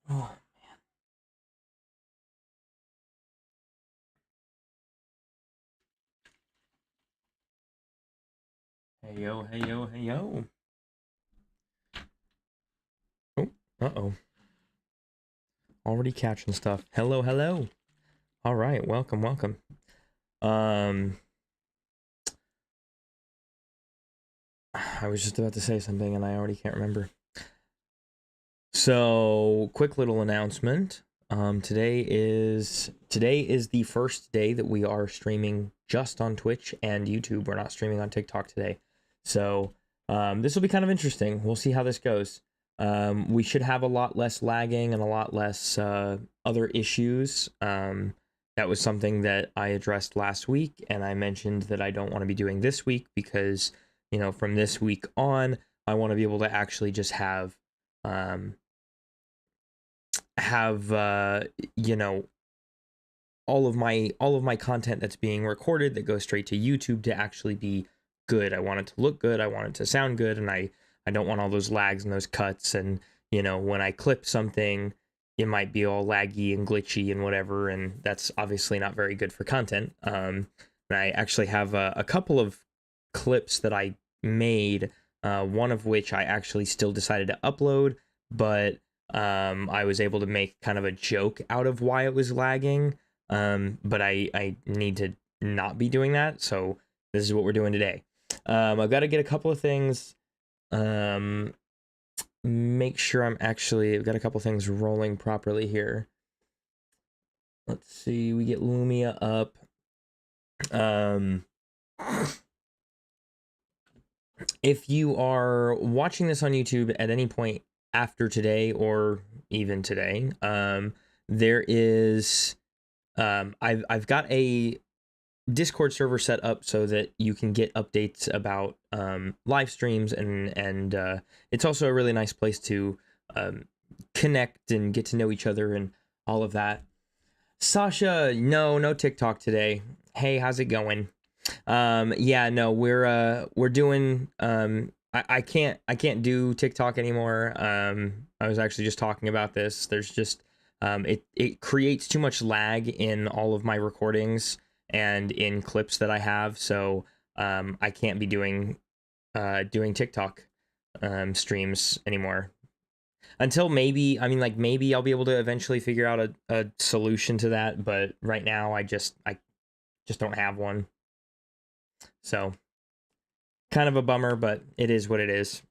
Oh. Hey yo, hey yo, hey yo. Oh, uh-oh. Already catching stuff. Hello, hello. All right, welcome, welcome. Um, I was just about to say something and I already can't remember. So, quick little announcement. Today is the first day that we are streaming just on Twitch and YouTube. We're not streaming on TikTok today. So, this will be kind of interesting. We'll see how this goes. We should have a lot less lagging and a lot less other issues. That was something that I addressed last week, and I mentioned that I don't want to be doing this week because, you know, from this week on, I want to be able to actually just have you know, all of my content that's being recorded that goes straight to YouTube to actually be good. I want it to look good, I want it to sound good, and I don't want all those lags and those cuts, and you know, when I clip something it might be all laggy and glitchy and whatever, and that's obviously not very good for content. And I actually have a couple of clips that I made, one of which I actually still decided to upload, but I was able to make kind of a joke out of why it was lagging. But I need to not be doing that, so this is what we're doing today. I've got to get a couple of things, make sure I've got a couple things rolling properly here. Let's see, we get Lumia up. If you are watching this on YouTube at any point after today or even today, there is I've got a Discord server set up so that you can get updates about live streams, and it's also a really nice place to connect and get to know each other and all of that. Sasha, no TikTok today. Hey, how's it going? Yeah, no, we're doing I can't do TikTok anymore. I was actually just talking about this. There's just it creates too much lag in all of my recordings and in clips that I have, so I can't be doing TikTok streams anymore. Until maybe, I mean, like, maybe I'll be able to eventually figure out a solution to that, but right now I just don't have one. So kind of a bummer, but it is what it is.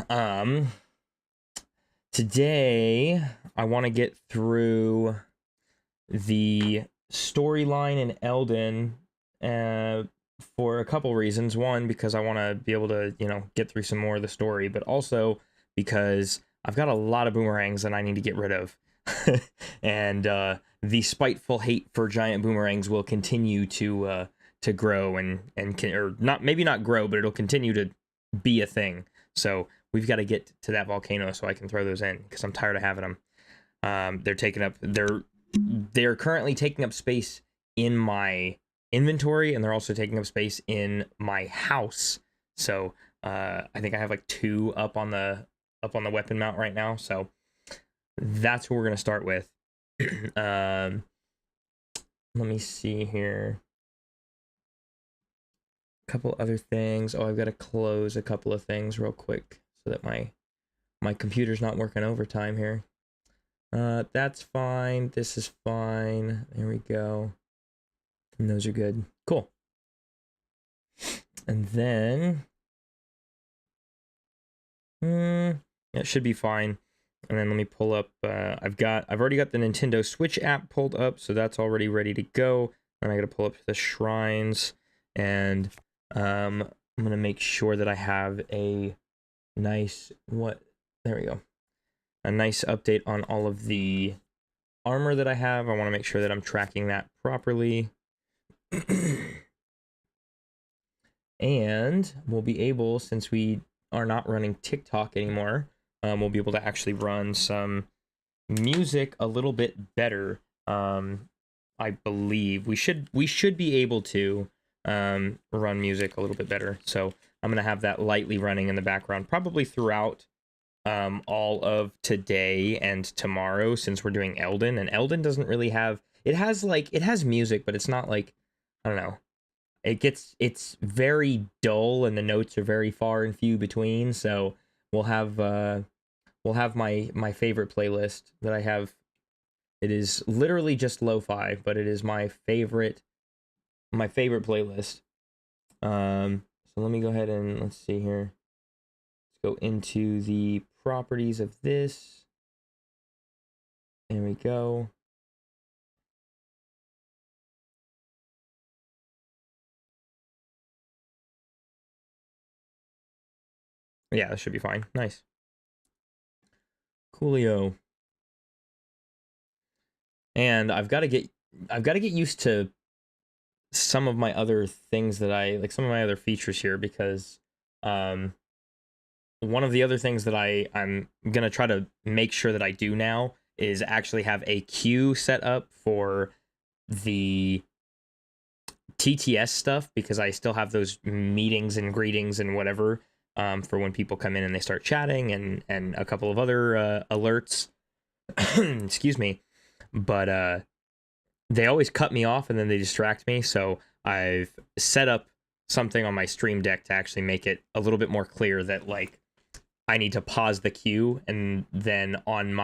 um Today I want to get through the storyline in Eldin, for a couple reasons. One, because I want to be able to, you know, get through some more of the story, but also because I've got a lot of boomerangs that I need to get rid of. And the spiteful hate for giant boomerangs will continue to grow, or not, maybe not grow, but it'll continue to be a thing. So we've got to get to that volcano so I can throw those in, because I'm tired of having them. They're currently taking up space in my inventory, and they're also taking up space in my house. So I think I have like 2 up on the weapon mount right now. So that's what we're gonna start with. Let me see here. A couple other things. Oh, I've got to close a couple of things real quick so that my computer's not working overtime here. That's fine. This is fine. There we go. And those are good. Cool. And then it should be fine. And then let me pull up, I've already got the Nintendo Switch app pulled up, so that's already ready to go. And I gotta pull up the shrines, and I'm gonna make sure that I have a nice, there we go. A nice update on all of the armor that I have. I want to make sure that I'm tracking that properly. And we'll be able, since we are not running TikTok anymore, we'll be able to actually run some music a little bit better. I believe we should be able to run music a little bit better. So I'm gonna have that lightly running in the background, probably throughout all of today and tomorrow, since we're doing Eldin. And Eldin doesn't really have, it has music, but it's not like, I don't know. It's very dull and the notes are very far and few between. So we'll have my favorite playlist that I have. It is literally just lo-fi, but it is my favorite playlist. So let me go ahead and let's see here. Let's go into the properties of this. There we go. Yeah, this should be fine. Nice. Coolio. And I've got to get used to some of my other things that I like, some of my other features here, because one of the other things that I'm gonna try to make sure that I do now is actually have a queue set up for the TTS stuff, because I still have those meetings and greetings and whatever for when people come in and they start chatting, and a couple of other alerts. Excuse me. But they always cut me off and then they distract me, so I've set up something on my stream deck to actually make it a little bit more clear that, like, I need to pause the queue, and then on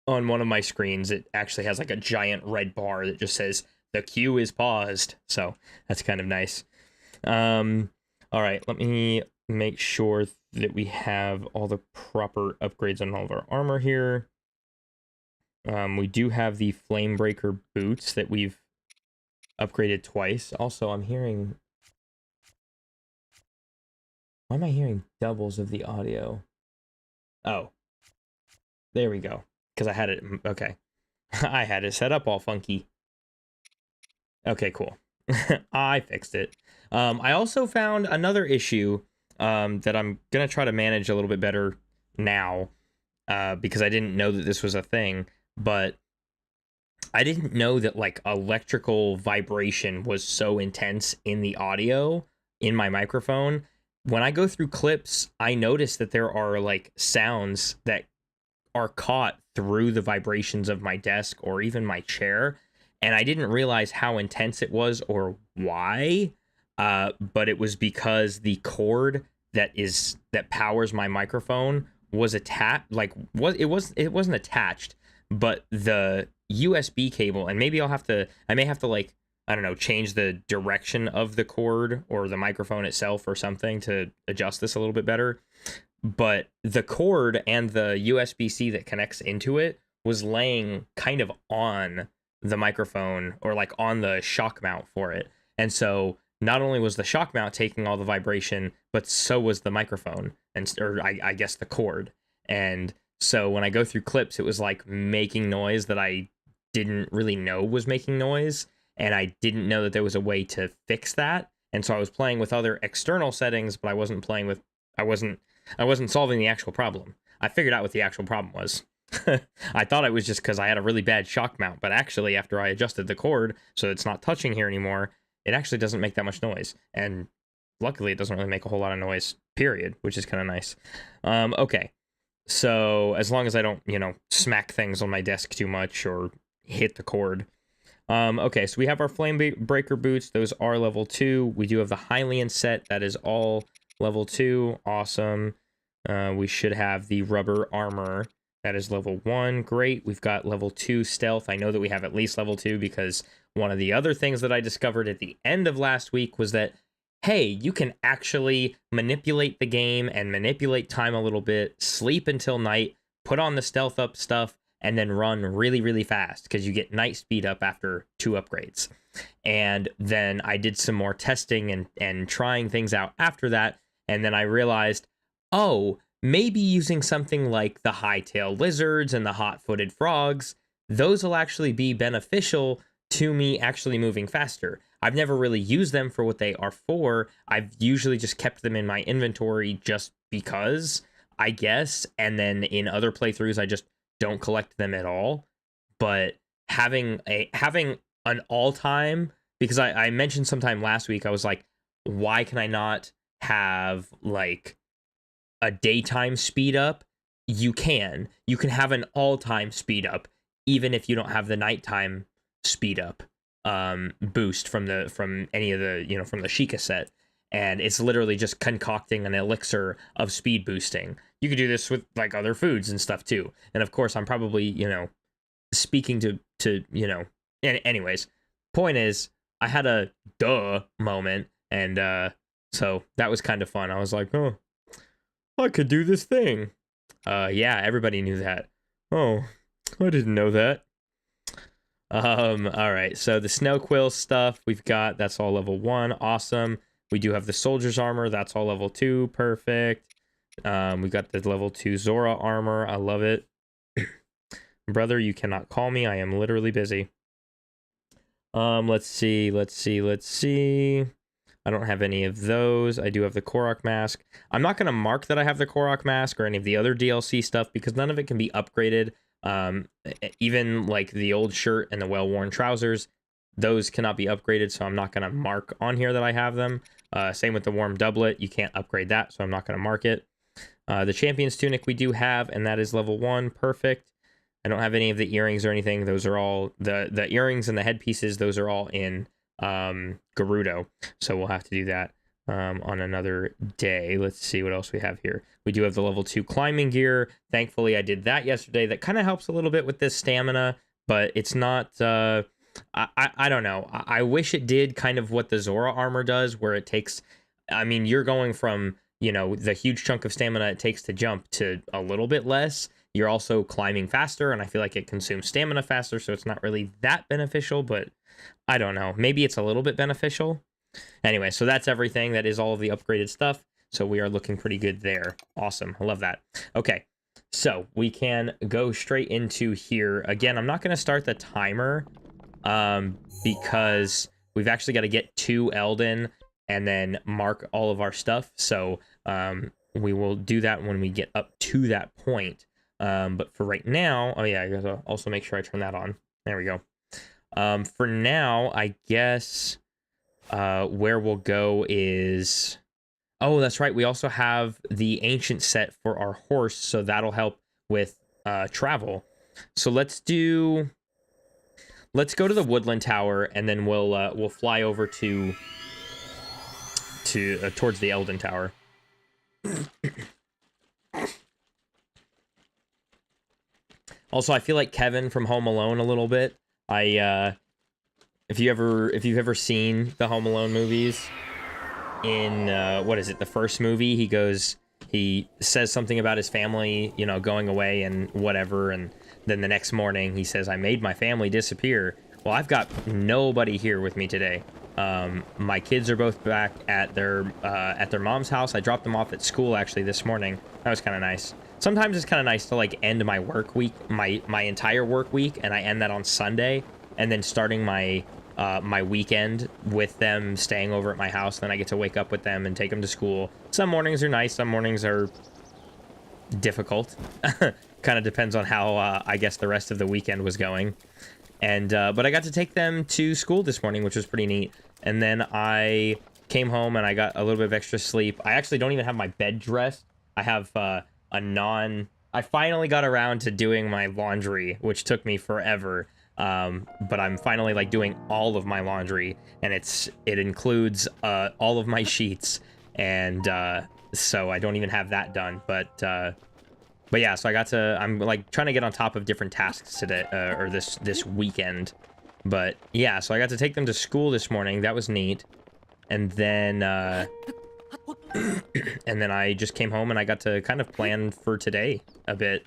one of my screens it actually has like a giant red bar that just says the queue is paused. So that's kind of nice. All right, let me make sure that we have all the proper upgrades on all of our armor here. We do have the Flamebreaker boots that we've upgraded twice. Also, I'm hearing... Why am I hearing doubles of the audio? Oh. There we go. Because I had it... Okay. I had it set up all funky. Okay, cool. I fixed it. I also found another issue that I'm going to try to manage a little bit better now, because I didn't know that this was a thing. But I didn't know that, like, electrical vibration was so intense in the audio in my microphone. When I go through clips, I notice that there are, like, sounds that are caught through the vibrations of my desk or even my chair, and I didn't realize how intense it was or why. But it was because the cord that powers my microphone was attached. It wasn't attached, but the USB cable, and maybe I may have to, like, I don't know, change the direction of the cord or the microphone itself or something to adjust this a little bit better. But the cord and the USB-C that connects into it was laying kind of on the microphone, or like on the shock mount for it. And so not only was the shock mount taking all the vibration, but so was the microphone, I guess the cord. And so when I go through clips, it was like making noise that I didn't really know was making noise, and I didn't know that there was a way to fix that. And so I was playing with other external settings, but I wasn't solving the actual problem. I figured out what the actual problem was. I thought it was just because I had a really bad shock mount, but actually after I adjusted the cord so it's not touching here anymore, it actually doesn't make that much noise. And luckily it doesn't really make a whole lot of noise, period, which is kind of nice. Okay. So as long as I don't, smack things on my desk too much or hit the cord. Okay, so we have our Flamebreaker boots. Those are level 2. We do have the Hylian set. That is all level 2. Awesome. We should have the rubber armor. That is level 1. Great. We've got level 2 stealth. I know that we have at least level 2 because one of the other things that I discovered at the end of last week was that, hey, you can actually manipulate the game and manipulate time a little bit, sleep until night, put on the stealth up stuff, and then run really, really fast because you get night speed up after 2 upgrades. And then I did some more testing and trying things out after that, and then I realized, oh, maybe using something like the high-tailed lizards and the hot-footed frogs, those will actually be beneficial to me actually moving faster. I've never really used them for what they are for. I've usually just kept them in my inventory just because I guess. And then in other playthroughs, I just don't collect them at all. But having an all-time, because I mentioned sometime last week, I was like, why can I not have like a daytime speed up? You can have an all-time speed up even if you don't have the nighttime speed up boost from any of the, from the Sheikah set. And it's literally just concocting an elixir of speed boosting. You could do this with like other foods and stuff too. And of course, I'm probably, speaking to anyways, point is, I had a duh moment, and so that was kind of fun. I was like, oh, I could do this thing. Yeah, everybody knew that. Oh, I didn't know that. All right, so the snow quill stuff we've got, that's all level 1. Awesome. We do have the soldier's armor, that's all level 2. Perfect. We got the level 2 Zora armor. I love it. Brother, you cannot call me. I am literally busy. Let's see. I don't have any of those. I do have the Korok mask. I'm not going to mark that I have the Korok mask or any of the other DLC stuff because none of it can be upgraded. Even like the old shirt and the well-worn trousers, those cannot be upgraded, so I'm not going to mark on here that I have them. Same with the warm doublet. You can't upgrade that, so I'm not going to mark it. The champion's tunic we do have, and that is level 1. Perfect. I don't have any of the earrings or anything. Those are all the earrings and the headpieces. Those are all in Gerudo, so we'll have to do that on another day. Let's see what else we have here. We do have the level 2 climbing gear. Thankfully, I did that yesterday. That kind of helps a little bit with this stamina, but it's not. I don't know. I wish it did kind of what the Zora armor does, where it takes. I mean, you're going from the huge chunk of stamina it takes to jump to a little bit less. You're also climbing faster, and I feel like it consumes stamina faster, so it's not really that beneficial, but I don't know. Maybe it's a little bit beneficial. Anyway, so that's everything. That is all of the upgraded stuff, so we are looking pretty good there. Awesome. I love that. Okay, so we can go straight into here. Again, I'm not going to start the timer because we've actually got to get to Eldin and then mark all of our stuff, so we will do that when we get up to that point. But for right now, oh yeah, I gotta also make sure I turn that on. There we go. For now, I guess where we'll go is... Oh, that's right. We also have the ancient set for our horse, so that'll help with travel. So let's go to the Woodland Tower, and then we'll fly over to towards the Eldin Tower. Also, I feel like Kevin from Home Alone a little bit. If you've ever seen the Home Alone movies, in what is it, the first movie, he says something about his family, going away and whatever, and then the next morning he says, "I made my family disappear." Well, I've got nobody here with me today. My kids are both back at their mom's house. I dropped them off at school actually this morning. That was kind of nice. Sometimes it's kind of nice to like end my work week, my entire work week, and I end that on Sunday, and then starting my my weekend with them staying over at my house. Then I get to wake up with them and take them to school. Some mornings are nice, some mornings are difficult. Kind of depends on how I guess the rest of the weekend was going. And but I got to take them to school this morning, which was pretty neat. And then I came home and I got a little bit of extra sleep. I actually don't even have my bed dressed. I have I finally got around to doing my laundry, which took me forever. But I'm finally like doing all of my laundry, and it includes all of my sheets, and so I don't even have that done. But yeah, so I'm like trying to get on top of different tasks today, or this weekend. But yeah, so I got to take them to school this morning. That was neat. And then and then I just came home and I got to kind of plan for today a bit.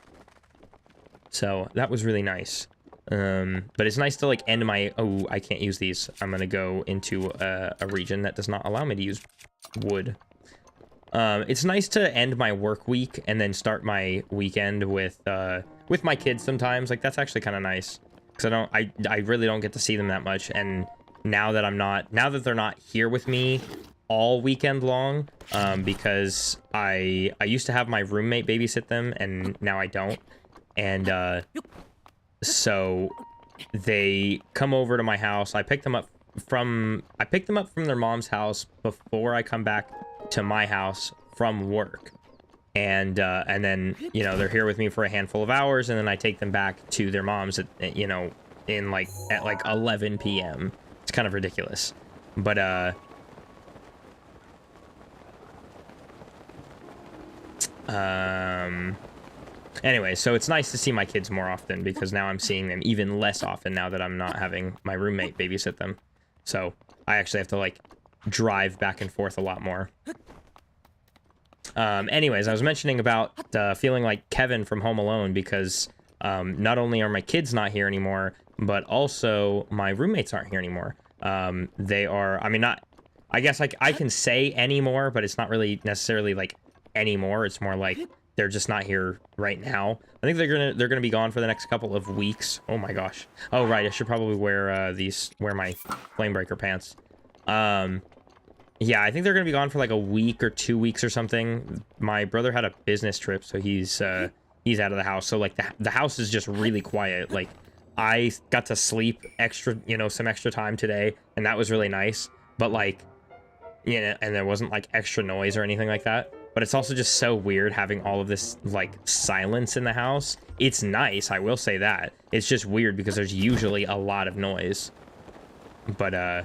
So that was really nice. But it's nice to like end my... Oh, I can't use these. I'm gonna go into a region that does not allow me to use wood. It's nice to end my work week and then start my weekend with my kids sometimes. Like, that's actually kind of nice. Because I really don't get to see them that much. And now that they're not here with me, all weekend long, because I used to have my roommate babysit them, and now I don't. And so they come over to my house. I picked them up from their mom's house before I come back to my house from work. And then, you know, they're here with me for a handful of hours, and then I take them back to their mom's at, you know, at like 11 p.m. It's kind of ridiculous. But anyway, so it's nice to see my kids more often, because now I'm seeing them even less often now that I'm not having my roommate babysit them. So I actually have to, like, drive back and forth a lot more. Anyways, I was mentioning about feeling like Kevin from Home Alone, because not only are my kids not here anymore, but also my roommates aren't here anymore. They are, I mean, not, I guess, like, I can say anymore, but it's not really necessarily like anymore. It's more like they're just not here right now. I think they're gonna be gone for the next couple of weeks. Oh my gosh. Oh right, I should probably wear my Flamebreaker pants. Yeah, I think they're gonna be gone for like a week or 2 weeks or something. My brother had a business trip, so he's out of the house. So like the house is just really quiet. Like, I got to sleep extra, you know, some extra time today, and that was really nice. But like, you know, and there wasn't like extra noise or anything like that. But it's also just so weird having all of this like silence in the house. It's nice, I will say that. It's just weird because there's usually a lot of noise. But I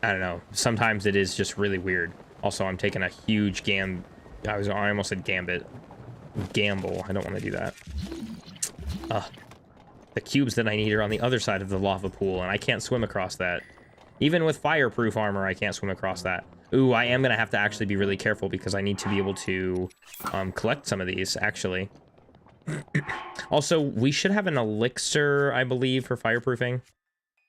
don't know. Sometimes it is just really weird. Also, I'm taking a huge I almost said gambit. Gamble. I don't want to do that. The cubes that I need are on the other side of the lava pool, and I can't swim across that. Even with fireproof armor, I can't swim across that. Ooh, I am gonna have to actually be really careful, because I need to be able to collect some of these, actually. Also, we should have an elixir, I believe, for fireproofing.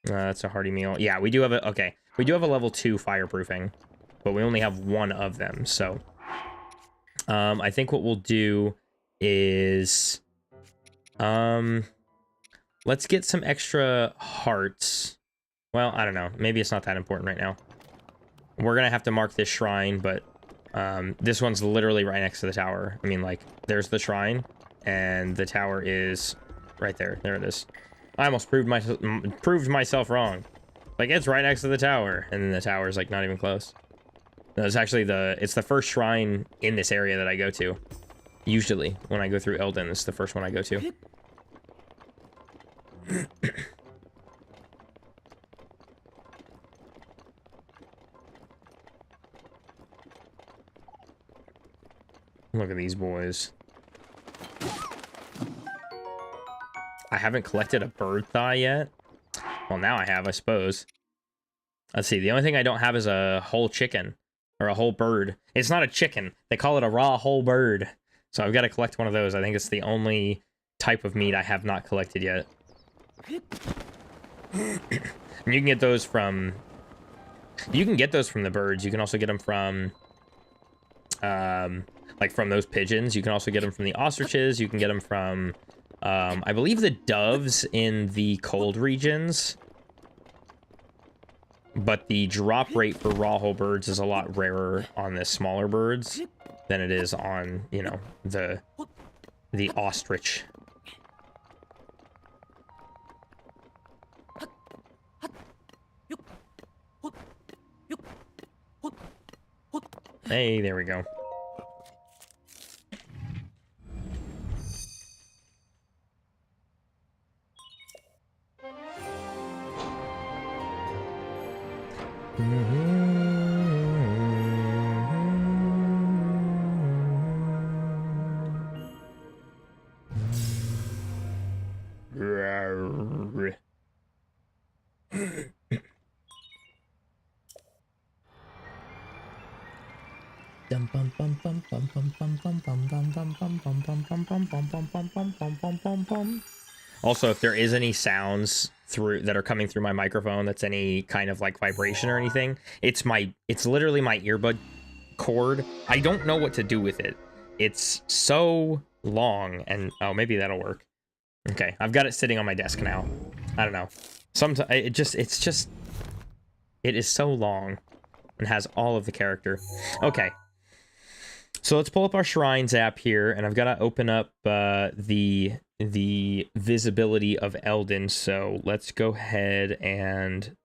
That's a hearty meal. Yeah, we do have okay. We do have a level 2 fireproofing, but we only have one of them, so... I think what we'll do is... let's get some extra hearts. Well, I don't know. Maybe it's not that important right now. We're gonna have to mark this shrine, but this one's literally right next to the tower. I mean, like, there's the shrine, and the tower is right there. There it is. I almost proved myself wrong. Like, it's right next to the tower, and then the tower's like not even close. No, it's actually it's the first shrine in this area that I go to. Usually, when I go through Eldin, it's the first one I go to. Look at these boys. I haven't collected a bird thigh yet. Well, now I have, I suppose. Let's see. The only thing I don't have is a whole chicken. Or a whole bird. It's not a chicken. They call it a raw whole bird. So I've got to collect one of those. I think it's the only type of meat I have not collected yet. And you can get those from... You can get those from the birds. You can also get them from... like from those pigeons. You can also get them from the ostriches. You can get them from... I believe the doves in the cold regions. But the drop rate for raw whole birds is a lot rarer on the smaller birds than it is on, you know, the ostrich. Hey, there we go. Also, if there is any sounds that are coming through my microphone, that's any kind of like vibration or anything, it's literally my earbud cord. I don't know what to do with it. It's so long, and oh, maybe that'll work. Okay, I've got it sitting on my desk now. I don't know. Sometimes it It is so long and has all of the character. Okay. So let's pull up our Shrines app here, and I've got to open up the visibility of Eldin. So let's go ahead and...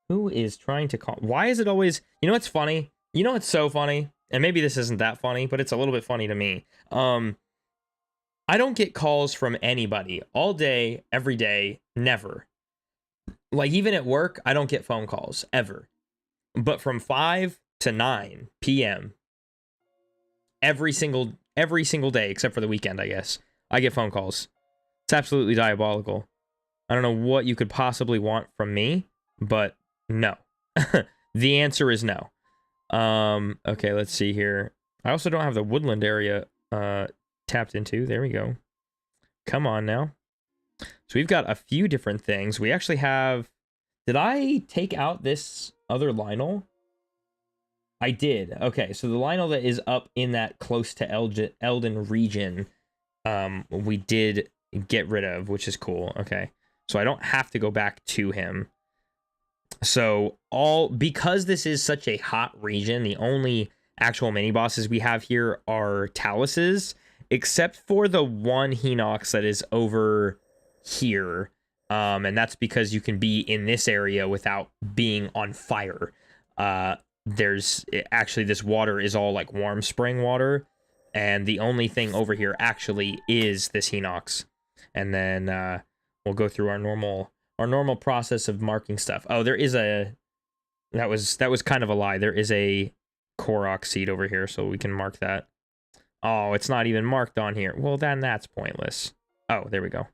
Who is trying to call? Why is it always... You know what's funny? You know what's so funny? And maybe this isn't that funny, but it's a little bit funny to me. I don't get calls from anybody all day, every day, never. Like, even at work, I don't get phone calls, ever. But from 5 to 9 p.m., every single day, except for the weekend, I guess, I get phone calls. It's absolutely diabolical. I don't know what you could possibly want from me, but no. The answer is no. Okay, let's see here. I also don't have the woodland area tapped into. There we go. Come on now. So we've got a few different things. We actually have... Did I take out this other Lionel? I did. Okay, so the Lionel that is up in that close to Eldin region, we did get rid of, which is cool. Okay, so I don't have to go back to him. So because this is such a hot region, the only actual mini bosses we have here are Taluses, except for the one Hinox that is over here. And that's because you can be in this area without being on fire. Actually, this water is all like warm spring water, and the only thing over here actually is this Hinox. And then we'll go through our normal process of marking stuff. Oh, there is that was kind of a lie. There is a korok seed over here, so we can mark that. Oh, it's not even marked on here. Well, then that's pointless. Oh, there we go.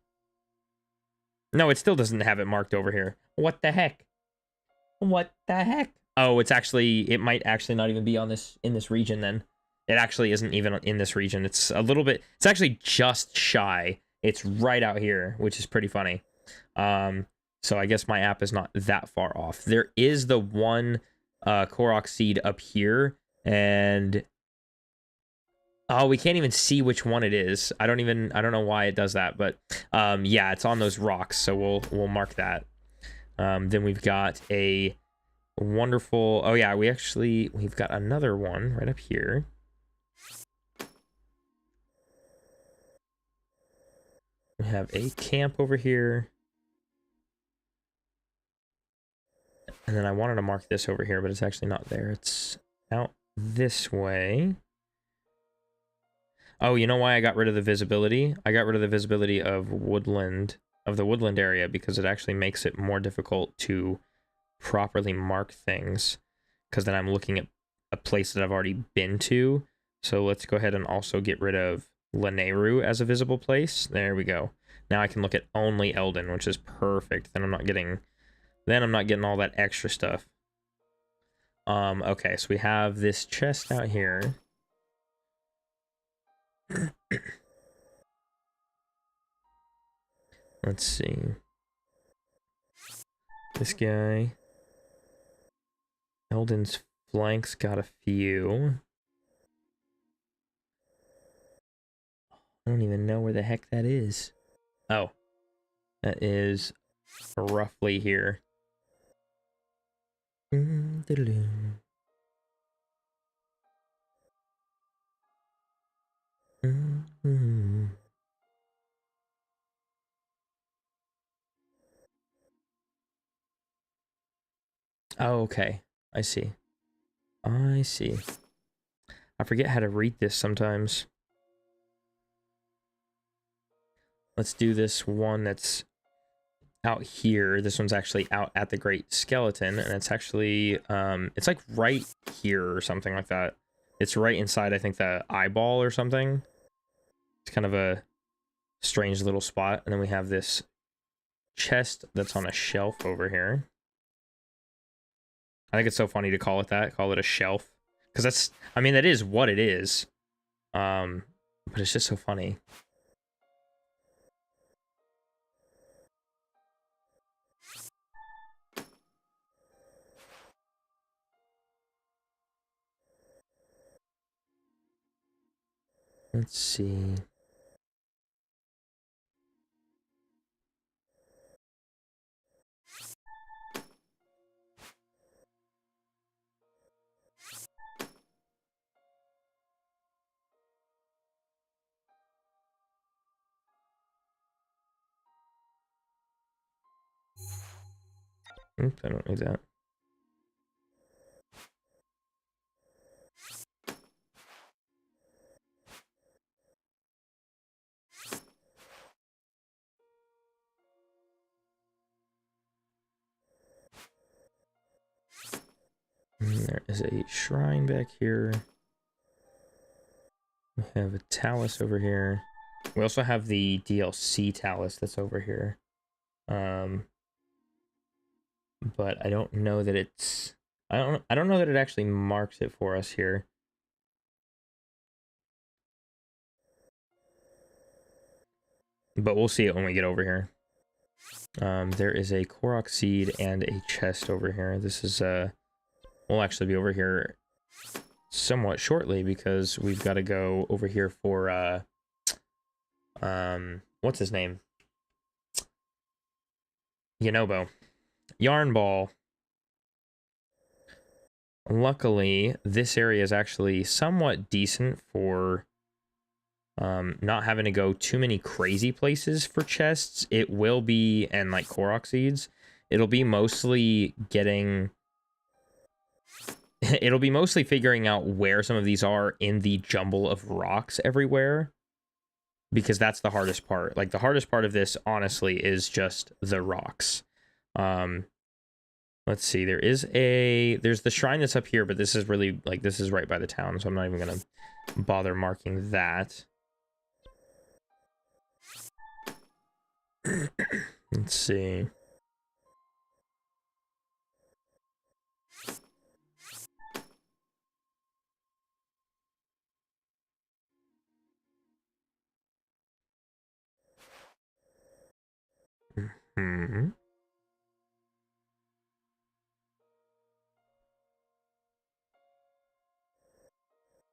No, it still doesn't have it marked over here. What the heck? What the heck? Oh, it might actually not even be in this region then. It actually isn't even in this region. It's actually just Shae. It's right out here, which is pretty funny. So I guess my app is not that far off. There is the one korok seed up here, and oh, we can't even see which one it is. I don't know why it does that, but yeah, it's on those rocks, so we'll mark that. Then we've got a wonderful... Oh yeah, we've got another one right up here. We have a camp over here. And then I wanted to mark this over here, but it's actually not there. It's out this way. Oh, you know why I got rid of the visibility? I got rid of the visibility of the woodland area, because it actually makes it more difficult to properly mark things, because then I'm looking at a place that I've already been to. So let's go ahead and also get rid of Lanayru as a visible place. There we go. Now I can look at only Eldin, which is perfect. Then I'm not getting all that extra stuff. Okay, so we have this chest out here. Let's see. This guy. Eldin's flanks got a few. I don't even know where the heck that is. Oh. That is roughly here. Oh, okay. I see. I see. I forget how to read this sometimes. Let's do this one that's out here. This one's actually out at the Great Skeleton, and it's actually, it's like right here or something like that. It's right inside, I think, the eyeball or something. It's kind of a strange little spot. And then we have this chest that's on a shelf over here. I think it's so funny to call it that, call it a shelf. Because that's, I mean, that is what it is. But it's just so funny. Let's see. Oops, I don't need that. And there is a shrine back here. We have a Talus over here. We also have the DLC Talus that's over here. But I don't know that it's... I don't know that it actually marks it for us here. But we'll see it when we get over here. There is a korok seed and a chest over here. This is we'll actually be over here somewhat shortly because we've got to go over here for what's his name? Yonobo. Yarn Ball. Luckily, this area is actually somewhat decent for not having to go too many crazy places for chests. It will be, and like korok seeds, it'll be mostly getting... It'll be mostly figuring out where some of these are in the jumble of rocks everywhere. Because that's the hardest part. Like, the hardest part of this, honestly, is just the rocks. Let's see, there's the shrine that's up here, but this is really, like, this is right by the town, so I'm not even gonna bother marking that. Let's see.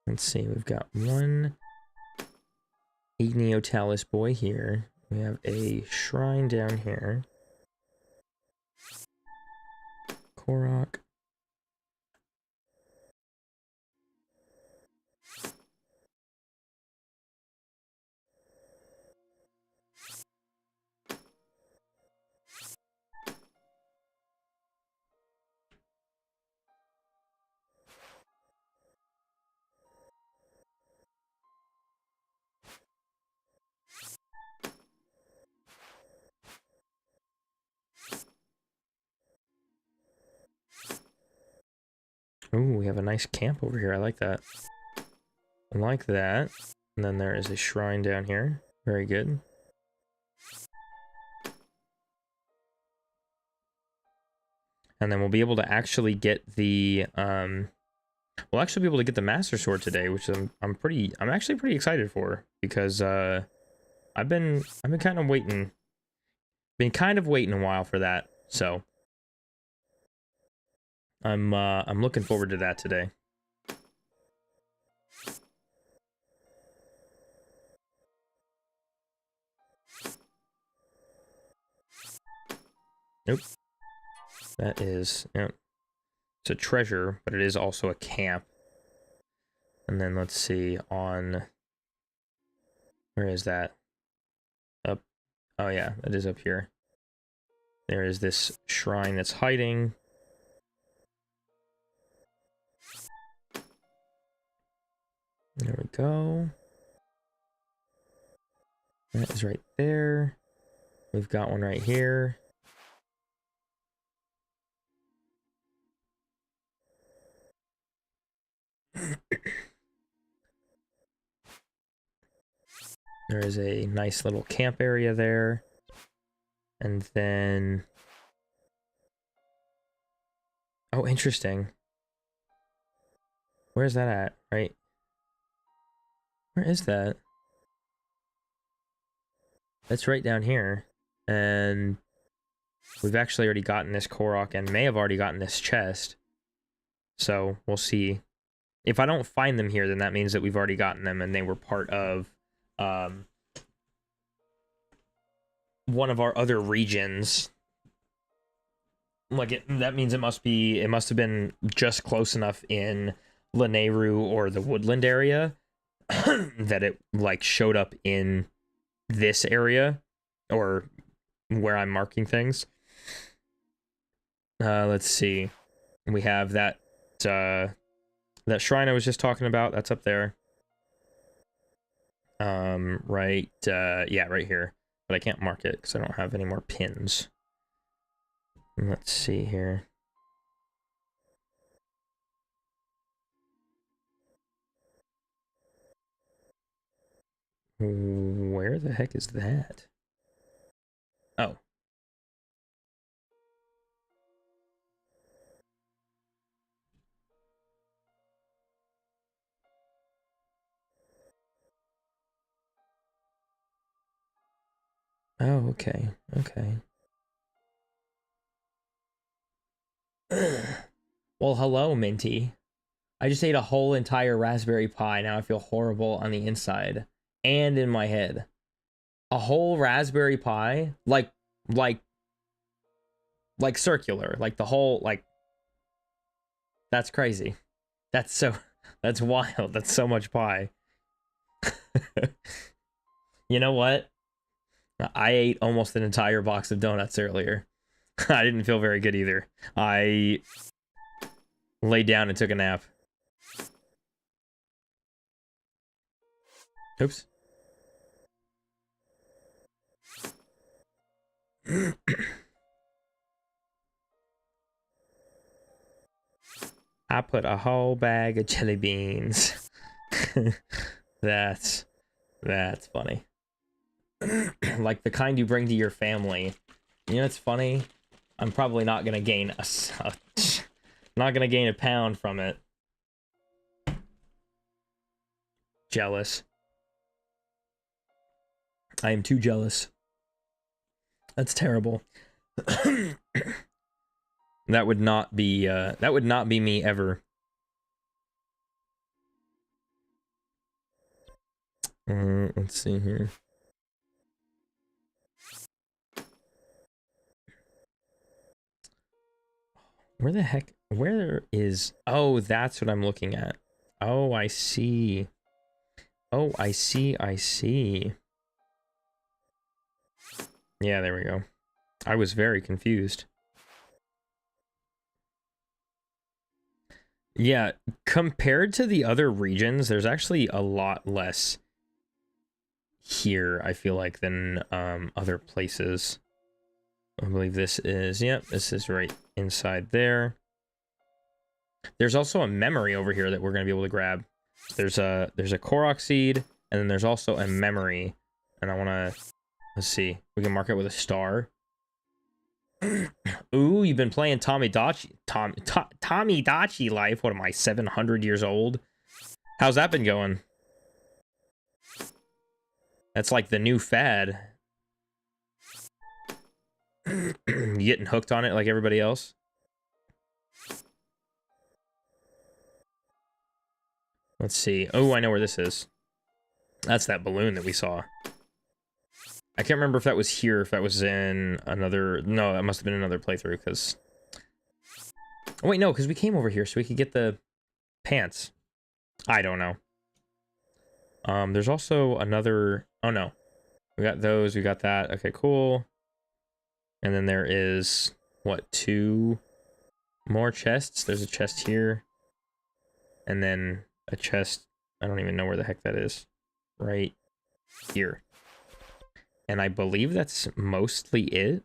Let's see, we've got one Igneo Talus boy here. We have a shrine down here. Korok. Ooh, we have a nice camp over here. I like that. I like that. And then there is a shrine down here. Very good. And then we'll be able to actually get the we'll actually be able to get the Master Sword today, which I'm actually pretty excited for, because I've been kind of waiting a while for that. So I'm looking forward to that today. Nope. That is, yeah, it's a treasure, but it is also a camp. And then let's see, on, where is that? Up, oh yeah, it is up here. There is this shrine that's hiding. There we go. That is right there. We've got one right here. There is a nice little camp area there. And then... oh, interesting. Where's that at? Right? Where is that? That's right down here. And we've actually already gotten this korok and may have already gotten this chest. So we'll see. If I don't find them here, then that means that we've already gotten them and they were part of one of our other regions. Like, that means it must have been just close enough in Lanayru or the woodland area that it, like, showed up in this area, or where I'm marking things. Let's see. We have that that shrine I was just talking about. That's up there. Right, yeah, right here. But I can't mark it because I don't have any more pins. Let's see here. Where the heck is that? Oh. Oh, okay. Okay. Well, hello, Minty. I just ate a whole entire raspberry pie. Now I feel horrible on the inside and in my head. A whole raspberry pie? Like circular. Like the whole, like... That's crazy. That's wild. That's so much pie. You know what? I ate almost an entire box of donuts earlier. I didn't feel very good either. I laid down and took a nap. Oops. I put a whole bag of jelly beans. That's funny. Like the kind you bring to your family. You know, it's funny. I'm probably not gonna gain not gonna gain a pound from it. Jealous. I am too jealous. That's terrible. That would not be me ever. Let's see here. Where the heck? Where is... Oh, that's what I'm looking at. Oh, I see. Oh, I see. Yeah, there we go. I was very confused. Yeah, compared to the other regions, there's actually a lot less here, I feel like, than other places. I believe this is, yep, this is right inside there. There's also a memory over here that we're going to be able to grab. There's a korok seed, and then there's also a memory. And I want to, let's see, we can mark it with a star. Ooh, you've been playing Tomodachi Life. What am I, 700 years old? How's that been going? That's like the new fad. You getting hooked on it like everybody else? Let's see. Oh, I know where this is. That's that balloon that we saw. I can't remember if that was here, if that was in another... No, that must have been another playthrough, because... Oh, wait, no, because we came over here so we could get the pants. I don't know. There's also another... Oh, no. We got those, we got that. Okay, cool. And then there is, what, 2 more chests? There's a chest here. And then a chest... I don't even know where the heck that is. Right here. And I believe that's mostly it.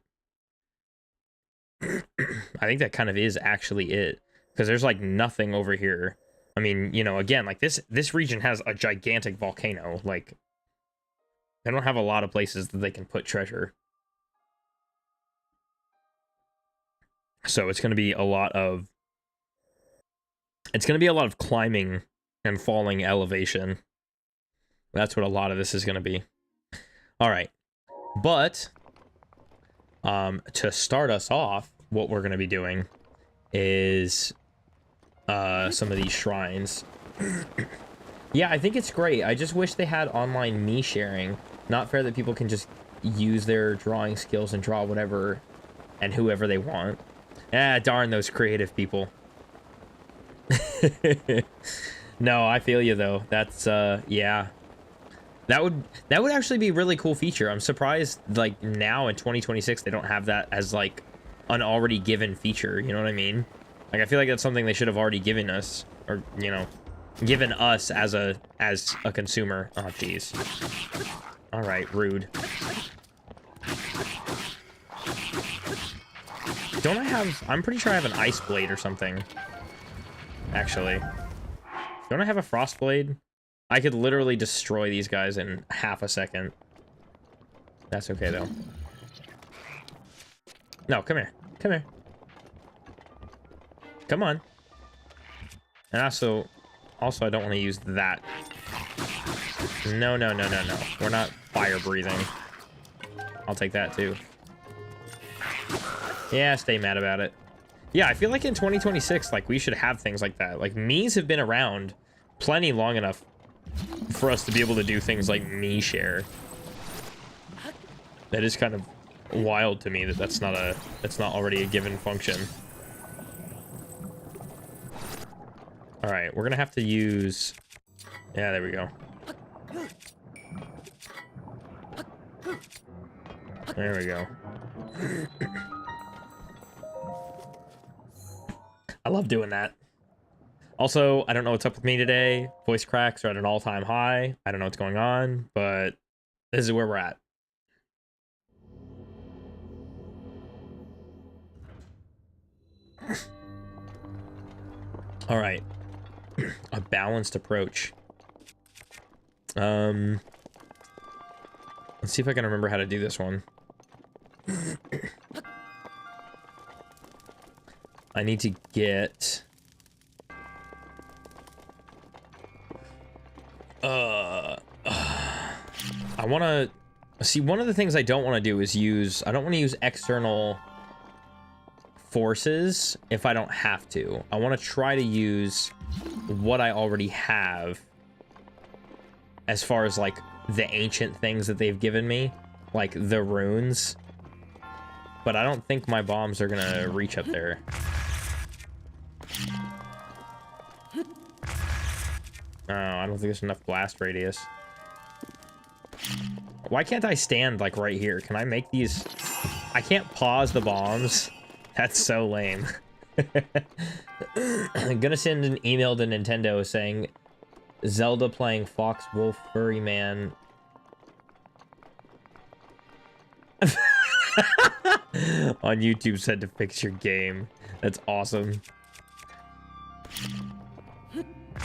I think that kind of is actually it. Because there's like nothing over here. I mean, you know, again, like this region has a gigantic volcano. Like, they don't have a lot of places that they can put treasure. So it's going to be a lot of... It's going to be a lot of climbing and falling elevation. That's what a lot of this is going to be. All right. But, to start us off, what we're going to be doing is some of these shrines. Yeah, I think it's great. I just wish they had online me sharing. Not fair that people can just use their drawing skills and draw whatever and whoever they want. Ah, darn those creative people. No, I feel you, though. That's, yeah. That would actually be a really cool feature. I'm surprised, like, now in 2026, they don't have that as, like, an already given feature, you know what I mean? Like, I feel like that's something they should have already given us, or, you know, given us as a consumer. Oh, jeez. All right, rude. Don't I have... I'm pretty sure I have an Ice Blade or something. Actually. Don't I have a Frostblade? I could literally destroy these guys in half a second. That's okay, though. No, come here. Come here. Come on. And also, I don't want to use that. No, no, no, no, no. We're not fire breathing. I'll take that, too. Yeah, stay mad about it. Yeah, I feel like in 2026, like, we should have things like that. Like, Miis have been around plenty long enough for us to be able to do things like Mii share. That is kind of wild to me that that's not already a given function. All right, we're gonna have to use... Yeah, there we go. There we go. I love doing that. Also, I don't know what's up with me today. Voice cracks are at an all-time high. I don't know what's going on, but this is where we're at. All right. A balanced approach. Let's see if I can remember how to do this one. I need to get... I want to... See, one of the things I don't want to do is use... I don't want to use external forces if I don't have to. I want to try to use what I already have as far as, like, the ancient things that they've given me. Like, the runes. But I don't think my bombs are gonna reach up there. Oh, I don't think there's enough blast radius. Why can't I stand, like, right here? Can I make these... I can't pause the bombs. That's so lame. I'm gonna send an email to Nintendo saying Zelda playing Fox Wolf Furry Man. On YouTube said to fix your game. That's awesome.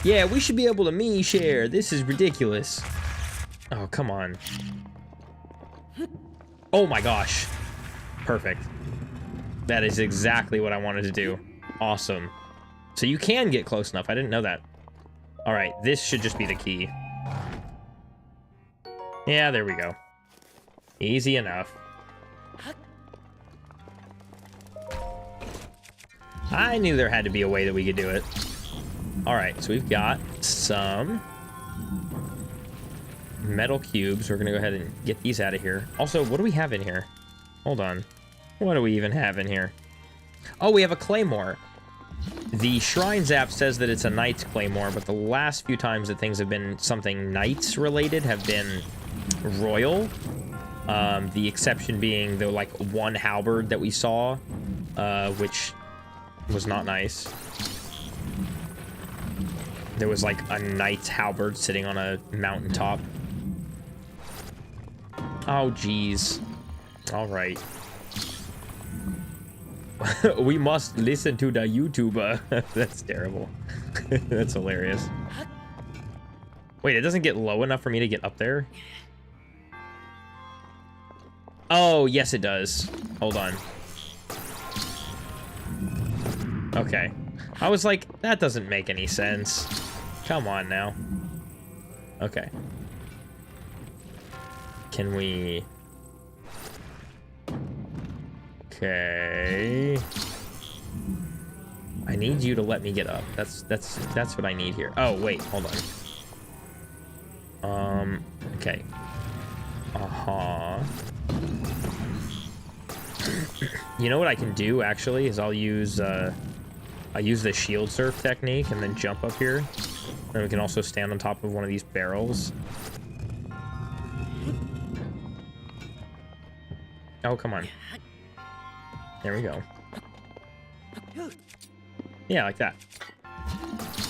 Yeah, we should be able to Mii share. This is ridiculous. Oh, come on. Oh my gosh. Perfect. That is exactly what I wanted to do. Awesome. So you can get close enough. I didn't know that. All right, this should just be the key. Yeah, there we go. Easy enough. I knew there had to be a way that we could do it. All right, so we've got some metal cubes. We're gonna go ahead and get these out of here. Also, what do we have in here? Hold on. What do we even have in here? Oh, we have a Claymore. The Shrines app says that it's a Knight's Claymore, but the last few times that things have been something Knights related have been Royal. The exception being the, like, one halberd that we saw, which was not nice. There was, like, a Knight's halberd sitting on a mountaintop. Oh, jeez. All right. We must listen to the YouTuber. That's terrible. That's hilarious. Wait, it doesn't get low enough for me to get up there? Oh, yes, it does. Hold on. Okay. I was like, that doesn't make any sense. Come on now. Okay. Can we... Okay. I need you to let me get up. That's what I need here. Oh, wait, hold on. Okay. You know what I can do, actually, is I'll use the shield surf technique and then jump up here. And we can also stand on top of one of these barrels. Oh, come on. There we go. Yeah, like that.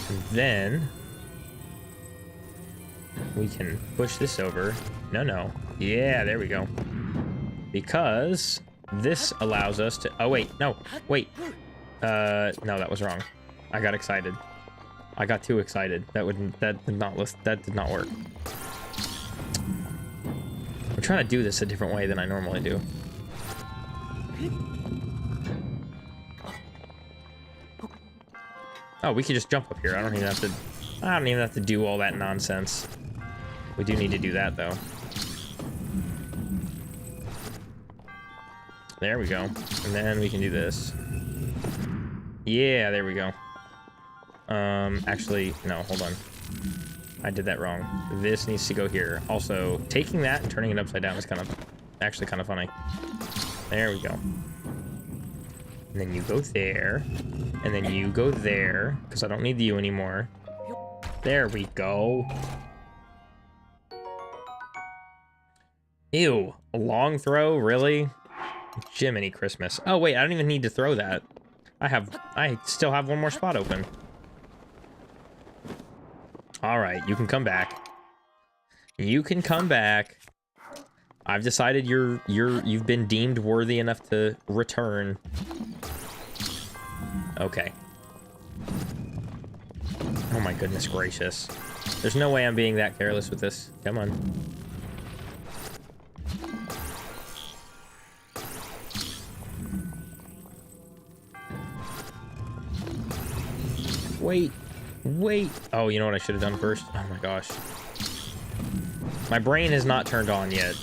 And then we can push this over. No. Yeah, there we go. Because this allows us to... Oh, wait. No. Wait. No, that was wrong. I got excited. I got too excited. That did not work. I'm trying to do this a different way than I normally do. Oh, we could just jump up here. I don't even have to do all that nonsense. We do need to do that though. There we go. And then we can do this. Yeah, there we go. Actually, no, hold on. I did that wrong. This needs to go here. Also, taking that and turning it upside down is actually kind of funny. There we go. And then you go there. And then you go there, because I don't need you anymore. There we go. Ew, a long throw, really? Jiminy Christmas. Oh wait, I don't even need to throw that. I still have one more spot open. All right, you can come back. You can come back. I've decided you've been deemed worthy enough to return. Okay. Oh my goodness gracious. There's no way I'm being that careless with this. Come on. Wait. Oh, you know what I should have done first? Oh my gosh. My brain is not turned on yet.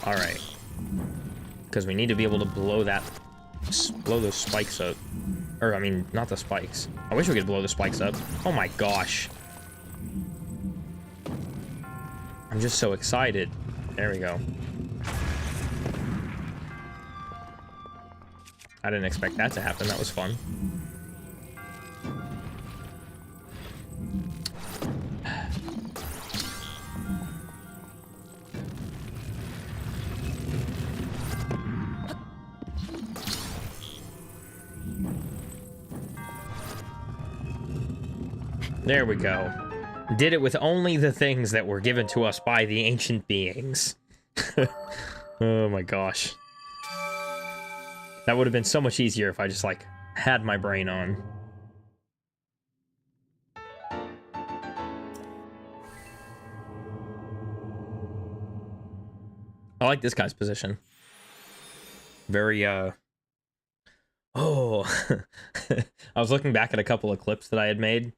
Alright. Because we need to be able to blow those spikes up. Or, I mean, not the spikes. I wish we could blow the spikes up. Oh my gosh. I'm just so excited. There we go. I didn't expect that to happen. That was fun. There we go. Did it with only the things that were given to us by the ancient beings. Oh my gosh. That would have been so much easier if I just, like, had my brain on. I like this guy's position. Very, Oh. I was looking back at a couple of clips that I had made,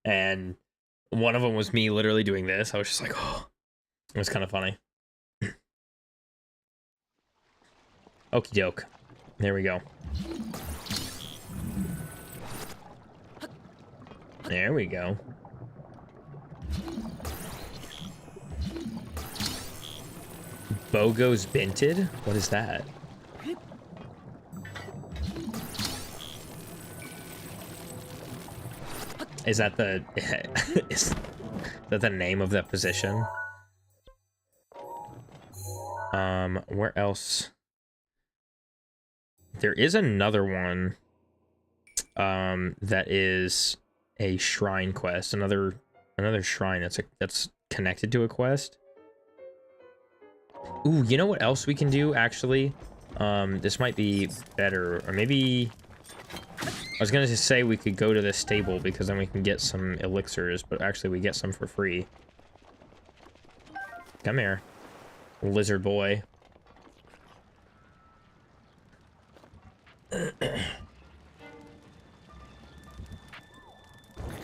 and one of them was me literally doing this. I was just like, oh. It was kind of funny. Okie doke. There we go. There we go. Bogo's Binted? What is that? Is that the... is that the name of that position? Where else? There is another one, that is a shrine quest. Another shrine that's connected to a quest. Ooh, you know what else we can do, actually? This might be better, or maybe... I was gonna just say we could go to the stable, because then we can get some elixirs, but actually we get some for free. Come here, lizard boy.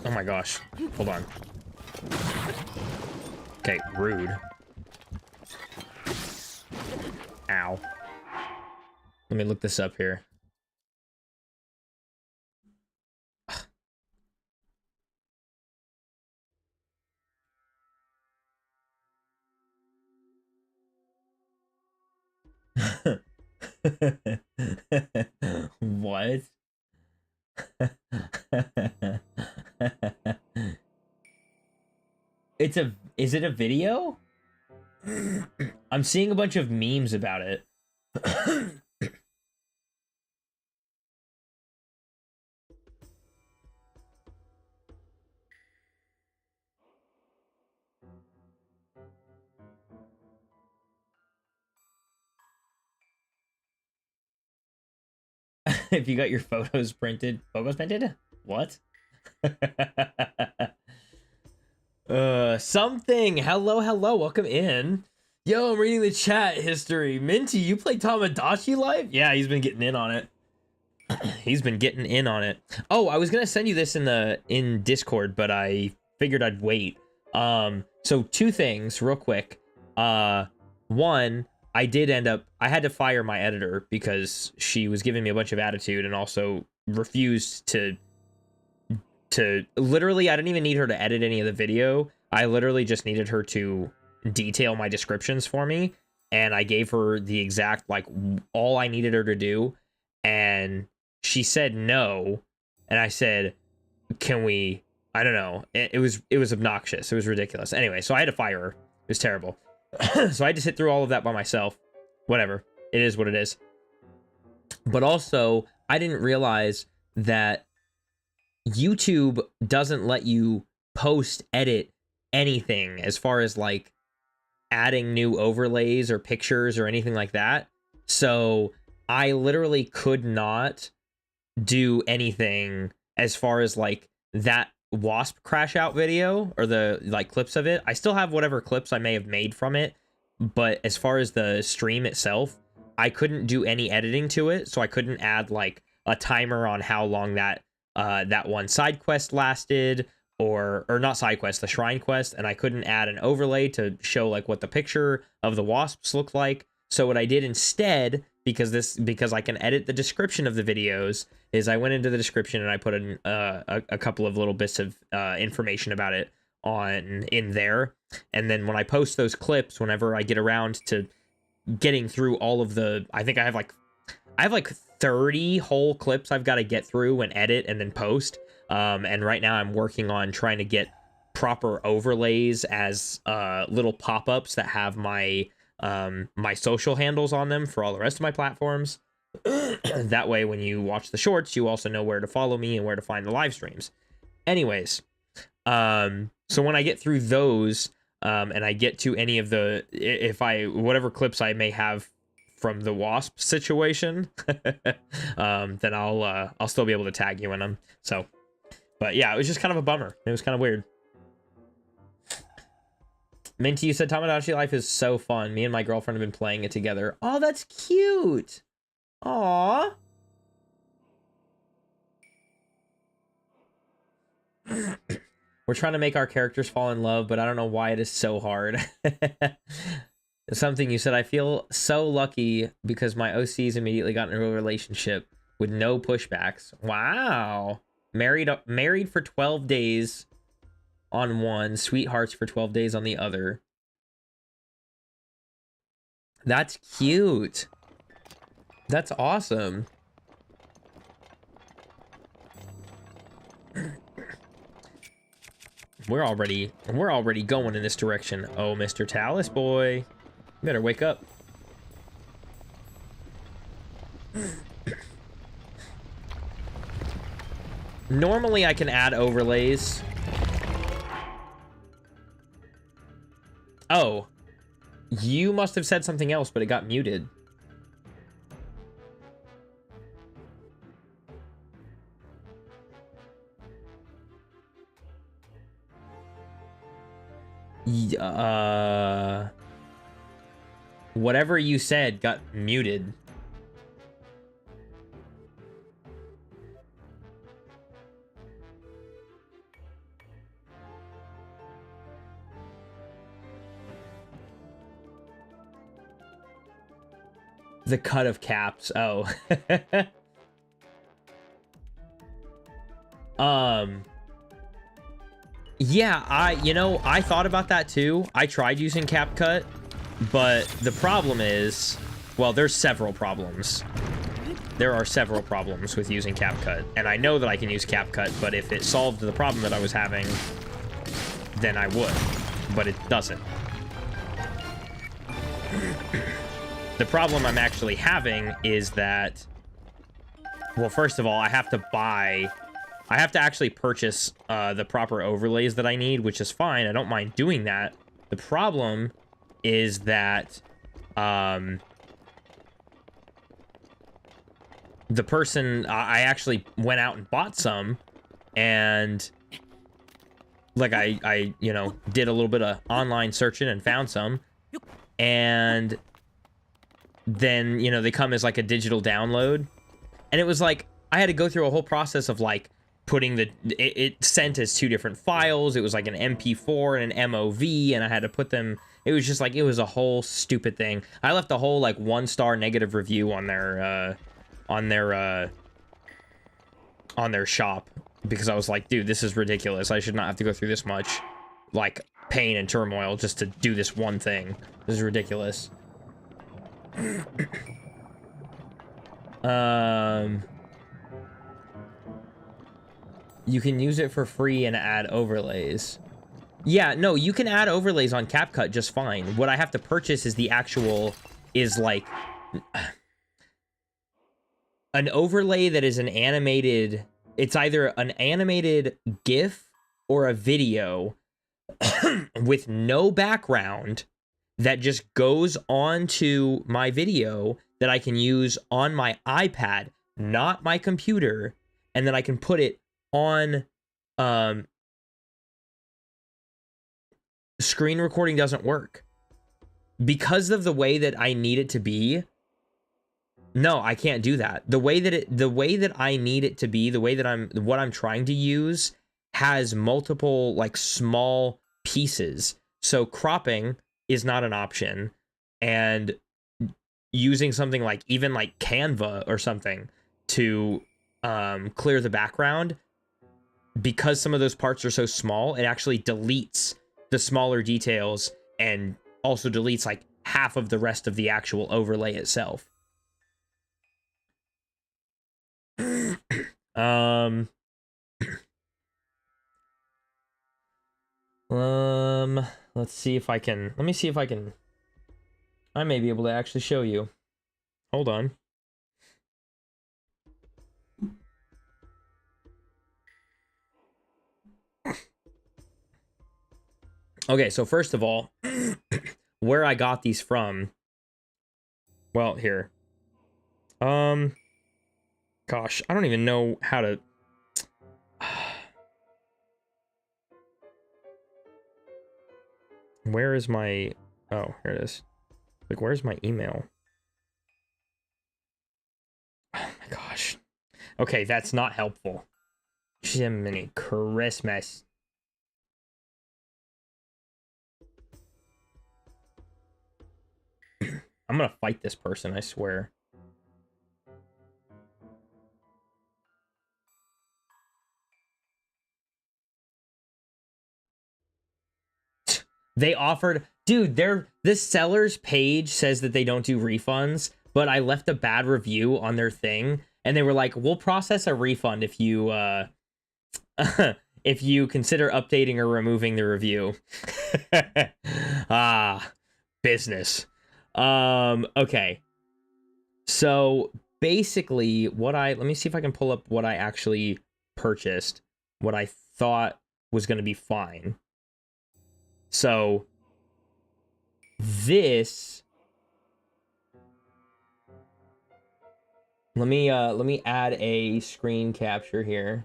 Oh my gosh. Hold on. Okay, rude. Ow. Let me look this up here. What? Is it a video? I'm seeing a bunch of memes about it. If you got your photos printed, what? Something. Hello, welcome in. Yo, I'm reading the chat history. Minty, you play Tamagotchi Life? Yeah, he's been getting in on it. He's been getting in on it. Oh, I was gonna send you this in Discord, but I figured I'd wait. So two things real quick. One, I had to fire my editor because she was giving me a bunch of attitude and also refused to literally, I didn't even need her to edit any of the video. I literally just needed her to detail my descriptions for me. And I gave her the exact, like, all I needed her to do. And she said no. And I said, can we, I don't know. It was obnoxious. It was ridiculous. Anyway, so I had to fire her. It was terrible. So I had to sit through all of that by myself. Whatever. It is what it is. But also, I didn't realize that YouTube doesn't let you edit anything as far as like adding new overlays or pictures or anything like that. So I literally could not do anything as far as like that wasp crash out video or the like clips of it. I still have whatever clips I may have made from it, but as far as the stream itself, I couldn't do any editing to it. So I couldn't add like a timer on how long that one side quest lasted, or not side quest, the shrine quest, and I couldn't add an overlay to show like what the picture of the wasps looked like. So what I did instead, because I can edit the description of the videos, is I went into the description and I put in a couple of little bits of information about it in there, and then when I post those clips, whenever I get around to getting through all of the, I think I have like 30 whole clips I've got to get through and edit and then post. And right now I'm working on trying to get proper overlays as little pop-ups that have my my social handles on them for all the rest of my platforms. That way, when you watch the shorts, you also know where to follow me and where to find the live streams. Anyways, so when I get through those, and I get to any of the, whatever clips I may have from the wasp situation, then I'll still be able to tag you in them. So, but yeah, it was just kind of a bummer. It was kind of weird. Minty, you said Tamagotchi Life is so fun. Me and my girlfriend have been playing it together. Oh, that's cute. Aww. We're trying to make our characters fall in love, but I don't know why it is so hard. Something you said, I feel so lucky because my OCs immediately got into a relationship with no pushbacks. Wow. Married for 12 days on one, sweethearts for 12 days on the other. That's cute. That's awesome. We're already going in this direction. Oh, Mr. Talus boy. You better wake up. Normally I can add overlays. Oh. You must have said something else, but it got muted. Whatever you said got muted. The cut of caps. Oh. Yeah, I thought about that too. I tried using CapCut, but the problem is, well, there's several problems. There are several problems with using CapCut, and I know that I can use CapCut, but if it solved the problem that I was having, then I would, but it doesn't. The problem I'm actually having is that, well, first of all, I have to actually purchase the proper overlays that I need, which is fine. I don't mind doing that. The problem is that the person, I actually went out and bought some, and like I you know, did a little bit of online searching and found some, and then, you know, they come as like a digital download, and it was like I had to go through a whole process of like putting it sent as 2 different files. It was like an MP4 and an MOV, and I had to put them. It was just like, it was a whole stupid thing. I left a whole like 1-star negative review on their shop, because I was like, dude, this is ridiculous. I should not have to go through this much like pain and turmoil just to do this one thing. This is ridiculous. You can use it for free and add overlays. Yeah, no, you can add overlays on CapCut just fine. What I have to purchase is the actual, is like an overlay that is an animated, it's either an animated GIF or a video with no background that just goes onto my video that I can use on my iPad, not my computer, and then I can put it on screen recording. Doesn't work because of the way that I need it to be. No, I can't do that. The way that I need it to be, the way that what I'm trying to use has multiple like small pieces. So cropping is not an option, and using something like even like Canva or something to clear the background, because some of those parts are so small, it actually deletes the smaller details and also deletes like half of the rest of the actual overlay itself. Let's see if I can, let me see if I can, I may be able to actually show you. Hold on. Okay, so first of all, where I got these from, well, here. Gosh, I don't even know how to... Where is my... Oh, here it is. Like, where's my email? Oh my gosh. Okay, that's not helpful. Jiminy Christmas. I'm gonna fight this person, I swear. They offered, dude, this seller's page says that they don't do refunds, but I left a bad review on their thing, and they were like, we'll process a refund if you if you consider updating or removing the review. Ah, business. Okay. So basically let me see if I can pull up what I actually purchased, what I thought was going to be fine. So this, let me add a screen capture here.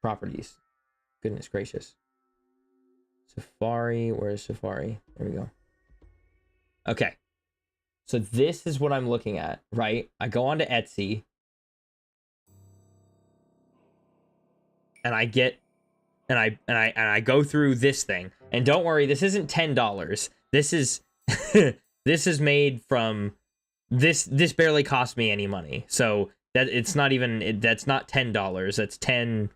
Properties. Goodness gracious. Safari, where's Safari? There we go. Okay. So this is what I'm looking at, right? I go onto Etsy, and I get, and I go through this thing. And don't worry, this isn't $10. This is this is made from this barely cost me any money. So that it's not even, that's not $10. That's 10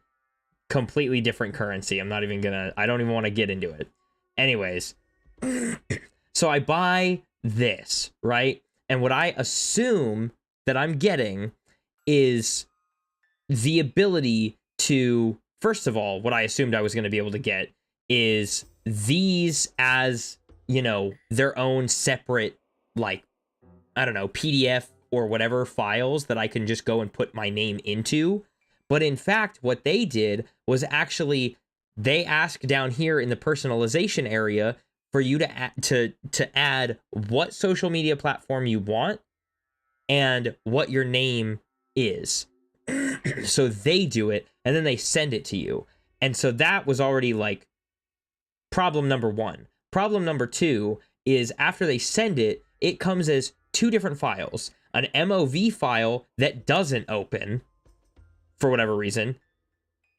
completely different currency. I'm not even gonna, I don't even want to get into it. Anyways, So I buy this, right? And what I assume that I'm getting is the ability to, first of all, what I assumed I was going to be able to get is these as, you know, their own separate, like, I don't know, PDF or whatever files that I can just go and put my name into. But in fact, what they did was actually, they ask down here in the personalization area for you to add what social media platform you want and what your name is. So they do it, and then they send it to you. And so that was already like problem number one. Problem number two is after they send it, it comes as two different files. An MOV file that doesn't open for whatever reason,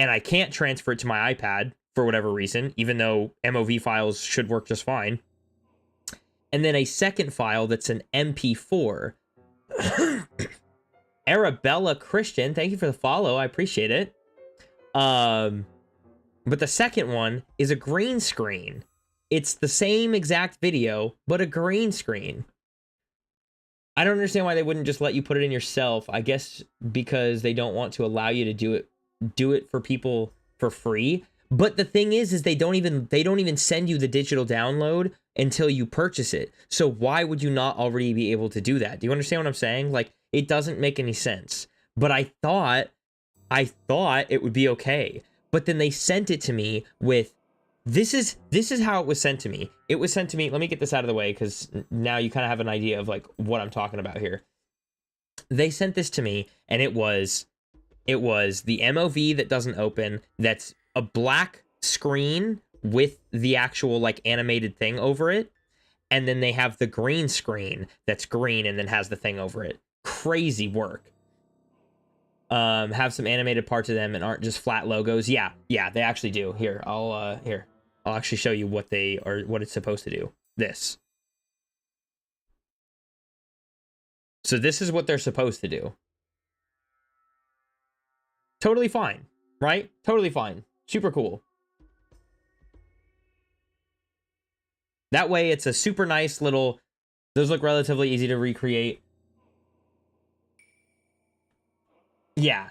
and I can't transfer it to my iPad for whatever reason, even though MOV files should work just fine. And then a second file that's an MP4. Arabella Christian, thank you for the follow. I appreciate it. But the second one is a green screen. It's the same exact video, but a green screen. I don't understand why they wouldn't just let you put it in yourself. I guess because they don't want to allow you to do it for people for free. But the thing is they don't even send you the digital download until you purchase it. So why would you not already be able to do that? Do you understand what I'm saying? Like, it doesn't make any sense. But I thought it would be okay. But then they sent it to me with, this is how it was sent to me. It was sent to me, let me get this out of the way because now you kind of have an idea of like what I'm talking about here. They sent this to me and it was the MOV that doesn't open, that's a black screen with the actual like animated thing over it. And then they have the green screen that's green and then has the thing over it. Crazy work. Have some animated parts of them and aren't just flat logos. Yeah, they actually do. Here, I'll actually show you what they are, what it's supposed to do. This. So this is what they're supposed to do. Totally fine, right? Totally fine. Super cool. That way it's a super nice little, those look relatively easy to recreate. Yeah.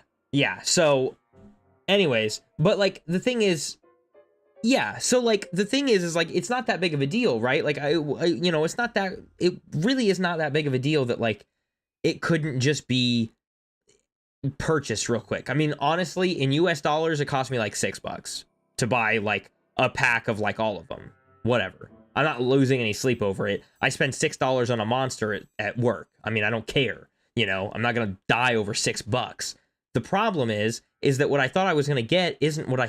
So anyways, but like the thing is, like it's not that big of a deal, right? Like I you know, it really is not that big of a deal that like it couldn't just be purchased real quick. I mean, honestly, in US dollars, it cost me like $6 to buy like a pack of like all of them. Whatever. I'm not losing any sleep over it. I spent $6 on a monster at work. I mean, I don't care. You know, I'm not gonna die over $6. The problem is that what I thought I was gonna get isn't what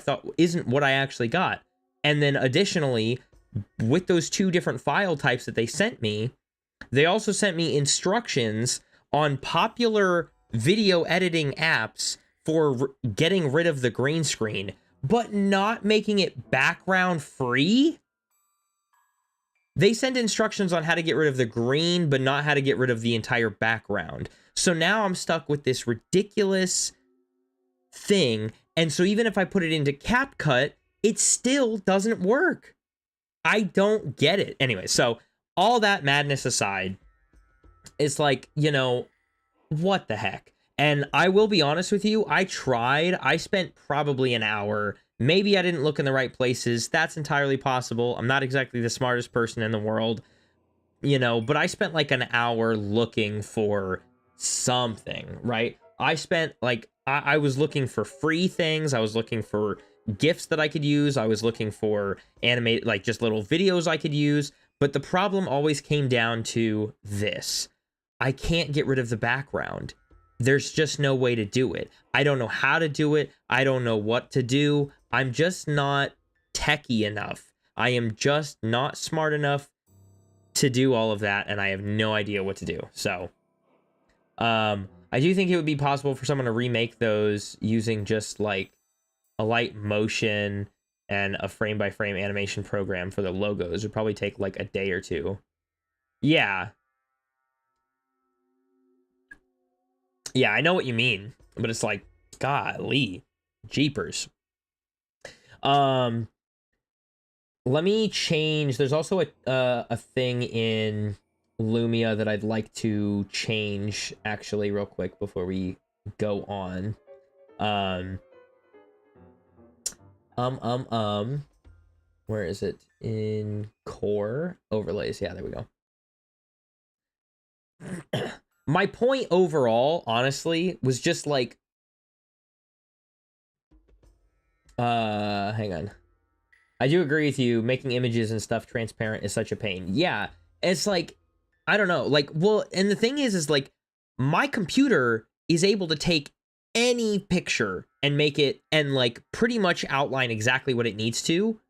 I actually got. And then additionally, with those two different file types that they sent me, they also sent me instructions on popular video editing apps for getting rid of the green screen, but not making it background free. They send instructions on how to get rid of the green, but not how to get rid of the entire background. So now I'm stuck with this ridiculous thing. And so even if I put it into CapCut, it still doesn't work. I don't get it. Anyway, so all that madness aside, it's like, you know, what the heck? And I will be honest with you, I tried. I spent probably an hour. Maybe I didn't look in the right places. That's entirely possible. I'm not exactly the smartest person in the world, you know, but I spent like an hour looking for something, right? I spent like, I was looking for free things. I was looking for GIFs that I could use. I was looking for animated, like just little videos I could use. But the problem always came down to this. I can't get rid of the background. There's just no way to do it. I don't know how to do it. I don't know what to do. I'm just not techie enough. I am just not smart enough to do all of that, and I have no idea what to do. So, I do think it would be possible for someone to remake those using just like a light motion and a frame-by-frame animation program for the logos. It would probably take like a day or two. Yeah, I know what you mean, but it's like, golly, jeepers. let me change. There's also a thing in Lumia that I'd like to change actually real quick before we go on. Where is it? In core overlays. Yeah, there we go. My point overall, honestly, was just like, hang on. I do agree with you. Making images and stuff transparent is such a pain. Yeah, it's like, I don't know. Like, well, and the thing is like, my computer is able to take any picture and make it, and like pretty much outline exactly what it needs to,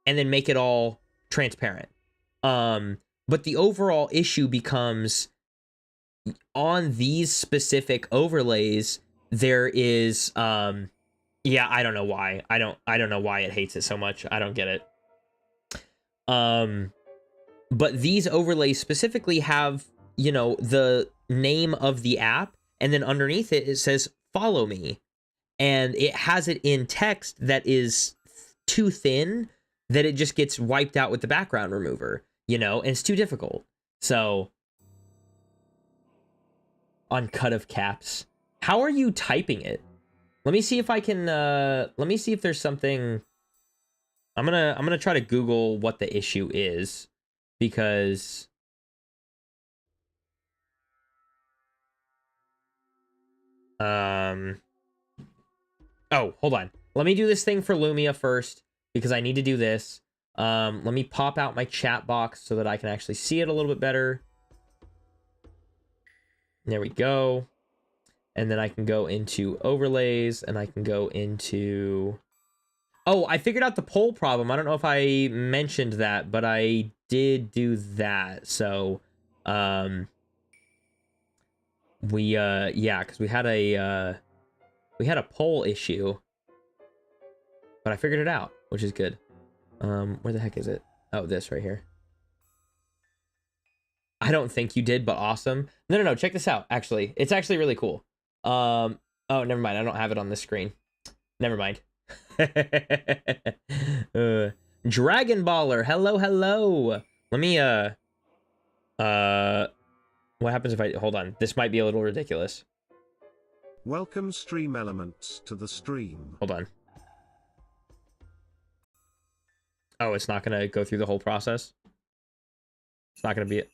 and then make it all transparent. But the overall issue becomes, on these specific overlays, there is, yeah, I don't know why. I don't know why it hates it so much. I don't get it. But these overlays specifically have, you know, the name of the app, and then underneath it, it says, follow me. And it has it in text that is too thin that it just gets wiped out with the background remover, you know, and it's too difficult. So, uncut of caps. How are you typing it? Let me see if I can, let me see if there's something. I'm gonna try to Google what the issue is, because oh, hold on. Let me do this thing for Lumia first, because I need to do this. Let me pop out my chat box so that I can actually see it a little bit better. There we go. And then I can go into overlays, and I can go into... Oh, I figured out the poll problem. I don't know if I mentioned that, but I did do that. So, yeah, because we had a poll issue, but I figured it out, which is good. Where the heck is it? Oh, this right here. I don't think you did, but awesome. No, check this out. Actually, it's actually really cool. Oh, never mind. I don't have it on this screen. Never mind. Dragon Baller, hello. Let me, what happens if I, hold on. This might be a little ridiculous. Welcome stream elements to the stream. Hold on. Oh, it's not gonna go through the whole process? It's not gonna be it.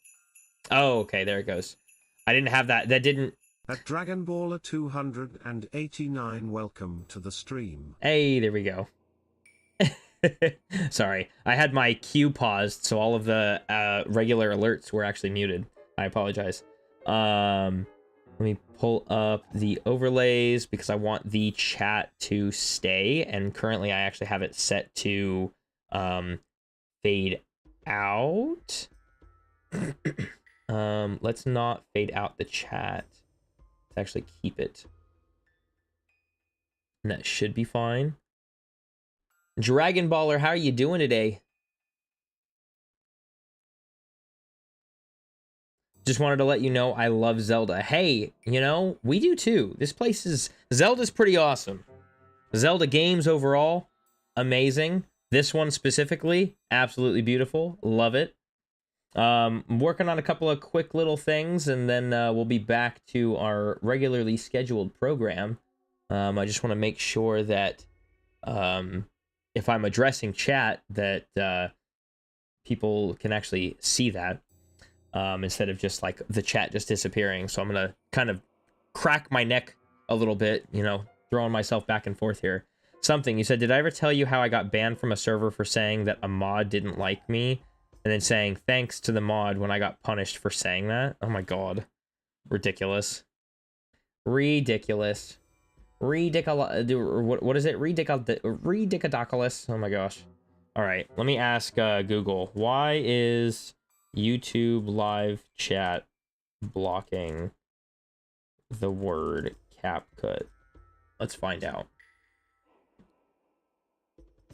Oh, okay, there it goes. I didn't have that. That didn't... At Dragon Baller 289, welcome to the stream. Hey, there we go. Sorry, I had my queue paused, so all of the regular alerts were actually muted. I apologize. Let me pull up the overlays, because I want the chat to stay, and currently I actually have it set to fade out. Let's not fade out the chat. Let's actually keep it. And that should be fine. Dragon Baller, how are you doing today? Just wanted to let you know I love Zelda. Hey, you know, we do too. This place is... Zelda's pretty awesome. Zelda games overall, amazing. This one specifically, absolutely beautiful. Love it. I'm working on a couple of quick little things, and then we'll be back to our regularly scheduled program. I just want to make sure that if I'm addressing chat, that people can actually see that, instead of just like the chat just disappearing. So I'm gonna kind of crack my neck a little bit, you know, throwing myself back and forth here. Something you said, did I ever tell you how I got banned from a server for saying that a mod didn't like me, and then saying thanks to the mod when I got punished for saying that? Oh my god. Ridiculous. Ridiculous. What is it? Ridiculous. Oh my gosh. Alright, let me ask Google. Why is YouTube live chat blocking the word CapCut? Let's find out.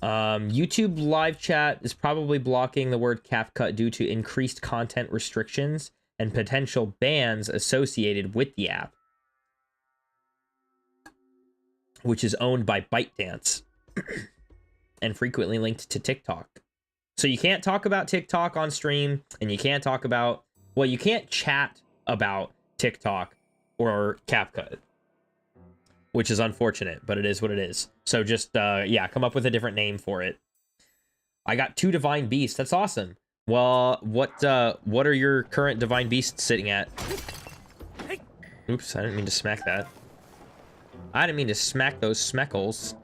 YouTube live chat is probably blocking the word CapCut due to increased content restrictions and potential bans associated with the app, which is owned by ByteDance and frequently linked to TikTok. So you can't talk about TikTok on stream, and you can't talk about, well, you can't chat about TikTok or CapCut, which is unfortunate, but it is what it is. So just, yeah, come up with a different name for it. I got 2 Divine Beasts. That's awesome. Well, what are your current Divine Beasts sitting at? Oops, I didn't mean to smack that. I didn't mean to smack those schmeckles.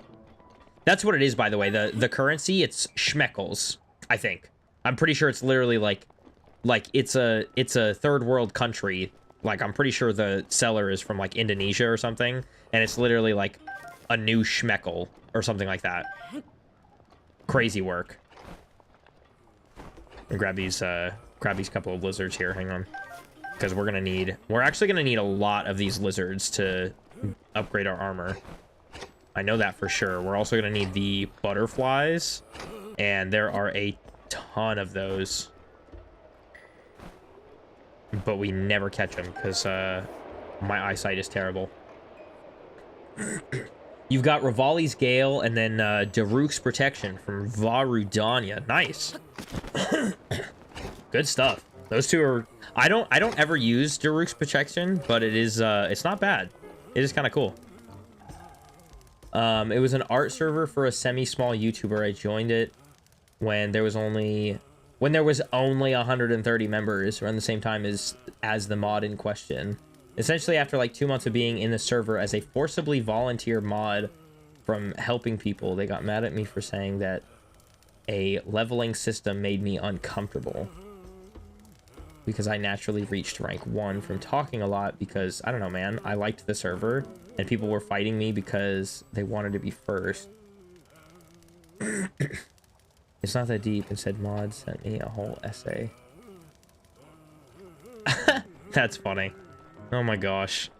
That's what it is, by the way. The currency, it's schmeckles, I think. I'm pretty sure it's literally like it's a third world country. Like, I'm pretty sure the seller is from like Indonesia or something, and it's literally like a new schmeckel or something like that. Crazy work. And grab these couple of lizards here. Hang on, because we're actually gonna need a lot of these lizards to upgrade our armor. I know that for sure. We're also gonna need the butterflies, and there are a ton of those, but we never catch them because my eyesight is terrible. You've got Rivali's Gale and then Daruk's Protection from Rudania. Nice. Good stuff. Those two are... I don't ever use Daruk's Protection, but it is it's not bad. It is kind of cool. It was an art server for a semi-small YouTuber. I joined it when there was only 130 members around the same time as the mod in question. Essentially, after like 2 months of being in the server as a forcibly volunteer mod from helping people, they got mad at me for saying that a leveling system made me uncomfortable because I naturally reached rank 1 from talking a lot because, I don't know, man, I liked the server and people were fighting me because they wanted to be first. It's not that deep, and said mod sent me a whole essay. That's funny. Oh my gosh.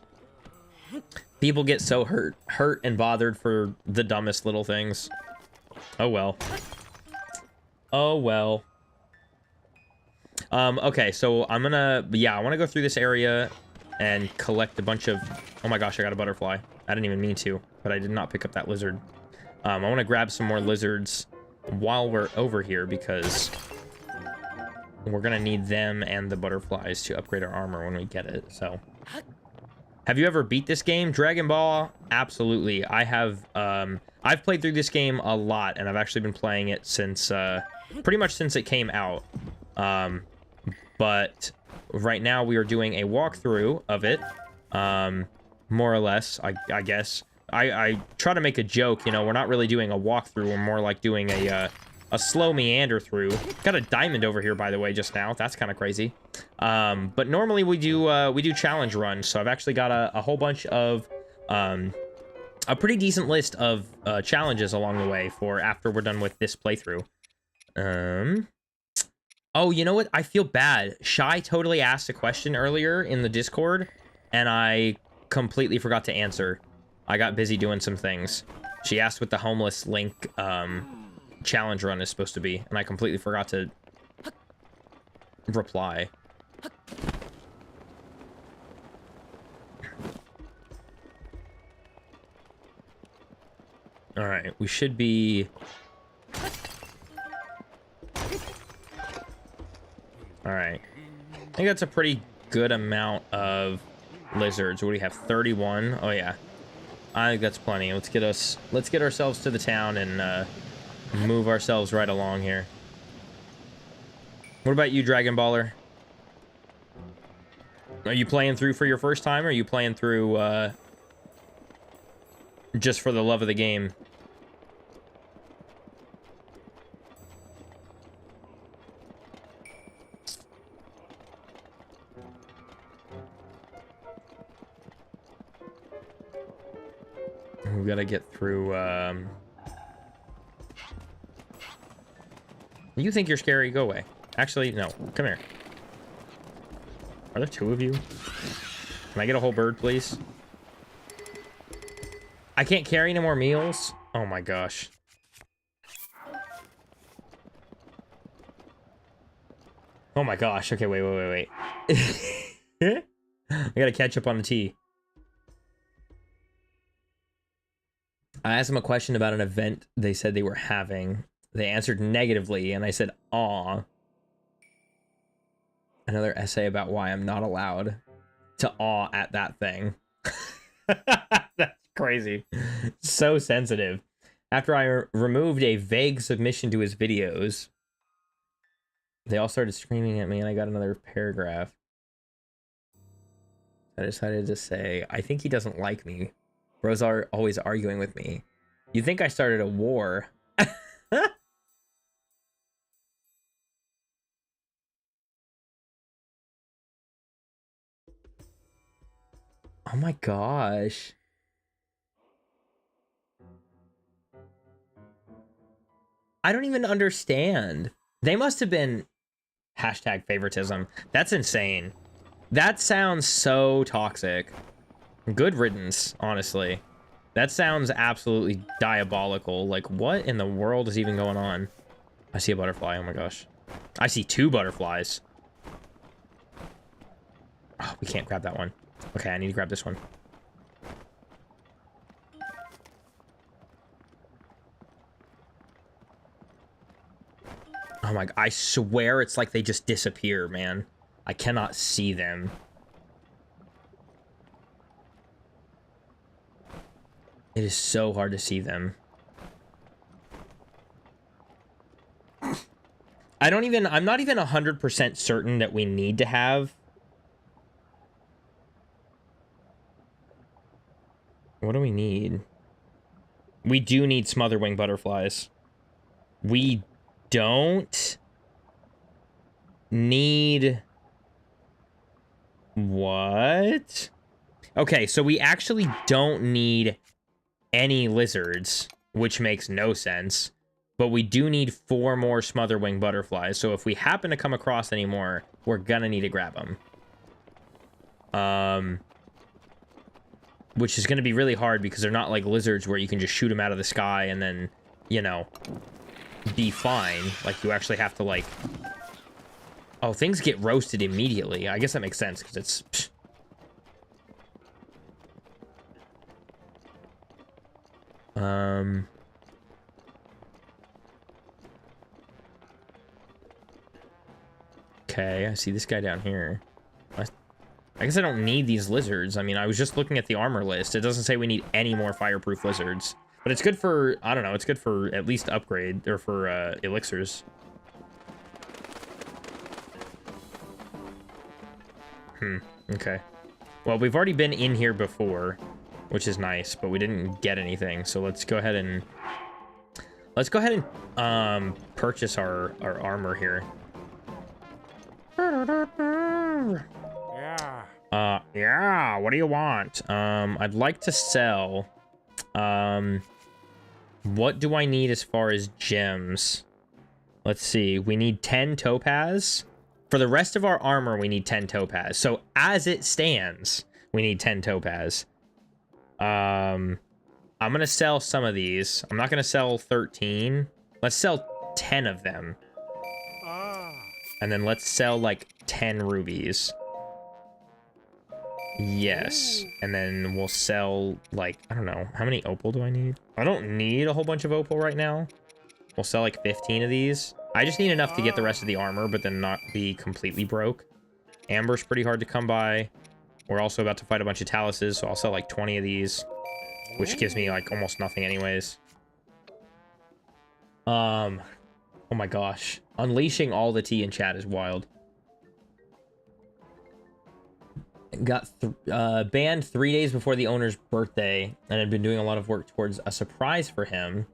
People get so hurt and bothered for the dumbest little things. Oh well. Oh well. Okay, so I want to go through this area and collect a bunch of... Oh my gosh, I got a butterfly. I didn't even mean to, but I did not pick up that lizard. I want to grab some more lizards while we're over here because we're gonna need them and the butterflies to upgrade our armor when we get it. So, have you ever beat this game? Dragon Ball? Absolutely. I have. I've played through this game a lot, and I've actually been playing it since pretty much since it came out. But right now we are doing a walkthrough of it, more or less, I guess. I try to make a joke, you know, we're not really doing a walkthrough, we're more like doing a slow meander through. Got a diamond over here, by the way, just now. That's kind of crazy. But normally we do challenge runs, so I've actually got a whole bunch of, a pretty decent list of challenges along the way for after we're done with this playthrough. Oh, you know what? I feel bad. Shae totally asked a question earlier in the Discord, and I completely forgot to answer. I got busy doing some things. She asked what the homeless link challenge run is supposed to be, and I completely forgot to reply. All right, we should be... All right. I think that's a pretty good amount of lizards. What do we have? 31? Oh yeah. I think that's plenty. Let's get ourselves to the town and move ourselves right along here. What about you, Dragon Baller? Are you playing through for your first time, or are you playing through just for the love of the game? We've got to get through, You think you're scary? Go away. Actually, no. Come here. Are there 2 of you? Can I get a whole bird, please? I can't carry any more meals? Oh my gosh. Oh my gosh. Okay, wait. I gotta catch up on the tea. I asked them a question about an event they said they were having. They answered negatively, and I said, aw. Another essay about why I'm not allowed to awe at that thing. That's crazy. So sensitive. After I removed a vague submission to his videos, they all started screaming at me, and I got another paragraph. I decided to say, I think he doesn't like me. Bros are always arguing with me. You think I started a war? Oh my gosh. I don't even understand. They must have been hashtag favoritism. That's insane. That sounds so toxic. Good riddance, honestly. That sounds absolutely diabolical. Like, what in the world is even going on? I see a butterfly. Oh my gosh. I see 2 butterflies. Oh, we can't grab that one. Okay, I need to grab this one. Oh my, I swear it's like they just disappear, man. I cannot see them. It is so hard to see them. I'm not even 100% certain that we need to have. What do we need? We do need smotherwing butterflies. We don't need... What? Okay, so we actually don't need any lizards, which makes no sense. But we do need 4 more smotherwing butterflies. So if we happen to come across any more, we're gonna need to grab them. Which is gonna be really hard because they're not like lizards where you can just shoot them out of the sky and then, you know, be fine. Like, you actually have to, like... Oh, things get roasted immediately. I guess that makes sense because it's... Psh. Okay, I see this guy down here. I guess I don't need these lizards. I mean, I was just looking at the armor list. It doesn't say we need any more fireproof lizards. But it's good for, I don't know, it's good for at least upgrade, or for elixirs. Okay. Well, we've already been in here before, which is nice, but we didn't get anything. So let's go ahead and... purchase our armor here. Yeah, what do you want? I'd like to sell. What do I need as far as gems? Let's see. We need 10 topaz. For the rest of our armor, we need 10 topaz. So as it stands, we need 10 topaz. I'm gonna sell some of these. I'm not gonna sell 13. Let's sell 10 of them. And then let's sell like 10 rubies. Yes. And then we'll sell like, I don't know. How many opal do I need? I don't need a whole bunch of opal right now. We'll sell like 15 of these. I just need enough to get the rest of the armor, but then not be completely broke. Amber's pretty hard to come by. We're also about to fight a bunch of taluses, so I'll sell like 20 of these, which gives me like almost nothing anyways. Oh my gosh. Unleashing all the tea in chat is wild. Got banned 3 days before the owner's birthday, and had been doing a lot of work towards a surprise for him.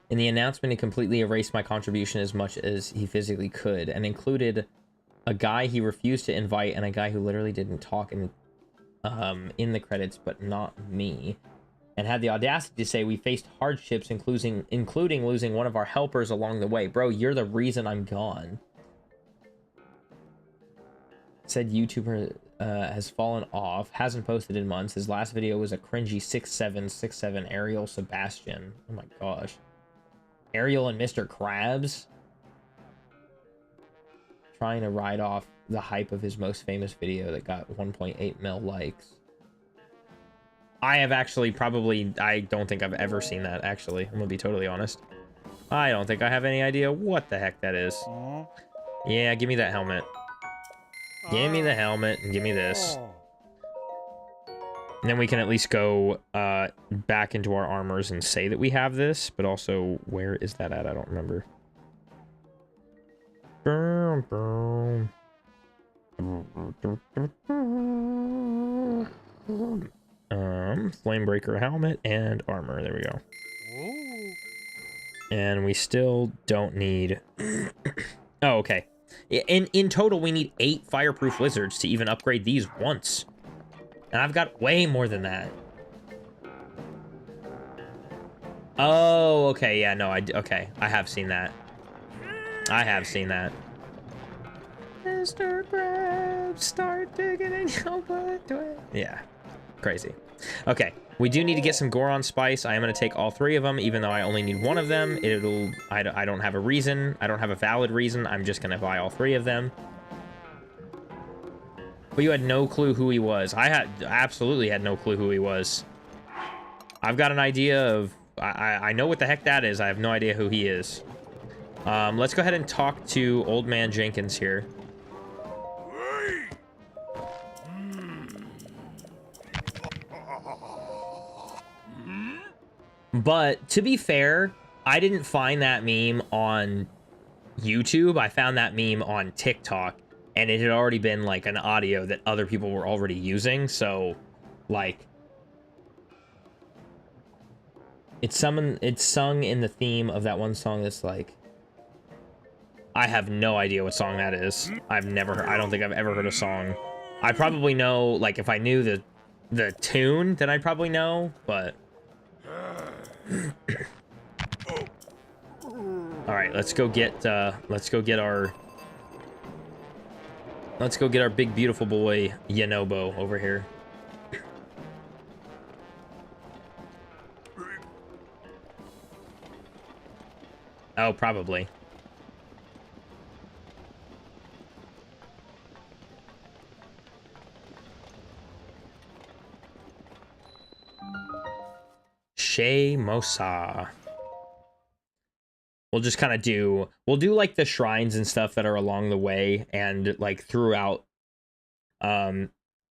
In the announcement, he completely erased my contribution as much as he physically could, and included a guy he refused to invite and a guy who literally didn't talk in the credits, but not me. And had the audacity to say we faced hardships, including losing one of our helpers along the way. Bro, you're the reason I'm gone. Said YouTuber has fallen off, hasn't posted in months. His last video was a cringy 6'7" Ariel Sebastian. Oh my gosh. Ariel and Mr. Krabs trying to ride off the hype of his most famous video that got 1.8 mil likes. I have actually probably, I don't think I've ever seen that, actually. I'm gonna be totally honest. I don't think I have any idea what the heck that is. Yeah, give me that helmet. Give me the helmet and give me this. And then we can at least go back into our armors and say that we have this, but also, where is that at? I don't remember. Boom, boom. Flamebreaker helmet and armor. There we go. And we still don't need... Oh, okay. In total, we need 8 fireproof lizards to even upgrade these once. And I've got way more than that. Oh, okay. Yeah, no, okay. I have seen that. I have seen that. Mr. Krabs, start digging in your butt. Yeah, crazy. Okay, we do need to get some Goron spice. I am going to take all 3 of them, even though I only need 1 of them. I don't have a reason. I don't have a valid reason. I'm just going to buy all 3 of them. But you had no clue who he was. I absolutely had no clue who he was. I've got an idea of... I know what the heck that is. I have no idea who he is. Let's go ahead and talk to Old Man Jenkins here. But to be fair, I didn't find that meme on YouTube. I found that meme on TikTok, and it had already been like an audio that other people were already using. So, like, it's sung in the theme of that one song that's like, I have no idea what song that is. I've never heard, I don't think I've ever heard a song. I probably know, like, if I knew the tune, then I'd probably know, but... Alright, let's go get our big beautiful boy Yanobo over here. Oh, probably. Shae Mosa. We'll just kind of we'll do like the shrines and stuff that are along the way and like throughout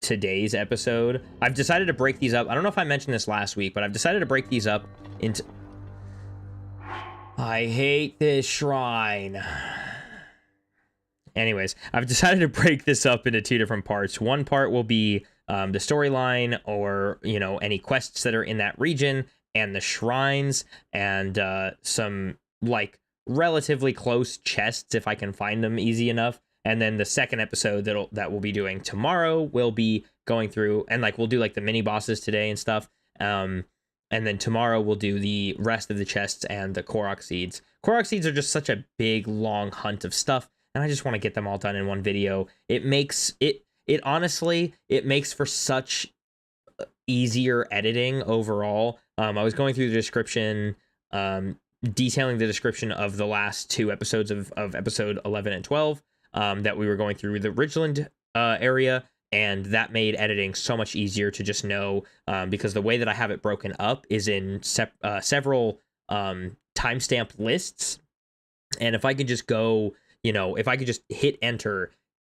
today's episode. I've decided to break these up. I don't know if I mentioned this last week, but I've decided to break these up into... I hate this shrine. Anyways, I've decided to break this up into 2 different parts. One part will be the storyline, or, you know, any quests that are in that region, and the shrines, and some, like, relatively close chests if I can find them easy enough. And then the second episode that we'll be doing tomorrow will be going through, and, like, we'll do, like, the mini-bosses today and stuff. And then tomorrow we'll do the rest of the chests and the korok seeds. Korok seeds are just such a big, long hunt of stuff, and I just want to get them all done in one video. It makes it honestly, it makes for such easier editing overall. I was going through the description, detailing the description of the last 2 episodes of episode 11 and 12 that we were going through the Ridgeland area. And that made editing so much easier to just know, because the way that I have it broken up is in several timestamp lists. And if I could just go, you know, if I could just hit enter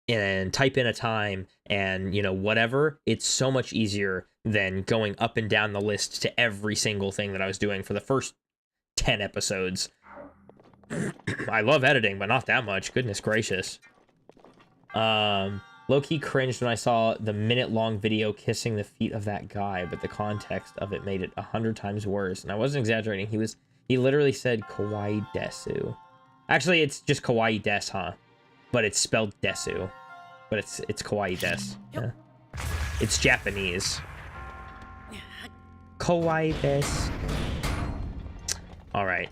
and type in a time and, you know, whatever, it's so much easier than going up and down the list to every single thing that I was doing for the first 10 episodes. I love editing, but not that much. Goodness gracious. Low-key cringed when I saw the minute-long video kissing the feet of that guy, but the context of it made it 100 times worse. And I wasn't exaggerating. He literally said kawaii desu. Actually, it's just kawaii des, huh? But it's spelled desu. But it's kawaii des. Yeah. It's Japanese. Kawaii des. All right.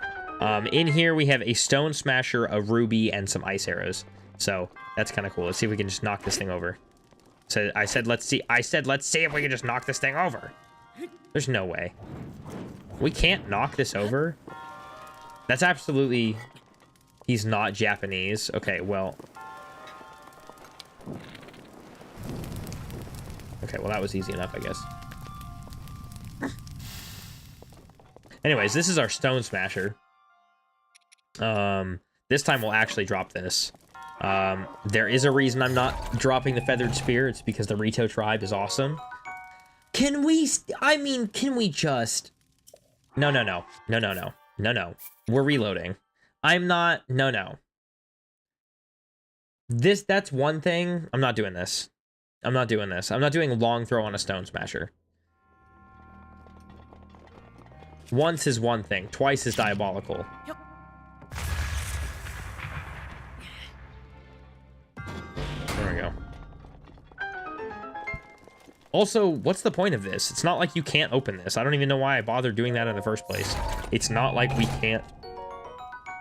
In here we have a stone smasher, a ruby, and some ice arrows. So that's kind of cool. Let's see if we can just knock this thing over. So I said let's see if we can just knock this thing over. There's no way. We can't knock this over. That's absolutely... He's not Japanese. Okay, well... Okay, well that was easy enough, I guess. Anyways, this is our Stone Smasher. This time we'll actually drop this. There is a reason I'm not dropping the Feathered Spear. It's because the Rito tribe is awesome. Can we... I mean, can we just... No. We're reloading. I'm not... No. That's one thing. I'm not doing this. I'm not doing a long throw on a Stone Smasher. Once is one thing. Twice is diabolical. There we go. Also, what's the point of this? It's not like you can't open this. I don't even know why I bothered doing that in the first place. It's not like we can't...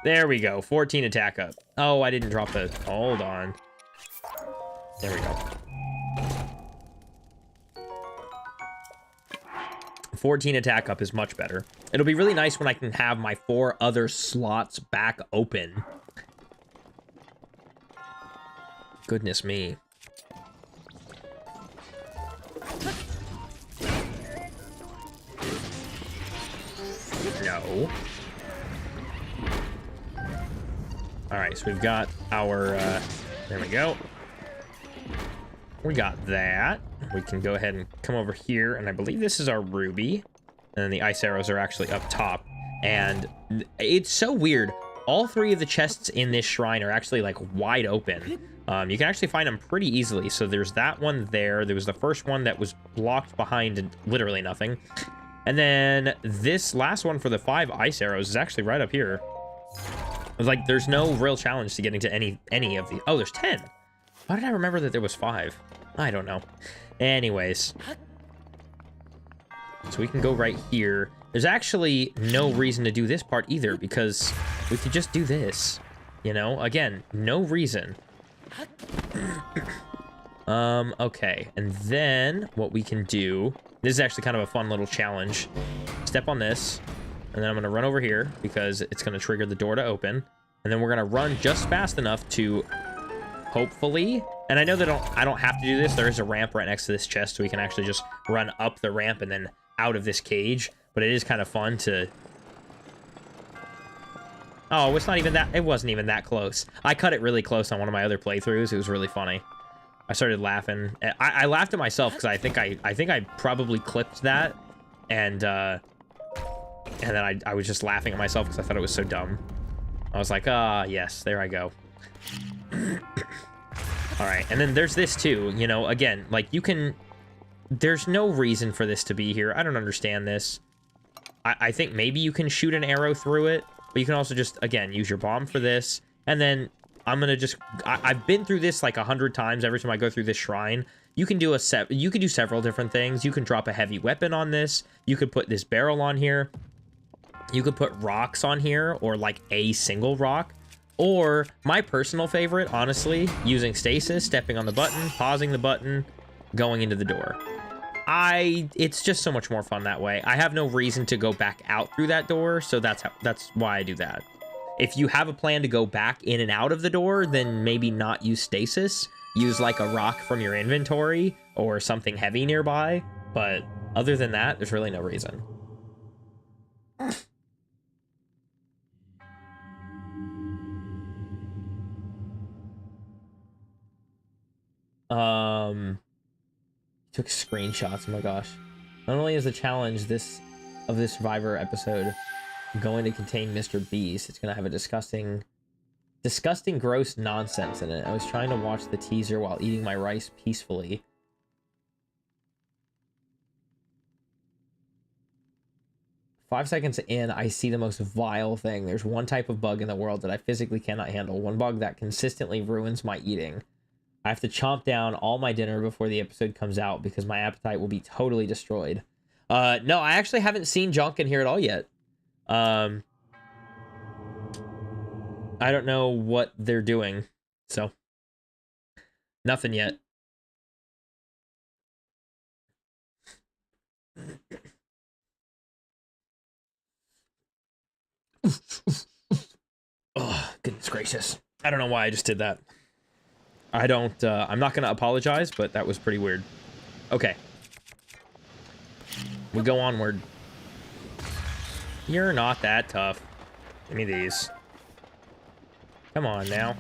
There we go. 14 attack up. Oh, I didn't drop the... Hold on. There we go. 14 attack up is much better. It'll be really nice when I can have my 4 other slots back open. Goodness me. No. Alright, so we've got our, there we go. We got that. We can go ahead and come over here, and I believe this is our ruby. And then the ice arrows are actually up top. And it's so weird. All 3 of the chests in this shrine are actually, like, wide open. You can actually find them pretty easily. So there's that one there. There was the first one that was blocked behind literally nothing. And then this last one for the 5 ice arrows is actually right up here. Like, there's no real challenge to getting to any of the... Oh, there's 10. Why did I remember that there was 5? I don't know. Anyways. So we can go right here. There's actually no reason to do this part either, because we could just do this. You know? Again, no reason. Okay. And then what we can do... This is actually kind of a fun little challenge. Step on this. And then I'm going to run over here, because it's going to trigger the door to open. And then we're going to run just fast enough to... Hopefully, and I know that I don't have to do this. There is a ramp right next to this chest, so we can actually just run up the ramp and then out of this cage. But it is kind of fun to... Oh, it's not even that... It wasn't even that close. I cut it really close on one of my other playthroughs. It was really funny. I started laughing. I laughed at myself because I think I probably clipped that, and then I was just laughing at myself because I thought it was so dumb. I was like, ah, yes, there I go. All right, and then there's this too, you know, again, like you can, there's no reason for this to be here. I don't understand this. I think maybe you can shoot an arrow through it, but you can also just, again, use your bomb for this. And then I'm gonna just, I've been through this like 100 times every time I go through this shrine. You can do you can do several different things. You can drop a heavy weapon on this. You could put this barrel on here. You could put rocks on here, or like a single rock. Or, my personal favorite, honestly, using stasis, stepping on the button, pausing the button, going into the door. It's just so much more fun that way. I have no reason to go back out through that door, so that's why I do that. If you have a plan to go back in and out of the door, then maybe not use stasis. Use, like, a rock from your inventory, or something heavy nearby. But, other than that, there's really no reason. Took screenshots. Oh my gosh. Not only is the challenge of this Survivor episode going to contain Mr. Beast, it's gonna have a disgusting, gross nonsense in it. I was trying to watch the teaser while eating my rice peacefully. Five seconds in, I see the most vile thing. There's one type of bug in the world that I physically cannot handle. One bug that consistently ruins my eating. I have to chomp down all my dinner before the episode comes out because my appetite will be totally destroyed. No, I actually haven't seen junk in here at all yet. I don't know what they're doing, so nothing yet. Oh, goodness gracious. I don't know why I just did that. I'm not going to apologize, but that was pretty weird. Okay. We go onward. You're not that tough. Give me these. Come on now.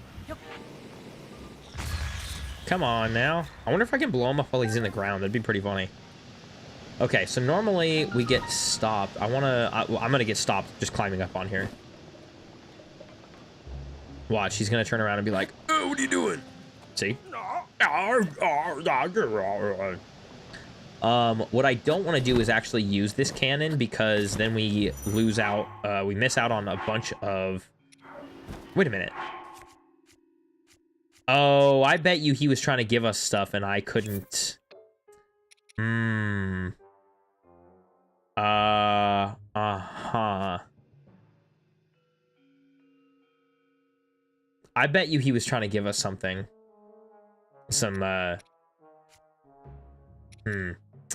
Come on now. I wonder if I can blow him up while he's in the ground. That'd be pretty funny. Okay, so normally we get stopped. I'm gonna get stopped just climbing up on here. Watch, he's gonna turn around and be like, "Oh, what are you doing?" See? What I don't want to do is actually use this cannon because then we lose out. We miss out on a bunch of. Wait a minute. Oh, I bet you he was trying to give us stuff and I couldn't. Uh-huh. I bet you he was trying to give us something.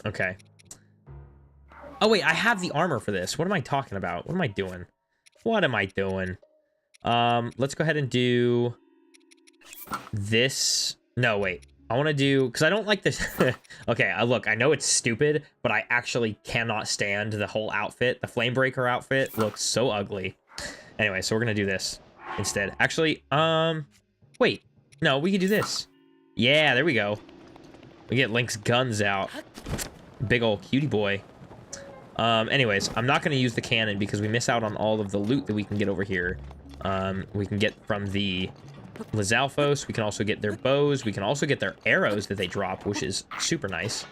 Okay. Oh, wait, I have the armor for this. What am I talking about? What am I doing? What am I doing? Let's go ahead and do this. No, wait. I want to do... Because I don't like this... Okay, look, I know it's stupid, but I actually cannot stand the whole outfit. The Flamebreaker outfit looks so ugly. Anyway, so we're going to do this instead. Actually, wait. No, we can do this. Yeah, there we go. We get Link's guns out. Big old cutie boy. Anyways, I'm not going to use the cannon because we miss out on all of the loot that we can get over here. We can get from the Lizalfos. We can also get their bows. We can also get their arrows that they drop, which is super nice.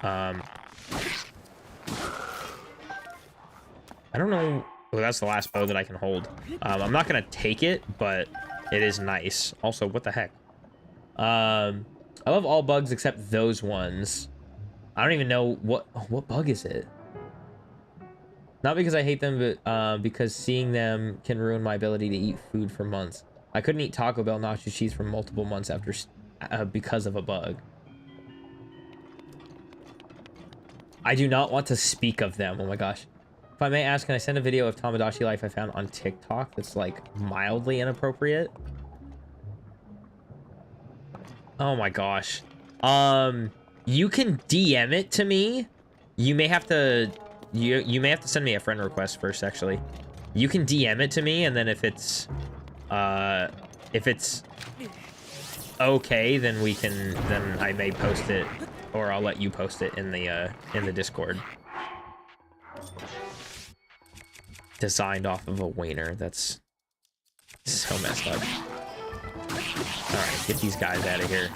I don't know. Oh, that's the last bow that I can hold. I'm not going to take it, but it is nice. Also, what the heck? I love all bugs except those ones. I don't even know what bug is it. Not because I hate them, but because seeing them can ruin my ability to eat food for months. I couldn't eat Taco Bell nacho cheese for multiple months after because of a bug. I do not want to speak of them. Oh my gosh. If I may ask, can I send a video of Tamagotchi life I found on TikTok that's like mildly inappropriate? Oh my gosh. You can DM it to me. You may have to you may have to send me a friend request first, actually. You can DM it to me, and then if it's okay, then I may post it, or I'll let you post it in the Discord. Designed off of a wiener. That's so messed up. Alright, get these guys out of here.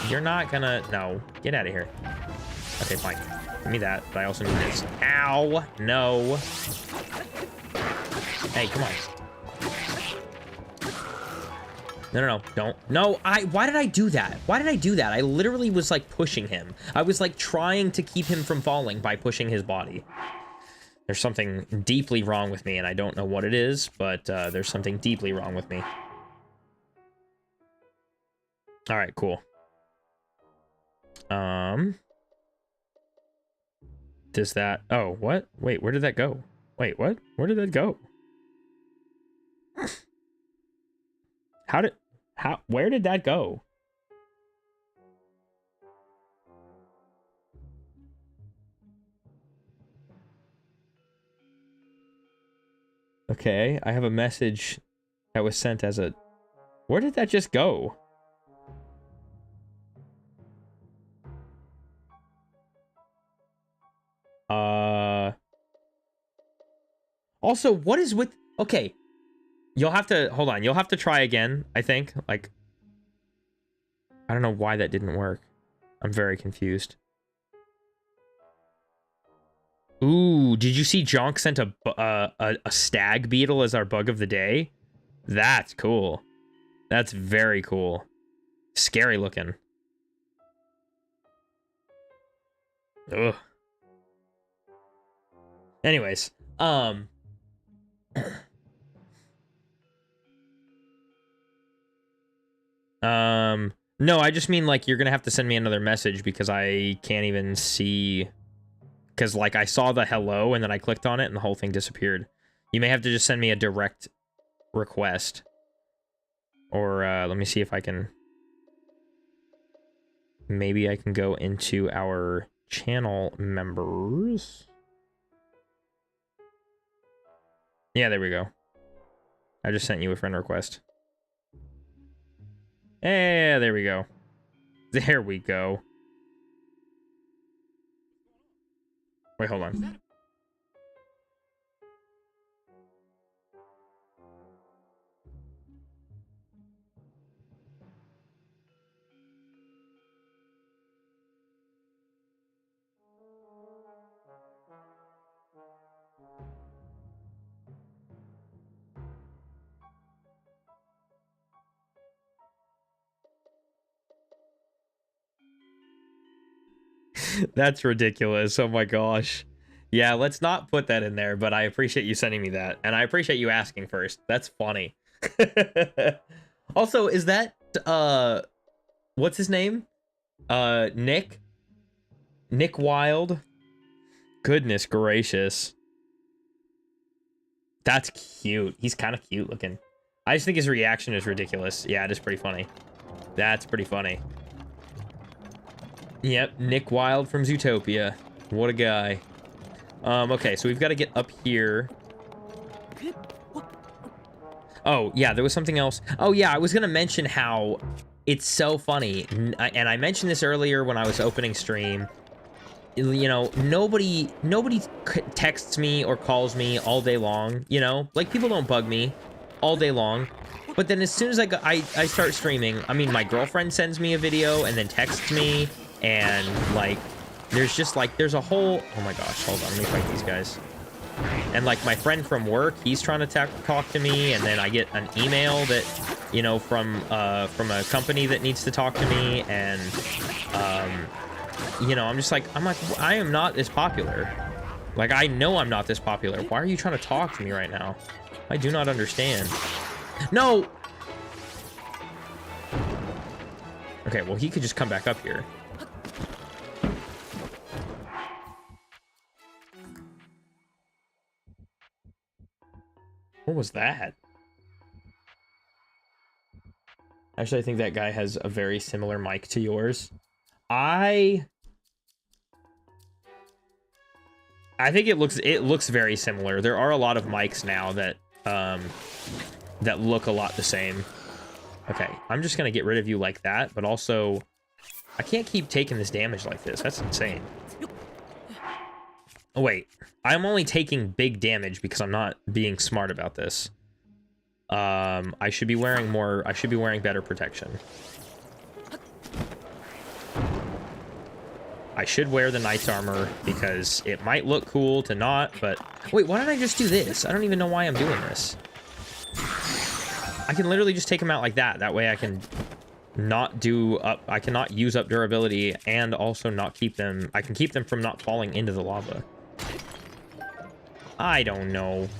You're not gonna... No. Get out of here. Okay, fine. Give me that, but I also need this. Ow! No. Hey, come on. No, don't. No, why did I do that? Why did I do that? I literally was, like, pushing him. I was, like, trying to keep him from falling by pushing his body. There's something deeply wrong with me, and I don't know what it is, but there's something deeply wrong with me. Alright, cool. Does that... Oh, what? Wait, where did that go? Wait, what? Where did that go? Where did that go? Okay, I have a message that was sent as a... Where did that just go? Also, what is with... Okay. You'll have to... Hold on. You'll have to try again, I think. Like... I don't know why that didn't work. I'm very confused. Ooh, did you see Jonk sent a stag beetle as our bug of the day? That's cool. That's very cool. Scary looking. Ugh. Anyways, no, I just mean, like, you're gonna have to send me another message because I can't even see... Because, like, I saw the hello, and then I clicked on it, and the whole thing disappeared. You may have to just send me a direct request. Or, let me see if I can... Maybe I can go into our channel members. Yeah, there we go. I just sent you a friend request. Yeah, there we go. There we go. Wait, hold on. That's ridiculous. Oh my gosh. Yeah, let's not put that in there, but I appreciate you sending me that. And I appreciate you asking first. That's funny. Also, is that what's his name? Nick? Nick Wild? Goodness gracious. That's cute. He's kind of cute looking. I just think his reaction is ridiculous. Yeah, it is pretty funny. That's pretty funny. Yep, Nick Wild from Zootopia. What a guy. Okay, so we've got to get up here. Oh, yeah, there was something else. Oh, yeah, I was going to mention how it's so funny. And I mentioned this earlier when I was opening stream. You know, nobody texts me or calls me all day long, you know? Like, people don't bug me all day long. But then as soon as I start streaming, I mean, my girlfriend sends me a video and then texts me. And, like, there's just, like, there's a whole... Oh, my gosh. Hold on. Let me fight these guys. And, like, my friend from work, he's trying to talk to me. And then I get an email that, you know, from a company that needs to talk to me. And, you know, I'm like, I am not this popular. Like, I know I'm not this popular. Why are you trying to talk to me right now? I do not understand. No! Okay, well, he could just come back up here. What was that? Actually, I think that guy has a very similar mic to yours. I think it looks very similar. There are a lot of mics now that that look a lot the same. Okay, I'm just gonna get rid of you like that, but also I can't keep taking this damage like this. That's insane. Oh wait, I'm only taking big damage because I'm not being smart about this. I should be wearing better protection. I should wear the knight's armor because it might look cool to not, but... Wait, why did I just do this? I don't even know why I'm doing this. I can literally just take them out like that. That way I can not do up... I cannot use up durability and also not keep them... I can keep them from not falling into the lava. I don't know.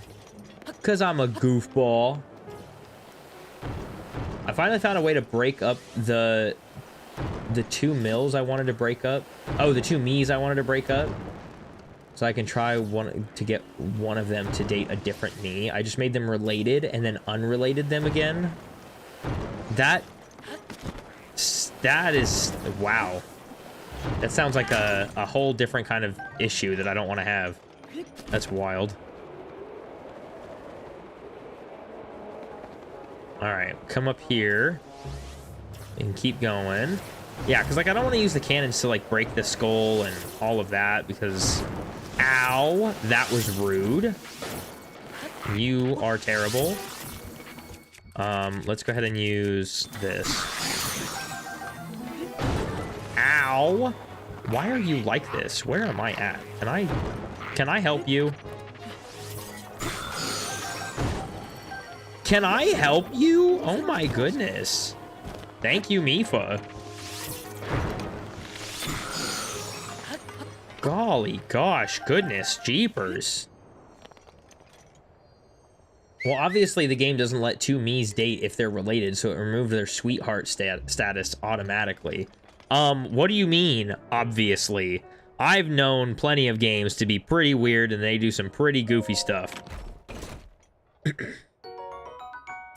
Because I'm a goofball. I finally found a way to break up the two mills I wanted to break up. Oh, the two me's I wanted to break up. So I can try to get one of them to date a different me. I just made them related and then unrelated them again. That is... Wow. That sounds like a whole different kind of issue that I don't want to have. That's wild. Alright, come up here. And keep going. Yeah, because, like, I don't want to use the cannons to, like, break the skull and all of that, because... Ow! That was rude. You are terrible. Let's go ahead and use this. Ow! Why are you like this? Where am I at? Can I help you? Can I help you? Oh my goodness. Thank you, Mifa. Golly gosh, goodness, jeepers. Well, obviously the game doesn't let two me's date if they're related, so it removed their sweetheart status automatically. What do you mean, obviously? I've known plenty of games to be pretty weird and they do some pretty goofy stuff.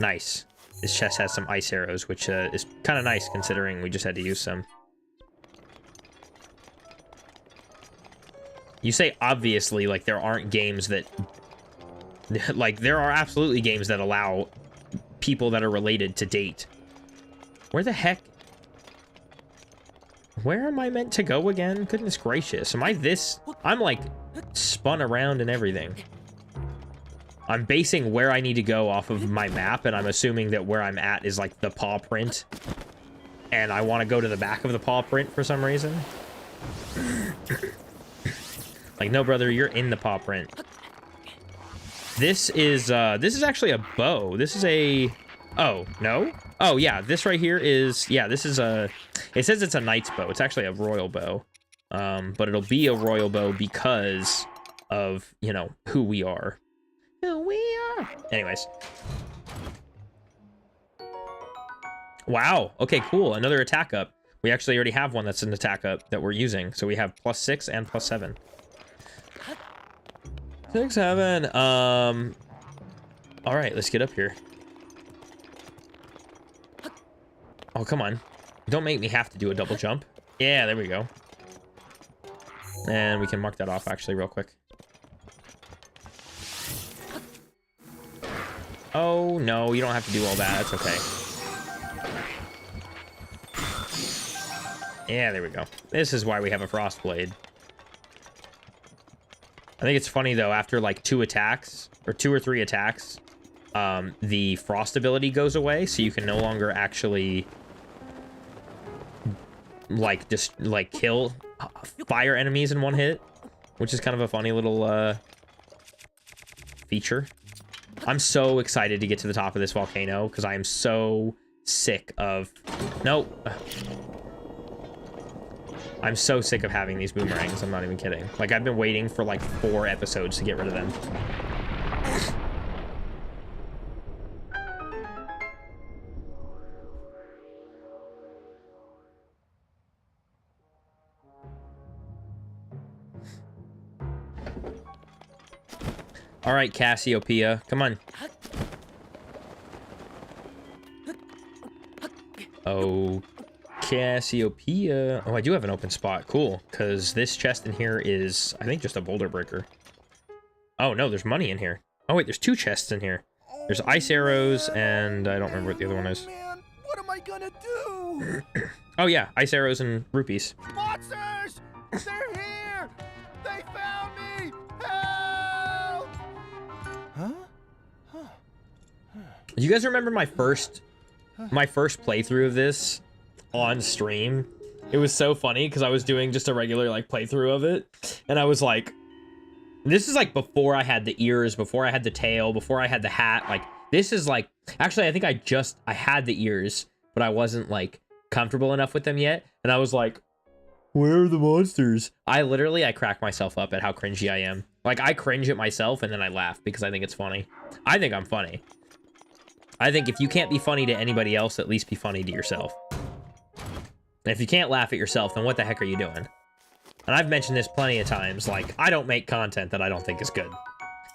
Nice. This chest has some ice arrows, which is kind of nice considering we just had to use some. You say obviously like there aren't games that Like, there are absolutely games that allow people that are related to date. Where the heck? Where am I meant to go again? Goodness gracious. Am I this? I'm like spun around and everything. I'm basing where I need to go off of my map, and I'm assuming that where I'm at is like the paw print. And I want to go to the back of the paw print for some reason. Like, no, brother, you're in the paw print. This is actually a bow. This is a... Oh, no? Oh, yeah, this right here is... Yeah, this is a... It says it's a knight's bow. It's actually a royal bow. But it'll be a royal bow because of, you know, who we are. Who we are. Anyways. Wow. Okay, cool. Another attack up. We actually already have one that's an attack up that we're using. So we have +6 and +7. 6, 7. All right, let's get up here. Oh, come on. Don't make me have to do a double jump. Yeah, there we go. And we can mark that off actually real quick. Oh, no, you don't have to do all that. That's okay. Yeah, there we go. This is why we have a Frostblade. I think it's funny, though, after, like, 2 attacks, or 2 or 3 attacks, the Frost ability goes away, so you can no longer actually, like, just, like, kill fire enemies in one hit, which is kind of a funny little, feature. I'm so excited to get to the top of this volcano, because I am so sick of... Nope. I'm so sick of having these boomerangs, I'm not even kidding. Like, I've been waiting for, like, 4 episodes to get rid of them. All right, Cassiopeia, come on. Oh, Cassiopeia. Oh, I do have an open spot. Cool, because this chest in here is, I think, just a boulder breaker. Oh, no, there's money in here. Oh, wait, there's 2 chests in here. There's ice arrows, and I don't remember what the other one is. Man, what am I gonna do? Oh, yeah, ice arrows and rupees. Monsters! They're here! They found me! Help! Huh? You guys remember my first playthrough of this on stream? It was so funny because I was doing just a regular like playthrough of it, and I was like, this is like before I had the ears, before I had the tail, before I had the hat. Like, this is like, actually I think I had the ears, but I wasn't like comfortable enough with them yet, and I was like, where are the monsters? I crack myself up at how cringy I am. Like, I cringe at myself and then I laugh because I think it's funny. I think I'm funny. I think if you can't be funny to anybody else, at least be funny to yourself. And if you can't laugh at yourself, then what the heck are you doing? And I've mentioned this plenty of times, like, I don't make content that I don't think is good.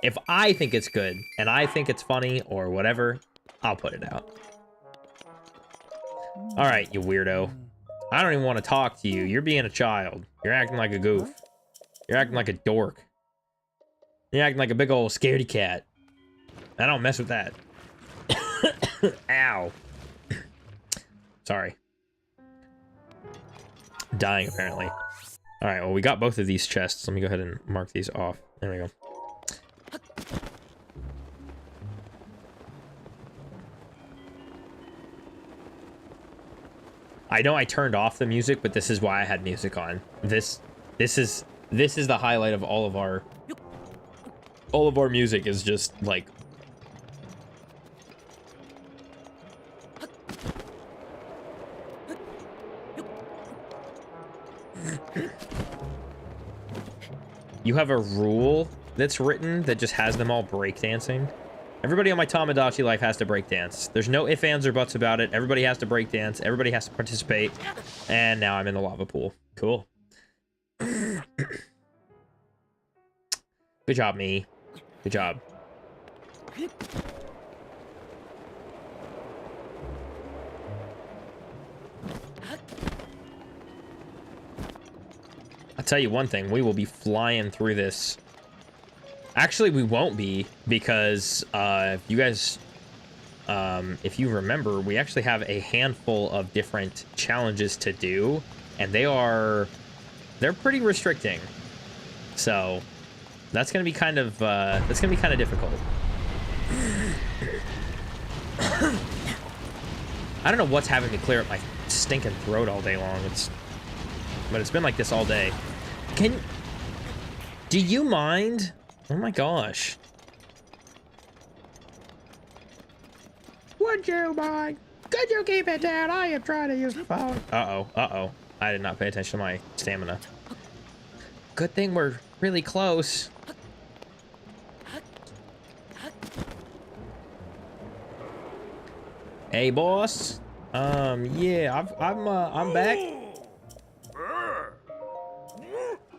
If I think it's good, and I think it's funny, or whatever, I'll put it out. Alright, you weirdo. I don't even want to talk to you. You're being a child. You're acting like a goof. You're acting like a dork. You're acting like a big old scaredy cat. I don't mess with that. Ow. Sorry. Dying, apparently. Alright, well, we got both of these chests. Let me go ahead and mark these off. There we go. I know I turned off the music, but this is why I had music on. This is the highlight of all of our music is just like you have a rule that's written that just has them all breakdancing. Everybody on my Tamagotchi life has to breakdance. There's no ifs, ands, or buts about it. Everybody has to breakdance. Everybody has to participate. And now I'm in the lava pool. Cool. Good job, me. Good job. I'll tell you one thing. We will be flying through this Actually, we won't be, because you guys, if you remember, we actually have a handful of different challenges to do, and they're pretty restricting. So that's gonna be kind of difficult. I don't know what's having me clear up my stinking throat all day long. But it's been like this all day. Do you mind? Oh my gosh. Would you mind? Could you keep it down? I am trying to use the phone. Uh-oh. I did not pay attention to my stamina. Good thing we're really close. Hey, boss. Yeah, I'm back.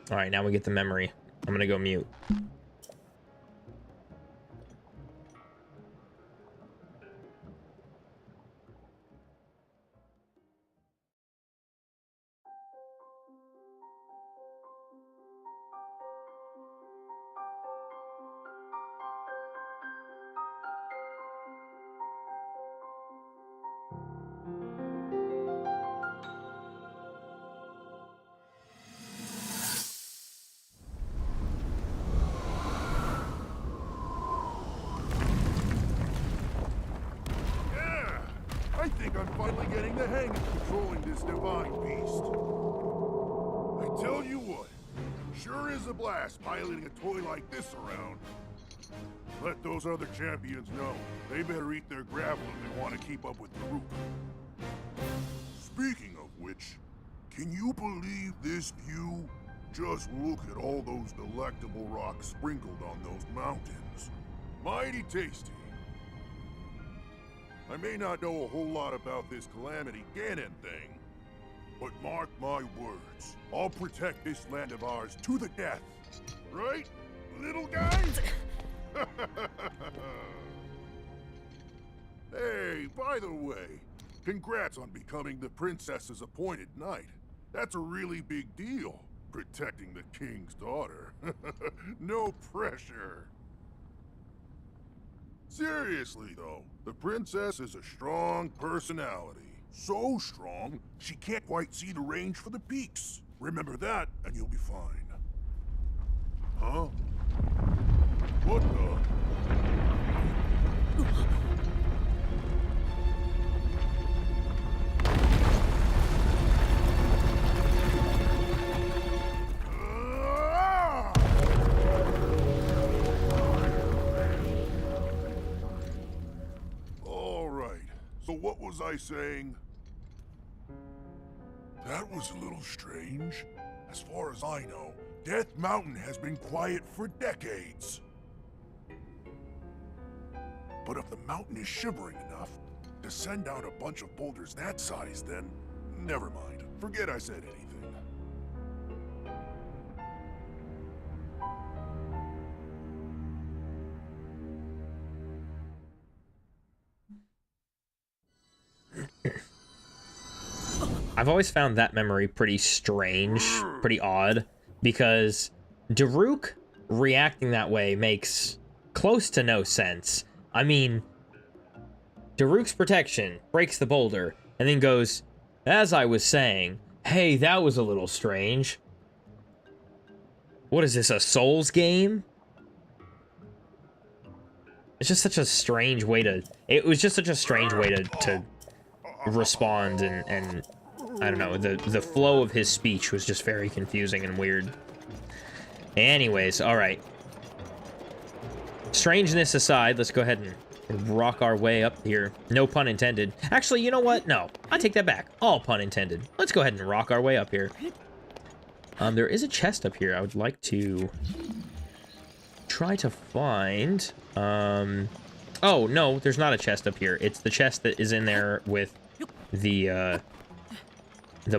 All right, now we get the memory. I'm gonna go mute. I think I'm finally getting the hang of controlling this divine beast. I tell you what, sure is a blast piloting a toy like this around. Let those other champions know. They better eat their gravel if they want to keep up with the group. Speaking of which, can you believe this view? Just look at all those delectable rocks sprinkled on those mountains. Mighty tasty. I may not know a whole lot about this Calamity Ganon thing, but mark my words, I'll protect this land of ours to the death. Right, little guy? Hey, by the way, congrats on becoming the princess's appointed knight. That's a really big deal, protecting the king's daughter. No pressure. Seriously, though, the princess is a strong personality. So strong, she can't quite see the range for the peaks. Remember that, and you'll be fine. Huh? What the? So what was I saying? That was a little strange. As far as I know, Death Mountain has been quiet for decades. But if the mountain is shivering enough to send down a bunch of boulders that size, then never mind. Forget I said anything. I've always found that memory pretty strange, pretty odd, because Daruk reacting that way makes close to no sense. I mean, Daruk's protection breaks the boulder, and then goes, as I was saying, hey, that was a little strange. What is this, a Souls game? It's just such a strange way to... It was just such a strange way to respond, and I don't know, the flow of his speech was just very confusing and weird. Anyways, alright. Strangeness aside, let's go ahead and rock our way up here. No pun intended. Actually, you know what? No, I take that back. All pun intended. Let's go ahead and rock our way up here. There is a chest up here I would like to try to find. Oh, no, there's not a chest up here. It's the chest that is in there with the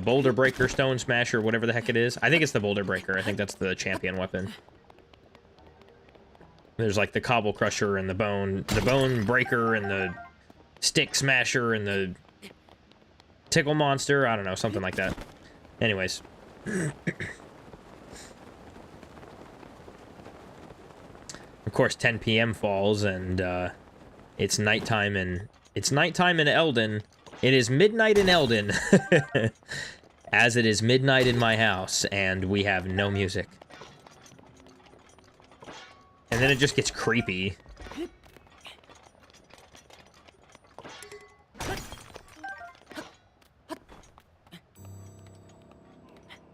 Boulder Breaker, Stone Smasher, whatever the heck it is. I think it's the Boulder Breaker. I think that's the champion weapon. There's like the Cobble Crusher and the Bone Breaker and the Stick Smasher and the Tickle Monster. I don't know, something like that. Anyways. Of course, 10 p.m. falls, and it's nighttime in Eldin. It is midnight in Eldin, as it is midnight in my house, and we have no music. And then it just gets creepy.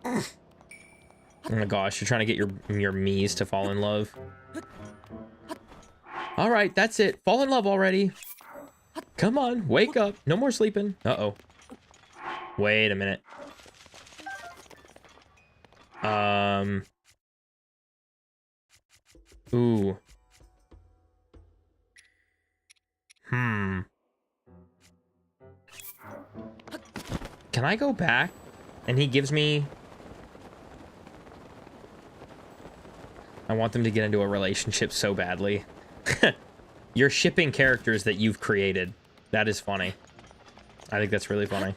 Oh my gosh, you're trying to get your Mies to fall in love. Alright, that's it. Fall in love already. Come on, wake up. No more sleeping. Uh-oh. Wait a minute. Ooh. Can I go back? And he gives me... I want them to get into a relationship so badly. You're shipping characters that you've created. That is funny. I think that's really funny.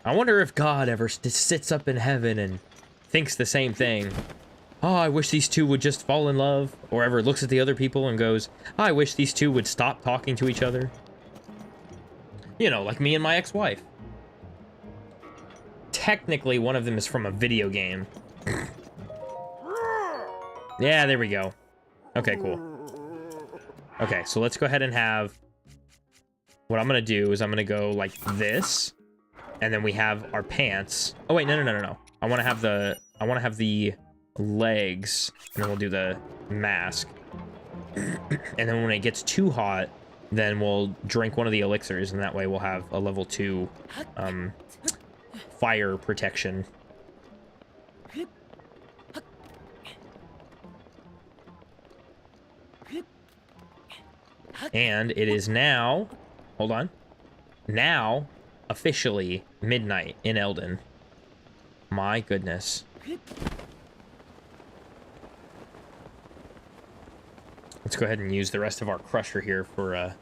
I wonder if God ever sits up in heaven and thinks the same thing. Oh, I wish these two would just fall in love. Or ever looks at the other people and goes, oh, I wish these two would stop talking to each other. You know, like me and my ex-wife. Technically, one of them is from a video game. Yeah, there we go. Okay, cool. Okay, so let's go ahead and have... What I'm gonna do is I'm gonna go like this. And then we have our pants. Oh, wait, no. I want to have the legs. And then we'll do the mask. And then when it gets too hot, then we'll drink one of the elixirs. And that way we'll have a level 2 fire protection. And it is now... Hold on. Now... officially midnight in Eldin. My goodness. Let's go ahead and use the rest of our crusher here for a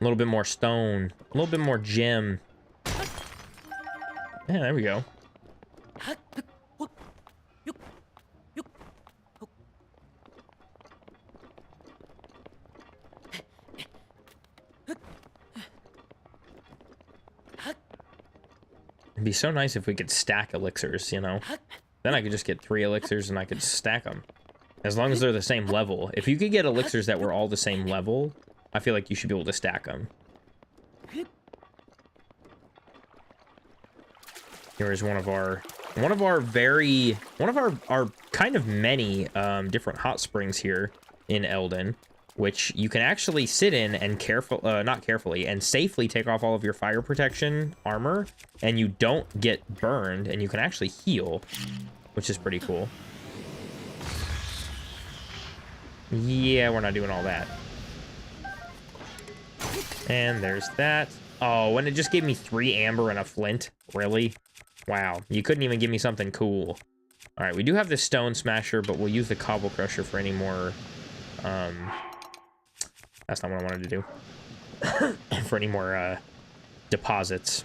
little bit more stone, a little bit more gem. Yeah, there we go. It'd be so nice if we could stack elixirs, you know? Then I could just get 3 elixirs and I could stack them. As long as they're the same level. If you could get elixirs that were all the same level, I feel like you should be able to stack them. Here is one of our kind of many different hot springs here in Eldin, which you can actually sit in and not carefully, and safely take off all of your fire protection armor, and you don't get burned, and you can actually heal, which is pretty cool. Yeah, we're not doing all that. And there's that. Oh, and it just gave me 3 amber and a flint. Really? Wow, you couldn't even give me something cool. All right, we do have the stone smasher, but we'll use the cobble crusher for any more, that's not what I wanted to do. For any more deposits.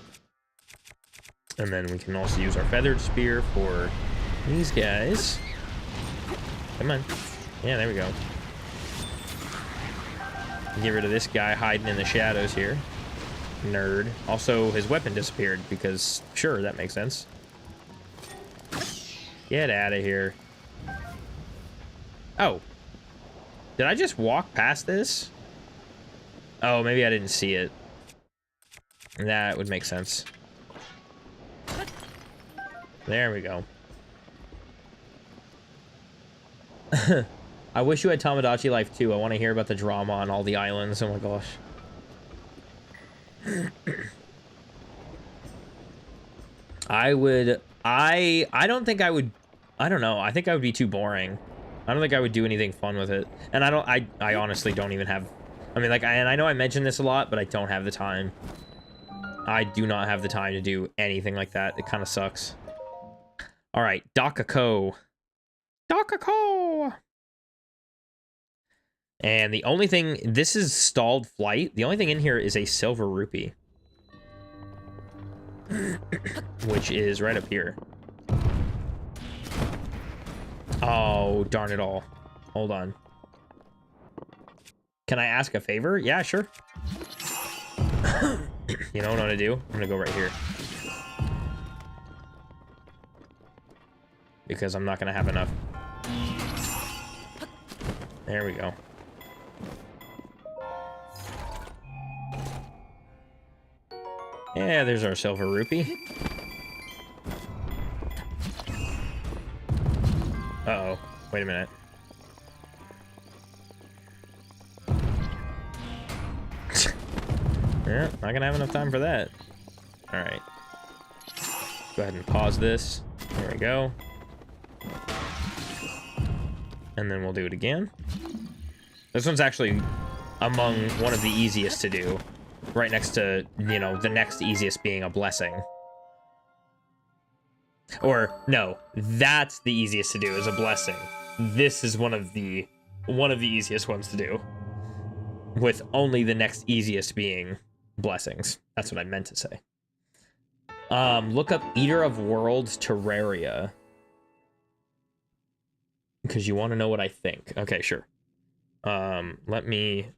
And then we can also use our feathered spear for these guys. Come on. Yeah, there we go. Get rid of this guy hiding in the shadows here. Nerd. Also, his weapon disappeared because, sure, that makes sense. Get out of here. Oh. Did I just walk past this? Oh, maybe I didn't see it. That would make sense. There we go. I wish you had Tamagotchi Life too. I want to hear about the drama on all the islands. Oh my gosh. I don't think I would. I don't know. I think I would be too boring. I don't think I would do anything fun with it. And I honestly don't even have... I mean, like, and I know I mentioned this a lot, but I don't have the time. I do not have the time to do anything like that. It kind of sucks. All right, Daqa. Daqa. And the only thing... This is stalled flight. The only thing in here is a silver rupee. Which is right up here. Oh, darn it all. Hold on. Can I ask a favor? Yeah, sure. You know what I'm gonna do? I'm gonna go right here. Because I'm not gonna have enough. There we go. Yeah, there's our silver rupee. Uh-oh. Wait a minute. Yeah, not gonna have enough time for that. Alright. Go ahead and pause this. There we go. And then we'll do it again. This one's actually among one of the easiest to do. Right next to, you know, the next easiest being a blessing. Or, no, that's the easiest to do, is a blessing. This is one of the easiest ones to do. With only the next easiest being blessings. That's what I meant to say. Look up Eater of Worlds Terraria. Because you want to know what I think. Okay, sure. Let me...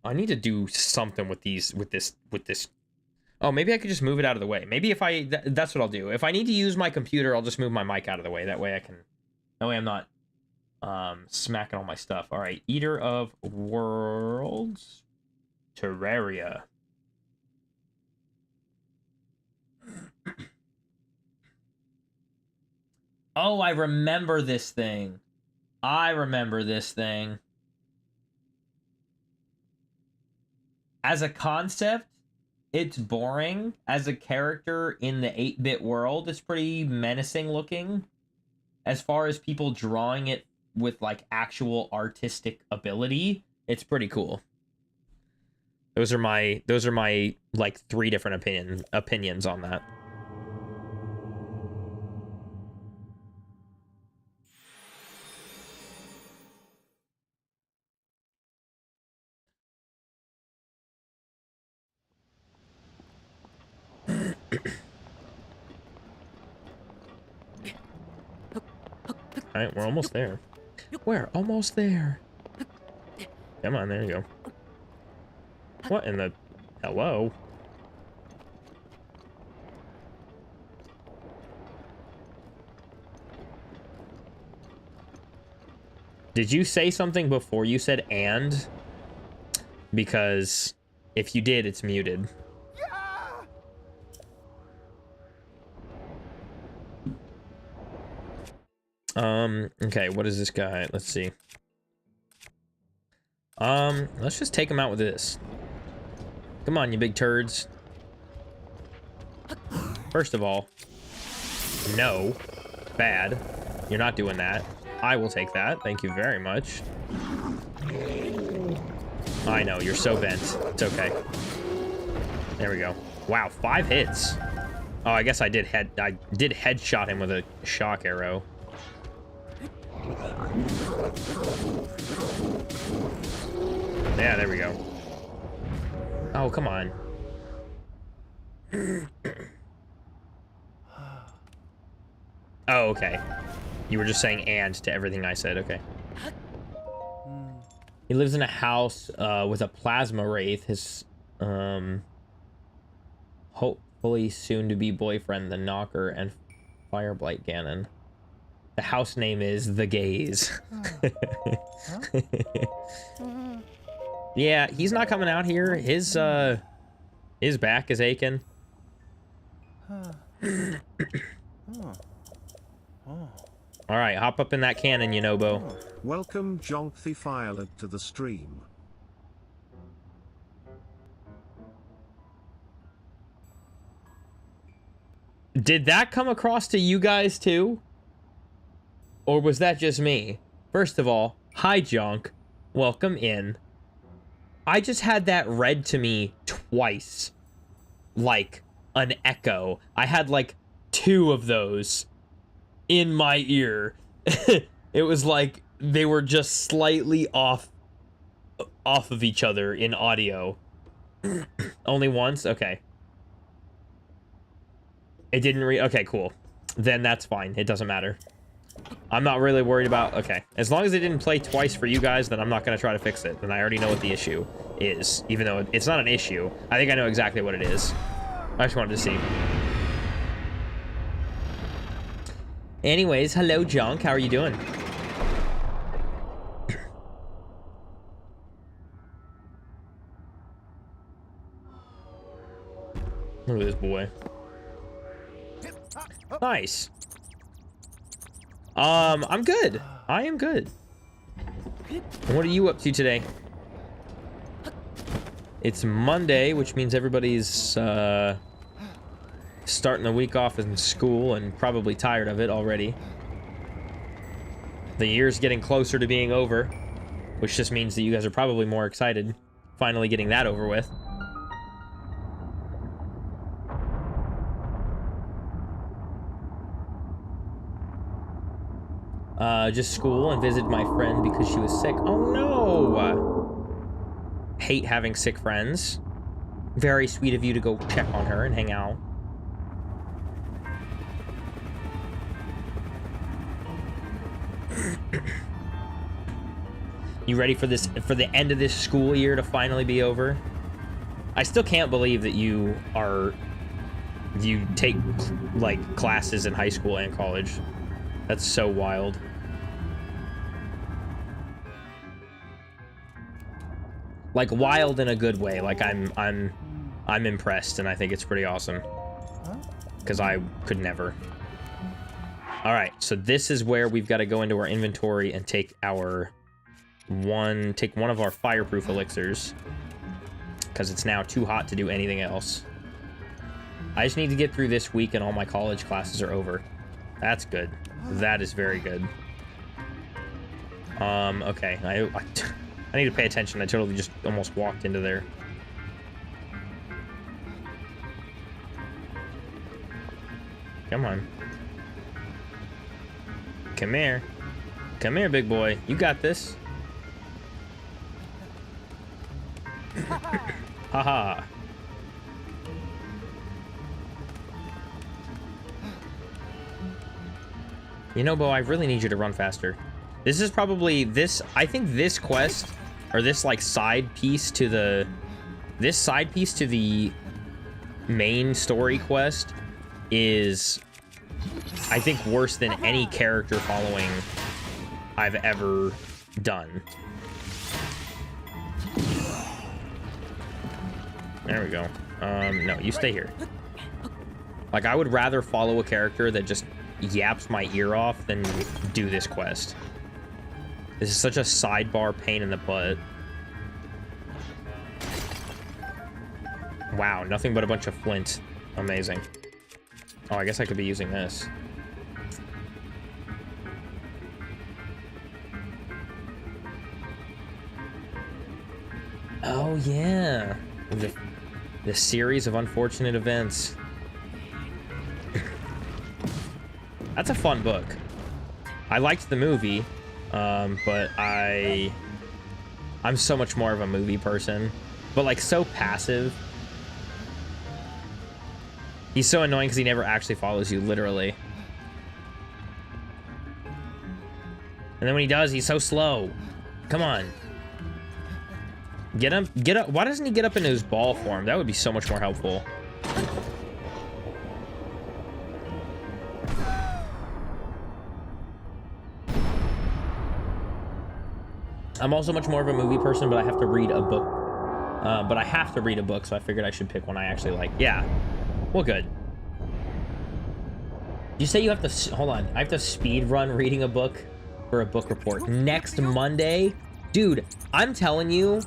I need to do something with these, with this. Oh, maybe I could just move it out of the way. Maybe if I, that's what I'll do. If I need to use my computer, I'll just move my mic out of the way. That way I can, that way I'm not, smacking all my stuff. All right, Eater of Worlds, Terraria. Oh, I remember this thing. I remember this thing. As a concept, it's boring. As a character in the 8-bit world, it's pretty menacing looking. As far as people drawing it with, like, actual artistic ability, it's pretty cool. Those are my like 3 different opinions on that. All right, we're almost there. We're almost there. Come on, there you go. What in the... Hello? Did you say something before you said and? Because if you did, it's muted. Okay, what is this guy? Let's see. Let's just take him out with this. Come on, you big turds. First of all, no. Bad. You're not doing that. I will take that. Thank you very much. I know, you're so bent. It's okay. There we go. Wow, 5 hits. Oh, I guess I did headshot him with a shock arrow. Yeah, there we go. Oh, come on. Oh, okay. You were just saying and to everything I said, okay. He lives in a house with a plasma wraith. His hopefully soon-to-be boyfriend, the Knocker, and Fireblight Ganon. The house name is The Gaze. Yeah, he's not coming out here. His back is aching. All right, hop up in that cannon, Yunobo. Welcome, Jonk the Firelord, to the stream. Did that come across to you guys too? Or was that just me? First of all, hi, Jonk. Welcome in. I just had that read to me twice. Like an echo. I had like 2 of those in my ear. It was like they were just slightly off of each other in audio. Only once? Okay. It didn't okay, cool. then that's fine. It doesn't matter. I'm not really worried about... Okay. As long as it didn't play twice for you guys, then I'm not going to try to fix it. And I already know what the issue is. Even though it's not an issue. I think I know exactly what it is. I just wanted to see. Anyways, hello, Junk. How are you doing? Look at this boy. Nice. I'm good. I am good. What are you up to today? It's Monday, which means everybody's starting the week off in school and probably tired of it already. The year's getting closer to being over, which just means that you guys are probably more excited finally getting that over with. Just school and visit my friend because she was sick. Oh no! Hate having sick friends. Very sweet of you to go check on her and hang out. You ready for this, for the end of this school year to finally be over? I still can't believe that you take like classes in high school and college. That's so wild. Like wild in a good way. Like I'm impressed and I think it's pretty awesome. Because I could never. Alright, so this is where we've got to go into our inventory and take one of our fireproof elixirs. Because it's now too hot to do anything else. I just need to get through this week and all my college classes are over. That's good. That is very good. Okay. I need to pay attention. I totally just almost walked into there. Come on. Come here. Come here, big boy. You got this. Haha. You know, Bo, I really need you to run faster. This is probably I think this quest, or this like side piece to the main story quest is, I think, worse than any character following I've ever done. There we go. No, you stay here. Like, I would rather follow a character that just yaps my ear off than do this quest. This is such a sidebar pain in the butt. Wow, nothing but a bunch of flint. Amazing. Oh, I guess I could be using this. Oh, yeah. The series of unfortunate events. That's a fun book. I liked the movie, but I'm so much more of a movie person. But, like, so passive. He's so annoying because he never actually follows you, literally. And then when he does, he's so slow. Come on. Get him, get up. Why doesn't he get up into his ball form? That would be so much more helpful. I'm also much more of a movie person, but I have to read a book. So I figured I should pick one I actually like. Yeah. Well, good. You say you have to... Hold on. I have to speed run reading a book for a book report. Next Monday? Dude, I'm telling you...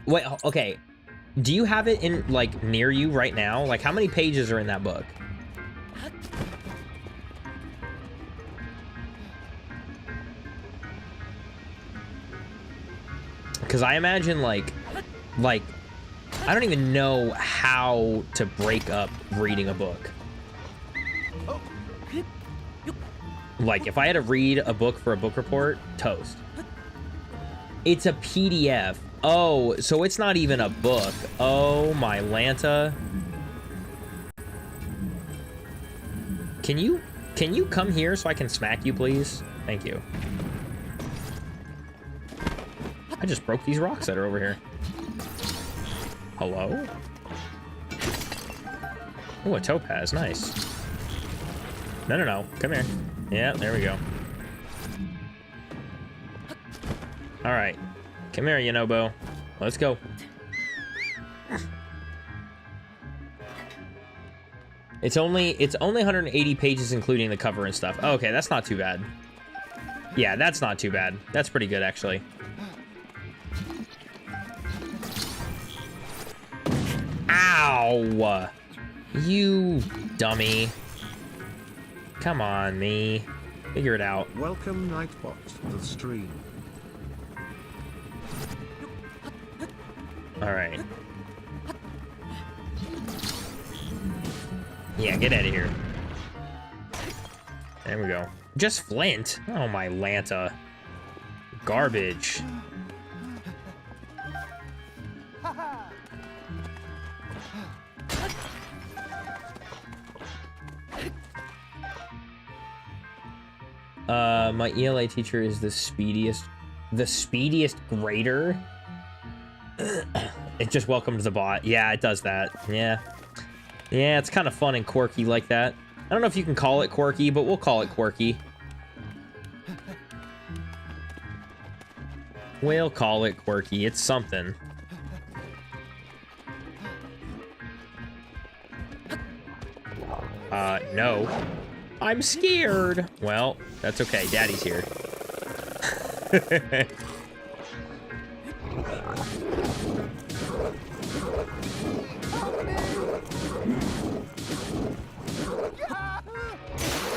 Wait, okay. Do you have it in, like, near you right now? Like, how many pages are in that book? Because I imagine, like, I don't even know how to break up reading a book. Like, if I had to read a book for a book report, toast. It's a PDF. Oh, so it's not even a book. Oh, my Lanta. Can you Can you come here so I can smack you, please? Thank you. I just broke these rocks that are over here. Hello? Oh, a topaz. Nice. No, no, no. Come here. Yeah, there we go. All right. Come here, Yonobo. Let's go. It's only 180 pages, including the cover and stuff. Okay, that's not too bad. Yeah, that's not too bad. That's pretty good, actually. Ow! You dummy. Come on, me. Figure it out. Welcome, Nightbot, to the stream. Alright. Yeah, get out of here. There we go. Just flint? Oh, my Lanta. Garbage. My ELA teacher is the speediest grader. It just welcomed the bot. Yeah, it does that. Yeah. Yeah, it's kind of fun and quirky like that. I don't know if you can call it quirky, but we'll call it quirky. We'll call it quirky. It's something. No. I'm scared. Well, that's okay. Daddy's here.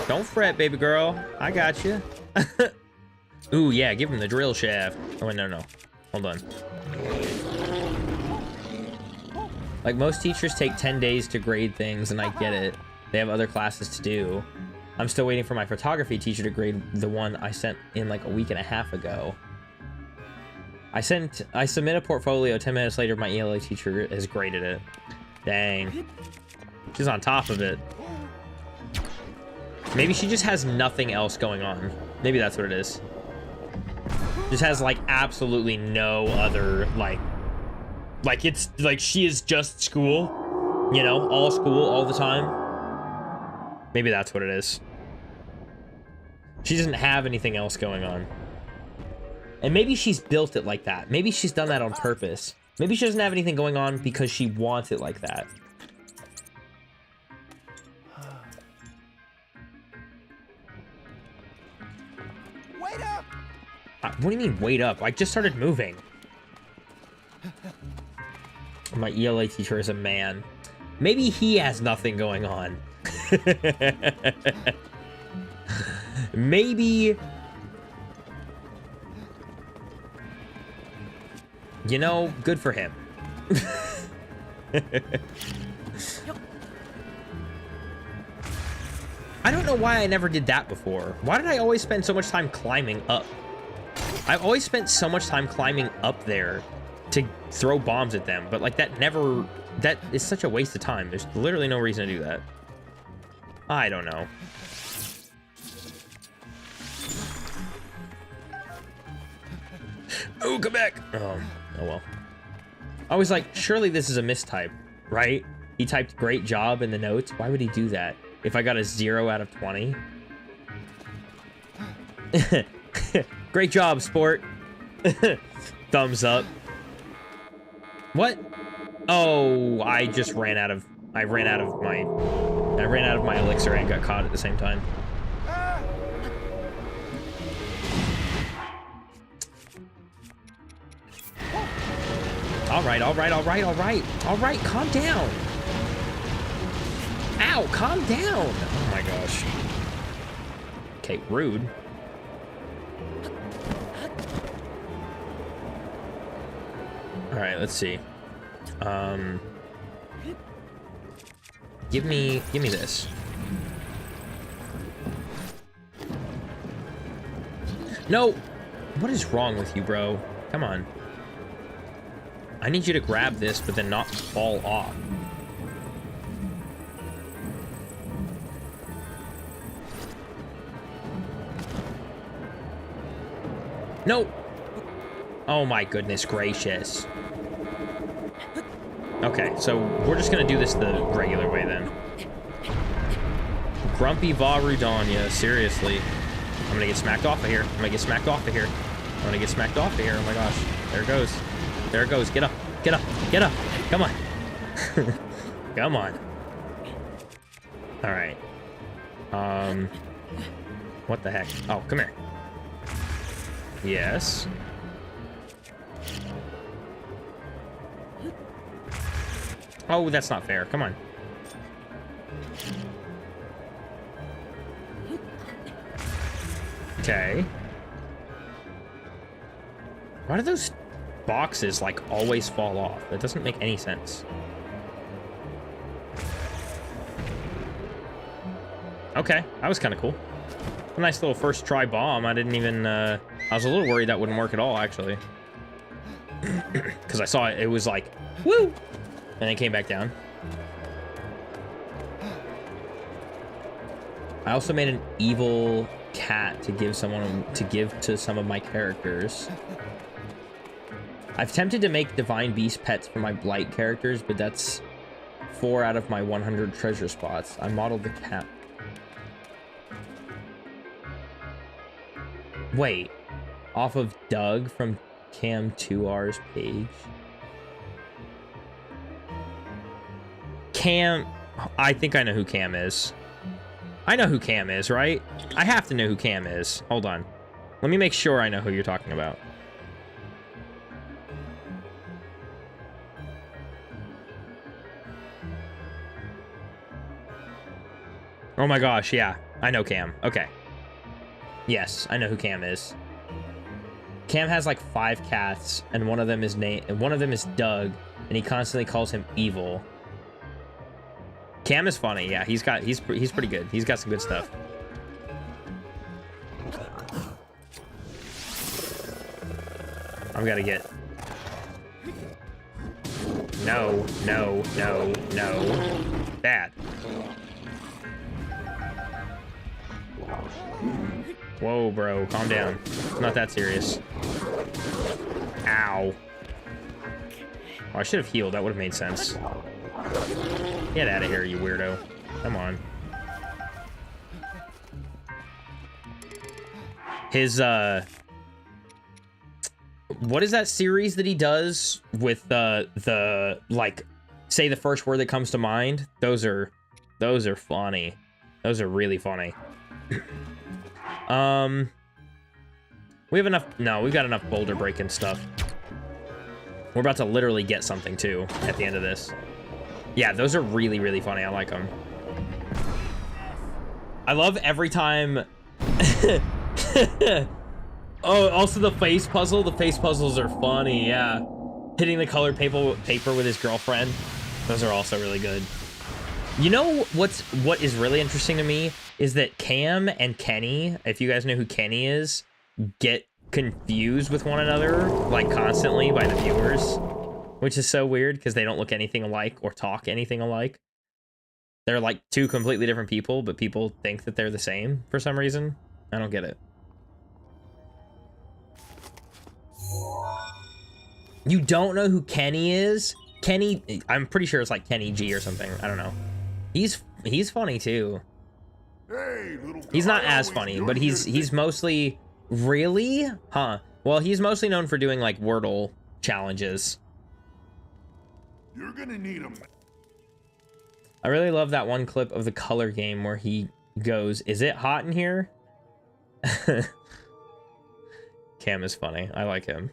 Don't fret, baby girl. I got you. Ooh, yeah, give him the drill shaft. Oh, wait, no, no. Hold on. Like, most teachers take 10 days to grade things, and I get it. They have other classes to do. I'm still waiting for my photography teacher to grade the one I sent in like a week and a half ago. I submit a portfolio 10 minutes later, my ELA teacher has graded it. Dang. She's on top of it. Maybe she just has nothing else going on. Maybe that's what it is. Just has like absolutely no other like it's like she is just school, you know, all school all the time. Maybe that's what it is. She doesn't have anything else going on. And maybe she's built it like that. Maybe she's done that on purpose. Maybe she doesn't have anything going on because she wants it like that. Wait up! What do you mean, wait up? I just started moving. My ELA teacher is a man. Maybe he has nothing going on. Maybe, you know, good for him. I don't know why I never did that before. Why did I always spend so much time climbing up? I've always spent so much time climbing up there to throw bombs at them, but like that is such a waste of time. There's literally no reason to do that. I don't know. Oh, come back. Oh well. I was like, surely this is a mistype, right? He typed great job in the notes. Why would he do that? If I got a 0 out of 20? Great job, sport. Thumbs up. What? Oh, I just ran out of my elixir and got caught at the same time. All right, calm down. Ow, calm down. Oh my gosh. Okay, rude. All right, let's see. Give me this. No! What is wrong with you, bro? Come on. I need you to grab this, but then not fall off. No! Oh my goodness gracious. Okay, so we're just gonna do this the regular way then. Grumpy Va Rudania, seriously. I'm gonna get smacked off of here. I'm gonna get smacked off of here. I'm gonna get smacked off of here. Oh my gosh. There it goes. There it goes. Get up. Get up. Get up. Come on. Come on. Alright. What the heck? Oh, come here. Yes. Oh, that's not fair. Come on. Okay. Why do those boxes, like, always fall off? That doesn't make any sense. Okay, that was kind of cool. A nice little first try bomb. I didn't even, I was a little worried that wouldn't work at all, actually. Because I saw it, it was like, woo! And then came back down. I also made an evil cat to give to some of my characters. I've attempted to make divine beast pets for my blight characters, but that's 4 out of my 100 treasure spots. I modeled the cat. Wait, off of Doug from Cam 2R's page. Cam, I think I know who Cam is. I know who Cam is, right? I have to know who Cam is. Hold on. Let me make sure I know who you're talking about. Oh my gosh, yeah. I know Cam. Okay. Yes, I know who Cam is. Cam has like 5 cats, and one of them is Doug, and he constantly calls him evil. Cam is funny, yeah. He's pretty good. He's got some good stuff. I'm gonna get. No, no, no, no. Bad. Whoa, bro, calm down. It's not that serious. Ow. Oh, I should have healed. That would have made sense. Get out of here, you weirdo. Come on. His, what is that series that he does with, the, like, say the first word that comes to mind? Those are funny. Those are really funny. We have enough. No, we've got enough boulder breaking stuff. We're about to literally get something too at the end of this. Yeah, those are really, really funny. I like them. I love every time. Oh, also the face puzzle. The face puzzles are funny. Yeah, hitting the colored paper with his girlfriend. Those are also really good. You know what is really interesting to me is that Cam and Kenny, if you guys know who Kenny is, get confused with one another, like, constantly by the viewers, which is so weird because they don't look anything alike or talk anything alike. They're like 2 completely different people, but people think that they're the same for some reason. I don't get it. You don't know who Kenny is? Kenny, I'm pretty sure it's like Kenny G or something. I don't know. He's funny too. Hey, little he's not as funny, but he's mostly really, huh? Well, he's mostly known for doing like Wordle challenges. You're gonna need him. I really love that one clip of the color game where he goes, "Is it hot in here?" Cam is funny. I like him.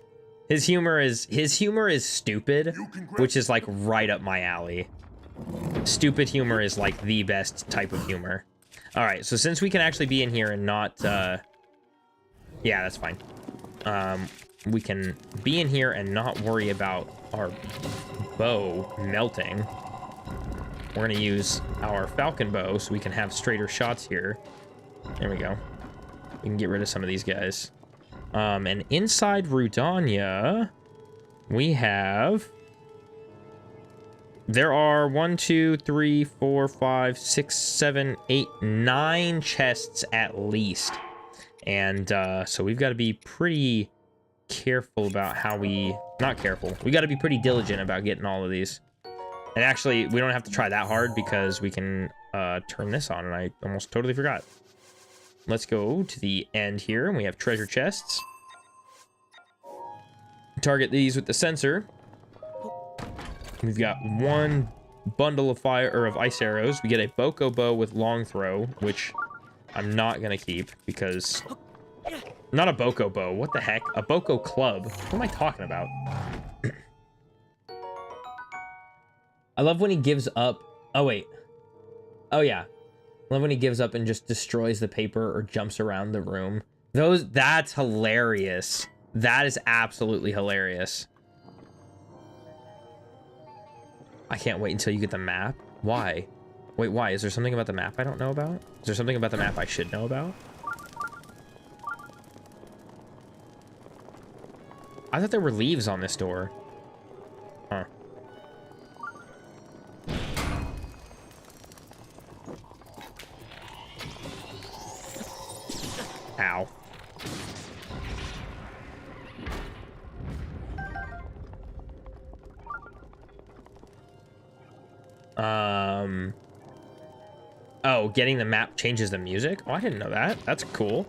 His humor is stupid, which is like right up my alley. Stupid humor is like the best type of humor. All right, so since we can actually be in here and not, yeah, that's fine. We can be in here and not worry about our bow melting. We're gonna use our falcon bow so we can have straighter shots here. There we go. We can get rid of some of these guys. And inside Rudania, we have... There are 1, 2, 3, 4, 5, 6, 7, 8, 9 chests at least. And so we've got to be pretty careful about how we... Not careful. We got to be pretty diligent about getting all of these. And actually, we don't have to try that hard because we can turn this on, and I almost totally forgot. Let's go to the end here, and we have treasure chests. Target these with the sensor. We've got one bundle of fire or of ice arrows. We get a Boko bow with long throw, which I'm not gonna keep because... Not a Boko bow. What the heck? A Boko club. What am I talking about? I love when he gives up. Oh, wait. Oh, yeah. I love when he gives up and just destroys the paper or jumps around the room. That's hilarious. That is absolutely hilarious. I can't wait until you get the map. Why? Wait, why? Is there something about the map I don't know about? Is there something about the map I should know about? I thought there were leaves on this door. Huh. Ow. Oh, getting the map changes the music? Oh, I didn't know that. That's cool.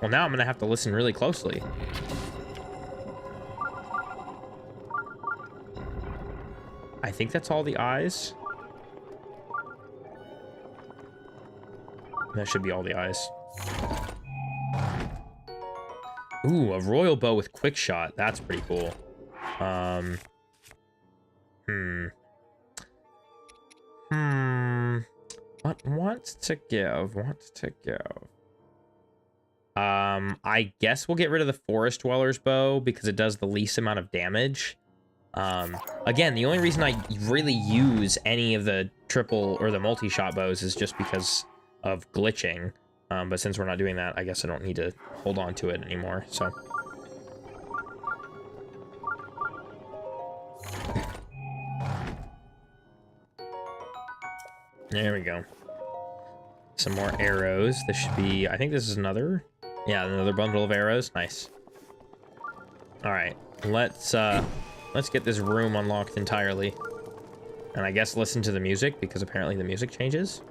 Well, now I'm gonna have to listen really closely. I think that's all the eyes. That should be all the eyes. Ooh, a royal bow with quick shot. That's pretty cool. What to give? I guess we'll get rid of the forest dweller's bow because it does the least amount of damage. Again, the only reason I really use any of the triple or the multi-shot bows is just because of glitching. But since we're not doing that, I guess I don't need to hold on to it anymore, so. There we go. Some more arrows. This should be, I think this is another, yeah, another bundle of arrows. Nice. All right, let's get this room unlocked entirely. And I guess listen to the music because apparently the music changes.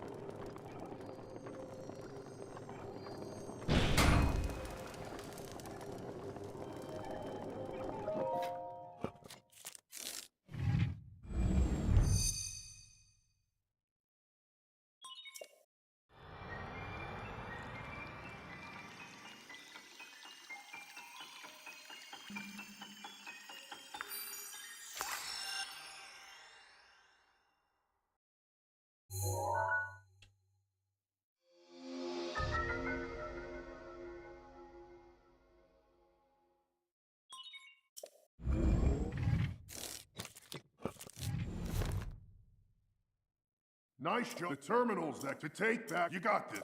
Nice job. The terminals that to take that. You got this.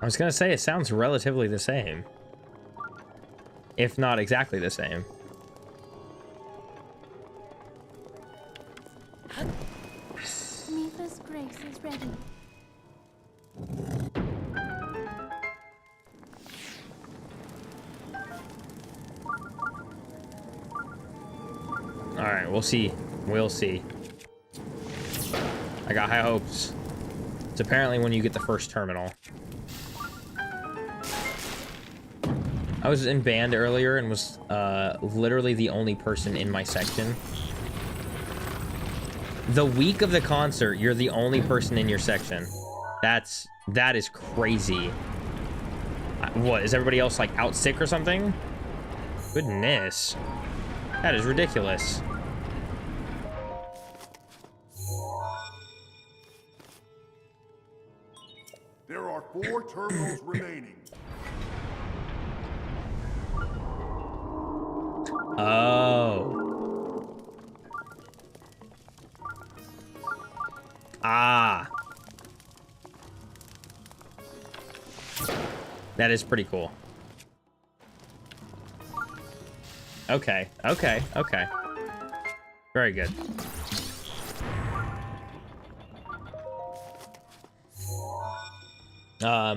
I was gonna say, it sounds relatively the same. If not exactly the same. Mifa's grace is ready. Alright, we'll see. We'll see. I got high hopes. It's apparently when you get the first terminal. I was in band earlier and was literally the only person in my section. The week of the concert, you're the only person in your section. That is crazy. What, is everybody else like out sick or something? Goodness. That is ridiculous. 4 terminals remaining. Oh. Ah. That is pretty cool. Okay, okay, okay. Very good.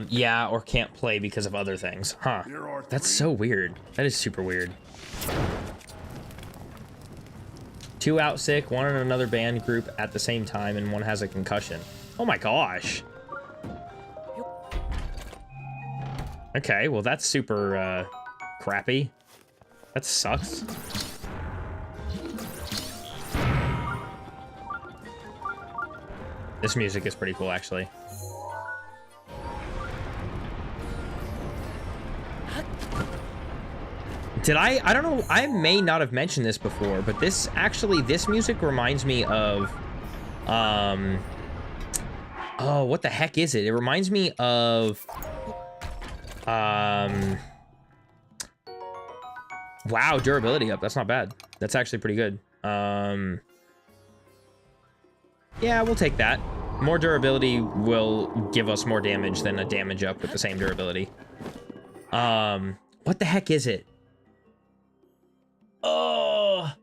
Yeah, or can't play because of other things. Huh. That's so weird. That is super weird. 2 out sick, 1 in another band group at the same time, and 1 has a concussion. Oh my gosh. Okay, well that's super, crappy. That sucks. This music is pretty cool, actually. Did I don't know, I may not have mentioned this before, but this music reminds me of, oh, what the heck is it? It reminds me of, wow, durability up. That's not bad. That's actually pretty good. Yeah, we'll take that. More durability will give us more damage than a damage up with the same durability. What the heck is it? Oh,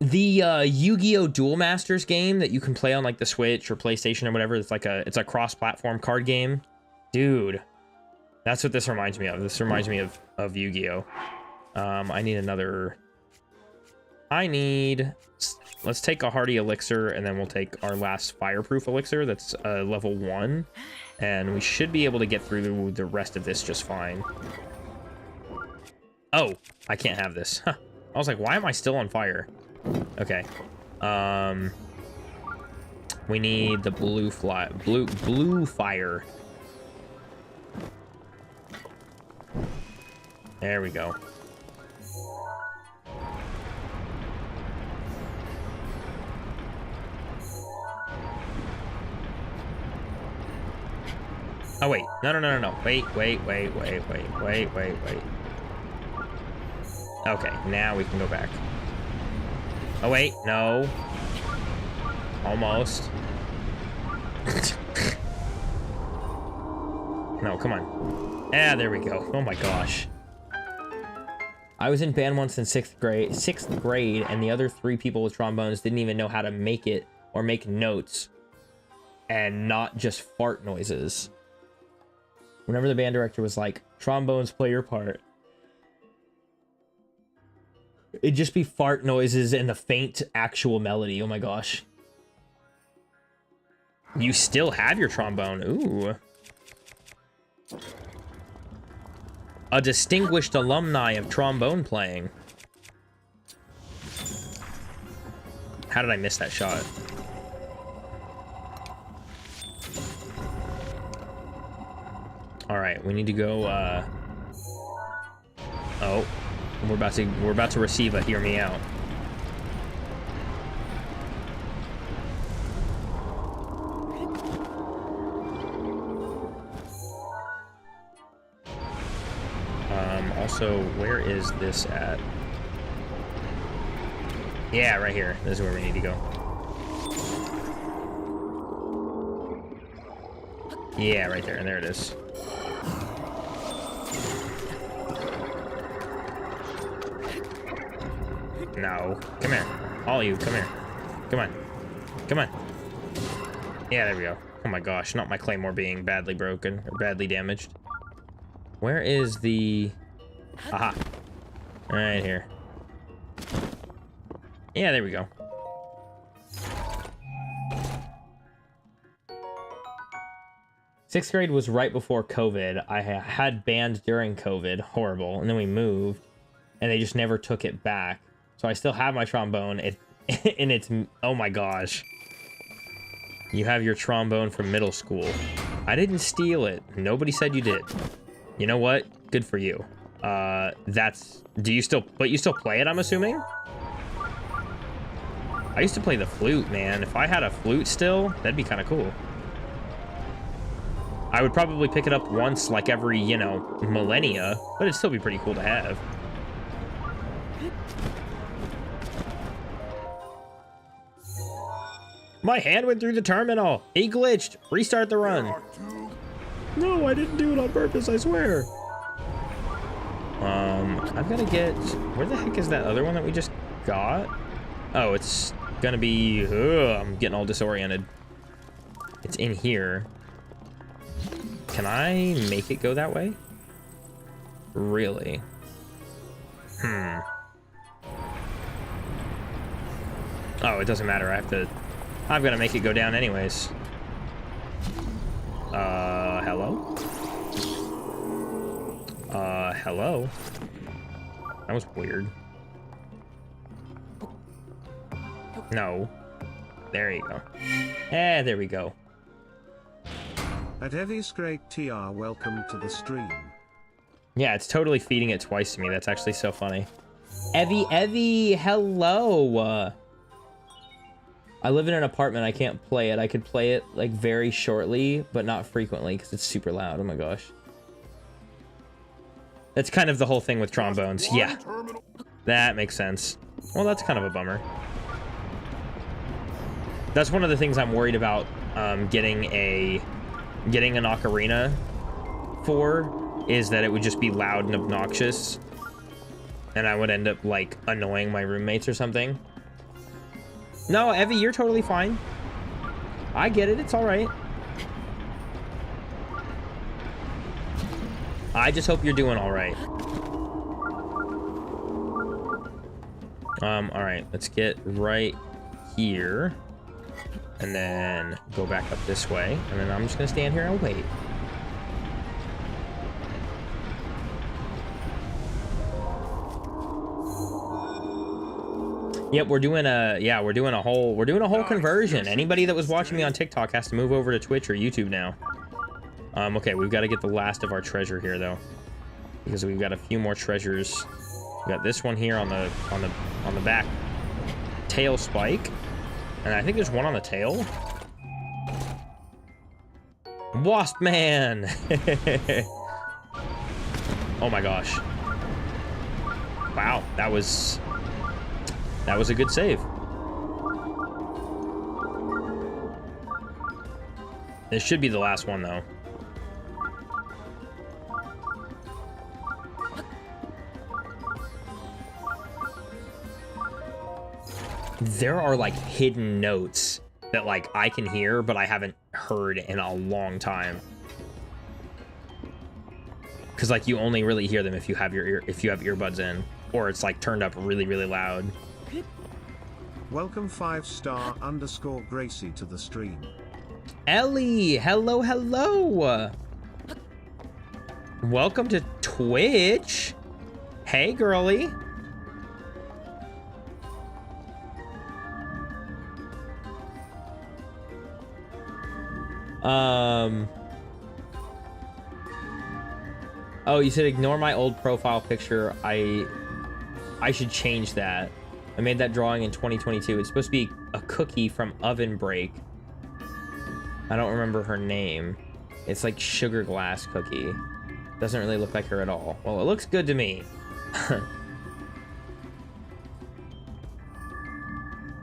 the Yu-Gi-Oh! Duel Masters game that you can play on like the Switch or PlayStation or whatever. It's like it's a cross-platform card game. Dude, that's what this reminds me of. This reminds me of Yu-Gi-Oh! I need another. Let's take a Hardy Elixir, and then we'll take our last Fireproof Elixir. That's level 1, and we should be able to get through the rest of this just fine. Oh, I can't have this. Huh. I was like, why am I still on fire? Okay. We need the blue fire. There we go. Oh wait, no. Wait. Okay, now we can go back. Oh wait, no. Almost. No, come on. Ah, there we go. Oh my gosh. I was in band once in 6th grade, and the other 3 people with trombones didn't even know how to make it or make notes and not just fart noises. Whenever the band director was like, trombones, play your part, it'd just be fart noises and the faint actual melody. Oh my gosh. You still have your trombone. Ooh. A distinguished alumni of trombone playing. How did I miss that shot? All right, we need to go, oh, we're about to receive a hear me out. Also, where is this at? Yeah, right here. This is where we need to go. Yeah, right there, and there it is. No. Come here. All of you, come here. Come on. Come on. Yeah, there we go. Oh my gosh, not my Claymore being badly broken or badly damaged. Where is the... Aha. Right here. Yeah, there we go. Sixth grade was right before COVID. I had band during COVID. Horrible. And then we moved. And they just never took it back. So I still have my trombone. And it's... Oh my gosh. You have your trombone from middle school. I didn't steal it. Nobody said you did. You know what? Good for you. That's... Do you still... But you still play it, I'm assuming? I used to play the flute, man. If I had a flute still, that'd be kind of cool. I would probably pick it up once, like every, you know, millennia, but it'd still be pretty cool to have. My hand went through the terminal. He glitched. Restart the run. No, I didn't do it on purpose, I swear. I've got to get... Where the heck is that other one that we just got? Oh, it's gonna be... Ugh, I'm getting all disoriented. It's in here. Can I make it go that way? Really? Oh, it doesn't matter. I've got to make it go down anyways. Hello? Hello? That was weird. No. There you go. There we go. At Evie's Great TR, welcome to the stream. Yeah, it's totally feeding it twice to me. That's actually so funny. Evie, hello! I live in an apartment. I can't play it. I could play it, like, very shortly, but not frequently, because it's super loud. Oh my gosh. That's kind of the whole thing with trombones. Yeah. That makes sense. Well, that's kind of a bummer. That's one of the things I'm worried about getting an ocarina for, is that it would just be loud and obnoxious. And I would end up, like, annoying my roommates or something. No, Evie, you're totally fine. I get it. It's all right. I just hope you're doing all right. All right. Let's get right here. And then go back up this way. And then I'm just going to stand here and wait. Yep, we're doing a whole conversion. Anybody that was watching me on TikTok has to move over to Twitch or YouTube now. Okay, we've got to get the last of our treasure here though, because we've got a few more treasures. We got this one here on the back tail spike, and I think there's one on the tail. Wasp man. Oh my gosh. Wow, that was a good save. This should be the last one, though. There are, like, hidden notes that, like, I can hear, but I haven't heard in a long time. Because, like, you only really hear them if you have earbuds in, or it's, like, turned up really, really loud. Welcome 5star_Gracie to the stream. Ellie, hello, hello. Welcome to Twitch. Hey, girly. Oh, you said ignore my old profile picture. I should change that. I made that drawing in 2022. It's supposed to be a cookie from Oven Break. I don't remember her name. It's like Sugar Glass Cookie. Doesn't really look like her at all. Well, it looks good to me.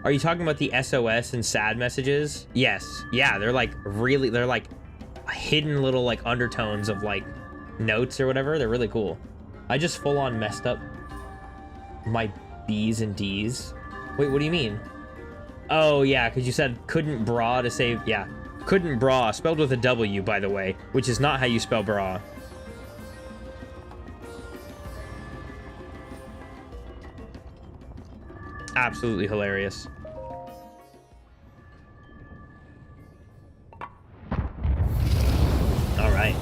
Are you talking about the SOS and sad messages? Yes. Yeah, they're like hidden little like undertones of like notes or whatever. They're really cool. I just full on messed up my B's and D's. Wait, what do you mean? Oh yeah, because you said couldn't bra to save. Yeah, couldn't bra, spelled with a W, by the way, which is not how you spell bra. Absolutely hilarious. All right.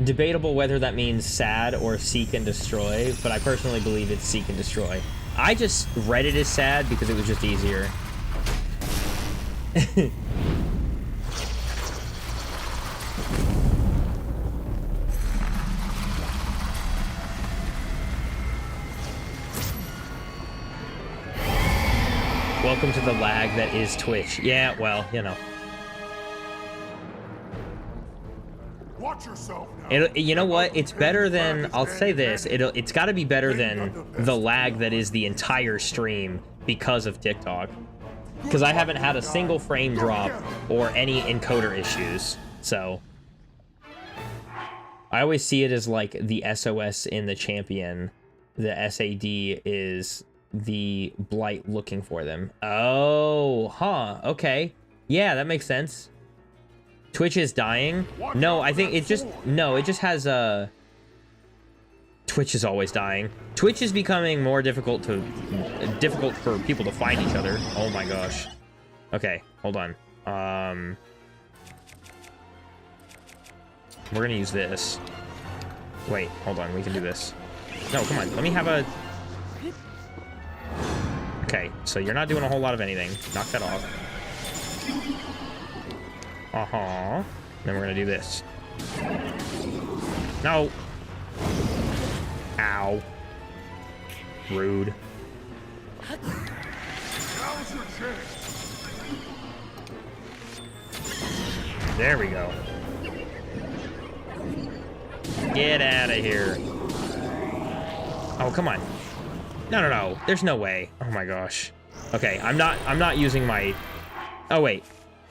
Debatable whether that means sad or seek and destroy, but I personally believe it's seek and destroy. I just read it as sad because it was just easier. Welcome to the lag that is Twitch. Yeah, well, you know. Watch yourself now. You know what? It's better than, I'll say this, it's got to be better than the lag that is the entire stream because of TikTok. Because I haven't had a single frame drop or any encoder issues, so. I always see it as like the SOS in the champion. The SAD is the blight looking for them. Oh, huh, okay. Yeah, that makes sense. Twitch is dying? No, I think it just, no, it just has Twitch is always dying. Twitch is becoming more difficult for people to find each other. Oh my gosh. Okay, hold on. We're gonna use this. Wait, hold on, we can do this. No, come on, let me have a... Okay, so you're not doing a whole lot of anything. Knock that off. Uh-huh. Then we're gonna do this. No. Ow. Rude. Now's your chance. There we go. Get out of here. Oh, come on. No, no, no. There's no way. Oh my gosh. Okay, I'm not using my... Oh, wait.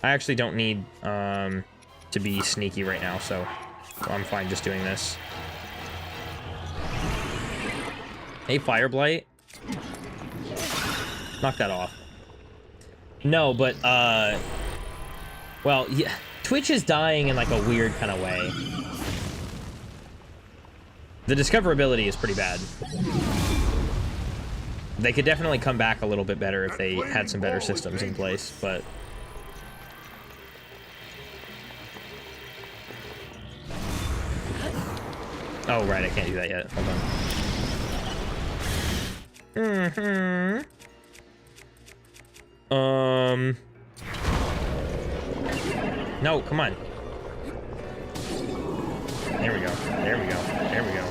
I actually don't need to be sneaky right now, so I'm fine just doing this. Hey, Fireblight. Knock that off. No, but, well, yeah, Twitch is dying in, like, a weird kind of way. The discoverability is pretty bad. They could definitely come back a little bit better if they had some better systems in place, but... Oh, right, I can't do that yet. Hold on. No, come on. There we go. There we go. There we go.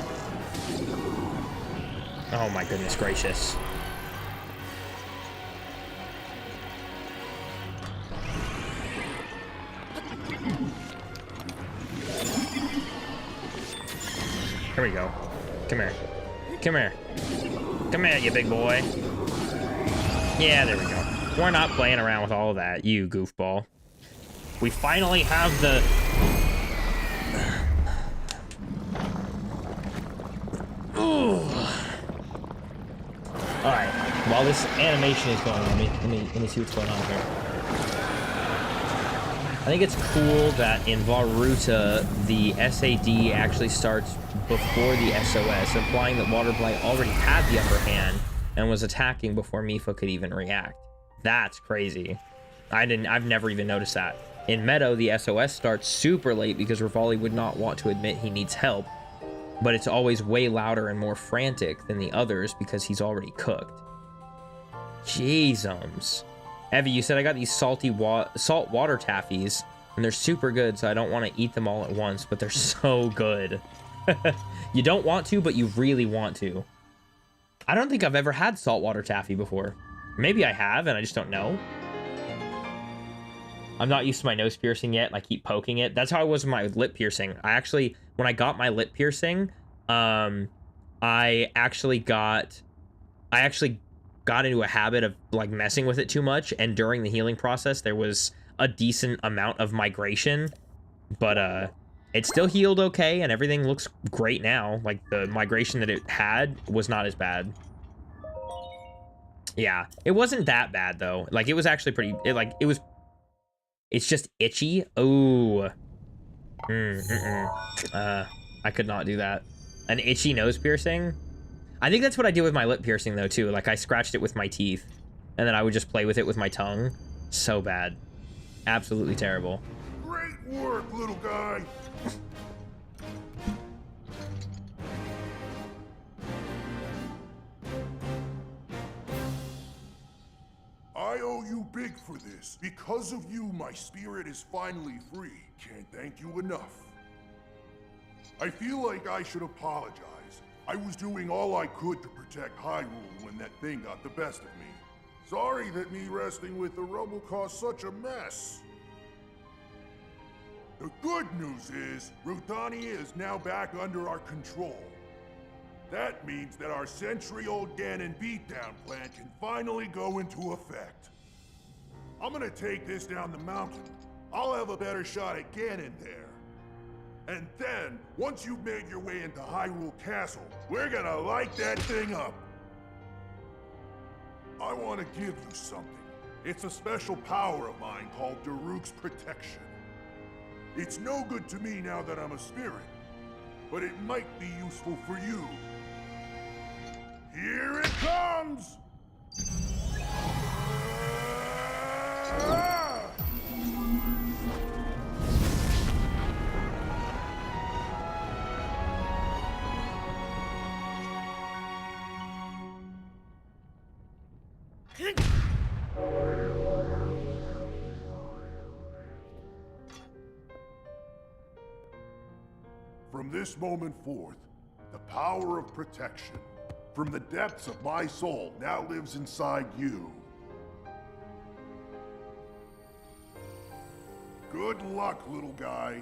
Oh my goodness gracious. Here we go. Come here. Come here. Come here, you big boy. Yeah, there we go. We're not playing around with all of that, you goofball. We finally have the... Alright, while this animation is going on, let me see what's going on here. I think it's cool that in Varuta, the SAD actually starts before the SOS, implying that Water Blight already had the upper hand and was attacking before Mipha could even react. That's crazy. I've never even noticed that. In Meadow, the SOS starts super late because Rivali would not want to admit he needs help, but it's always way louder and more frantic than the others because he's already cooked. Jeezums. Evie, you said I got these salt water taffies, and they're super good, so I don't want to eat them all at once, but they're so good. You don't want to, but you really want to. I don't think I've ever had saltwater taffy before. Maybe I have, and I just don't know. I'm not used to my nose piercing yet, and I keep poking it. That's how I was with my lip piercing. I actually, when I got my lip piercing, I actually got into a habit of like messing with it too much, and during the healing process there was a decent amount of migration, but it still healed okay and everything looks great now. Like the migration that it had was not as bad. Yeah, it wasn't that bad though. Like it was actually pretty, it's just itchy. Oh, I could not do that. An itchy nose piercing. I think that's what I did with my lip piercing though too. Like I scratched it with my teeth and then I would just play with it with my tongue. So bad. Absolutely terrible. Great work, little guy. I owe you big for this. Because of you, my spirit is finally free. Can't thank you enough. I feel like I should apologize. I was doing all I could to protect Hyrule when that thing got the best of me. Sorry that me wrestling with the rubble caused such a mess. The good news is, Rudania is now back under our control. That means that our century-old Ganon beatdown plan can finally go into effect. I'm gonna take this down the mountain. I'll have a better shot at Ganon there. And then, once you've made your way into Hyrule Castle, we're gonna light that thing up. I want to give you something. It's a special power of mine called Daruk's Protection. It's no good to me now that I'm a spirit, but it might be useful for you. Here it comes! From this moment forth, the power of protection from the depths of my soul now lives inside you. Good luck, little guy.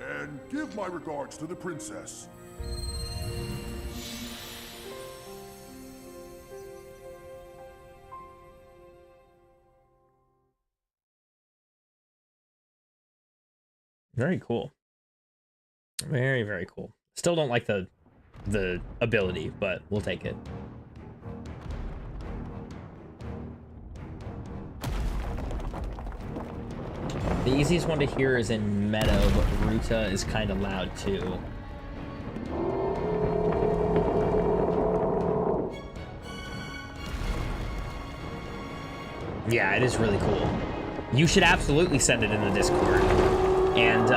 And give my regards to the princess. Very cool. Very, very cool. Still don't like the ability, but we'll take it. The easiest one to hear is in Meadow, but Ruta is kind of loud too. Yeah, it is really cool. You should absolutely send it in the Discord. And,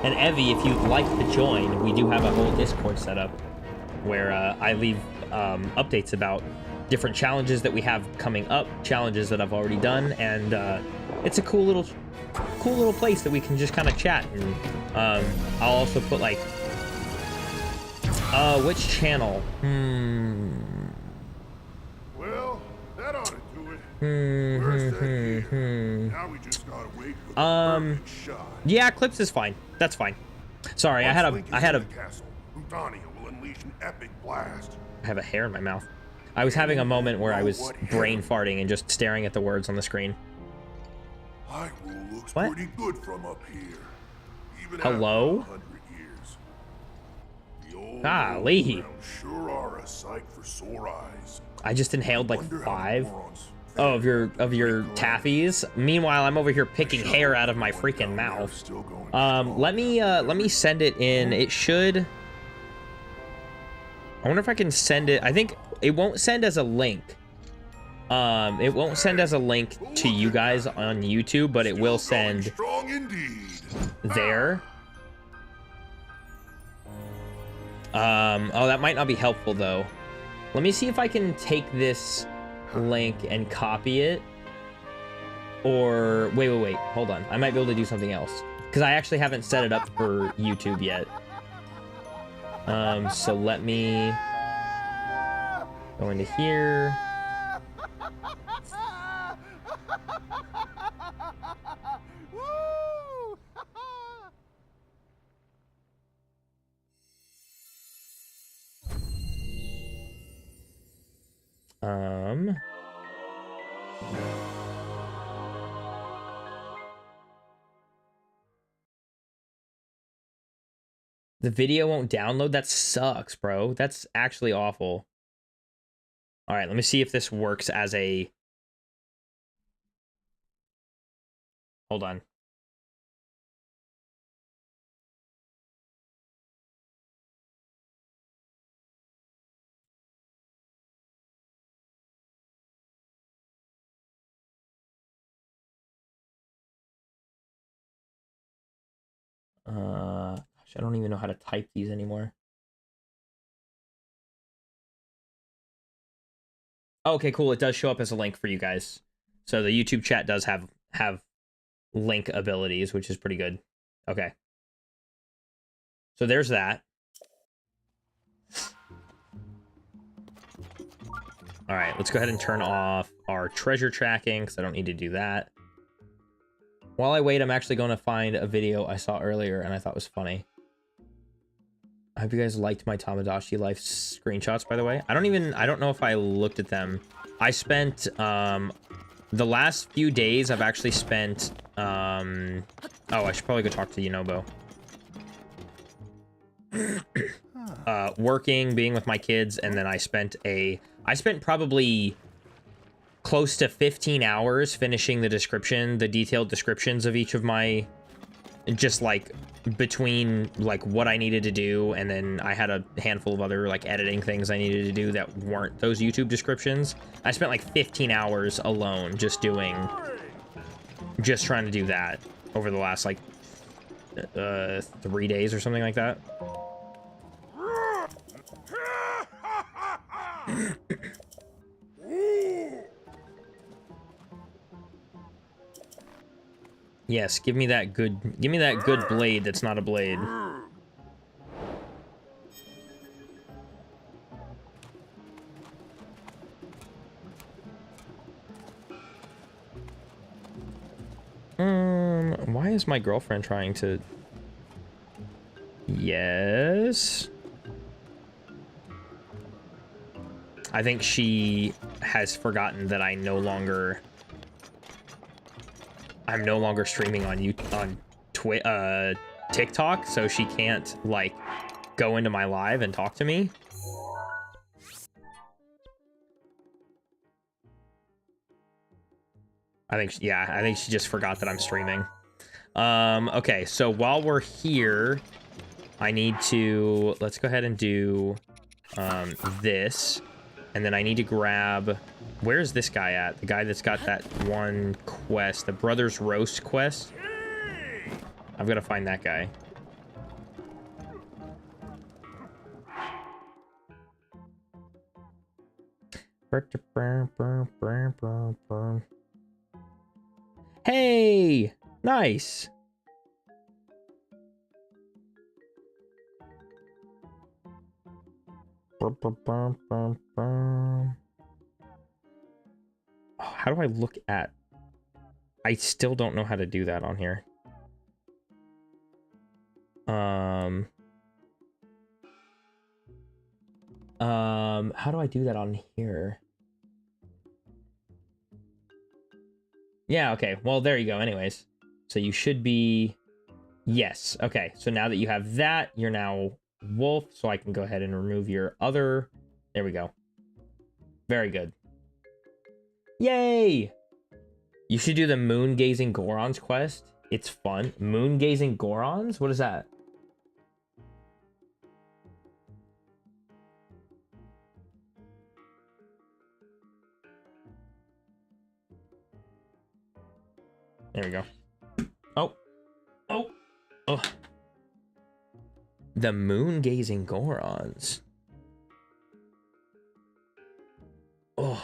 and Evie, if you'd like to join, we do have a whole Discord set up where I leave updates about different challenges that we have coming up, challenges that I've already done, and it's a cool little place that we can just kind of chat. And I'll also put like, which channel? Well, that ought to do it. Where's that here? Now we just gotta wait for the perfect shot. Yeah, Clips is fine. That's fine. Sorry, I had a Castle, Rudania will unleash an epic blast. I have a hair in my mouth. I was having a moment where I was brain farting and just staring at the words on the screen. Hyrule looks What? pretty good from up here. Even Hello? after 100 years. The old Golly. around sure are a sight for sore eyes. I just inhaled like Wonder how 5 morons of your taffies. Meanwhile, I'm over here picking hair out of my Going freaking down there mouth. still going strong. Let me send it in. It should. I wonder if I can send it. I think it won't send as a link. It won't send as a link to you guys on YouTube, but it will Still going send strong indeed. there. Oh, that might not be helpful though. Let me see if I can take this link and copy it. Or wait, hold on. I might be able to do something else because I actually haven't set it up for YouTube yet. So let me go into here. Woo! The video won't download? That sucks, bro. That's actually awful. All right, let me see if this works as a... Hold on. Gosh, I don't even know how to type these anymore. Okay, cool. It does show up as a link for you guys. So the YouTube chat does have link abilities, which is pretty good. Okay. So there's that. All right, let's go ahead and turn off our treasure tracking because I don't need to do that. While I wait, I'm actually going to find a video I saw earlier and I thought was funny. I hope you guys liked my Tamagotchi life screenshots, by the way. I don't know if I looked at them. I spent, the last few days I've actually spent, oh, I should probably go talk to Yunobo. Working, being with my kids, and then I spent probably close to 15 hours finishing the detailed descriptions of each of my, just like between like what I needed to do, and then I had a handful of other like editing things I needed to do that weren't those YouTube descriptions. I spent like 15 hours alone just trying to do that over the last like 3 days or something like that. Yes, give me that good blade that's not a blade. Why is my girlfriend trying to... Yes. I think she has forgotten that I'm no longer streaming on TikTok, so she can't like go into my live and talk to me. I think she just forgot that I'm streaming. Okay, so while we're here, let's go ahead and do this. And then I need to grab... Where's this guy at? The guy that's got that one quest. The Brothers Roast quest. I've got to find that guy. Hey! Nice! How do I look at... I still don't know how to do that on here. How do I do that on here? Yeah, okay. Well, there you go. Anyways. So you should be... Yes. Okay. So now that you have that, you're now wolf. So I can go ahead and remove your other... There we go. Very good. Yay! You should do the Moon Gazing Gorons quest. It's fun. Moon Gazing Gorons? What is that? There we go. Oh. Oh. Oh. The Moon Gazing Gorons. Oh.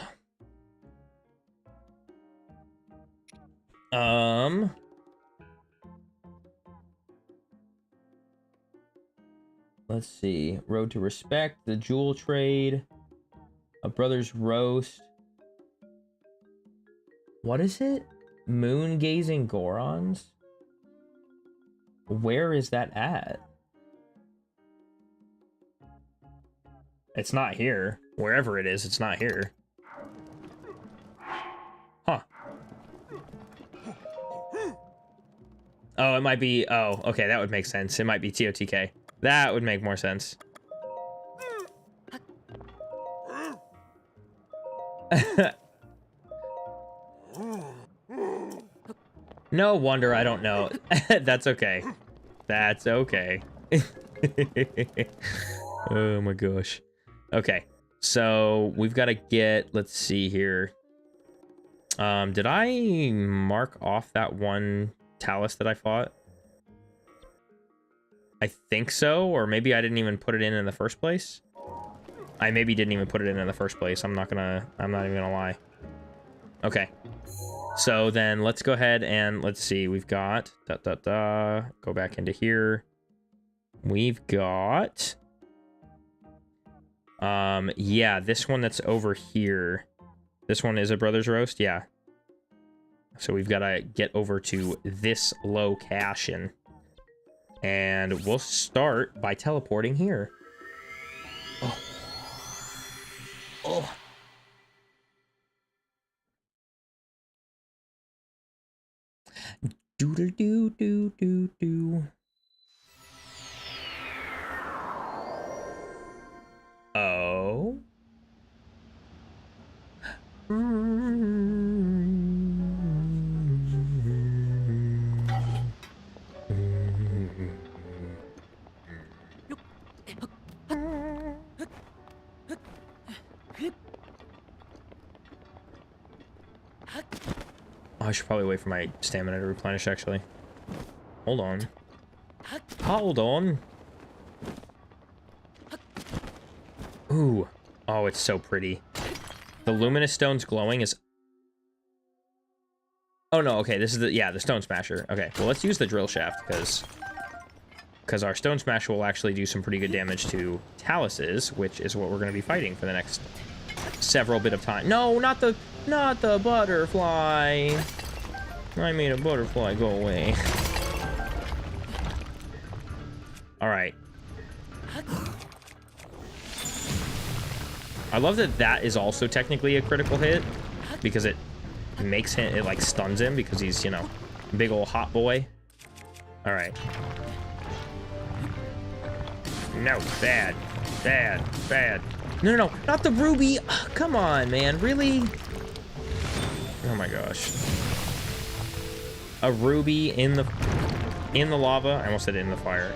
Let's see. Road to Respect, the Jewel Trade, a Brother's Roast. What is it? Moon Gazing Gorons? Where is that at? It's not here. Wherever it is, it's not here. Huh. Oh, it might be... Oh, okay, that would make sense. It might be TOTK. That would make more sense. No wonder I don't know. That's okay. That's okay. Oh my gosh. Okay, so we've got to get... Let's see here. Did I mark off that one Talus that I fought? I think so, or maybe I didn't even put it in the first place. I maybe didn't even put it in the first place. I'm not even gonna lie. Okay. So then let's go ahead and let's see. We've got go back into here. We've got Yeah, this one that's over here. This one is a brother's roast, yeah. So we've got to get over to this location. And we'll start by teleporting here. Oh. Oh. Doodle doo doo doo doo. Oh. I should probably wait for my stamina to replenish, actually. Hold on. Hold on. Ooh. Oh, it's so pretty. The luminous stone's glowing is... Oh, no, okay, this is the... Yeah, the stone smasher. Okay, well, let's use the drill shaft, because our stone smasher will actually do some pretty good damage to Talus's, which is what we're going to be fighting for the next several bit of time. No, not the butterfly. I made a butterfly go away. All right. I love that that is also technically a critical hit because it makes him, it like stuns him because he's, you know, big old hot boy. All right. No, bad, bad, bad. No, no, no, not the ruby. Oh, come on, man, really? Oh my gosh. A ruby in the lava. I almost said in the fire.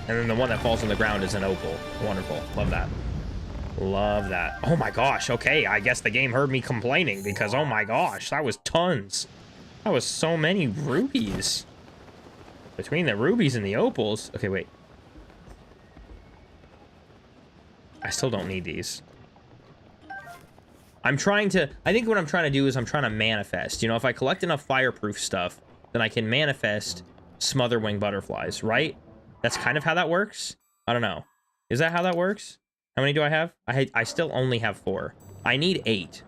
And then the one that falls on the ground is an opal. Wonderful. Love that. Love that. Oh my gosh. Okay, I guess the game heard me complaining because, oh my gosh, that was tons. That was so many rubies. Between the rubies and the opals. Okay, wait. I still don't need these. I think what I'm trying to do is I'm trying to manifest. You know, if I collect enough fireproof stuff, then I can manifest smotherwing butterflies, right? That's kind of how that works. I don't know. Is that how that works? How many do I have? I still only have 4. I need 8,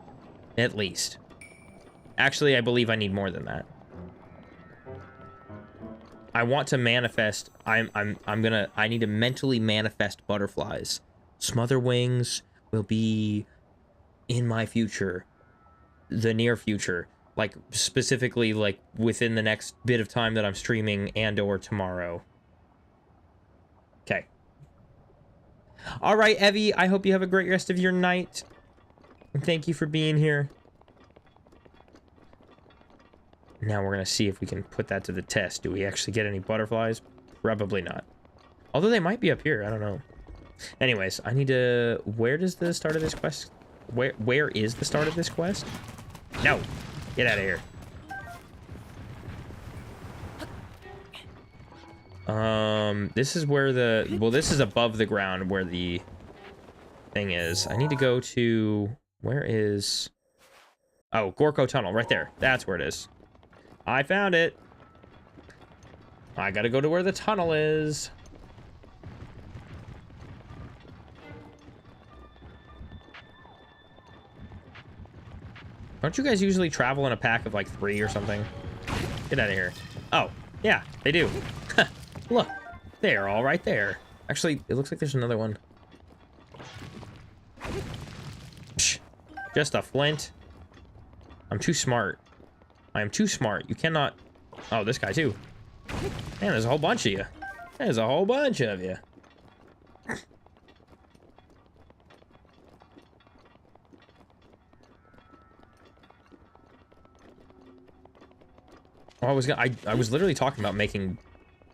at least. Actually, I believe I need more than that. I want to manifest. I need to mentally manifest butterflies. Smother wings will be in my future, the near future, like specifically like within the next bit of time that I'm streaming and or tomorrow. Okay. All right, Evie, I hope you have a great rest of your night. And thank you for being here. Now we're going to see if we can put that to the test. Do we actually get any butterflies? Probably not. Although they might be up here. I don't know. Anyways, I need to... Where does the start of this quest... Where is the start of this quest? No. Get out of here. This is where the... Well, this is above the ground where the thing is. I need to go to... Where is... Oh, Gorko Tunnel. Right there. That's where it is. I found it. I gotta go to where the tunnel is. Don't you guys usually travel in a pack of like 3 or something? Get out of here. Oh, yeah, they do. Look, they're all right there. Actually, it looks like there's another one. Psh, just a flint. I'm too smart. I am too smart. You cannot... Oh, this guy too. Man, there's a whole bunch of you. There's a whole bunch of you. Oh, I was literally talking about making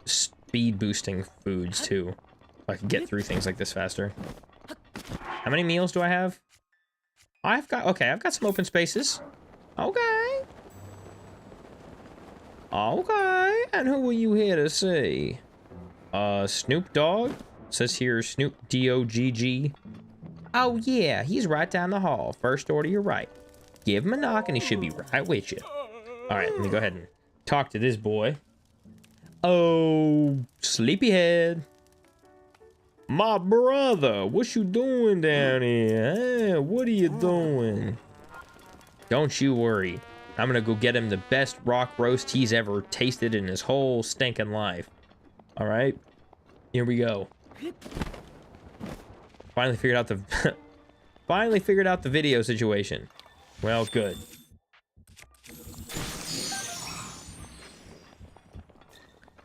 speed boosting foods too. So I can get through things like this faster. How many meals do I have? I've got some open spaces. Okay. Okay, and who are you here to see? Snoop Dogg? Says here Snoop D-O-G-G. Oh yeah, he's right down the hall. First door to your right. Give him a knock and he should be right with you. Alright, let me go ahead and talk to this boy. Uh-oh. Sleepyhead. My brother, what you doing down here? Hey, what are you doing? Don't you worry. I'm gonna go get him the best rock roast he's ever tasted in his whole stinking life. All right, here we go. Finally figured out the finally figured out the video situation. Well, good.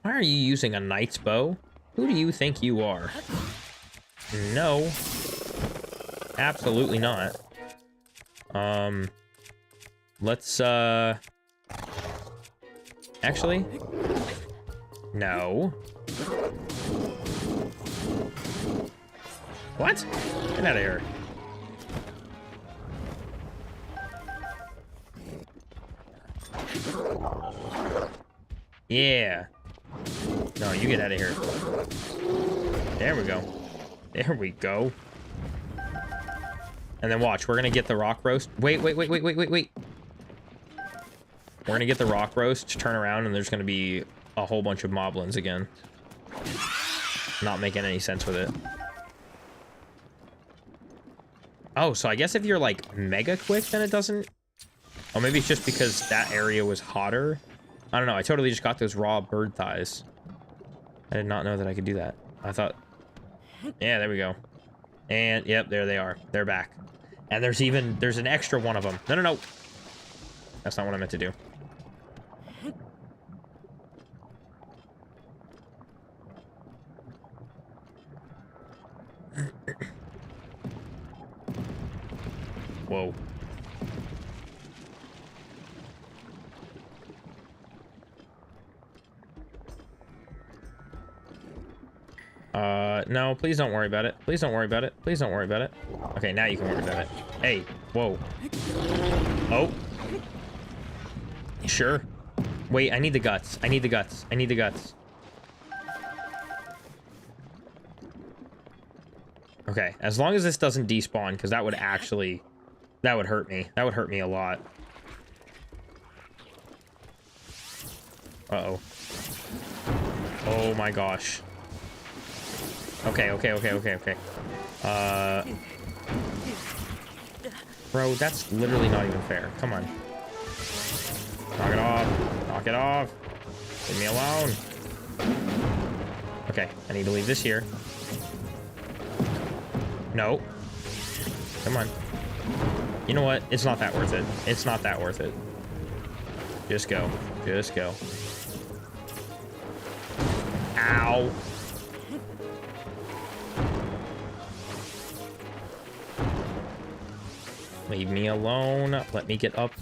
Why are you using a knight's bow? Who do you think you are? No. Absolutely not. Let's, actually? No. What? Get out of here. Yeah. No, you get out of here. There we go. There we go. And then watch, we're gonna get the rock roast. Wait. We're gonna get the rock roast, turn around, and there's gonna be a whole bunch of moblins again. Not making any sense with it. Oh, so I guess if you're like mega quick, then it doesn't. Oh, maybe it's just because that area was hotter. I don't know. I totally just got those raw bird thighs. I did not know that I could do that. I thought, yeah, there we go. And yep, there they are. They're back. And there's an extra one of them. No. That's not what I meant to do. Whoa. No, please don't worry about it. Please don't worry about it. Please don't worry about it. Okay, now you can worry about it. Hey, whoa. Oh. Sure. Wait, I need the guts. I need the guts. I need the guts. Okay, as long as this doesn't despawn, because that would actually... That would hurt me. That would hurt me a lot. Uh-oh. Oh my gosh. Okay. Bro, that's literally not even fair. Come on. Knock it off. Knock it off. Leave me alone. Okay, I need to leave this here. No. Come on. You know what? It's not that worth it. It's not that worth it. Just go. Just go. Ow. Leave me alone. Let me get up.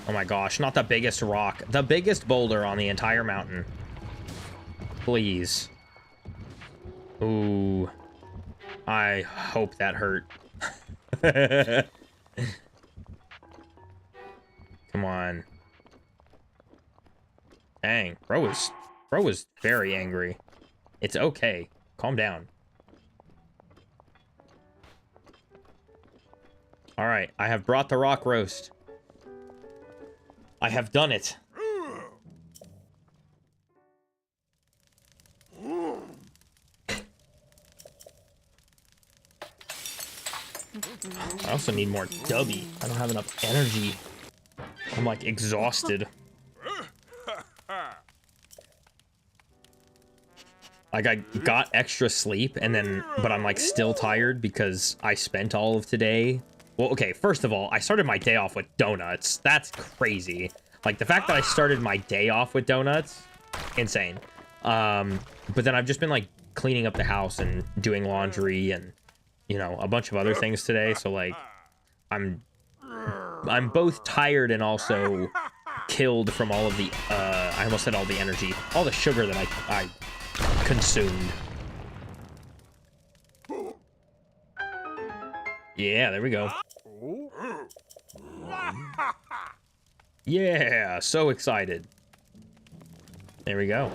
Oh my gosh, not the biggest rock. The biggest boulder on the entire mountain. Please. Ooh. I hope that hurt. Come on. Dang, bro was very angry. It's okay. Calm down. All right, I have brought the rock roast. I have done it. I also need more dubby. I don't have enough energy. I'm like exhausted. Like I got extra sleep and then, but I'm like still tired because I spent all of today. Well, okay, first of all, I started my day off with donuts. That's crazy. Like the fact that I started my day off with donuts, insane. But then I've just been like cleaning up the house and doing laundry and, you know, a bunch of other things today. So like, I'm both tired and also killed from all of the, I almost said all the energy, all the sugar that I consumed. Yeah, there we go. Yeah, so excited. There we go.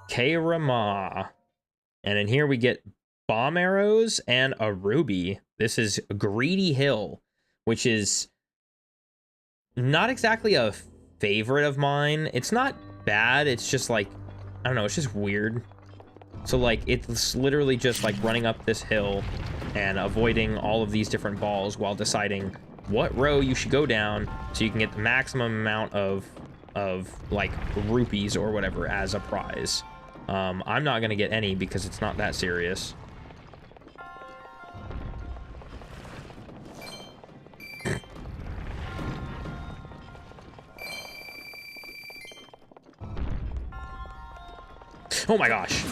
Kayra. And in here we get bomb arrows and a ruby. This is Greedy Hill, which is not exactly a favorite of mine. It's not bad. It's just like, I don't know, it's just weird. So like, it's literally just like running up this hill and avoiding all of these different balls while deciding what row you should go down so you can get the maximum amount of like rupees or whatever as a prize. I'm not gonna get any because it's not that serious. Oh my gosh.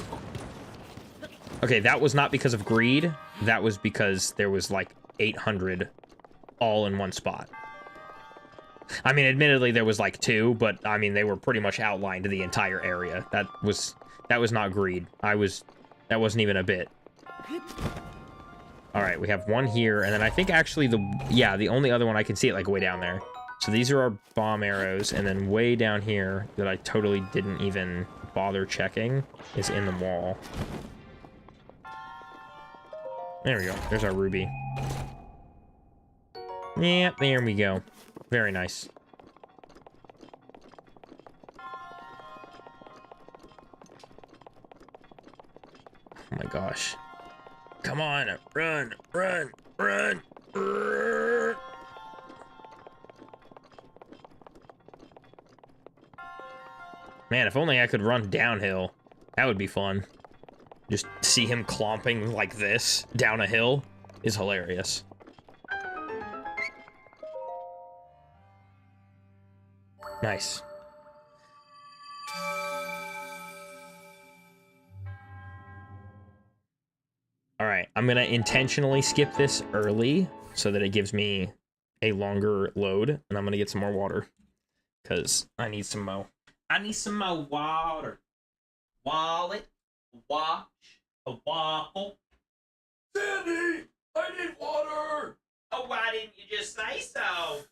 Okay, that was not because of greed. That was because there was like 800 all in one spot. I mean, admittedly, there was like 2, but I mean, they were pretty much outlined the entire area. That was not greed. That wasn't even a bit. All right, we have one here, and then I think actually the only other one I can see it like way down there. So these are our bomb arrows, and then way down here that I totally didn't even bother checking is in the wall. There we go. There's our ruby. Yeah, there we go. Very nice. Oh my gosh. Come on, run, run, run. Man, if only I could run downhill. That would be fun. Just see him clomping like this down a hill is hilarious. Nice. All right, I'm gonna intentionally skip this early so that it gives me a longer load, and I'm gonna get some more water because I need some more. I need some more water. Wallet, watch, a waffle. Sandy, I need water. Oh, why didn't you just say so?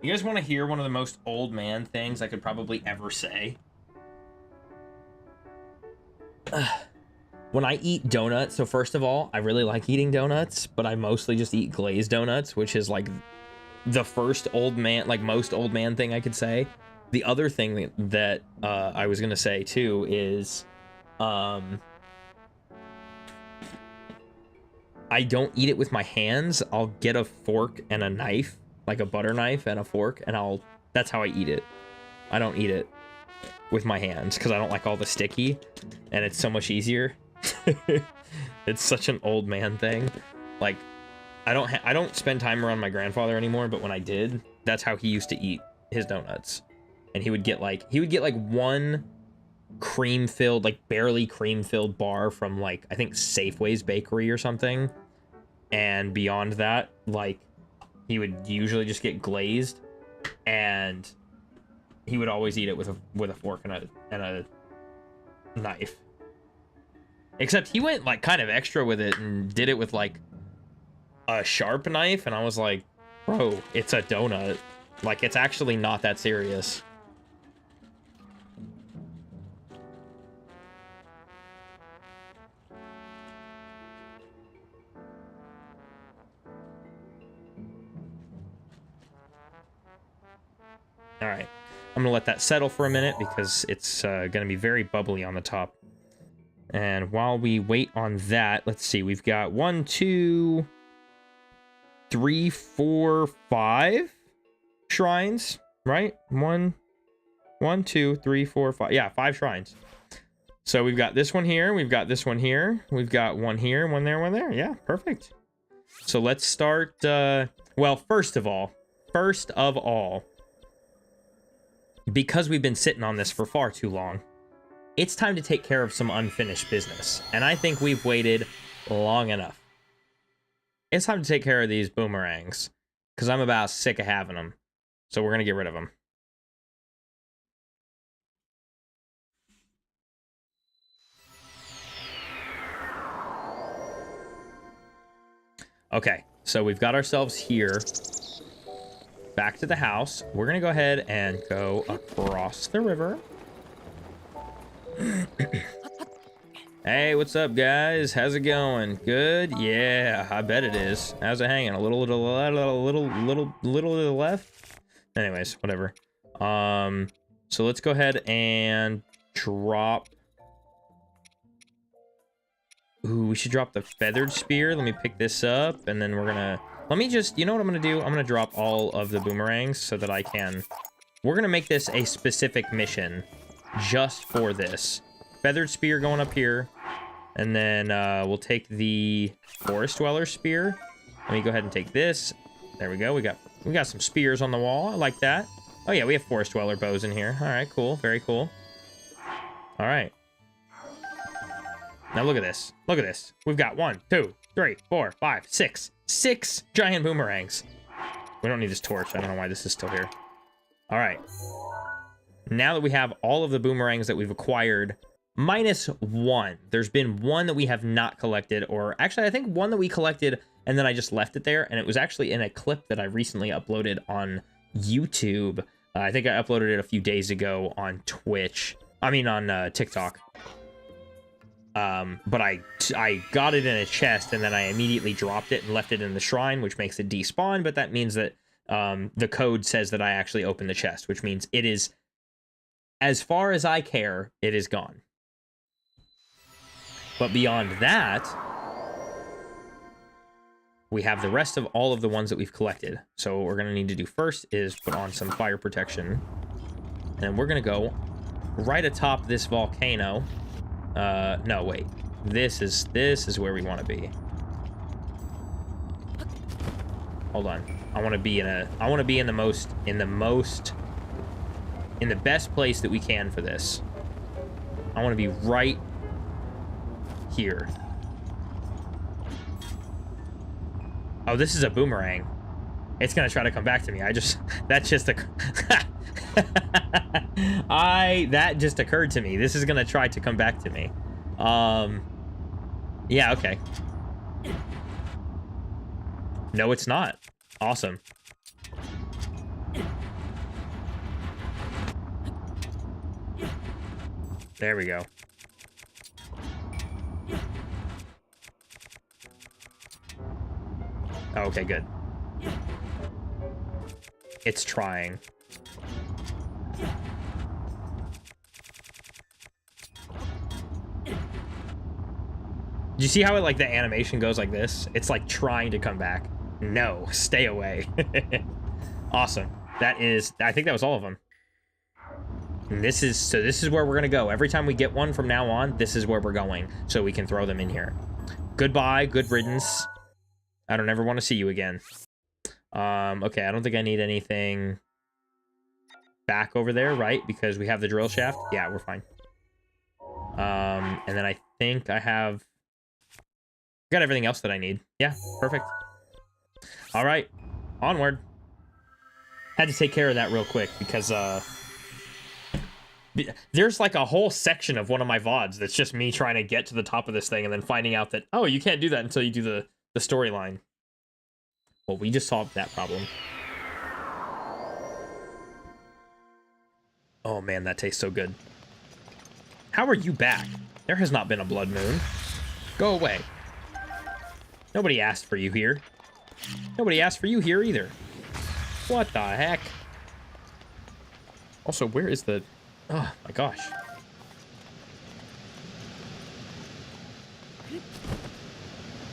You guys want to hear one of the most old man things I could probably ever say? When I eat donuts, so first of all, I really like eating donuts, but I mostly just eat glazed donuts, which is like the first old man, like most old man thing I could say. The other thing that I was gonna say too is, I don't eat it with my hands. I'll get a fork and a knife, like a butter knife and a fork, and that's how I eat it. I don't eat it with my hands because I don't like all the sticky, and it's so much easier. It's such an old man thing. Like, I don't spend time around my grandfather anymore, but when I did, that's how he used to eat his donuts. And he would get like one cream-filled, like barely cream-filled bar from like, I think Safeway's bakery or something. And beyond that, like, he would usually just get glazed, and he would always eat it with a fork and a knife. Except he went like kind of extra with it and did it with like a sharp knife, and I was like, bro, it's a donut. Like, it's actually not that serious. All right, I'm gonna let that settle for a minute because it's gonna be very bubbly on the top. And while we wait on that, let's see, we've got 1, 2, 3, 4, 5 shrines, right? 1, 2, 3, 4, 5. Yeah, 5 shrines. So we've got this one here, we've got this one here, we've got one here, one there, one there. Yeah, perfect. So let's start, well, first of all, because we've been sitting on this for far too long, it's time to take care of some unfinished business. And I think we've waited long enough. It's time to take care of these boomerangs, because I'm about sick of having them. So we're going to get rid of them. Okay, so we've got ourselves here. Back to the house. We're going to go ahead and go across the river. Hey, what's up, guys? How's it going? Good? Yeah, I bet it is. How's it hanging? A little to the left? Anyways, whatever. So let's go ahead and drop... Ooh, we should drop the feathered spear. Let me pick this up, and then we're gonna... Let me just... You know what I'm gonna do? I'm gonna drop all of the boomerangs so that I can... We're gonna make this a specific mission just for this. Feathered spear going up here. And then we'll take the forest dweller spear. Let me go ahead and take this. There we go. We got some spears on the wall. I like that. Oh yeah, we have forest dweller bows in here. All right, cool. Very cool. All right. Now look at this. Look at this. We've got 1, 2, 3, 4, 5, 6. 6 giant boomerangs. We don't need this torch. I don't know why this is still here. All right. Now that we have all of the boomerangs that we've acquired, minus 1. There's been 1 that we have not collected, or actually I think 1 that we collected and then I just left it there, and it was actually in a clip that I recently uploaded on YouTube. I think I uploaded it a few days ago on Twitch. I mean on TikTok. But I got it in a chest and then I immediately dropped it and left it in the shrine, which makes it despawn, but that means that the code says that I actually opened the chest, which means it is, as far as I care, it is gone. But beyond that, we have the rest of all of the ones that we've collected. So what we're going to need to do first is put on some fire protection. And we're going to go right atop this volcano. No, wait. This is where we want to be. Hold on. I want to be in the best place that we can for this. I want to be right here. Oh, this is a boomerang. It's gonna try to come back to me. That's just a that just occurred to me. This is gonna try to come back to me. Yeah, okay. No, it's not. Awesome. There we go. Oh, okay, good. It's trying. Do you see how it, like, the animation goes like this? It's like trying to come back. No, stay away. Awesome. That is, I think that was all of them. And this is where we're gonna go. Every time we get one from now on, this is where we're going, so we can throw them in here. Goodbye, good riddance. I don't ever want to see you again. Okay, I don't think I need anything back over there, right? Because we have the drill shaft. Yeah, we're fine. And then I think I have got everything else that I need. Yeah, perfect. All right, onward. Had to take care of that real quick because there's like a whole section of one of my VODs that's just me trying to get to the top of this thing and then finding out that, oh, you can't do that until you do the storyline. Well, we just solved that problem. Oh man, that tastes so good. How are you back? There has not been a blood moon. Go away. Nobody asked for you here. Nobody asked for you here either. What the heck? Also, where is the... Oh my gosh.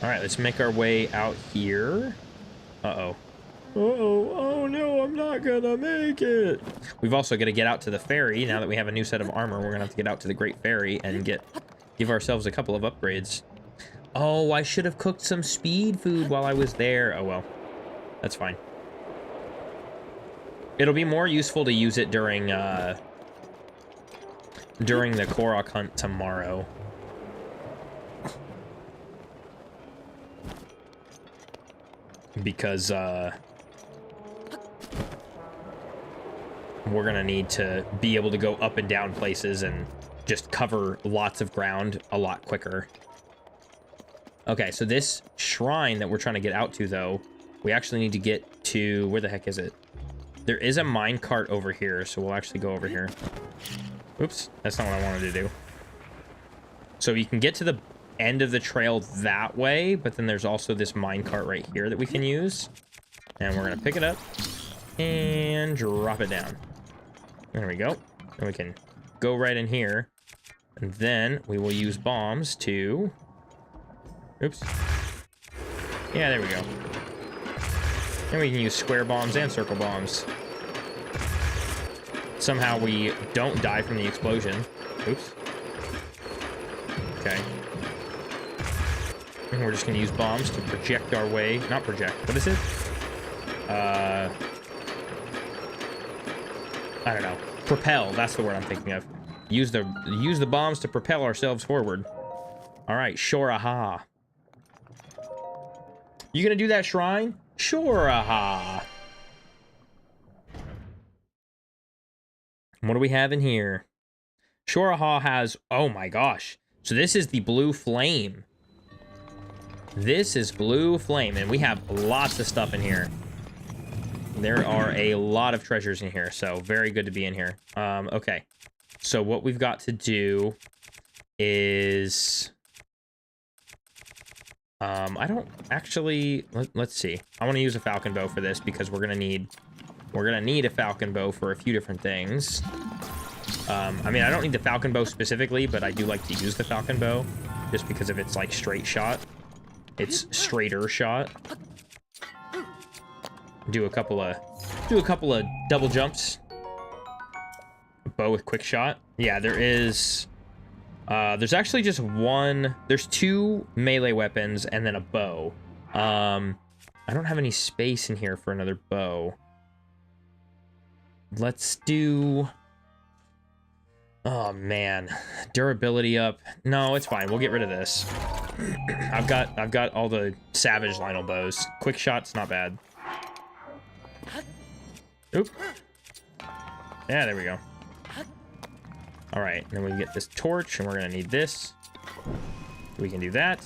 Alright, let's make our way out here. Uh-oh. Uh-oh. Oh no, I'm not gonna make it. We've also got to get out to the ferry. Now that we have a new set of armor, we're gonna have to get out to the Great Ferry and give ourselves a couple of upgrades. Oh, I should have cooked some speed food while I was there. Oh well. That's fine. It'll be more useful to use it during the korok hunt tomorrow. Because we're gonna need to be able to go up and down places and just cover lots of ground a lot quicker. Okay, so this shrine that we're trying to get out to, though, we actually need to get to... Where the heck is it? There is a minecart over here, so we'll actually go over here. Oops, that's not what I wanted to do. So you can get to the end of the trail that way, but then there's also this minecart right here that we can use. And we're gonna pick it up and drop it down. There we go. And we can go right in here. And then we will use bombs to... Oops. Yeah, there we go. And we can use square bombs and circle bombs. Somehow we don't die from the explosion. Oops. Okay. And we're just gonna use bombs to project our way. Not project. What is it? I don't know. Propel. That's the word I'm thinking of. Use the bombs to propel ourselves forward. All right, Shora ha. You gonna do that shrine? Shora ha. What do we have in here? Shora ha has, oh my gosh. So this is the blue flame. This is blue flame, and we have lots of stuff in here. There are a lot of treasures in here, so very good to be in here. Okay. So what we've got to do is... I don't actually... Let's see. I want to use a falcon bow for this because we're gonna need a falcon bow for a few different things. I mean, I don't need the falcon bow specifically, but I do like to use the falcon bow just because of its like straight shot. It's straighter shot. Do a couple of double jumps. A bow with quick shot. Yeah, there is. There's actually just one. There's 2 melee weapons and then a bow. I don't have any space in here for another bow. Let's do... Oh, man. Durability up. No, it's fine. We'll get rid of this. I've got all the Savage Lionel bows. Quick shot's not bad. Oop. Yeah, there we go. All right, then we get this torch, and we're gonna need this. We can do that.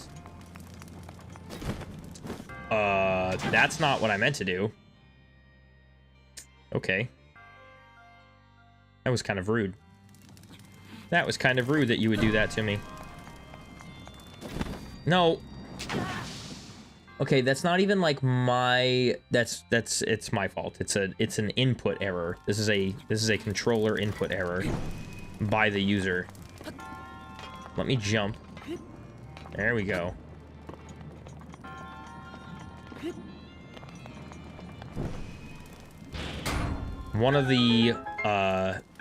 That's not what I meant to do. Okay. That was kind of rude. That was kind of rude that you would do that to me. No. Okay, that's not even like my... It's my fault. It's an input error. This is a controller input error by the user. Let me jump. There we go. One of the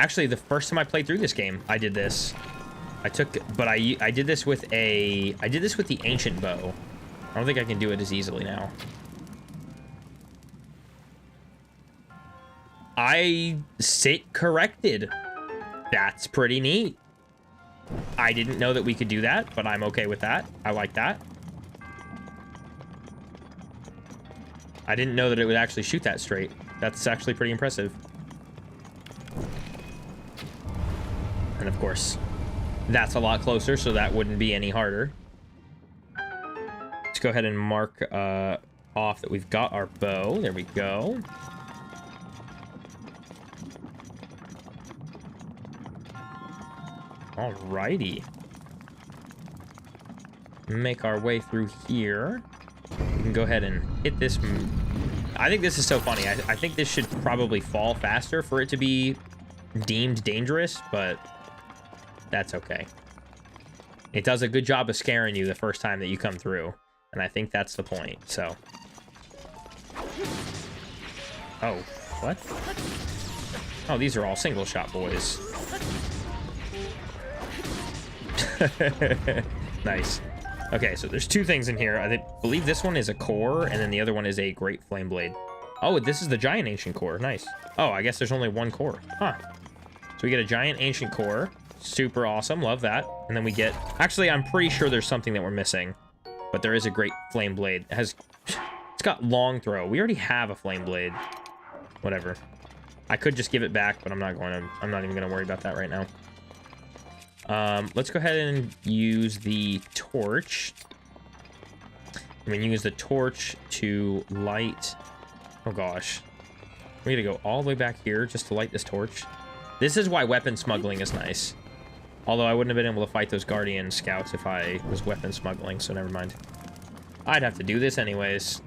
actually the first time I played through this game, I did this. I did this with the ancient bow. I don't think I can do it as easily now. I sit corrected. That's pretty neat. I didn't know that we could do that, but I'm okay with that. I like that. I didn't know that it would actually shoot that straight. That's actually pretty impressive. And of course, that's a lot closer, so that wouldn't be any harder. Let's go ahead and mark off that we've got our bow. There we go. Alrighty. Make our way through here. We can go ahead and hit this. I think this is so funny. I think this should probably fall faster for it to be deemed dangerous, but that's okay. It does a good job of scaring you the first time that you come through, and I think that's the point, so. Oh, what? Oh, these are all single shot boys. Nice. Okay, so there's 2 things in here. I believe this one is a core, and then the other one is a great Flameblade. Oh, this is the giant ancient core. Nice. Oh, I guess there's only 1 core. Huh. So we get a giant ancient core. Super awesome. Love that. And then we get... Actually, I'm pretty sure there's something that we're missing. But there is a great Flameblade. It's got long throw. We already have a Flameblade. Whatever. I could just give it back, but I'm not even going to worry about that right now. Let's go ahead and use the torch. And we can use the torch to light... Oh, gosh. We gotta go all the way back here just to light this torch. This is why weapon smuggling is nice. Although I wouldn't have been able to fight those Guardian scouts if I was weapon smuggling, so never mind. I'd have to do this anyways.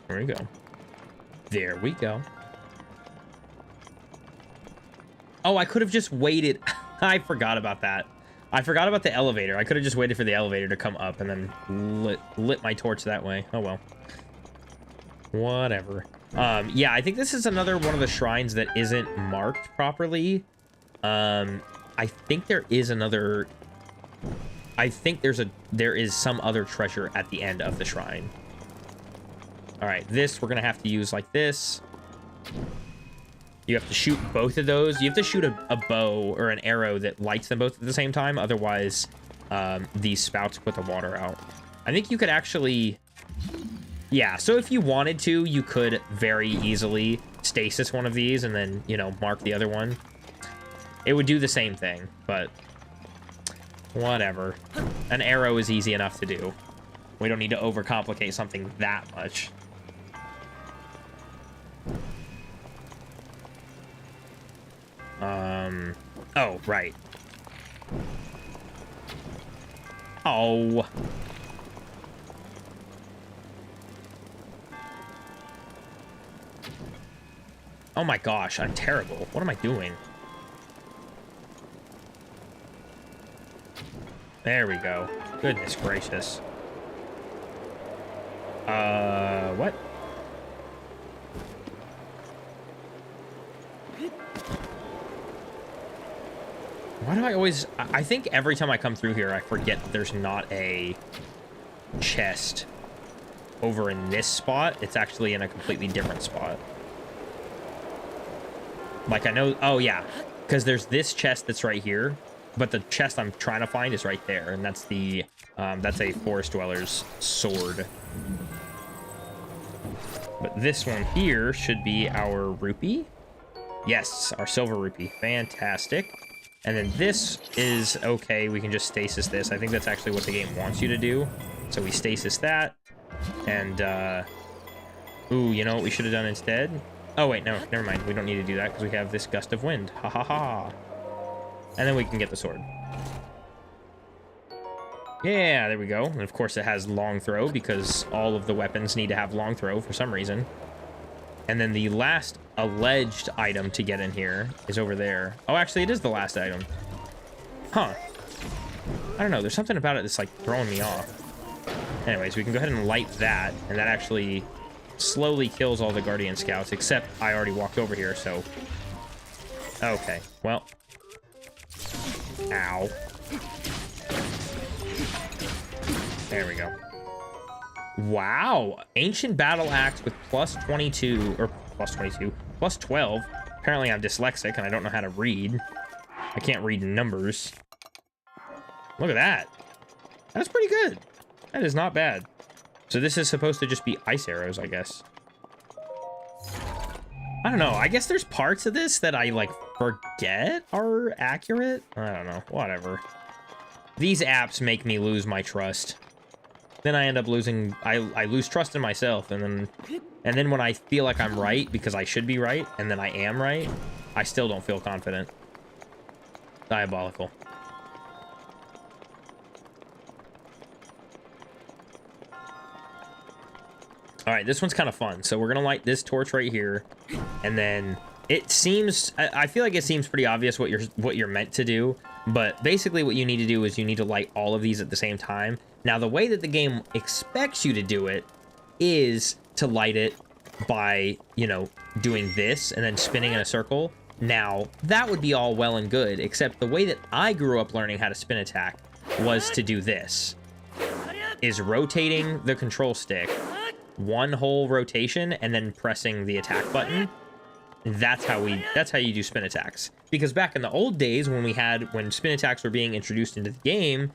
There we go. There we go. Oh, I could have just waited. I forgot about that. I forgot about the elevator. I could have just waited for the elevator to come up and then lit my torch that way. Oh, well. Whatever. Yeah, I think this is another one of the shrines that isn't marked properly. I think there is another... I think there is some other treasure at the end of the shrine. All right, this we're gonna have to use like this. You have to shoot both of those. You have to shoot a bow or an arrow that lights them both at the same time. Otherwise, these spouts put the water out. I think you could actually... Yeah, so if you wanted to, you could very easily stasis one of these and then, you know, mark the other one. It would do the same thing, but whatever. An arrow is easy enough to do. We don't need to overcomplicate something that much. Oh, right. Oh. Oh my gosh, I'm terrible. What am I doing? There we go. Goodness gracious. What? Why do I always... I think every time I come through here, I forget that there's not a chest over in this spot. It's actually in a completely different spot. Like, I know... Oh, yeah. Because there's this chest that's right here. But the chest I'm trying to find is right there. And that's the... that's a Forest Dweller's sword. But this one here should be our Rupee. Yes, our silver Rupee. Fantastic. And then this is okay. We can just stasis this. I think that's actually what the game wants you to do. So we stasis that. And, ooh, you know what we should have done instead? Oh, wait, no, never mind. We don't need to do that because we have this gust of wind. Ha ha ha. And then we can get the sword. Yeah, there we go. And of course it has long throw because all of the weapons need to have long throw for some reason. And then the last alleged item to get in here is over there. Oh, actually, it is the last item. Huh. I don't know. There's something about it that's, like, throwing me off. Anyways, we can go ahead and light that, and that actually slowly kills all the Guardian Scouts, except I already walked over here, so... Okay, well... Ow. There we go. Wow, ancient battle axe with plus 22, or plus 22, plus 12. Apparently I'm dyslexic and I don't know how to read. I can't read numbers. Look at that. That's pretty good. That is not bad. So this is supposed to just be ice arrows, I guess. I don't know. I guess there's parts of this that I, like, forget are accurate. I don't know. Whatever. These apps make me lose my trust. Then I end up losing... I lose trust in myself, and then when I feel like I'm right, because I should be right, and then I am right, I still don't feel confident. Diabolical. All right, this one's kind of fun. So we're gonna light this torch right here, and then it seems... I feel like it seems pretty obvious what you're meant to do, but basically what you need to do is you need to light all of these at the same time. Now, the way that the game expects you to do it is to light it by, you know, doing this and then spinning in a circle. Now, that would be all well and good, except the way that I grew up learning how to spin attack was to do this. Is rotating the control stick, one whole rotation, and then pressing the attack button. That's how you do spin attacks. Because back in the old days when spin attacks were being introduced into the game,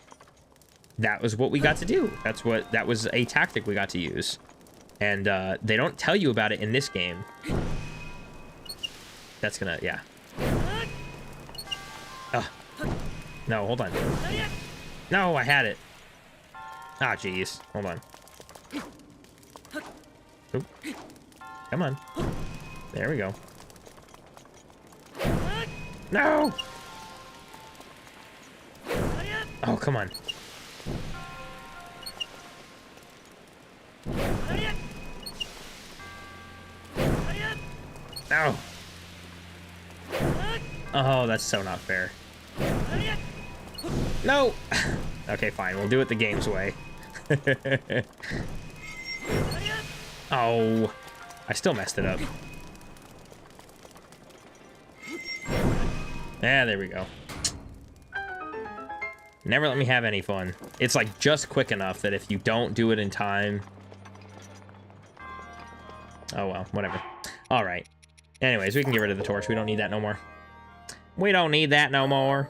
that was what we got to do. That was a tactic we got to use. And they don't tell you about it in this game. That's gonna, yeah. No, hold on. No, I had it. Ah, jeez. Hold on. Oop. Come on. There we go. No! Oh, come on. No! Oh, that's so not fair. No! Okay, fine. We'll do it the game's way. Oh. I still messed it up. Yeah, there we go. Never let me have any fun. It's like just quick enough that if you don't do it in time... Oh well, whatever. Alright. Anyways, we can get rid of the torch. We don't need that no more. We don't need that no more.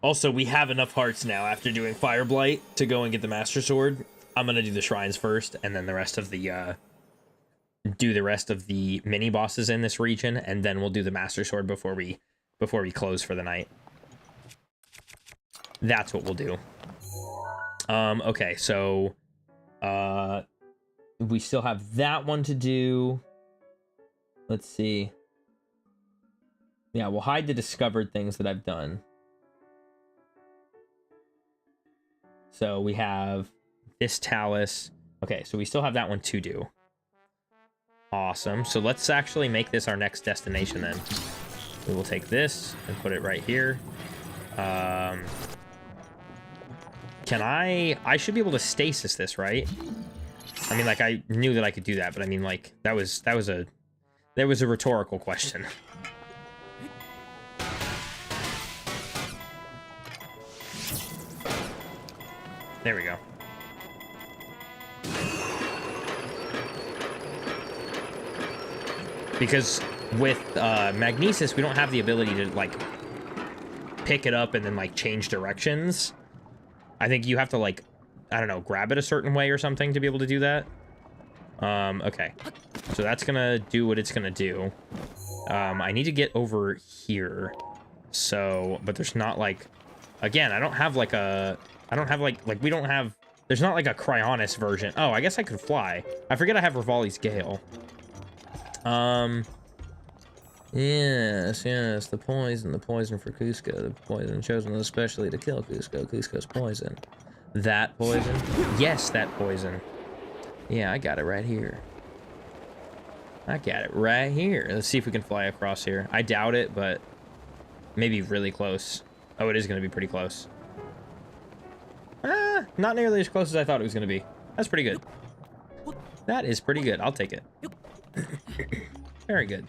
Also, we have enough hearts now after doing Fireblight to go and get the Master Sword. I'm gonna do the shrines first, and then the rest of the, do the rest of the mini bosses in this region, and then we'll do the Master Sword before we close for the night. That's what we'll do. Okay, so, we still have that one to do. Let's see. Yeah, we'll hide the discovered things that I've done. So we have this Talus. Okay, so we still have that one to do. Awesome. So let's actually make this our next destination then. We will take this and put it right here. Can I should be able to stasis this, right? I mean, like, I knew that I could do that, but I mean, like, that was a rhetorical question. There we go. Because with Magnesis, we don't have the ability to, like, pick it up and then, like, change directions. I think you have to, like, I don't know, grab it a certain way or something to be able to do that. Okay. So that's gonna do what it's gonna do. I need to get over here. So, but there's not, like... Again, I don't have, like, a... I don't have, like, we don't have... There's not, like, a Cryonis version. Oh, I guess I could fly. I forget I have Rivali's Gale. Yes, the poison for Cusco. The poison chosen especially to kill Cusco. Cusco's poison. That poison? Yes, that poison. Yeah, I got it right here. I got it right here. Let's see if we can fly across here. I doubt it, but maybe really close. Oh, it is going to be pretty close. Not nearly as close as I thought it was going to be. That's pretty good. That is pretty good. I'll take it. Very good.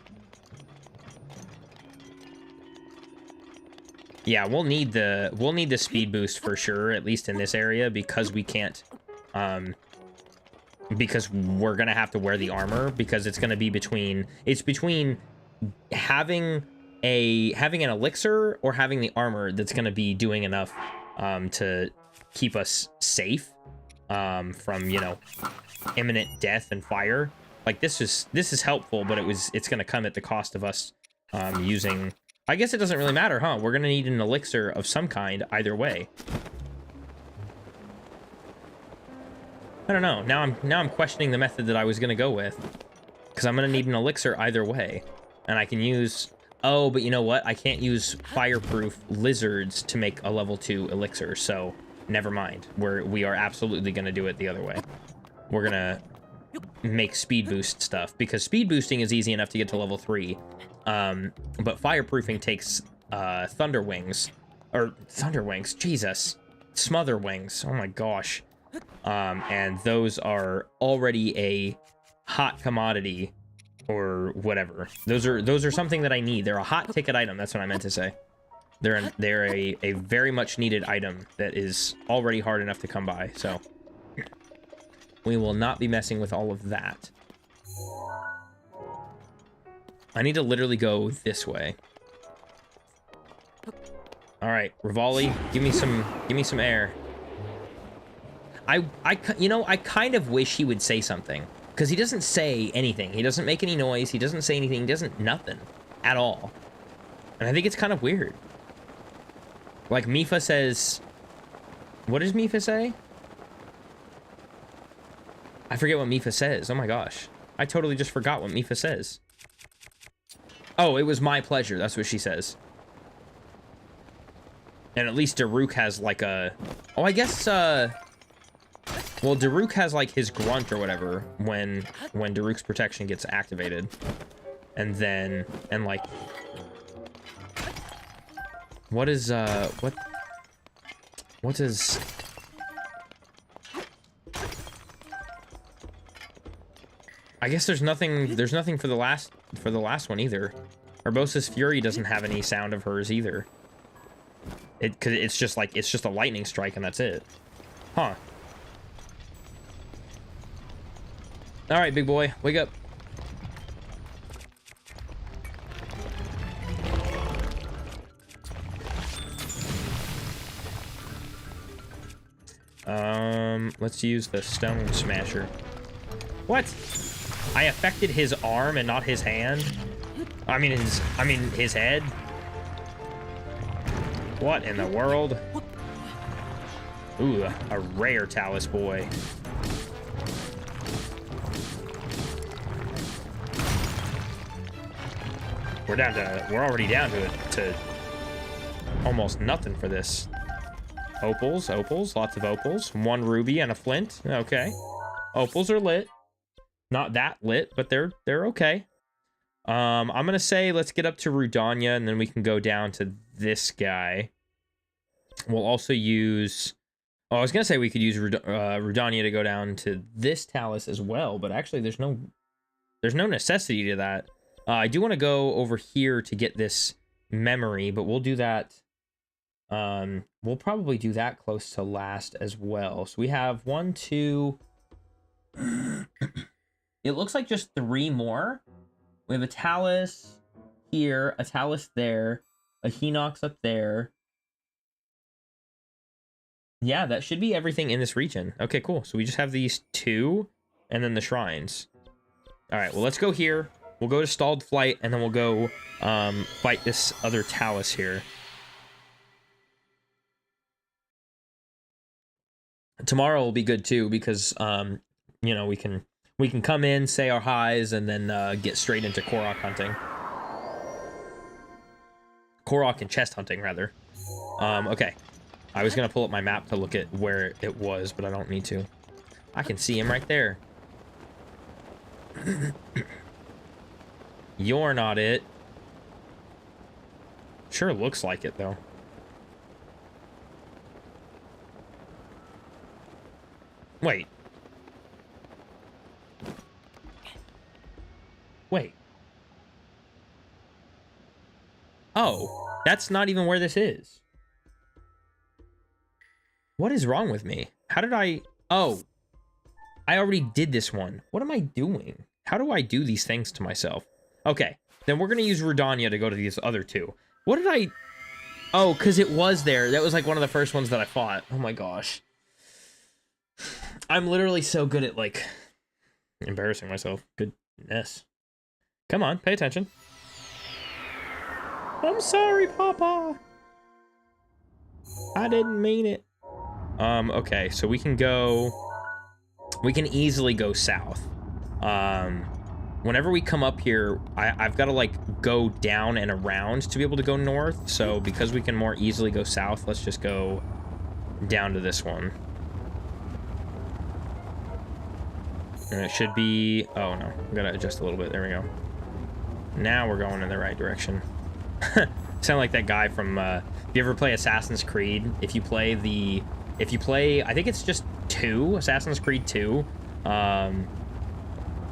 Yeah, we'll need the speed boost for sure, at least in this area, because we can't because we're gonna have to wear the armor, because it's gonna be between having an elixir or having the armor that's gonna be doing enough to keep us safe from, you know, imminent death and fire. Like, this is helpful, but it's gonna come at the cost of us using... I guess it doesn't really matter, huh? We're gonna need an elixir of some kind either way. I don't know. Now I'm questioning the method that I was gonna go with, because I'm gonna need an elixir either way, and I can use... Oh, but you know what? I can't use fireproof lizards to make a level 2 elixir, so never mind. We are absolutely gonna do it the other way. We're gonna make speed boost stuff, because speed boosting is easy enough to get to level 3. But fireproofing takes thunder wings, Jesus, smother wings. Oh my gosh. And those are already a hot commodity or whatever. Those are something that I need. They're a hot ticket item. That's what I meant to say. They're a very much needed item that is already hard enough to come by. So we will not be messing with all of that. I need to literally go this way. All right, Rivali, give me some air. You know, I kind of wish he would say something, because he doesn't say anything. He doesn't make any noise. He doesn't say anything. He doesn't nothing at all. And I think it's kind of weird. Like Mipha says, what does Mipha say? I forget what Mipha says. Oh my gosh. I totally just forgot what Mipha says. Oh, it was my pleasure. That's what she says. And at least Daruk has like a... Oh, I guess, well, Daruk has like his grunt or whatever when Daruk's protection gets activated. And then, and like... What is, what is... I guess there's nothing for the last one either. Urbosa's Fury doesn't have any sound of hers either. Cause it's just a lightning strike and that's it. Huh. All right, big boy, wake up. Let's use the Stone Smasher. What? I affected his arm and not his hand? I mean his head? What in the world? Ooh, a rare Talus boy. We're already down to almost nothing for this. Opals, lots of opals. 1 ruby and a flint. Okay. Opals are lit. Not that lit, but they're okay. I'm gonna say let's get up to Rudania, and then we can go down to this guy. We'll also use... Oh, I was gonna say we could use Rudania to go down to this Talus as well, but actually there's no necessity to that. I do want to go over here to get this memory, but we'll do that... we'll probably do that close to last as well. So we have 1, 2... It looks like just 3 more. We have a Talus here, a Talus there, a Hinox up there. Yeah, that should be everything in this region. Okay, cool. So we just have these 2, and then the shrines. All right, well, let's go here. We'll go to Stalled Flight, and then we'll go fight this other Talus here. Tomorrow will be good, too, because, you know, we can come in, say our highs, and then get straight into korok hunting. Korok and chest hunting, rather. Okay. I was going to pull up my map to look at where it was, but I don't need to. I can see him right there. You're not it. Sure looks like it, though. Wait. Wait. Oh, that's not even where this is. What is wrong with me? How did I... Oh, I already did this one. What am I doing? How do I do these things to myself? Okay, then we're going to use Rudania to go to these other 2. What did I... Oh, because it was there. That was like one of the first ones that I fought. Oh my gosh. I'm literally so good at, like, embarrassing myself. Goodness. Come on, pay attention. I'm sorry, Papa. I didn't mean it. Okay, so we can easily go south. Whenever we come up here, I've got to, like, go down and around to be able to go north. So because we can more easily go south, let's just go down to this one. And it should be... Oh, no. I'm going to adjust a little bit. There we go. Now we're going in the right direction. Sound like that guy from... if you ever play Assassin's Creed, if you play... I think it's just 2, Assassin's Creed 2.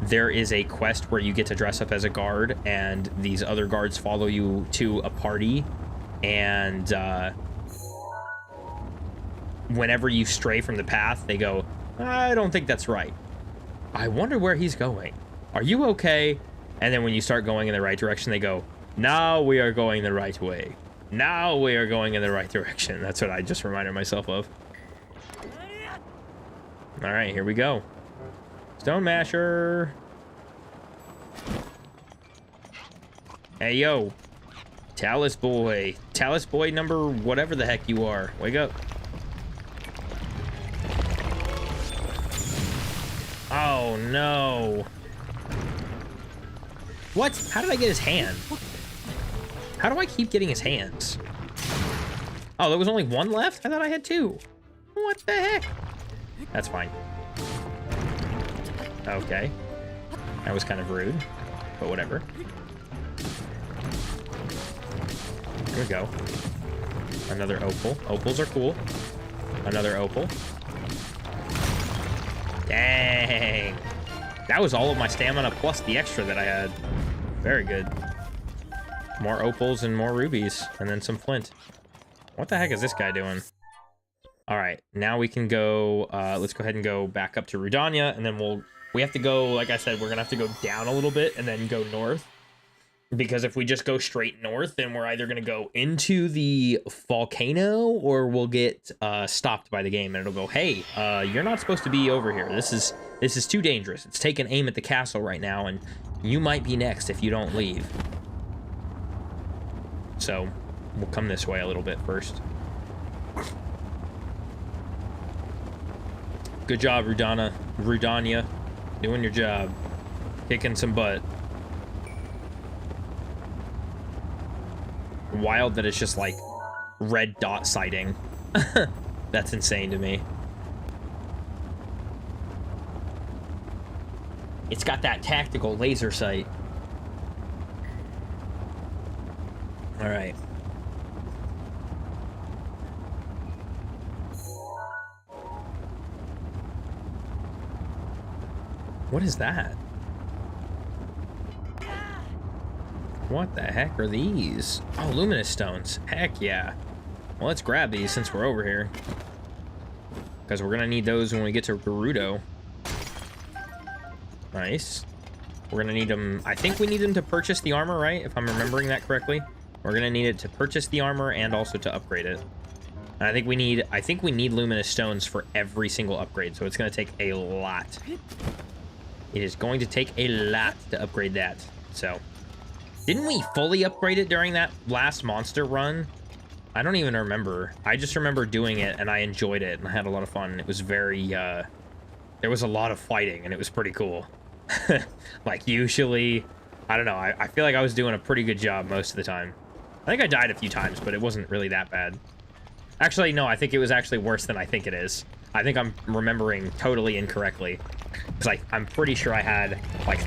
There is a quest where you get to dress up as a guard, and these other guards follow you to a party. And whenever you stray from the path, they go, I don't think that's right. I wonder where he's going. Are you okay? And then when you start going in the right direction, they go, now we are going the right way. Now we are going in the right direction. That's what I just reminded myself of. All right, here we go. Stone Masher. Hey, yo. Talus boy. Talus boy number whatever the heck you are. Wake up. Oh, no. What? How did I get his hand? How do I keep getting his hands? Oh, there was only one left? I thought I had two. What the heck? That's fine. Okay. That was kind of rude, but whatever. Here we go. Another opal. Opals are cool. Another opal. Dang. That was all of my stamina plus the extra that I had. Very good. More opals and more rubies, and then some flint. What the heck is this guy doing? All right, now we can go, let's go ahead and go back up to Rudania, and then we have to go, like I said, we're gonna have to go down a little bit and then go north. Because if we just go straight north, then we're either gonna go into the volcano or we'll get stopped by the game and it'll go, hey, you're not supposed to be over here. This is too dangerous. It's taking aim at the castle right now, and you might be next if you don't leave. So we'll come this way a little bit first. Good job, Rudania. Doing your job. Kicking some butt. Wild that it's just like red dot sighting. That's insane to me. It's got that tactical laser sight. All right. What is that? What the heck are these? Oh, luminous stones. Heck yeah. Well, let's grab these since we're over here. Because we're going to need those when we get to Gerudo. Nice. We're going to need them. I think we need them to purchase the armor, right? If I'm remembering that correctly. We're going to need it to purchase the armor and also to upgrade it. And I think we need luminous stones for every single upgrade. So it's going to take a lot. It is going to take a lot to upgrade that. So, didn't we fully upgrade it during that last monster run? I don't even remember. I just remember doing it and I enjoyed it and I had a lot of fun. It was very, there was a lot of fighting and it was pretty cool. Like usually, I don't know. I feel like I was doing a pretty good job most of the time. I think I died a few times, but it wasn't really that bad. Actually, no, I think it was actually worse than I think it is. I think I'm remembering totally incorrectly. Because I'm pretty sure I had like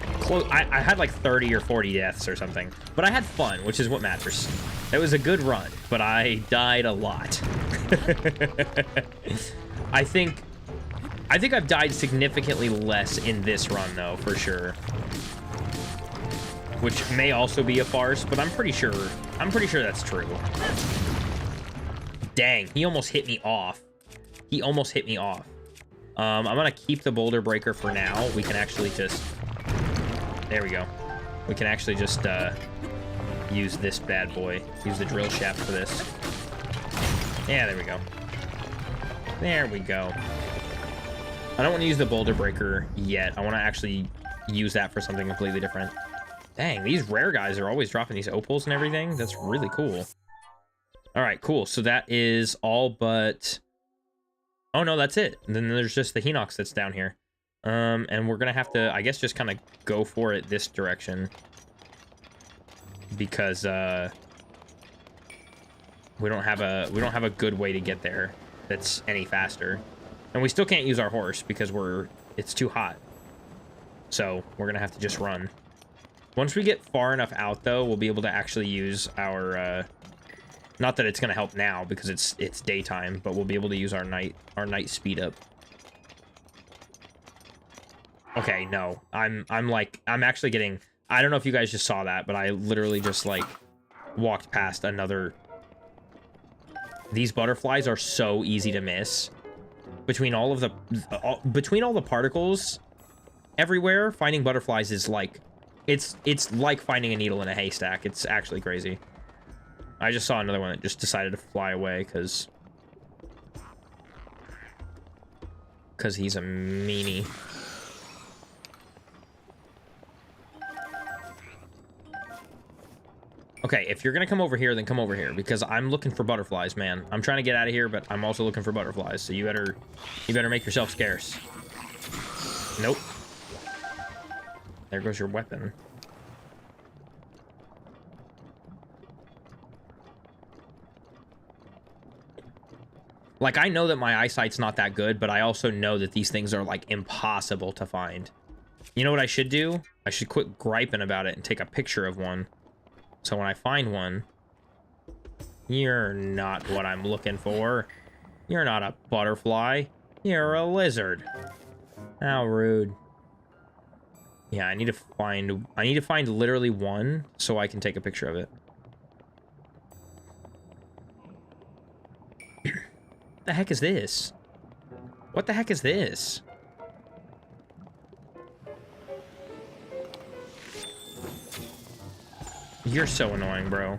I had like 30 or 40 deaths or something. But I had fun, which is what matters. It was a good run, but I died a lot. I think I've died significantly less in this run though, for sure. Which may also be a farce, but I'm pretty sure that's true. Dang, he almost hit me off. He almost hit me off. I'm gonna keep the boulder breaker for now. We can actually just... There we go. We can actually just use this bad boy. Use the drill shaft for this. Yeah, there we go. There we go. I don't want to use the boulder breaker yet. I want to actually use that for something completely different. Dang, these rare guys are always dropping these opals and everything. That's really cool. All right, cool. So that is all but... Oh, no, that's it. And then there's just the Hinox that's down here. And we're going to have to, I guess, just kind of go for it this direction. Because, we don't have a good way to get there that's any faster. And we still can't use our horse because it's too hot. So we're going to have to just run. Once we get far enough out, though, we'll be able to actually use our, not that it's going to help now because it's daytime, but we'll be able to use our night speed up. Okay, no. I'm actually getting... I don't know if you guys just saw that, but I literally just, like, walked past another... These butterflies are so easy to miss. Between all the particles everywhere, finding butterflies is like... It's like finding a needle in a haystack. It's actually crazy. I just saw another one that just decided to fly away because he's a meanie. Okay, if you're gonna come over here, then come over here, because I'm looking for butterflies, man. I'm trying to get out of here, but I'm also looking for butterflies, so you better make yourself scarce. Nope. There goes your weapon. Like, I know that my eyesight's not that good, but I also know that these things are, like, impossible to find. You know what I should do? I should quit griping about it and take a picture of one. So when I find one, you're not what I'm looking for. You're not a butterfly. You're a lizard. How rude. Yeah, I need to find literally one so I can take a picture of it. What the heck is this? What the heck is this? You're so annoying, bro.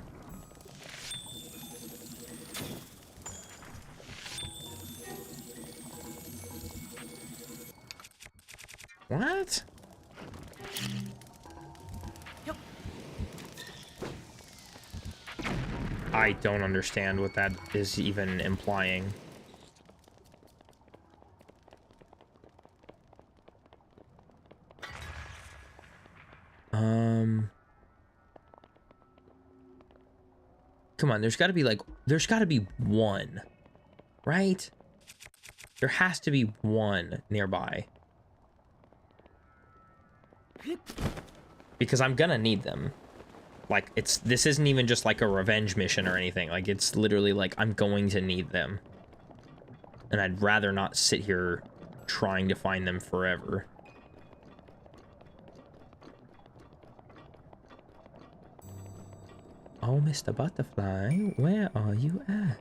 What? I don't understand what that is even implying. Come on, there's gotta be one, right? There has to be one nearby. Because I'm gonna need them. Like, this isn't even just like a revenge mission or anything. Like, it's literally like, I'm going to need them. And I'd rather not sit here trying to find them forever. Oh, Mr. Butterfly, where are you at?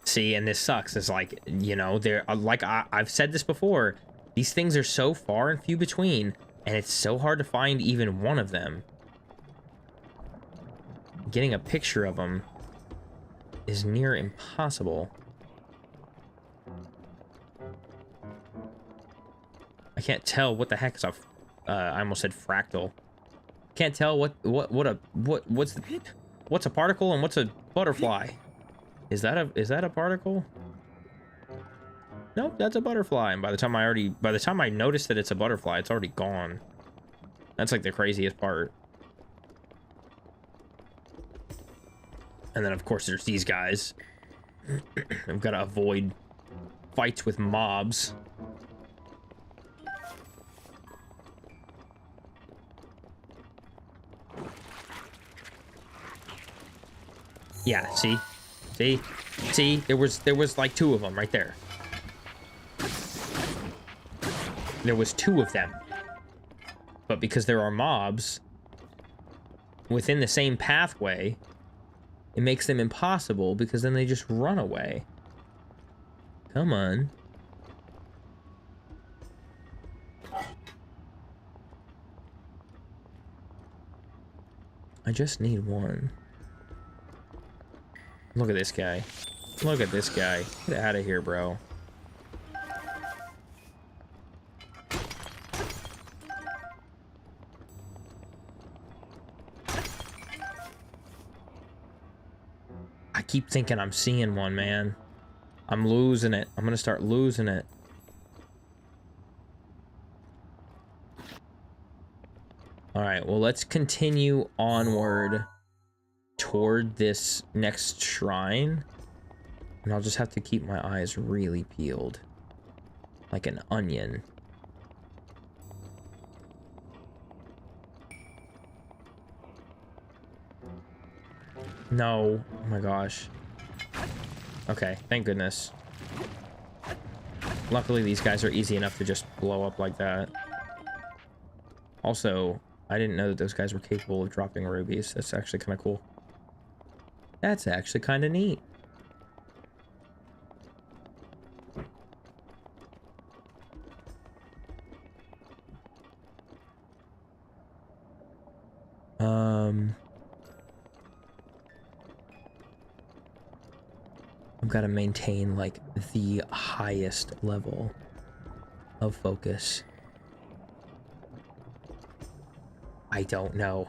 See, and this sucks. It's like, you know, they're like, I've said this before. These things are so far and few between, and it's so hard to find even one of them. Getting a picture of them is near impossible. I can't tell what the heck is a I almost said fractal. Can't tell what's a particle and what's a butterfly. Is that a particle? Nope, that's a butterfly. And by the time I notice that it's a butterfly, it's already gone. That's like the craziest part. And then of course there's these guys. I've got to avoid fights with mobs. Yeah, see? There was like two of them right there. There was two of them. But because there are mobs within the same pathway, it makes them impossible because then they just run away. Come on. I just need one. Look at this guy. Look at this guy. Get out of here, bro. I keep thinking I'm seeing one, man. I'm losing it. I'm gonna start losing it. Alright, well, let's continue onward toward this next shrine. And I'll just have to keep my eyes really peeled. Like an onion. No. Oh my gosh. Okay, thank goodness. Luckily, these guys are easy enough to just blow up like that. Also, I didn't know that those guys were capable of dropping rubies. That's actually kind of cool. That's actually kind of neat. I've got to maintain like the highest level of focus. I don't know.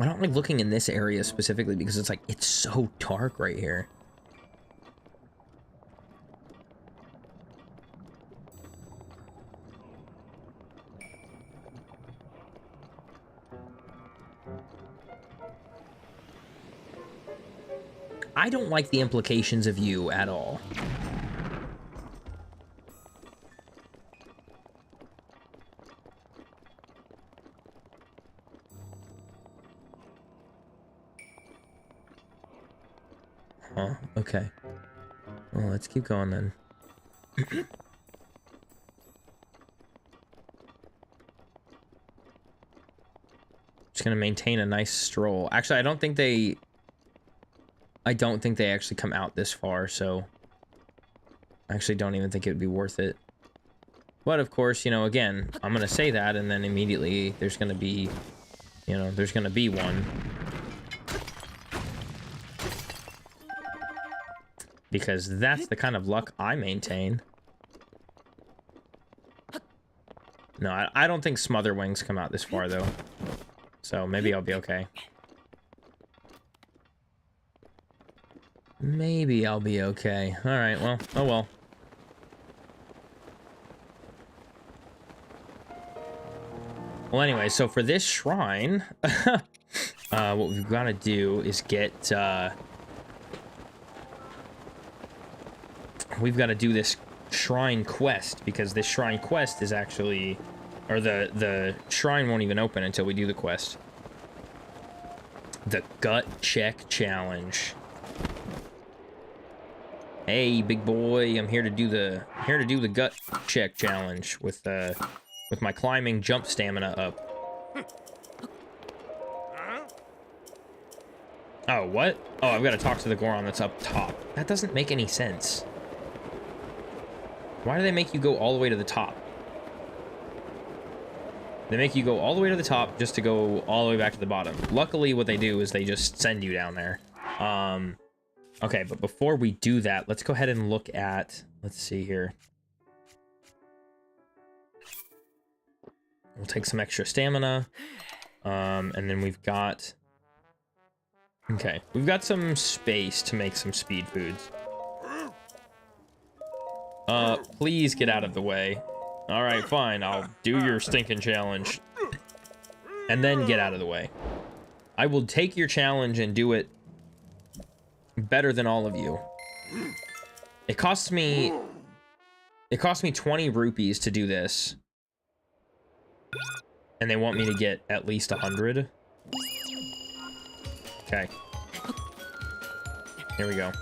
I don't like looking in this area specifically because it's like, it's so dark right here. I don't like the implications of you at all. Huh, okay. Well, let's keep going then. Just gonna maintain a nice stroll. Actually, I don't think they actually come out this far, so I actually don't even think it would be worth it. But of course, you know, again, I'm gonna say that, and then immediately there's gonna be, you know, there's gonna be one. Because that's the kind of luck I maintain. No, I don't think Smother Wings come out this far, though. So maybe I'll be okay. Maybe I'll be okay. Alright, well, oh well. Well, anyway, so for this shrine, what we've got to do is get, we've got to do this shrine quest, because this shrine quest is actually, or the shrine won't even open until we do the quest. The gut check challenge. Hey, big boy, I'm here to do the gut check challenge with my climbing jump stamina up. Oh, what? Oh, I've got to talk to the Goron that's up top. That doesn't make any sense. Why do they make you go all the way to the top? They make you go all the way to the top just to go all the way back to the bottom. Luckily, what they do is they just send you down there. Okay, but before we do that, let's go ahead and look at... Let's see here. We'll take some extra stamina. And then we've got... Okay, we've got some space to make some speed foods. Please get out of the way. Alright, fine, I'll do your stinking challenge. And then get out of the way. I will take your challenge and do it better than all of you. It costs me 20 rupees to do this. And they want me to get at least 100. Okay. Here we go.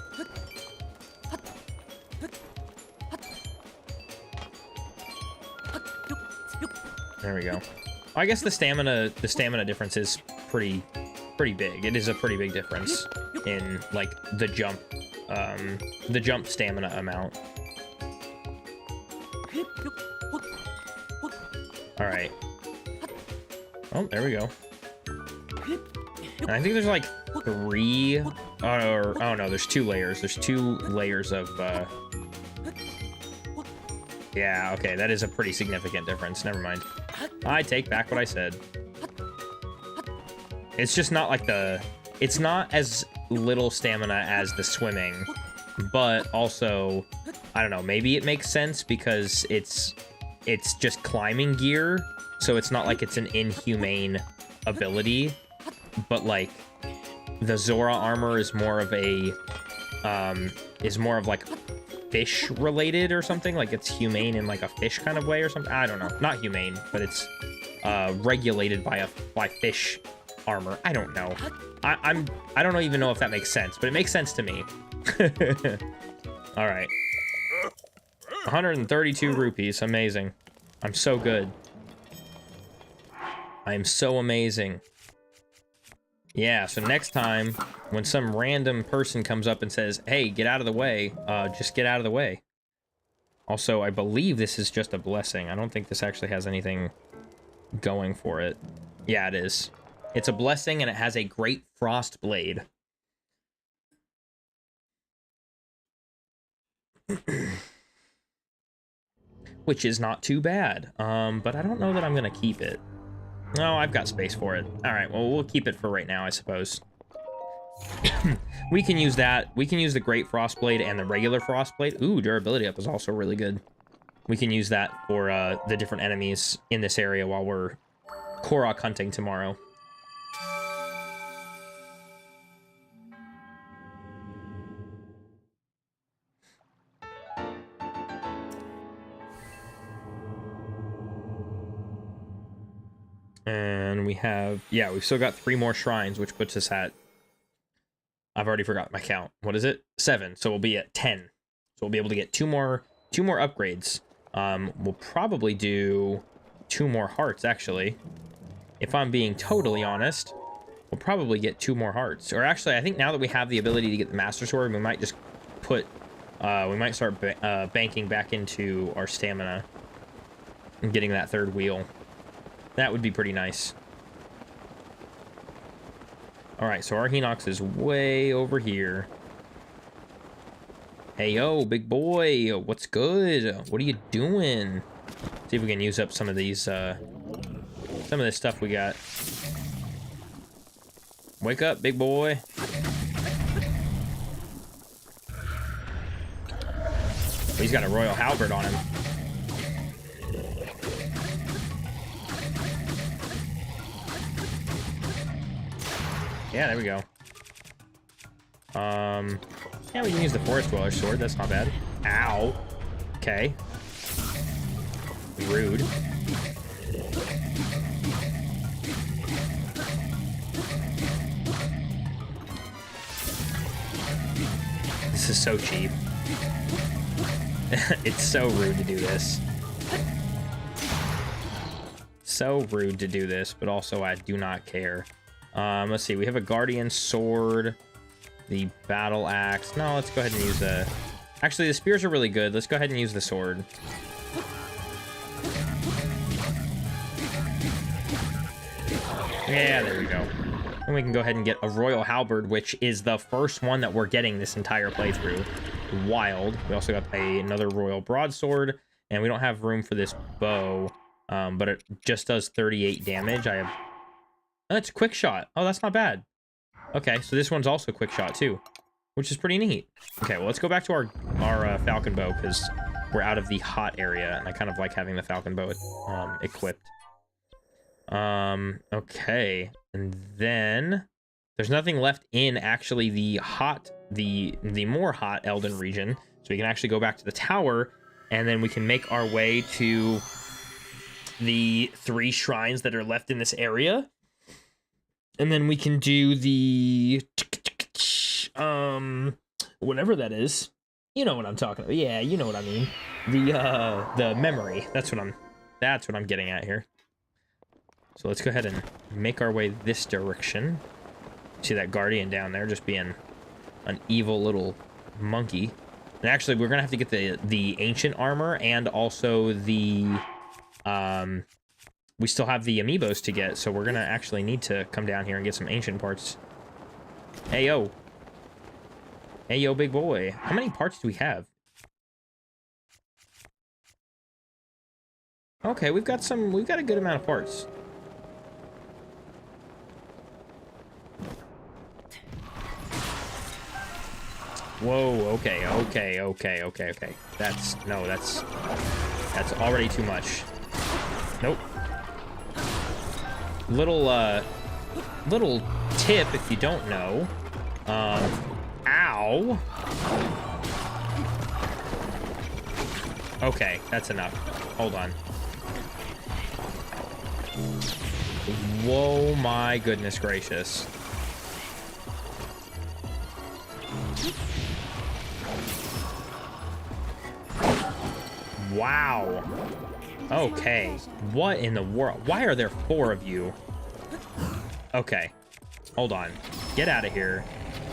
There we go. I guess the stamina difference is pretty big. It is a pretty big difference in like the jump stamina amount. All right. Oh, there we go. And I think there's like 3 oh no, there's 2 layers. There's 2 layers of yeah, okay, that is a pretty significant difference. Never mind. I take back what I said. It's just not like it's not as little stamina as the swimming, but also, I don't know, maybe it makes sense because it's just climbing gear, so it's not like it's an inhumane ability, but like the Zora armor is more of like fish related or something, like it's humane in like a fish kind of way or something. I don't know, not humane, but it's regulated by fish armor. I don't know. I don't even know if that makes sense, but it makes sense to me. All right, 132 rupees. Amazing. I'm so good. I am so amazing. Yeah, so next time, when some random person comes up and says, hey, get out of the way, just get out of the way. Also, I believe this is just a blessing. I don't think this actually has anything going for it. Yeah, it is. It's a blessing, and it has a great Frostblade. Which is not too bad. But I don't know that I'm gonna keep it. No, I've got space for it. All right, well, we'll keep it for right now, I suppose. We can use that. We can use the Great Frostblade and the regular Frostblade. Ooh, durability up is also really good. We can use that for the different enemies in this area while we're korok hunting tomorrow. And we have, yeah, we've still got 3 more shrines, which puts us at, I've already forgot my count. What is it? 7. So we'll be at 10. So we'll be able to get two more upgrades. We'll probably do 2 more hearts, actually. If I'm being totally honest, we'll probably get 2 more hearts. Or actually, I think now that we have the ability to get the Master Sword, we might just put, we might start banking back into our stamina and getting that 3rd wheel. That would be pretty nice. All right, so our Hinox is way over here. Hey, yo, big boy, what's good? What are you doing? See if we can use up some of these, some of this stuff we got. Wake up, big boy. Oh, he's got a royal halberd on him. Yeah, there we go. Yeah, we can use the Forest Dweller's sword. That's not bad. Ow. Okay. Rude. This is so cheap. It's so rude to do this. So rude to do this, but also I do not care. Let's see, we have a Guardian Sword, the Battle Axe. No, let's go ahead and use the... Actually, the spears are really good. Let's go ahead and use the sword. Yeah, there we go. And we can go ahead and get a Royal Halberd, which is the first one that we're getting this entire playthrough. Wild. We also got another Royal Broadsword, and we don't have room for this bow, but it just does 38 damage. I have... That's a quick shot. Oh, that's not bad. Okay, so this one's also quick shot too, which is pretty neat. Okay, well, let's go back to our falcon bow because we're out of the hot area, and I kind of like having the falcon bow equipped. Okay, and then there's nothing left in actually the more hot Eldin region, so we can actually go back to the tower, and then we can make our way to the 3 shrines that are left in this area. And then we can do the whatever that is. You know what I'm talking about. Yeah, you know what I mean. The memory. That's what I'm getting at here. So let's go ahead and make our way this direction. See that guardian down there just being an evil little monkey. And actually, we're gonna have to get the ancient armor and also the we still have the amiibos to get, so we're gonna actually need to come down here and get some ancient parts. Hey, yo. Hey, yo, big boy. How many parts do we have? Okay, we've got a good amount of parts. Whoa, okay. That's already too much. Nope. Little tip if you don't know. Ow. Okay, that's enough. Hold on. Whoa, my goodness gracious. Wow. Okay. What in the world? Why are there 4 of you? Okay. Hold on. Get out of here.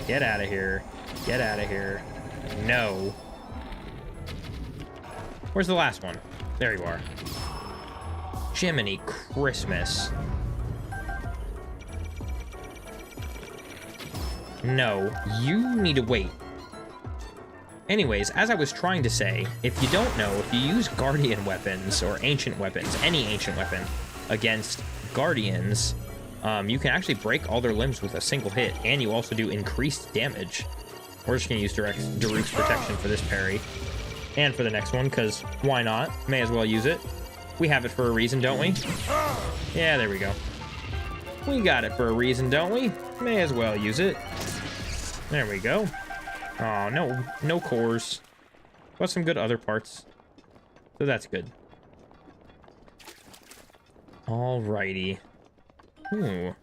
Get out of here. Get out of here. No. Where's the last one? There you are. Jiminy Christmas. No. You need to wait. Anyways, as I was trying to say, if you don't know, if you use Guardian weapons or ancient weapons, any ancient weapon, against Guardians, you can actually break all their limbs with a single hit, and you also do increased damage. We're just going to use Daruk's protection for this parry, and for the next one, because why not? May as well use it. We have it for a reason, don't we? Yeah, there we go. We got it for a reason, don't we? May as well use it. There we go. Oh, no cores. But some good other parts. So that's good. Alrighty. Ooh.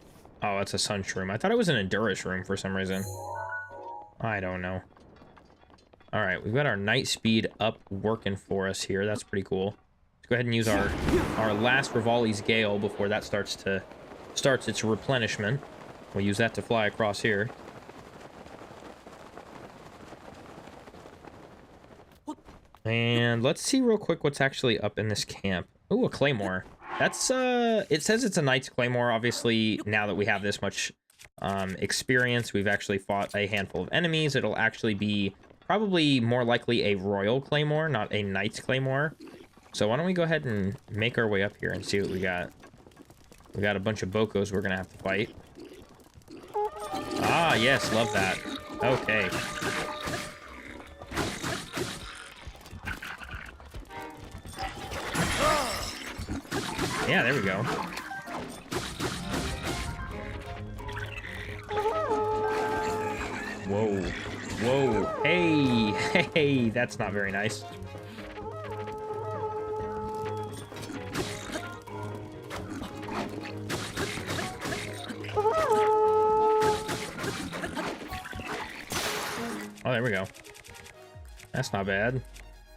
Oh, that's a Sunch room. I thought it was an Endurance room for some reason. I don't know. Alright, we've got our Night Speed up working for us here. That's pretty cool. Let's go ahead and use our last Rivali's Gale before that starts its replenishment. We'll use that to fly across here. And let's see real quick what's actually up in this camp. Ooh, a Claymore. That's, it says it's a Knight's Claymore. Obviously, now that we have this much experience, we've actually fought a handful of enemies. It'll actually be probably more likely a Royal Claymore, not a Knight's Claymore. So why don't we go ahead and make our way up here and see what we got. We got a bunch of Bokos we're gonna have to fight. Ah, yes, love that. Okay. Yeah, there we go. Whoa. Whoa. Hey. Hey, that's not very nice. Oh, there we go. That's not bad.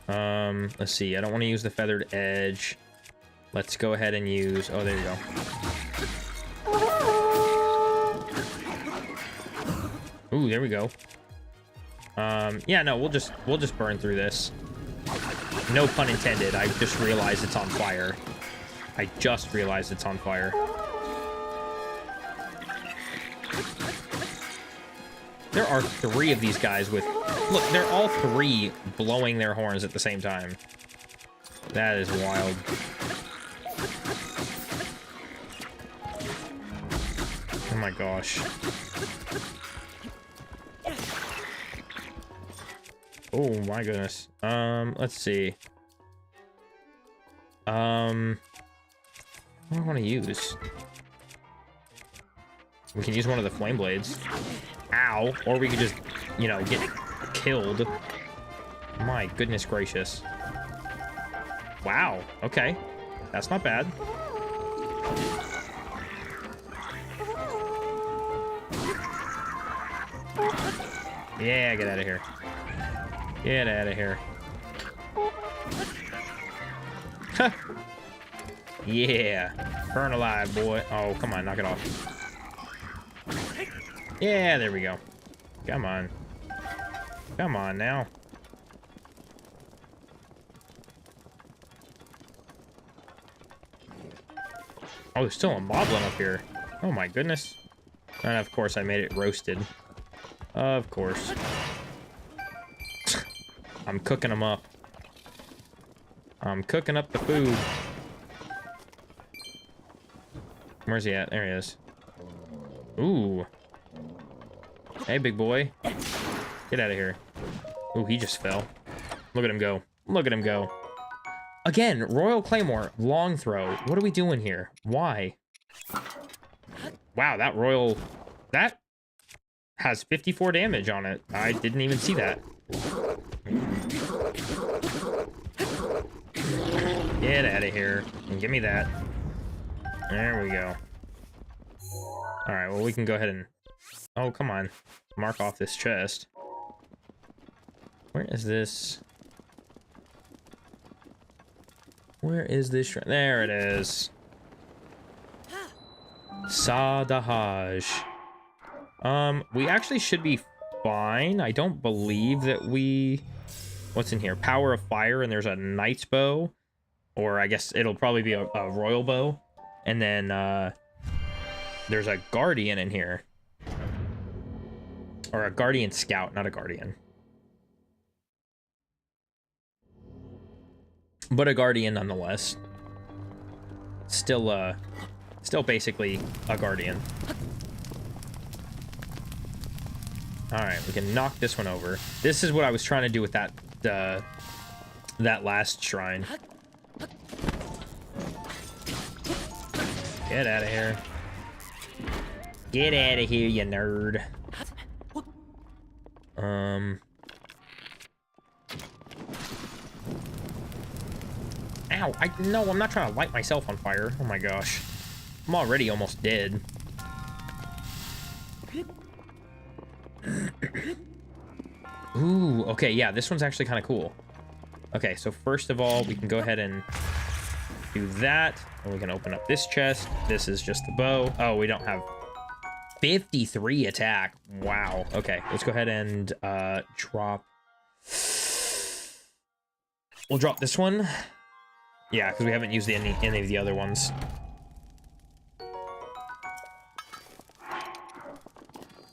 Let's see. I don't want to use the Feathered Edge. Let's go ahead and use... Oh, there you go. Ooh, there we go. Yeah, no, we'll just burn through this. No pun intended. I just realized it's on fire. I just realized it's on fire. There are 3 of these guys with... Look, they're all 3 blowing their horns at the same time. That is wild. Oh my gosh. Oh my goodness. Let's see. What do I want to use? We can use one of the Flameblades. Ow. Or we could just, you know, get killed. My goodness gracious. Wow. Okay. That's not bad. Yeah, get out of here. Get out of here. Huh. Yeah. Burn alive, boy. Oh, come on. Knock it off. Yeah, there we go. Come on. Come on now. Oh, there's still a moblin up here. Oh my goodness. And of course I made it roasted. Of course. I'm cooking them up. I'm cooking up the food. Where's he at? There he is. Ooh. Hey, big boy. Get out of here. Ooh, he just fell. Look at him go. Look at him go. Again, Royal Claymore, long throw. What are we doing here? Why? Wow, that Royal... That has 54 damage on it. I didn't even see that. Get out of here. And give me that. There we go. Alright, well, we can go ahead and... Oh, come on. Mark off this chest. Where is this? Where is this? There it is. Dahaj. We actually should be fine. I don't believe that we... What's in here? Power of Fire, and there's a Knight's Bow. Or I guess it'll probably be a Royal Bow. And then, there's a Guardian in here. Or a Guardian Scout, not a Guardian. but a guardian nonetheless. Still basically a guardian. All right, we can knock this one over. This is what I was trying to do with that that last shrine. Get out of here. Get out of here, you nerd. Ow, no, I'm not trying to light myself on fire. Oh my gosh. I'm already almost dead. Ooh, okay, yeah, this one's actually kind of cool. Okay, so first of all, we can go ahead and do that. And we can open up this chest. This is just the bow. Oh, we don't have 53 attack. Wow. Okay, let's go ahead and drop. We'll drop this one. Yeah, because we haven't used any of the other ones.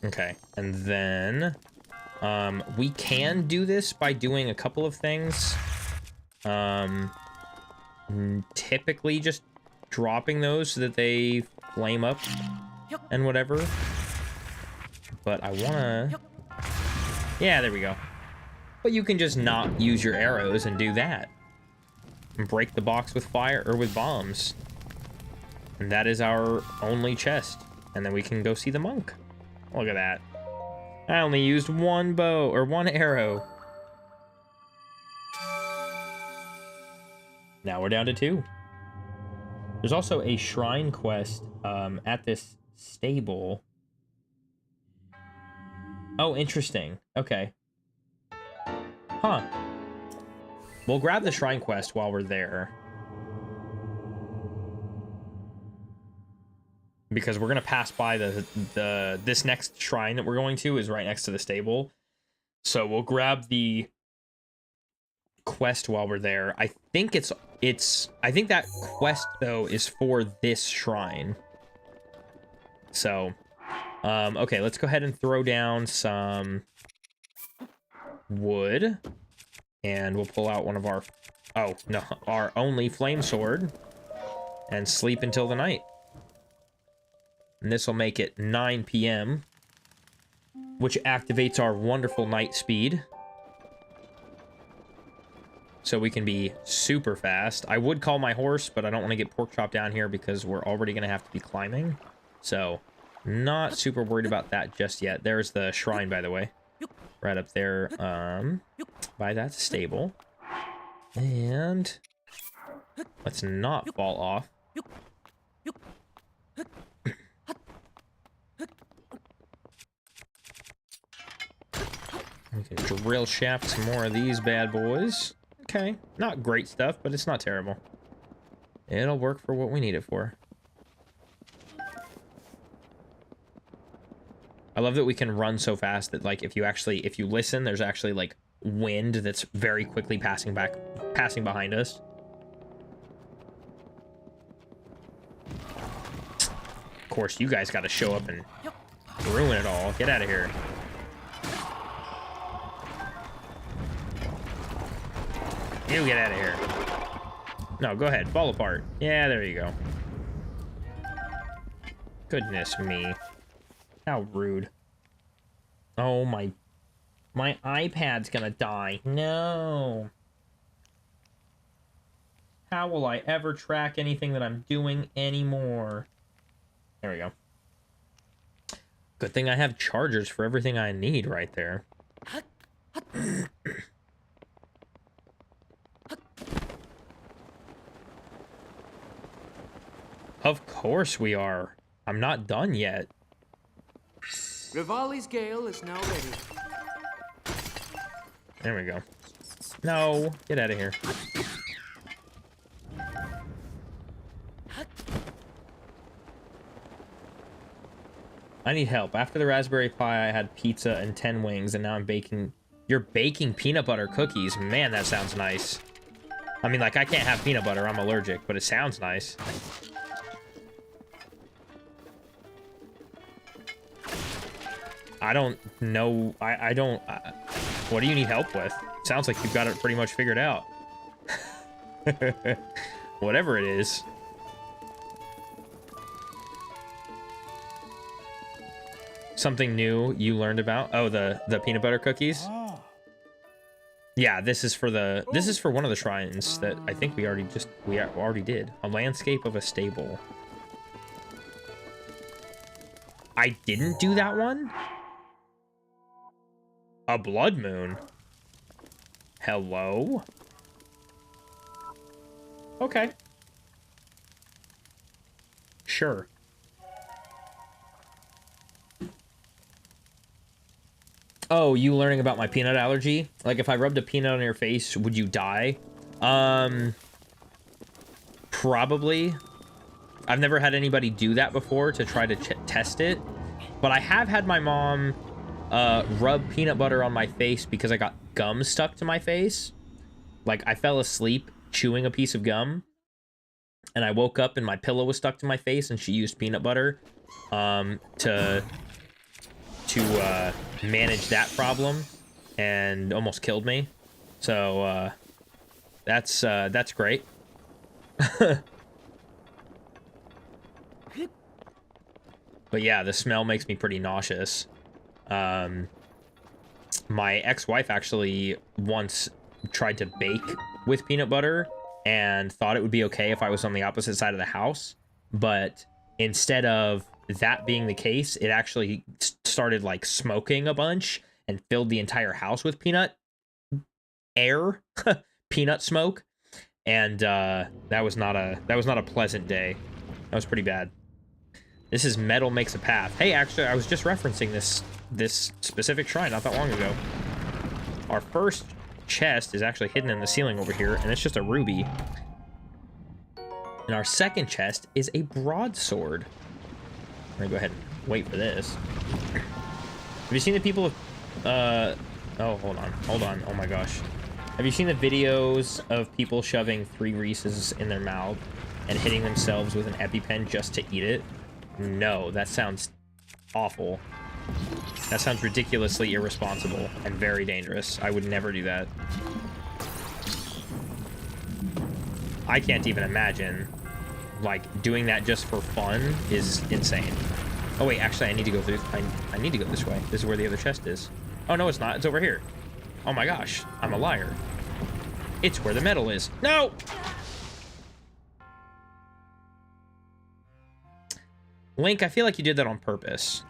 Okay, and then we can do this by doing a couple of things. Typically just dropping those so that they flame up and whatever. But I wanna... Yeah, there we go. But you can just not use your arrows and do that. And break the box with fire or with bombs. And that is our only chest. And then we can go see the monk. Look at that. I only used one bow or one arrow. Now we're down to 2. There's also a shrine quest at this stable. Oh, interesting. Okay. Huh. We'll grab the shrine quest while we're there. Because we're gonna pass by this next shrine that we're going to is right next to the stable. So we'll grab the quest while we're there. I think I think that quest though is for this shrine. So okay, let's go ahead and throw down some wood. And we'll pull out one of our, oh, no, our only flame sword. And sleep until the night. And this will make it 9 p.m. Which activates our wonderful night speed. So we can be super fast. I would call my horse, but I don't want to get pork chop down here because we're already going to have to be climbing. So, not super worried about that just yet. There's the shrine, by the way. Right up there, by that stable. And let's not fall off. We can drill shaft some more of these bad boys. Okay, not great stuff, but it's not terrible. It'll work for what we need it for. I love that we can run so fast that, like, if you listen, there's actually, like, wind that's very quickly passing behind us. Of course, you guys got to show up and ruin it all. Get out of here. You get out of here. No, go ahead. Fall apart. Yeah, there you go. Goodness me. How rude. Oh, my iPad's gonna die. No. How will I ever track anything that I'm doing anymore? There we go. Good thing I have chargers for everything I need right there. Of course we are. I'm not done yet. Rivali's gale is now ready. There we go. No, get out of here. I need help. After the raspberry pie, I had pizza and 10 wings, and now I'm baking... You're baking peanut butter cookies. Man, that sounds nice. I mean, like, I can't have peanut butter. I'm allergic, but it sounds nice. I don't know. I don't... what do you need help with? Sounds like you've got it pretty much figured out. Whatever it is. Something new you learned about? Oh, the peanut butter cookies? Yeah, this is for one of the shrines that I think we already did. A landscape of a stable. I didn't do that one? A blood moon? Hello? Okay. Sure. Oh, you learning about my peanut allergy? Like, if I rubbed a peanut on your face, would you die? Probably. I've never had anybody do that before to try to test it. But I have had my mom rub peanut butter on my face because I got gum stuck to my face. Like, I fell asleep chewing a piece of gum. And I woke up and my pillow was stuck to my face, and she used peanut butter to manage that problem, and almost killed me. So that's great. But yeah, the smell makes me pretty nauseous. My ex-wife actually once tried to bake with peanut butter and thought it would be okay if I was on the opposite side of the house, but instead of that being the case, it actually started like smoking a bunch and filled the entire house with peanut peanut smoke, and that was not a pleasant day. That was pretty bad. This is Metal Makes a Path. Hey, actually, I was just referencing this specific shrine not that long ago. Our first chest is actually hidden in the ceiling over here, and it's just a ruby. And our second chest is a broadsword. I'm gonna go ahead and wait for this. Have you seen the people oh, hold on. Oh my gosh. Have you seen the videos of people shoving 3 Reese's in their mouth and hitting themselves with an EpiPen just to eat it? No, that sounds awful. That sounds ridiculously irresponsible and very dangerous. I would never do that. I can't even imagine. Like, doing that just for fun is insane. Oh wait, actually, I need to go through. I need to go this way. This is where the other chest is. Oh no, it's not. It's over here. Oh my gosh, I'm a liar. It's where the metal is. No! Link, I feel like you did that on purpose.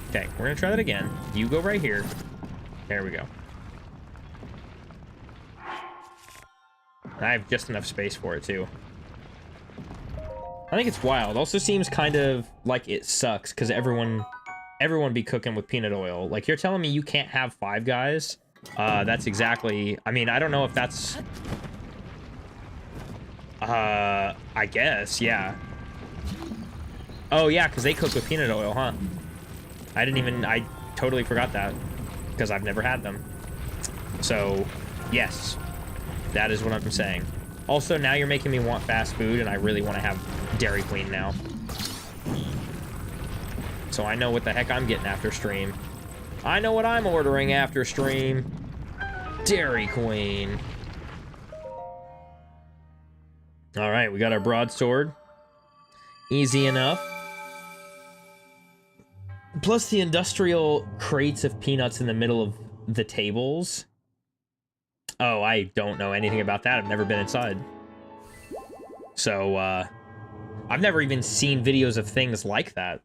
Okay, we're gonna try that again. You go right here. There we go. I have just enough space for it, too. I think it's wild. Also seems kind of like it sucks, because everyone be cooking with peanut oil. Like, you're telling me you can't have Five Guys? That's exactly... I mean, I don't know if that's... I guess, yeah. Oh, yeah, because they cook with peanut oil, huh? I totally forgot that, because I've never had them. So, yes. That is what I'm saying. Also, now you're making me want fast food, and I really want to have Dairy Queen now. So I know what the heck I'm getting after stream. I know what I'm ordering after stream. Dairy Queen. All right, we got our broadsword. Easy enough. Plus the industrial crates of peanuts in the middle of the tables. Oh, I don't know anything about that. I've never been inside. So, I've never even seen videos of things like that.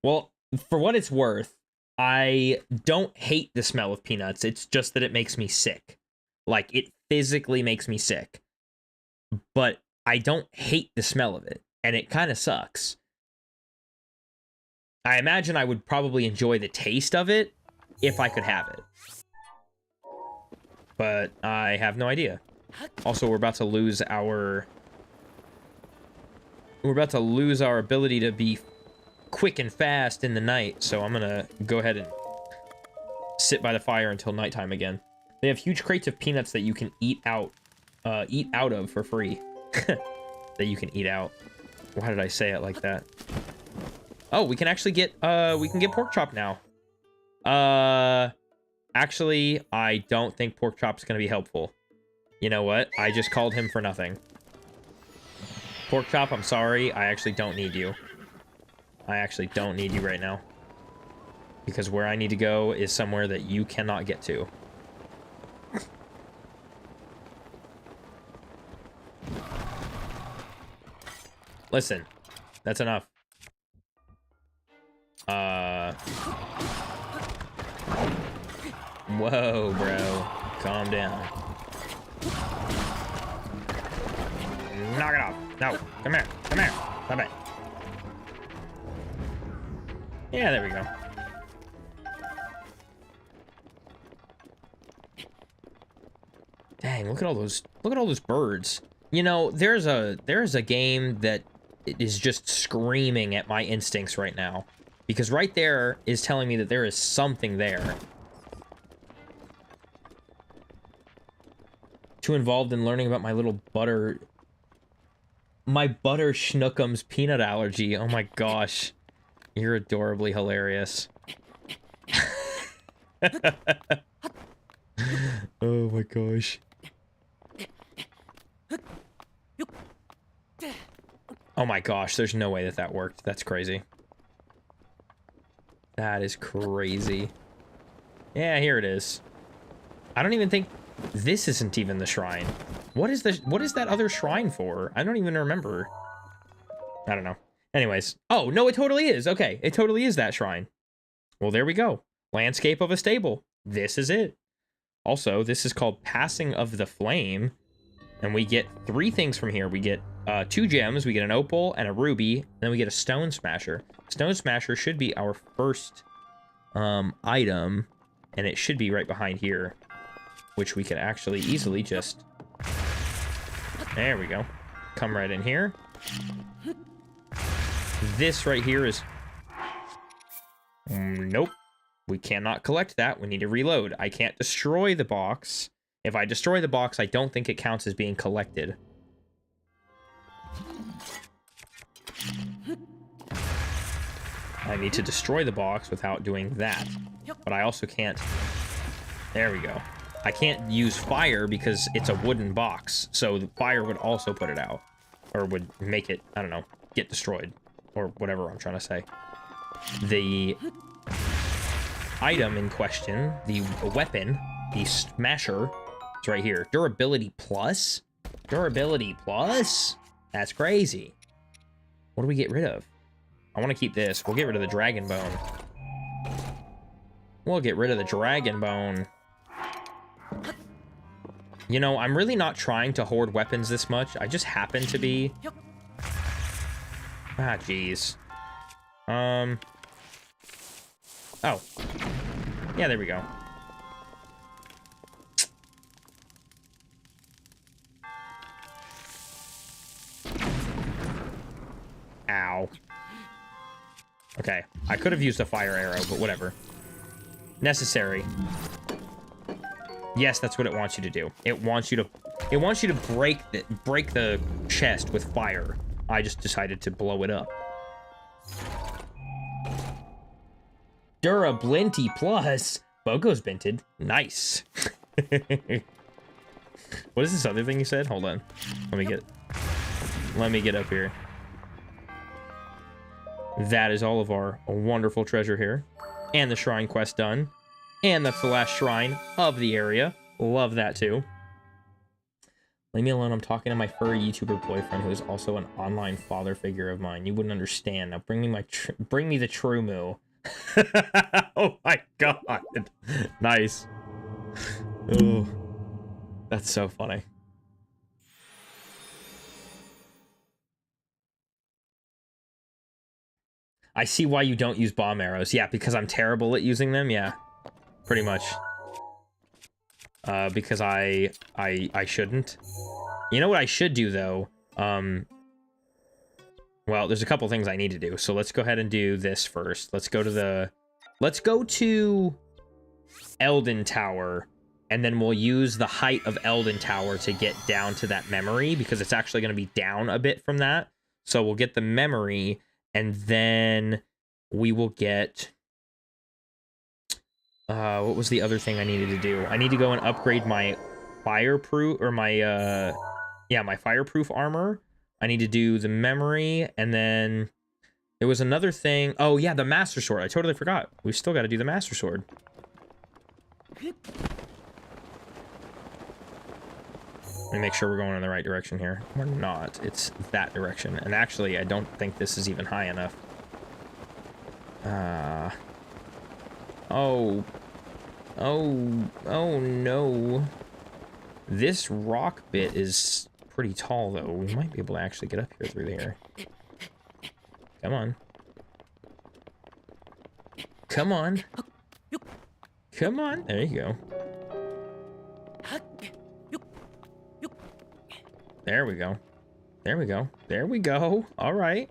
Well, for what it's worth, I don't hate the smell of peanuts. It's just that it makes me sick. Like, it physically makes me sick. But I don't hate the smell of it, and it kind of sucks. I imagine I would probably enjoy the taste of it if I could have it. But I have no idea. Also, we're about to lose our ability to be quick and fast in the night, so I'm gonna go ahead and sit by the fire until nighttime again. They have huge crates of peanuts that you can eat out of for free. That you can eat out. Why did I say it like that? Oh, we can actually get pork chop now. Actually, I don't think Pork Chop's going to be helpful. You know what? I just called him for nothing. Pork Chop, I'm sorry. I actually don't need you. I actually don't need you right now. Because where I need to go is somewhere that you cannot get to. Listen. That's enough. Whoa, bro. Calm down. Knock it off. No. Come here. Come here. Stop it. Yeah, there we go. Dang, look at all those birds. You know, there's a game that is just screaming at my instincts right now. Because right there is telling me that there is something there. Too involved in learning about my butter schnookums peanut allergy. Oh my gosh. You're adorably hilarious. Oh my gosh. Oh my gosh, there's no way that worked. That's crazy. That is crazy. Yeah, here it is. I don't even think this isn't even the shrine. What is that other shrine for? I don't even remember. I don't know. Anyways. Oh, no, it totally is. Okay, it totally is that shrine. Well, there we go. Landscape of a stable. This is it. Also, this is called Passing of the Flame. And we get 3 things from here. We get 2 gems, we get an opal and a ruby, and then we get a stone smasher. Stone smasher should be our first item, and it should be right behind here, which we could actually easily just... There we go. Come right in here. This right here is... Nope. We cannot collect that. We need to reload. I can't destroy the box. If I destroy the box, I don't think it counts as being collected. I need to destroy the box without doing that. But I also can't... There we go. I can't use fire because it's a wooden box. So the fire would also put it out. Or would make it, I don't know, get destroyed. Or whatever I'm trying to say. The item in question, the weapon, the smasher, is right here. Durability plus? Durability plus? That's crazy. What do we get rid of? I want to keep this. We'll get rid of the Dragonbone. We'll get rid of the Dragonbone. You know, I'm really not trying to hoard weapons this much. I just happen to be. Ah, jeez. Oh. Yeah, there we go. Ow. Okay, I could have used a fire arrow, but whatever. Necessary. Yes, that's what it wants you to do. It wants you to break the chest with fire. I just decided to blow it up. Durability plus. Boko's binted. Nice. What is this other thing you said? Hold on. Let me get up here. That is all of our wonderful treasure here. And the shrine quest done. And that's the last shrine of the area. Love that too. Leave me alone. I'm talking to my furry YouTuber boyfriend who is also an online father figure of mine. You wouldn't understand. Now bring me the true moo. Oh my god. Nice. Oh, that's so funny. I see why you don't use bomb arrows. Yeah, because I'm terrible at using them. Yeah, pretty much. Because I shouldn't. You know what I should do though? Well, there's a couple things I need to do. So let's go ahead and do this first. Let's go to Eldin Tower, and then we'll use the height of Eldin Tower to get down to that memory, because it's actually going to be down a bit from that. So we'll get the memory, and then we will get What was the other thing I needed to do? I need to go and upgrade my fireproof, or my, yeah, my fireproof armor. I need to do the memory, and then there was another thing. Oh, yeah, the Master Sword. I totally forgot. We still got to do the Master Sword. Let me make sure we're going in the right direction here. We're not. It's that direction. And actually, I don't think this is even high enough. Oh. Oh no. This rock bit is pretty tall, though. We might be able to actually get up here through here. Come on. Come on. Come on. There you go. There we go. There we go. There we go. All right.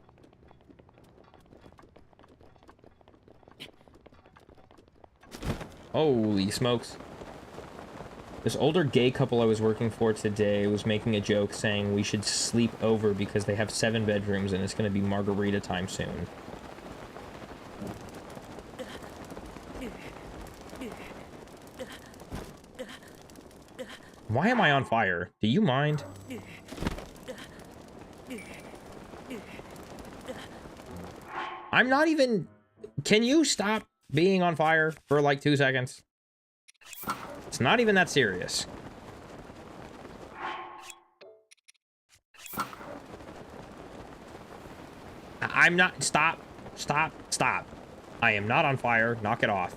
Holy smokes. This older gay couple I was working for today was making a joke saying we should sleep over because they have 7 bedrooms and it's going to be margarita time soon. Why am I on fire? Do you mind? I'm not even... Can you stop being on fire for like 2 seconds? It's not even that serious. I'm not... Stop. Stop. Stop. I am not on fire. Knock it off.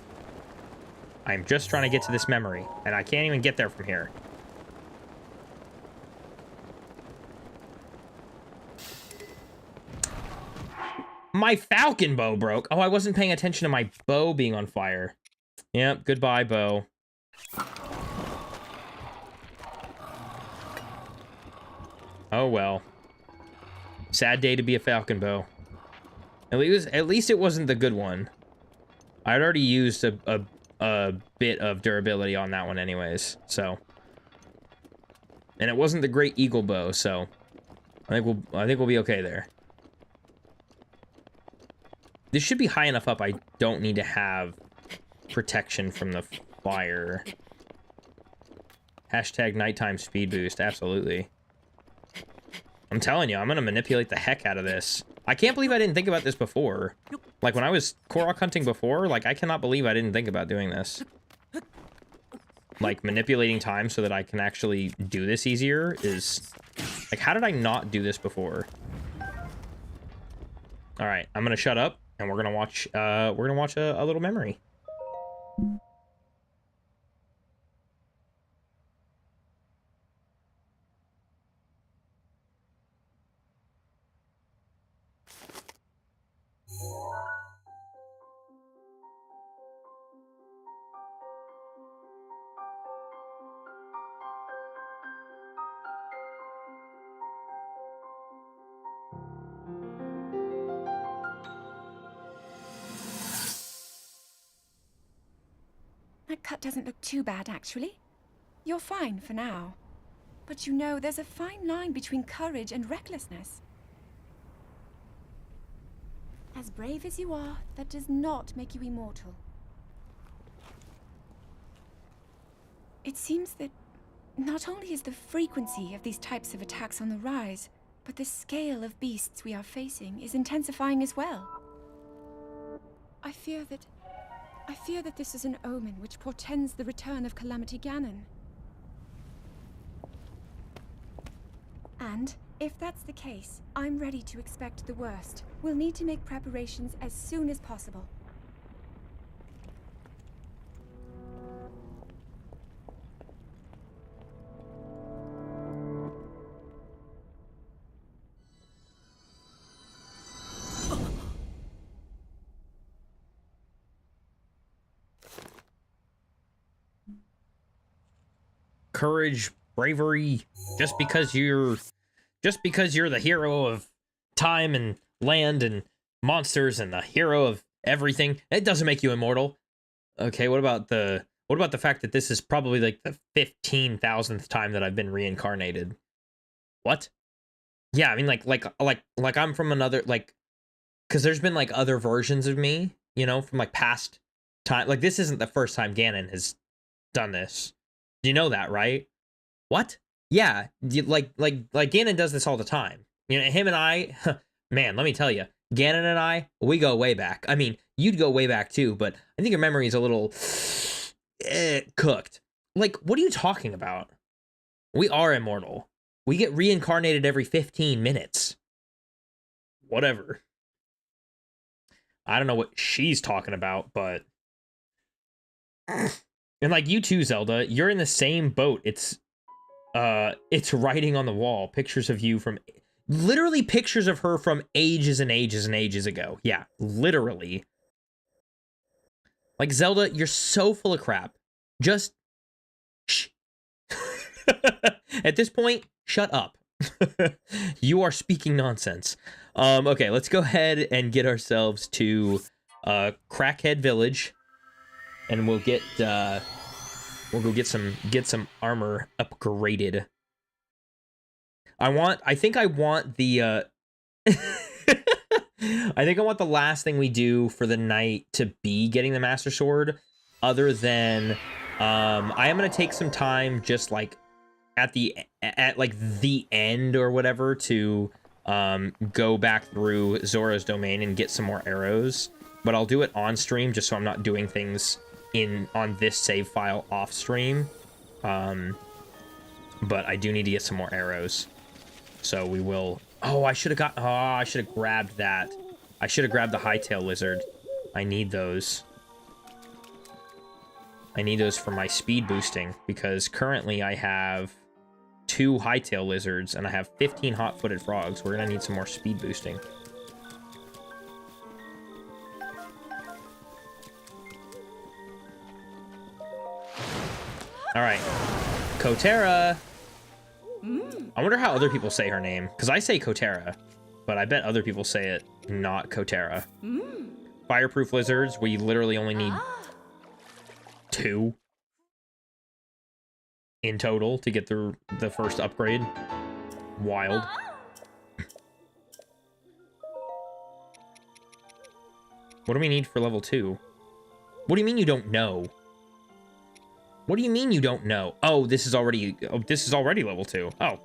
I'm just trying to get to this memory, and I can't even get there from here. My falcon bow broke. Oh, I wasn't paying attention to my bow being on fire. Yep, goodbye, bow. Oh, well. Sad day to be a falcon bow. At least it wasn't the good one. I'd already used a bit of durability on that one anyways, so. And it wasn't the great eagle bow, so I think we'll be okay there. This should be high enough up. I don't need to have protection from the fire. Hashtag nighttime speed boost. Absolutely. I'm telling you, I'm going to manipulate the heck out of this. I can't believe I didn't think about this before. Like, when I was korok hunting before, like, I cannot believe I didn't think about doing this. Like, manipulating time so that I can actually do this easier is... Like, how did I not do this before? Alright, I'm going to shut up. And we're gonna watch a little memory. That cut doesn't look too bad, actually. You're fine for now. But you know, there's a fine line between courage and recklessness. As brave as you are, that does not make you immortal. It seems that not only is the frequency of these types of attacks on the rise, but the scale of beasts we are facing is intensifying as well. I fear that this is an omen which portends the return of Calamity Ganon. And, if that's the case, I'm ready to expect the worst. We'll need to make preparations as soon as possible. Courage, bravery, just because you're the hero of time and land and monsters and the hero of everything, it doesn't make you immortal. Okay, what about the fact that this is probably like the 15,000th time that I've been reincarnated? What? Yeah, I mean like I'm from another, like, because there's been like other versions of me, you know, from like past time. Like, this isn't the first time Ganon has done this. Do you know that, right? What? Yeah, like Ganon does this all the time. You know, him and I, man, let me tell you, Ganon and I, we go way back. I mean, you'd go way back too, but I think your memory is a little cooked. Like, what are you talking about? We are immortal. We get reincarnated every 15 minutes. Whatever. I don't know what she's talking about, but... And like you too, Zelda, you're in the same boat. It's writing on the wall. Pictures of you from... Literally pictures of her from ages and ages and ages ago. Yeah, literally. Like, Zelda, you're so full of crap. Just... Shh. At this point, shut up. You are speaking nonsense. Okay, let's go ahead and get ourselves to Crackhead Village, and we'll go get some armor upgraded. I think I want the last thing we do for the night to be getting the Master Sword, other than I am gonna take some time just like at the end or whatever to go back through Zora's domain and get some more arrows, but I'll do it on stream just so I'm not doing things on this save file off stream. But I do need to get some more arrows, so we will. I should have grabbed that. I should have grabbed the hightail lizard. I need those. I need those for my speed boosting, because currently I have 2 hightail lizards and I have 15 hot-footed frogs. We're gonna need some more speed boosting. All right, Kotera. I wonder how other people say her name, because I say Kotera, but I bet other people say it not Kotera. Fireproof lizards, we literally only need 2 in total to get through the first upgrade. Wild. What do we need for level 2? What do you mean you don't know? What do you mean you don't know? Oh, this is already level 2. Oh.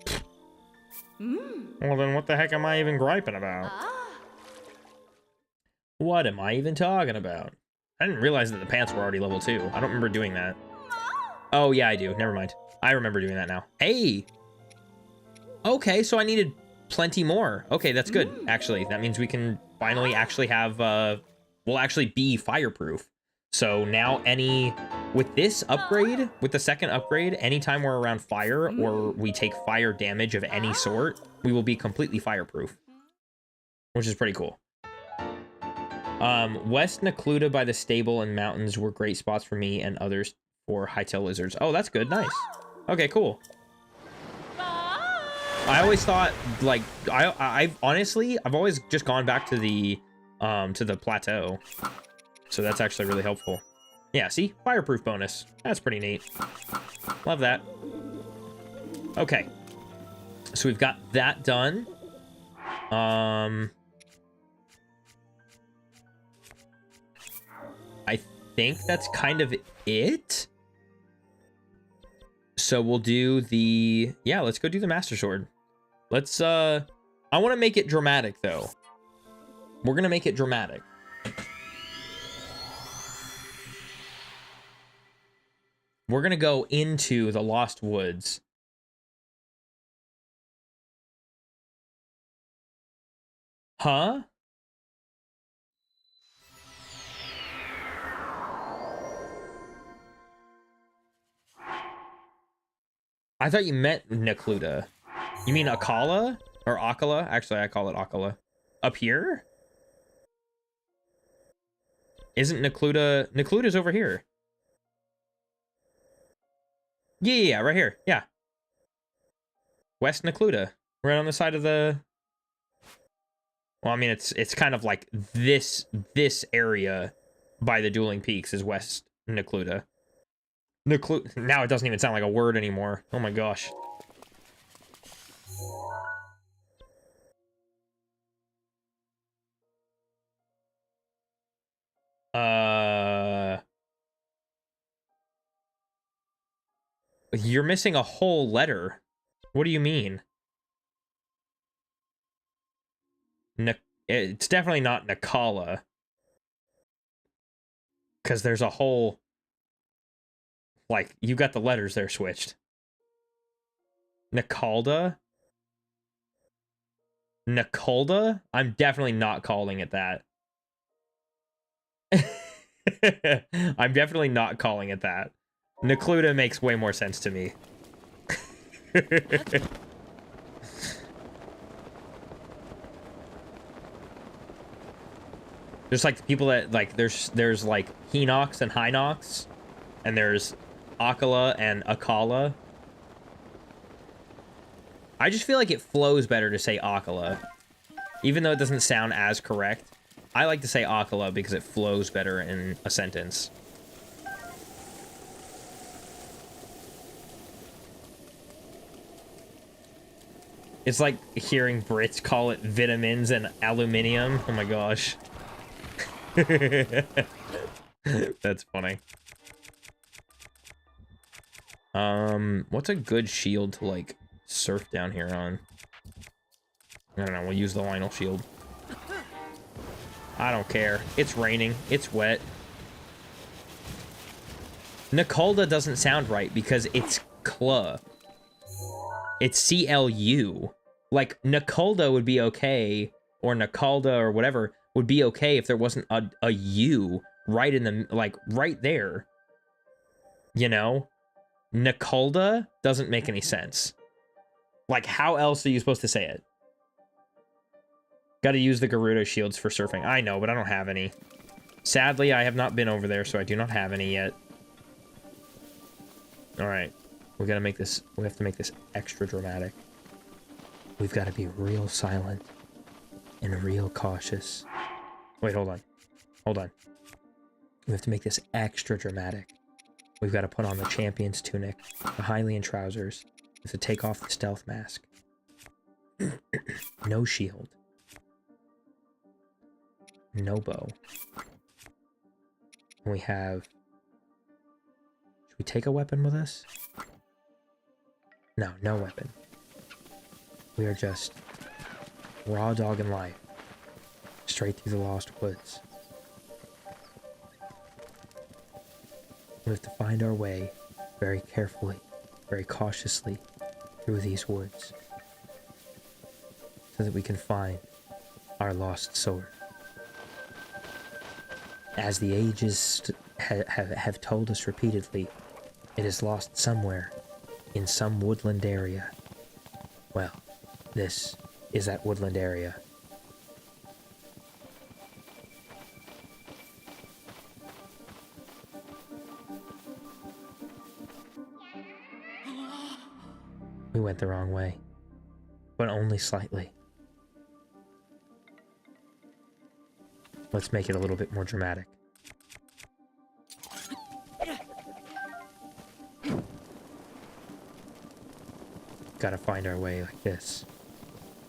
Well, then what the heck am I even griping about? What am I even talking about? I didn't realize that the pants were already level 2. I don't remember doing that. Oh, yeah, I do. Never mind. I remember doing that now. Hey! Okay, so I needed plenty more. Okay, that's good, actually. That means we can finally actually have, we'll actually be fireproof. So now with this upgrade, with the second upgrade, anytime we're around fire or we take fire damage of any sort, we will be completely fireproof. Which is pretty cool. West Necluda by the stable and mountains were great spots for me and others for hightail lizards. Oh, that's good. Nice. Okay, cool. I always thought, like, I've honestly always just gone back to the plateau. So that's actually really helpful. Yeah, see? Fireproof bonus. That's pretty neat. Love that. Okay. So we've got that done. I think that's kind of it. So we'll do let's go do the Master Sword. Let's, I want to make it dramatic, though. We're going to make it dramatic. We're going to go into the Lost Woods. Huh? I thought you meant Necluda. You mean Akala? Or Akala? Actually, I call it Akala. Up here? Isn't Necluda... Necluda's over here. Yeah, right here. Yeah. West Necluda. Right on the side of the... Well, I mean, it's kind of like this area by the Dueling Peaks is West Necluda. Now it doesn't even sound like a word anymore. Oh my gosh. You're missing a whole letter. What do you mean? It's definitely not Nakala. Because there's a whole... Like, you got the letters there switched. Nakalda? Nakalda? I'm definitely not calling it that. I'm definitely not calling it that. Nakluda makes way more sense to me. There's like people that like there's like Hinox and Hinox, and there's Akala and Akala. I just feel like it flows better to say Akala, even though it doesn't sound as correct. I like to say Akala because it flows better in a sentence. It's like hearing Brits call it vitamins and aluminium. Oh my gosh. That's funny. What's a good shield to like surf down here on? I don't know, we'll use the Lionel shield. I don't care. It's raining. It's wet. Nakalda doesn't sound right because it's Cla. It's C-L-U. Like, Nakalda would be okay, or Nakalda or whatever would be okay if there wasn't a U right in the, like, right there. You know? Nakalda doesn't make any sense. Like, how else are you supposed to say it? Gotta use the Gerudo shields for surfing. I know, but I don't have any. Sadly, I have not been over there, so I do not have any yet. Alright. We gotta make this... We have to make this extra dramatic. We've gotta be real silent. And real cautious. Wait, hold on. Hold on. We have to make this extra dramatic. We've got to put on the champion's tunic, the Hylian trousers. We have to take off the stealth mask. No shield. No bow. And we have... Should we take a weapon with us? No, no weapon. We are just raw dogging life. Straight through the Lost Woods. We have to find our way very carefully, very cautiously through these woods. So that we can find our lost sword. As the ages have told us repeatedly, it is lost somewhere in some woodland area. Well, this is that woodland area. We went the wrong way, but only slightly. Let's make it a little bit more dramatic. Gotta find our way like this.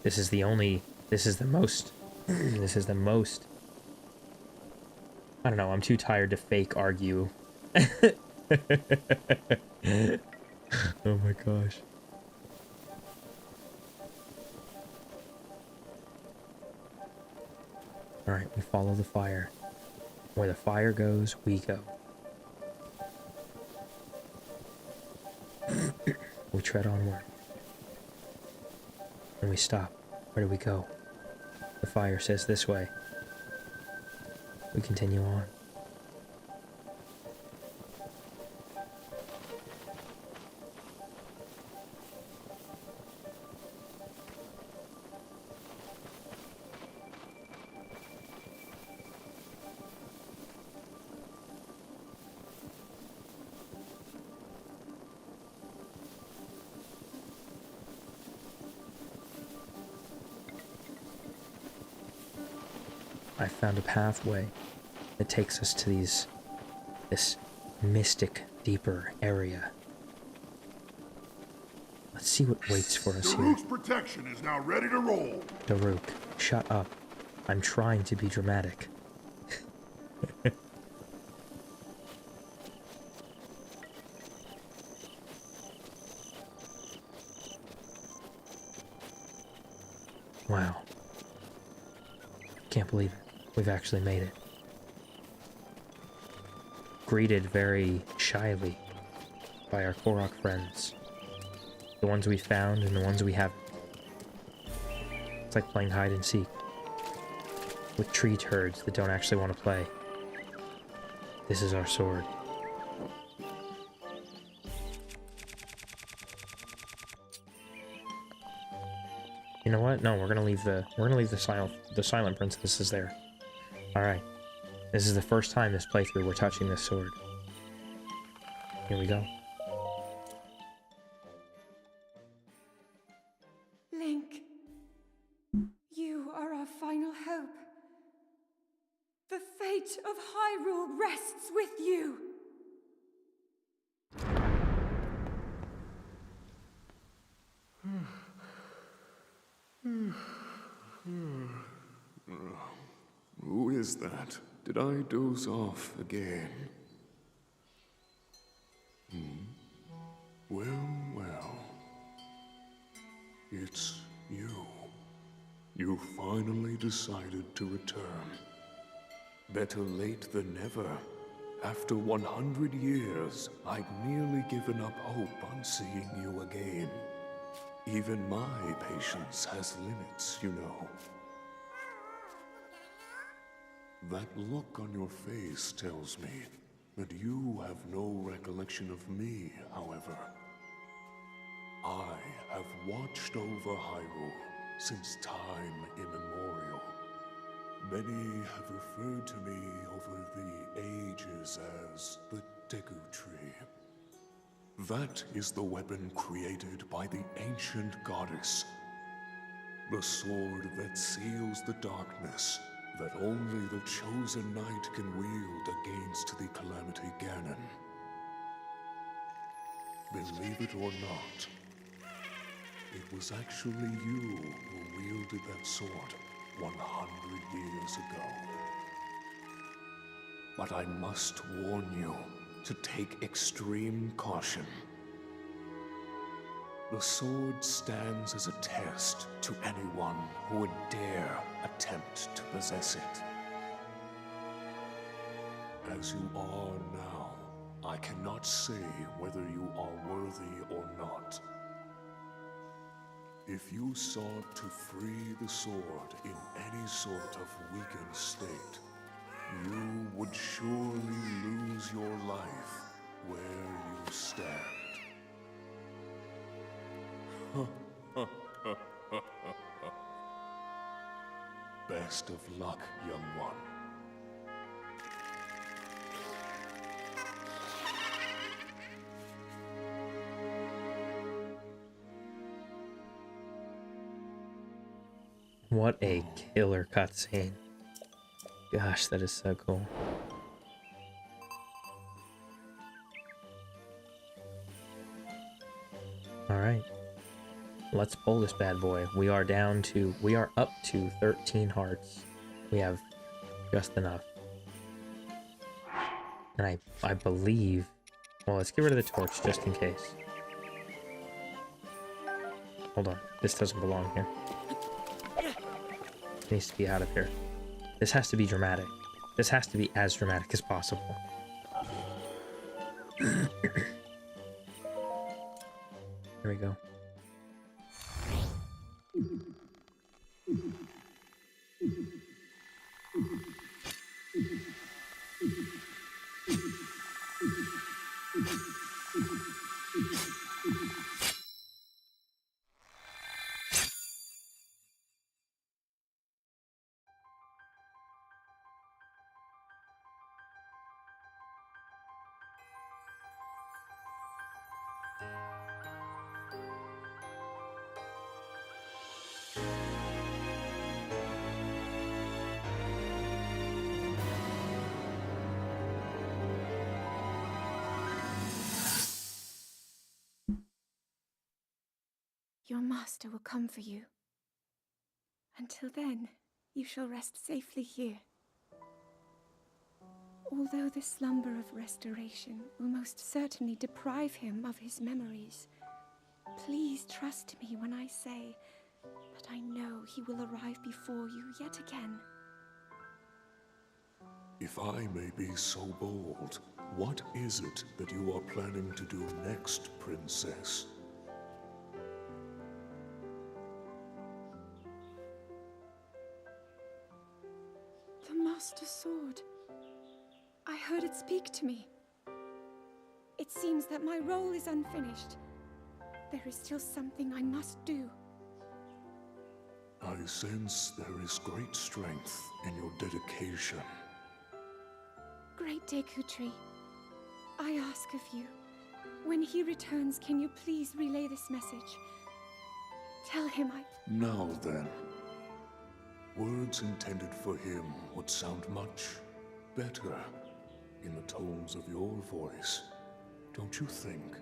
This is the only... This is the most... This is the most... I don't know, I'm too tired to fake argue. Oh my gosh. Alright, we follow the fire. Where the fire goes, we go. We tread onward. And we stop. Where do we go? The fire says this way. We continue on. I found a pathway that takes us to this mystic, deeper area. Let's see what waits for us here. Daruk's protection is now ready to roll. Daruk, shut up. I'm trying to be dramatic. can't believe it. We've actually made it. Greeted very shyly by our korok friends. The ones we found and the ones we haven't. It's like playing hide and seek with tree turds that don't actually want to play. This is our sword. You know what? No, we're gonna leave the silent princesses there. All right. This is the first time this playthrough we're touching this sword. Here we go. Link, you are our final hope. The fate of Hyrule rests with you. Who is that? Did I doze off again? Well. It's you. You finally decided to return. Better late than never. After 100 years, I'd nearly given up hope on seeing you again. Even my patience has limits, you know. That look on your face tells me that you have no recollection of me, however. I have watched over Hyrule since time immemorial. Many have referred to me over the ages as the Deku Tree. That is the weapon created by the ancient goddess. The sword that seals the darkness that only the chosen knight can wield against the Calamity Ganon. Believe it or not, it was actually you who wielded that sword 100 years ago. But I must warn you to take extreme caution. The sword stands as a test to anyone who would dare attempt to possess it. As you are now, I cannot say whether you are worthy or not. If you sought to free the sword in any sort of weakened state, you would surely lose your life where you stand. Best of luck, young one. What a killer cutscene. Gosh, that is so cool. Alright. Let's pull this bad boy. We are up to 13 hearts. We have just enough. And I believe... Well, let's get rid of the torch just in case. Hold on. This doesn't belong here. It needs to be out of here. This has to be dramatic. This has to be as dramatic as possible. Here we go. Your master will come for you. Until then, you shall rest safely here. Although the slumber of restoration will most certainly deprive him of his memories, please trust me when I say that I know he will arrive before you yet again, If I may be so bold, what is it that you are planning to do next, Princess? The Master Sword. I heard it speak to me. It seems that my role is unfinished. There is still something I must do. I sense there is great strength in your dedication. Great Deku Tree, I ask of you, when he returns, can you please relay this message? Tell him Now then, words intended for him would sound much better in the tones of your voice, don't you think?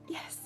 Yes.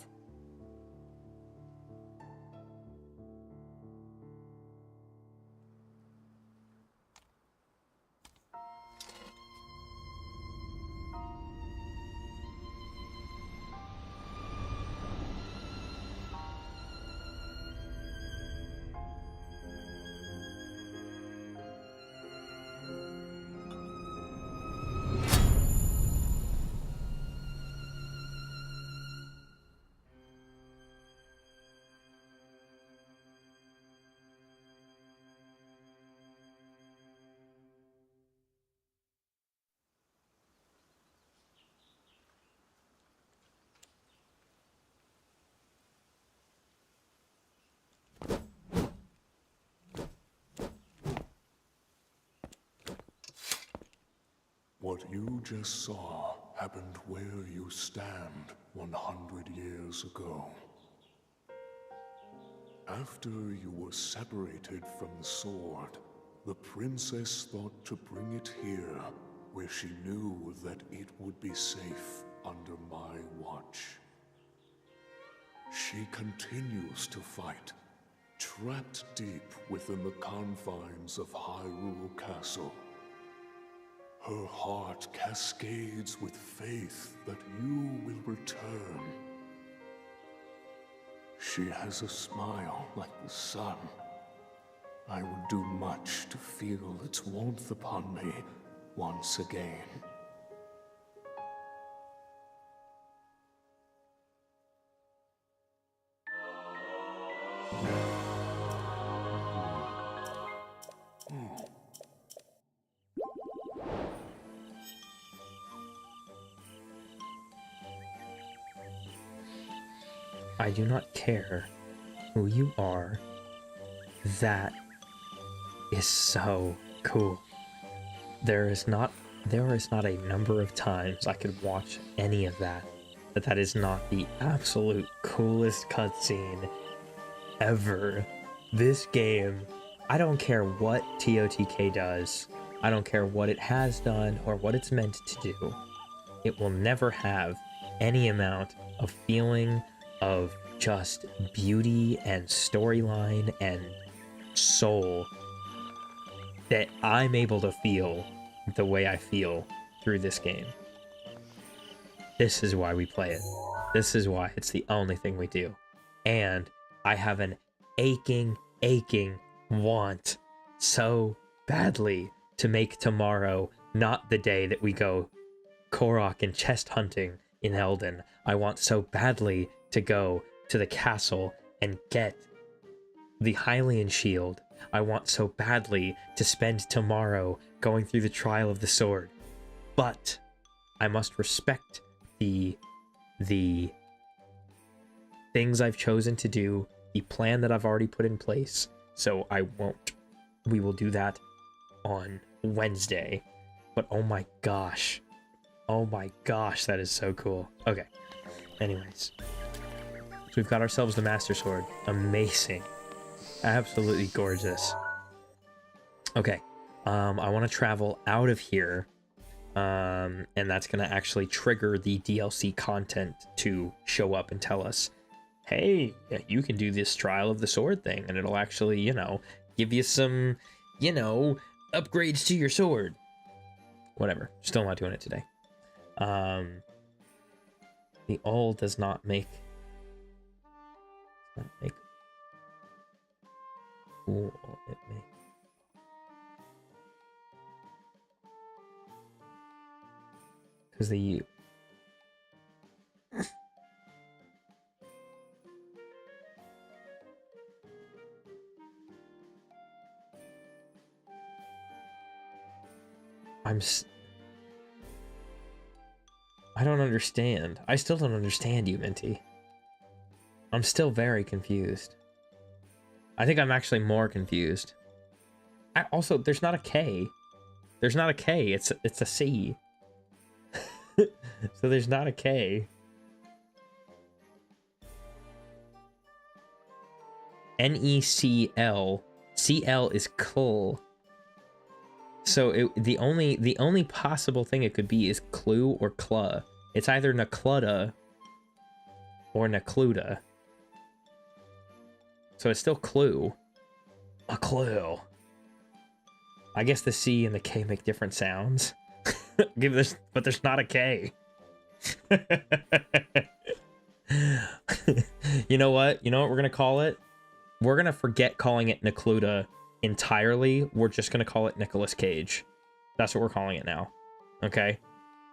What you just saw happened where you stand 100 years ago. After you were separated from the sword, the princess thought to bring it here, where she knew that it would be safe under my watch. She continues to fight, trapped deep within the confines of Hyrule Castle. Her heart cascades with faith that you will return. She has a smile like the sun. I would do much to feel its warmth upon me once again. I do not care who you are. That is so cool. There is not a number of times I could watch any of that, but that is not the absolute coolest cutscene ever. This game, I don't care what TOTK does. I don't care what it has done or what it's meant to do. It will never have any amount of feeling of just beauty and storyline and soul that I'm able to feel the way I feel through this game. This is why we play it. This is why it's the only thing we do. And I have an aching want so badly to make tomorrow not the day that we go korok and chest hunting in Eldin. I want so badly to go to the castle and get the Hylian shield. I want so badly to spend tomorrow going through the trial of the sword. But I must respect the things I've chosen to do, the plan that I've already put in place, so I won't. We will do that on Wednesday. But oh my gosh, that is so cool. Okay, anyways. So we've got ourselves the Master Sword. Amazing. Absolutely gorgeous. Okay. I want to travel out of here. And that's going to actually trigger the DLC content to show up and tell us, hey, you can do this Trial of the Sword thing. And it'll actually, give you some, upgrades to your sword. Whatever. Still not doing it today. The old does not make cool it may. Because the I don't understand. I still don't understand you, Minty. I'm still very confused. I think I'm actually more confused. Also, there's not a K. There's not a K. It's a C. So there's not a K. Necl. CL is Cl. So the only possible thing it could be is Clue or Cla. It's either Nakluda or Nakluda. So it's still Clue. A clue. I guess the C and the K make different sounds. Give this, but there's not a K. You know what? You know what we're gonna call it? We're gonna forget calling it Nakluda entirely. We're just gonna call it Nicolas Cage. That's what we're calling it now. Okay?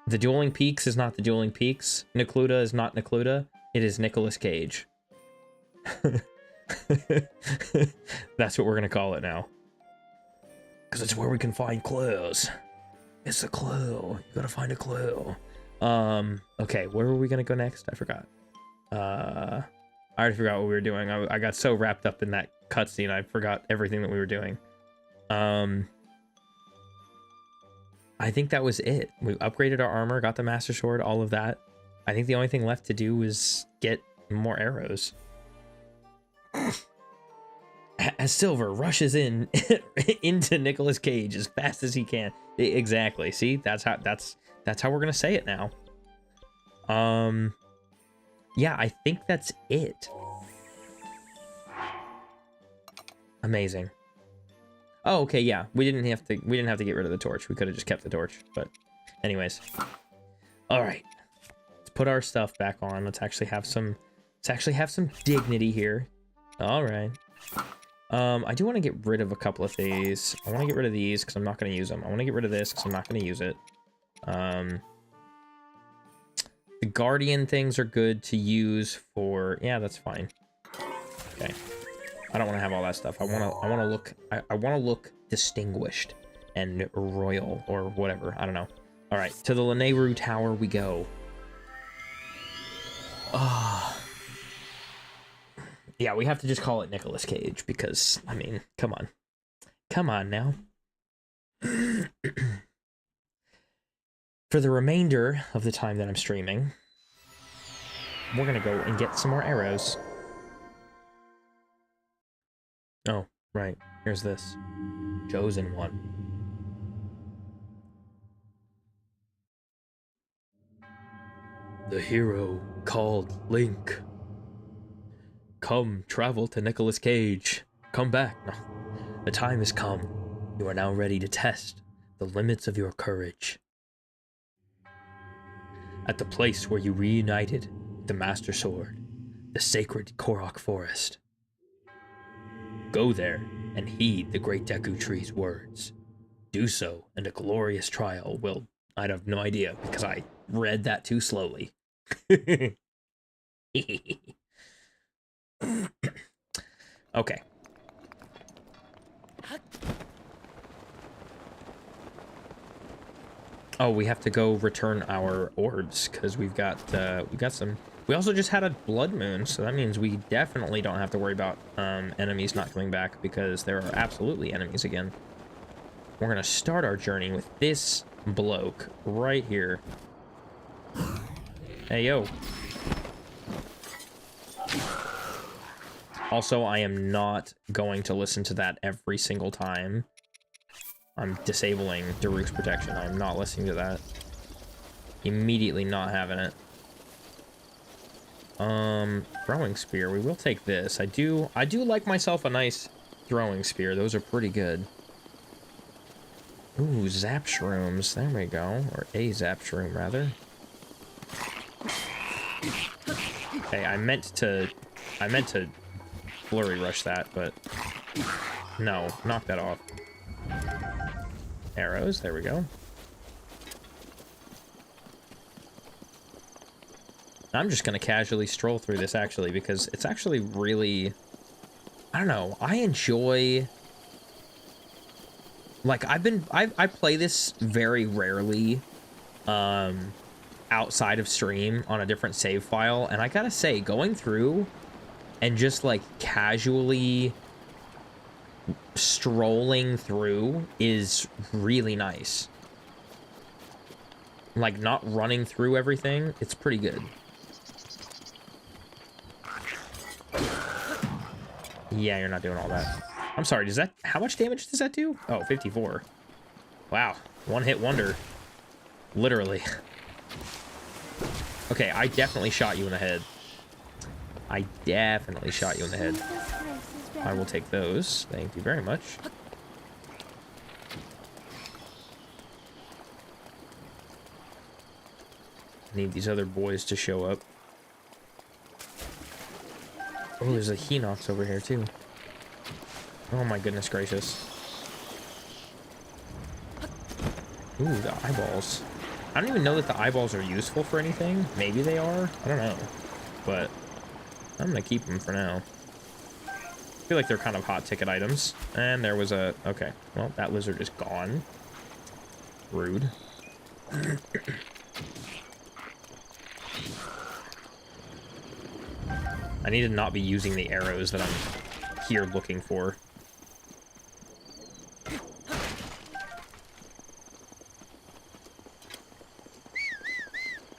The Dueling Peaks is not the Dueling Peaks. Nakluda is not Nakluda. It is Nicolas Cage. That's what we're gonna call it now. Because it's where we can find clues. It's a clue. You gotta find a clue. Okay, where were we gonna go next? I forgot. I already forgot what we were doing. I got so wrapped up in that cutscene, I forgot everything that we were doing. I think that was it. We upgraded our armor, got the Master Sword, all of that. I think the only thing left to do was get more arrows. As Silver rushes in into Nicolas Cage as fast as he can. Exactly. See, that's how we're gonna say it now. Yeah, I think that's it. Amazing. Oh, okay, yeah. We didn't have to get rid of the torch. We could have just kept the torch, but anyways. All right. Let's put our stuff back on. Let's actually have some dignity here. All right. I do want to get rid of a couple of these. I want to get rid of these because I'm not going to use them. I want to get rid of this because I'm not going to use it. The Guardian things are good to use for... Yeah, that's fine. Okay. I don't want to have all that stuff. I want to look distinguished and royal or whatever. I don't know. All right, to the Lanayru Tower we go. Yeah, we have to just call it Nicolas Cage because, I mean, come on. Come on now. For the remainder of the time that I'm streaming, we're going to go and get some more arrows. Oh, right. Here's this. Chosen one. The hero called Link. Come, travel to Nicolas Cage. Come back. No. The time has come. You are now ready to test the limits of your courage. At the place where you reunited the Master Sword, the sacred Korok Forest. Go there and heed the great Deku Tree's words. Do so, and a glorious trial will... I have no idea, because I read that too slowly. Okay. Oh, we have to go return our orbs because we got some. We also just had a blood moon, so that means we definitely don't have to worry about enemies not coming back because there are absolutely enemies again. We're gonna start our journey with this bloke right here. Hey yo. Also, I am not going to listen to that every single time. I'm disabling Daruk's protection. I'm not listening to that. Immediately not having it. Throwing spear. We will take this. I do like myself a nice throwing spear. Those are pretty good. Ooh, zap shrooms. There we go. Or a zap shroom, rather. Okay, I meant to flurry rush that, but No, knock that off. Arrows, there we go. I'm just gonna casually stroll through this, actually, because it's actually really... I don't know, I enjoy... Like, I play this very rarely, outside of stream on a different save file, and I gotta say, going through and just, like, casually strolling through is really nice. Like, not running through everything, it's pretty good. Yeah, you're not doing all that. I'm sorry, does that... How much damage does that do? Oh, 54. Wow. One-hit wonder. Literally. Okay, I definitely shot you in the head. I definitely shot you in the head. I will take those. Thank you very much. Need these other boys to show up. Oh, there's a Hinox over here, too. Oh my goodness gracious. Ooh, the eyeballs. I don't even know that the eyeballs are useful for anything. Maybe they are. I don't know. But I'm gonna keep them for now. I feel like they're kind of hot ticket items. And there was a... Okay. Well, that lizard is gone. Rude. I need to not be using the arrows that I'm here looking for.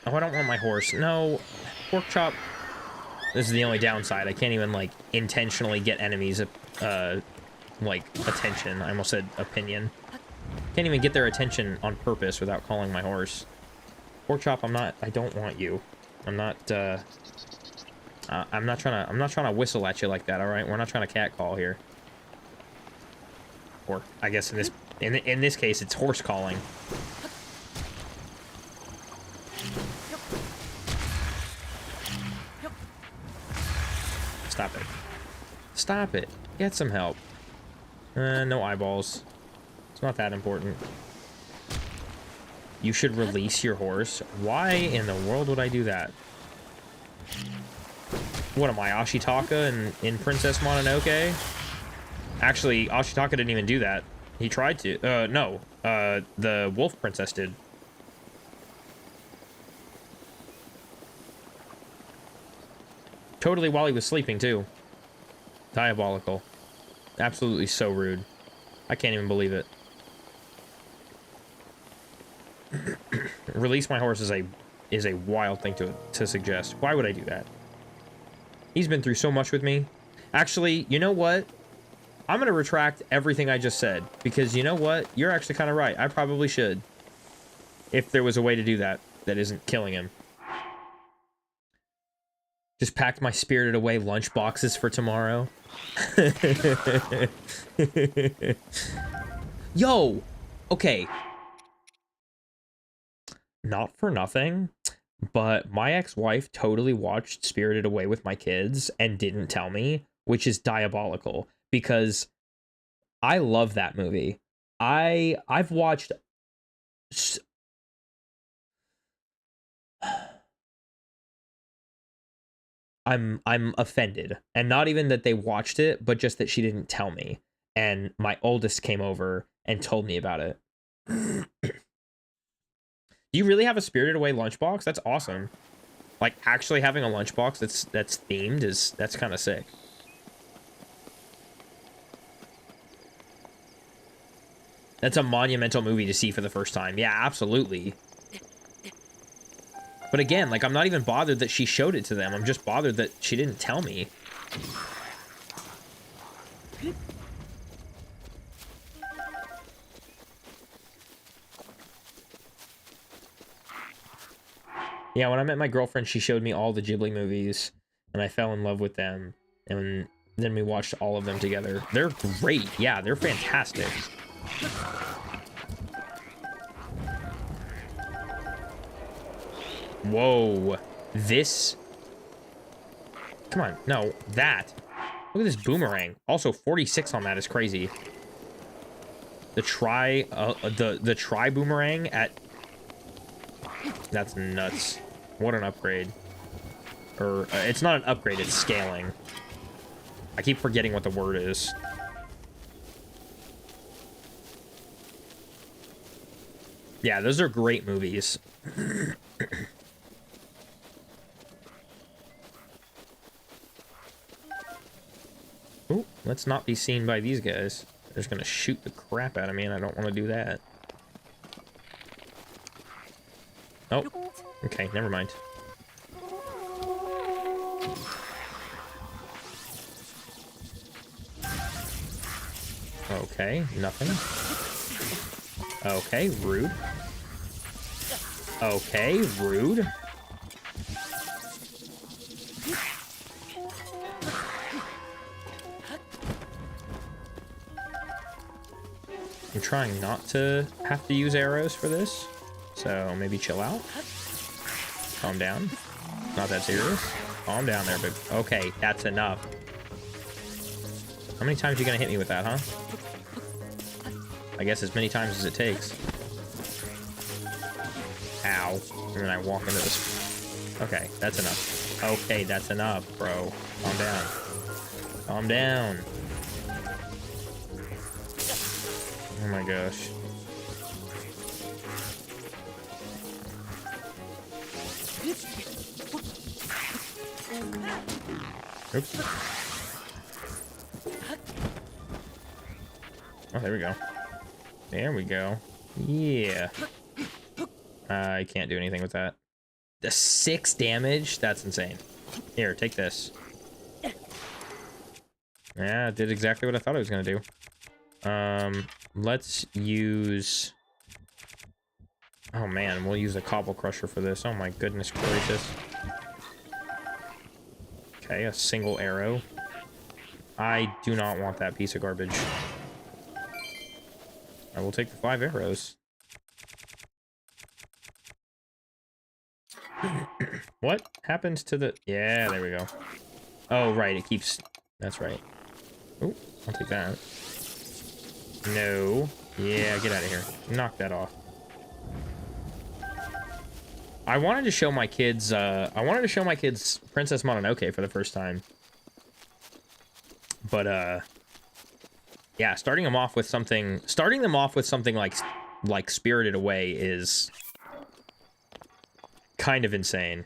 Oh, I don't want my horse. No. Pork chop. This is the only downside. I can't even, like, intentionally get enemies, like, attention. I almost said opinion. Can't even get their attention on purpose without calling my horse. Pork chop, I don't want you. I'm not trying to whistle at you like that, alright? We're not trying to catcall here. Or, I guess in this case, it's horse calling. Stop it. Stop it. Get some help. No eyeballs. It's not that important. You should release your horse. Why in the world would I do that? What am I, Ashitaka in Princess Mononoke? Actually, Ashitaka didn't even do that. He tried to. No. The Wolf Princess did. Totally while he was sleeping, too. Diabolical. Absolutely so rude. I can't even believe it. Release my horse is a wild thing to suggest. Why would I do that? He's been through so much with me. Actually, you know what? I'm going to retract everything I just said. Because you know what? You're actually kind of right. I probably should. If there was a way to do that isn't killing him. Just packed my Spirited Away lunch boxes for tomorrow. Yo! Okay. Not for nothing, but my ex-wife totally watched Spirited Away with my kids and didn't tell me, which is diabolical, because I love that movie. I've watched... I'm offended, and not even that they watched it, but just that she didn't tell me. And my oldest came over and told me about it. Do you really have a Spirited Away lunchbox? That's awesome. Like, actually having a lunchbox that's themed that's kind of sick. That's a monumental movie to see for the first time. Yeah, absolutely. But again, like, I'm not even bothered that she showed it to them. I'm just bothered that she didn't tell me. Yeah, when I met my girlfriend, she showed me all the Ghibli movies, and I fell in love with them. And then we watched all of them together. They're great. Yeah, they're fantastic. Whoa. This... Come on. No, that. Look at this boomerang. Also, 46 on that is crazy. The tri boomerang at... That's nuts. What an upgrade. Or, it's not an upgrade, it's scaling. I keep forgetting what the word is. Yeah, those are great movies. Ooh, let's not be seen by these guys. They're just gonna shoot the crap out of me, and I don't want to do that. Oh, okay, never mind. Okay, nothing. Okay, rude. Okay, rude. I'm trying not to have to use arrows for this, so maybe chill out. Calm down. Not that serious. Calm down there, babe. Okay, that's enough. How many times are you gonna hit me with that, huh? I guess as many times as it takes. Ow. And then I walk into this. Okay, that's enough. Okay, that's enough, bro. Calm down. Calm down. Oh my gosh. Oops. Oh, there we go. There we go. Yeah. I can't do anything with that. The 6 damage? That's insane. Here, take this. Yeah, it did exactly what I thought it was gonna do. Let's use... Oh man, we'll use a Cobble Crusher for this. Oh my goodness gracious. Okay, a single arrow. I do not want that piece of garbage. I will take the 5 arrows. What happens to the... Yeah, there we go. Oh, right, it keeps... That's right. Oh, I'll take that. No. Yeah, get out of here. Knock that off. I wanted to show my kids, Princess Mononoke for the first time. But, yeah, starting them off with something like Spirited Away is kind of insane.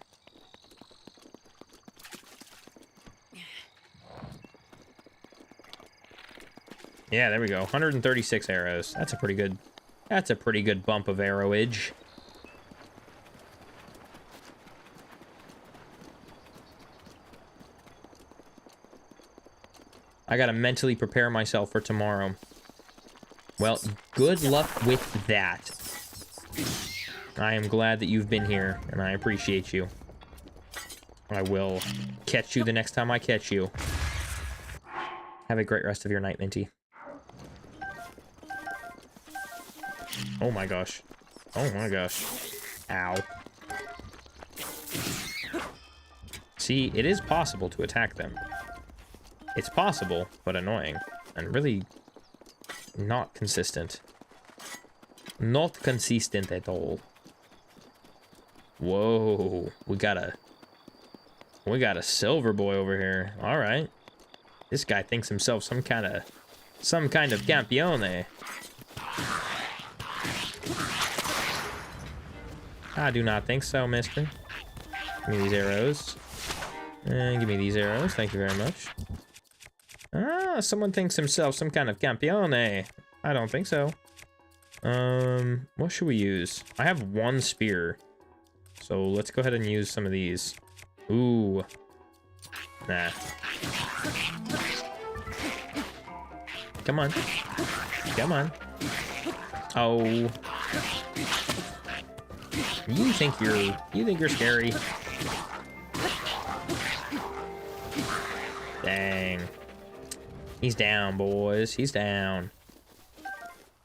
Yeah, there we go. 136 arrows. That's a pretty good bump of arrowage. I gotta mentally prepare myself for tomorrow. Well, good luck with that. I am glad that you've been here, and I appreciate you. I will catch you the next time I catch you. Have a great rest of your night, Minty. Oh my gosh. Oh my gosh. Ow. See, it is possible to attack them. It's possible, but annoying. And really not consistent. Not consistent at all. Whoa. We got a silver boy over here. Alright. This guy thinks himself some kind of campione. I do not think so, mister. Give me these arrows. And give me these arrows. Thank you very much. Ah, someone thinks himself some kind of campione. I don't think so. What should we use? I have 1 spear. So let's go ahead and use some of these. Ooh. Nah. Come on. Come on. Oh. You think you're scary. Dang. He's down, boys. He's down.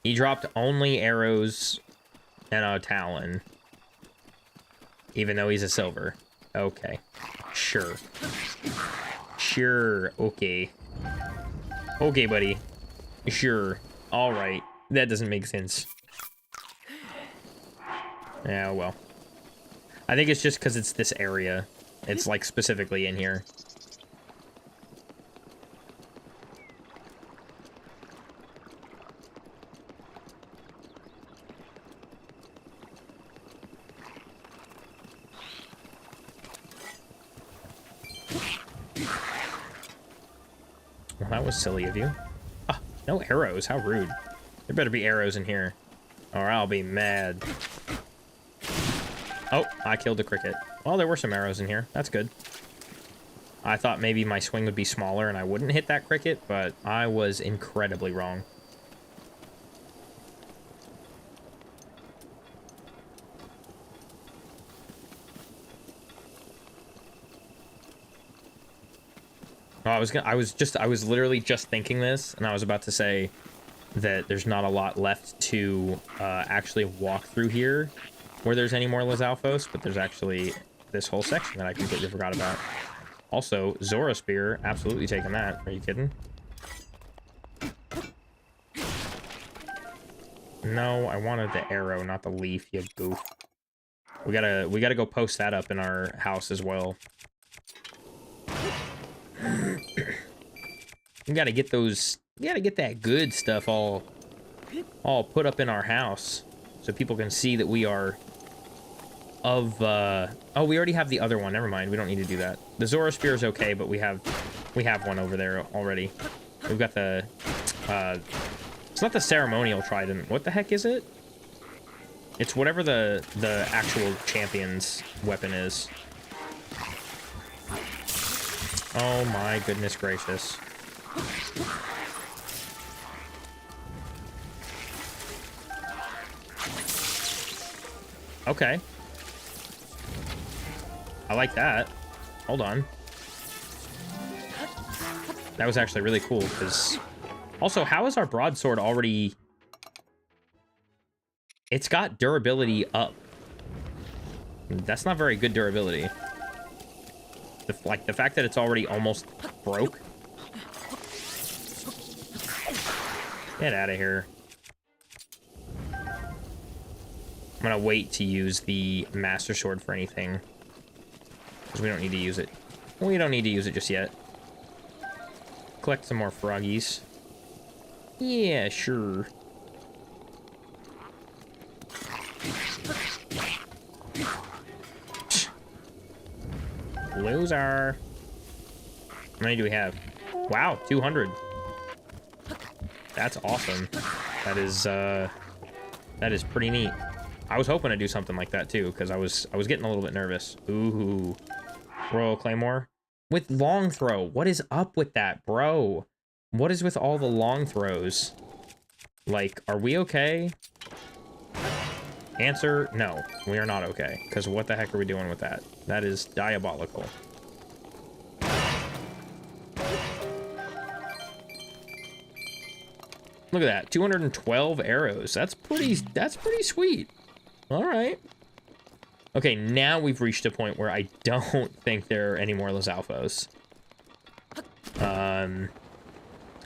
He dropped only arrows and a talon. Even though he's a silver. Okay. Sure. Sure. Okay. Okay, buddy. Sure. All right. That doesn't make sense. Yeah, well. I think it's just because it's this area. It's, like, specifically in here. Well, that was silly of you. Ah, no arrows. How rude. There better be arrows in here, or I'll be mad. Oh, I killed the cricket. Well, there were some arrows in here. That's good. I thought maybe my swing would be smaller and I wouldn't hit that cricket, but I was incredibly wrong. Oh, I was literally just thinking this, and I was about to say that there's not a lot left to actually walk through here where there's any more Lizalfos, but there's actually this whole section that I completely forgot about. Also, Zora Spear, absolutely taking that. Are you kidding? No, I wanted the arrow, not the leaf, you goof. We gotta go post that up in our house as well. We gotta get those, we gotta get that good stuff all put up in our house so people can see that we are of, oh, we already have the other one. Never mind. We don't need to do that. The Zora Spear is okay, but we have one over there already. We've got the, it's not the ceremonial trident. What the heck is it? It's whatever the actual champion's weapon is. Oh my goodness gracious. Okay. I like that. Hold on. That was actually really cool, because... Also, how is our broadsword already... It's got durability up. That's not very good durability. The fact that it's already almost broke. Get out of here. I'm gonna wait to use the Master Sword for anything, because we don't need to use it. We don't need to use it just yet. Collect some more froggies. Yeah, sure. Loser. How many do we have? Wow, 200. That's awesome. That is pretty neat. I was hoping to do something like that too, because I was getting a little bit nervous. Ooh. Royal Claymore. With long throw. What is up with that, bro? What is with all the long throws? Like, are we okay? Answer, no. We are not okay. Because what the heck are we doing with that? That is diabolical. Look at that. 212 arrows. That's pretty sweet. All right. Okay, now we've reached a point where I don't think there are any more Lizalfos.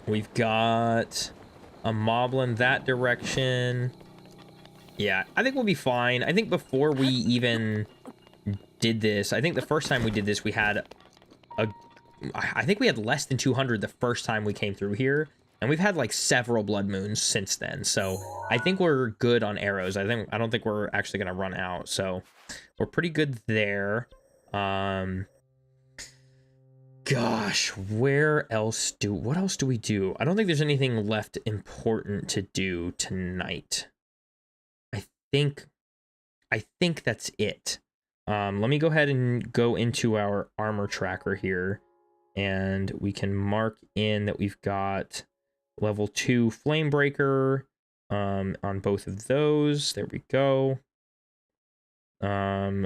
We've got a moblin that direction. Yeah, I think we'll be fine. I think before we even did this, I think the first time we did this, we had I think we had less than 200 the first time we came through here. And we've had like several blood moons since then. So I think we're good on arrows. I don't think we're actually going to run out. So we're pretty good there. Gosh, what else do we do? I don't think there's anything left important to do tonight. I think that's it. Let me go ahead and go into our armor tracker here, and we can mark in that we've got level 2 Flamebreaker on both of those. There we go.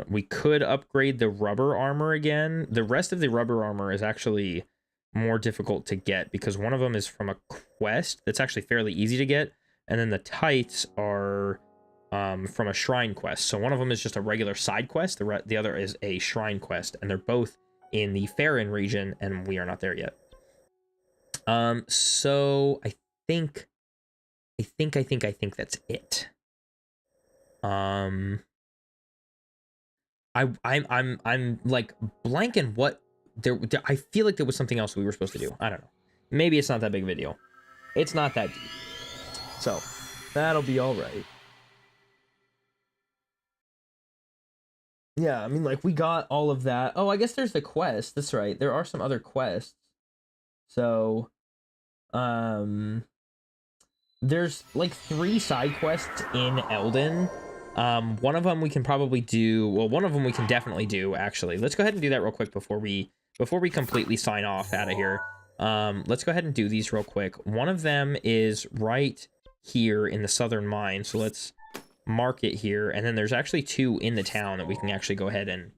We could upgrade the rubber armor again. The rest of the rubber armor is actually more difficult to get, because one of them is from a quest that's actually fairly easy to get, and then the tights are from a shrine quest. So one of them is just a regular side quest, the other is a shrine quest, and they're both in the Farron region, and we are not there yet. So I think that's it. I'm like blanking what there. I feel like there was something else we were supposed to do. I don't know. Maybe it's not that big of a deal. It's not that deep. So that'll be all right. Yeah, I mean, like, we got all of that. Oh, I guess there's the quest. That's right. There are some other quests. So, there's like 3 side quests in Eldin. One of them we can probably do. Well, one of them we can definitely do, actually. Let's go ahead and do that real quick before we completely sign off out of here. Let's go ahead and do these real quick. One of them is right here in the southern mine. So let's mark it here. And then there's actually 2 in the town that we can actually go ahead and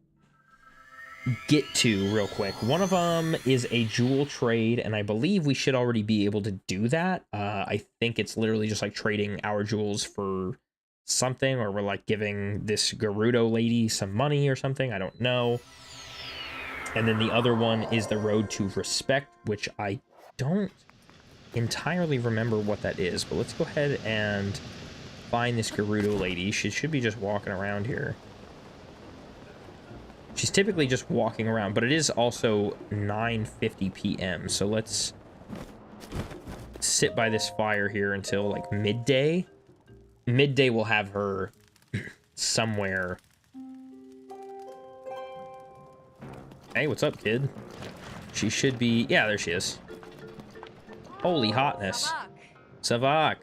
get to real quick. One of them is a jewel trade, and I believe we should already be able to do that. I think it's literally just like trading our jewels for something, or we're like giving this Gerudo lady some money or something. I don't know. And then the other one is the road to respect, which I don't entirely remember what that is, but let's go ahead and find this Gerudo lady. She should be just walking around here. She's typically just walking around, but it is also 9:50 p.m. So let's sit by this fire here until like midday. Midday we'll have her somewhere. Hey, what's up, kid? She should be... Yeah, there she is. Holy hotness. Savak.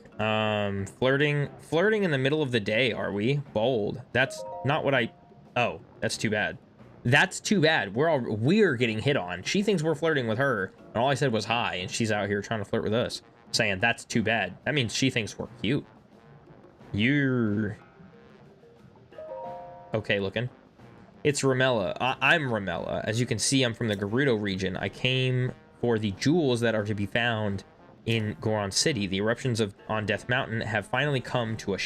Flirting in the middle of the day, are we? Bold. That's not what I... Oh, that's too bad. That's too bad. We're getting hit on. She thinks we're flirting with her, and all I said was hi, and she's out here trying to flirt with us, saying that's too bad. That means she thinks we're cute. You're... okay looking. It's Ramella. I'm Ramella. As you can see, I'm from the Gerudo region. I came for the jewels that are to be found in Goron City. The eruptions on Death Mountain have finally come to a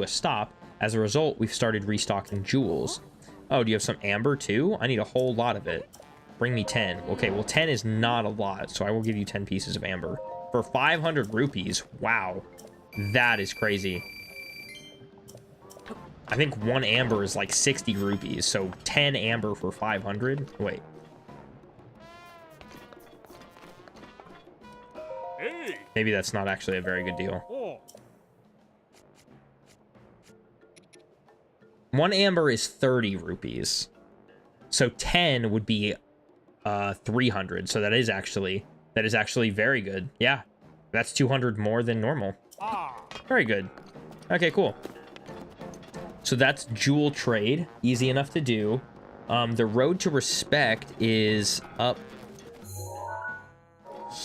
stop. As a result, we've started restocking jewels. Oh, do you have some amber too? I need a whole lot of it. Bring me 10. Okay, well 10 is not a lot, so I will give you 10 pieces of amber. For 500 rupees. Wow. That is crazy. I think 1 amber is like 60 rupees, so 10 amber for 500? Wait. Maybe that's not actually a very good deal. 1 amber is 30 rupees. So 10 would be 300. So that is actually very good. Yeah. That's 200 more than normal. Very good. Okay, cool. So that's jewel trade. Easy enough to do. The road to respect is up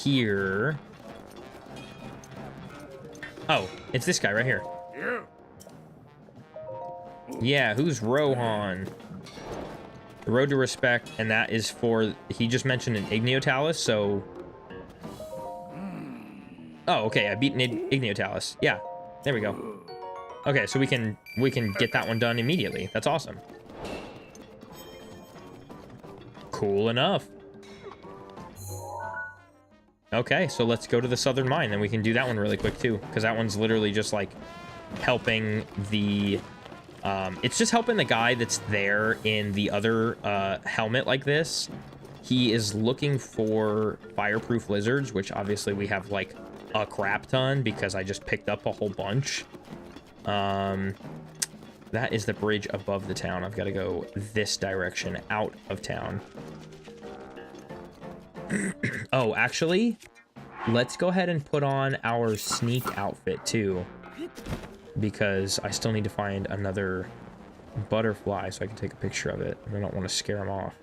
here. Oh, it's this guy right here. Yeah, who's Rohan? The road to respect, and that is for... He just mentioned an Igneo Talus, so... Oh, okay, I beat an Igneo Talus. Yeah, there we go. Okay, so we can get that one done immediately. That's awesome. Cool enough. Okay, so let's go to the southern mine, then we can do that one really quick too, because that one's literally just like helping the... it's just helping the guy that's there in the other helmet like this. He is looking for fireproof lizards, which obviously we have like a crap ton because I just picked up a whole bunch. That is the bridge above the town. I've got to go this direction out of town. Oh, actually, let's go ahead and put on our sneak outfit too, because I still need to find another butterfly so I can take a picture of it. I don't want to scare him off.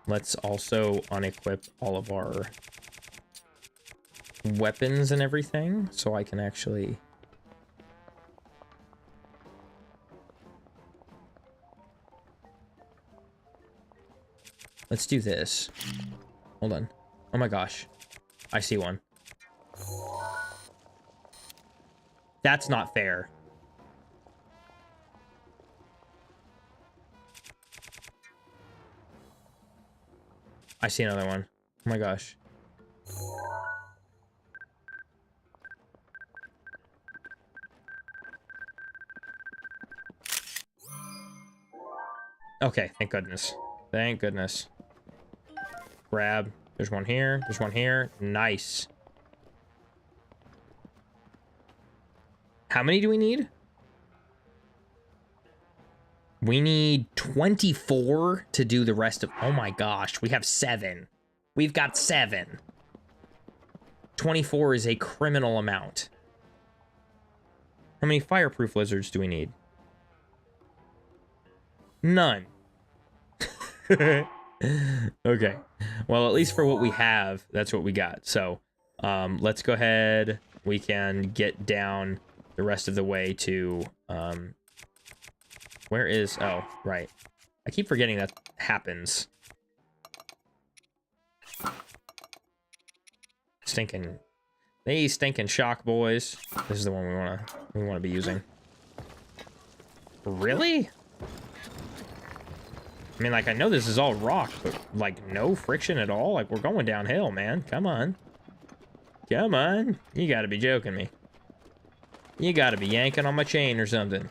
Let's also unequip all of our weapons and everything so I can actually... Let's do this. Hold on. Oh my gosh. I see one. That's not fair. I see another one. Oh my gosh. Okay, thank goodness. Thank goodness. Grab. There's one here. There's one here. Nice. How many do we need? We need 24 to do the rest of... Oh my gosh, we have 7. We've got 7. 24 is a criminal amount. How many fireproof lizards do we need? None. Okay. Well, at least for what we have, that's what we got. So, let's go ahead. We can get down the rest of the way to... where is... Oh, right. I keep forgetting that happens. Stinking... These stinking shock boys. This is the one we wanna be using. Really? I mean, like, I know this is all rock, but, like, no friction at all? Like, we're going downhill, man. Come on. Come on. You gotta be joking me. You gotta be yanking on my chain or something.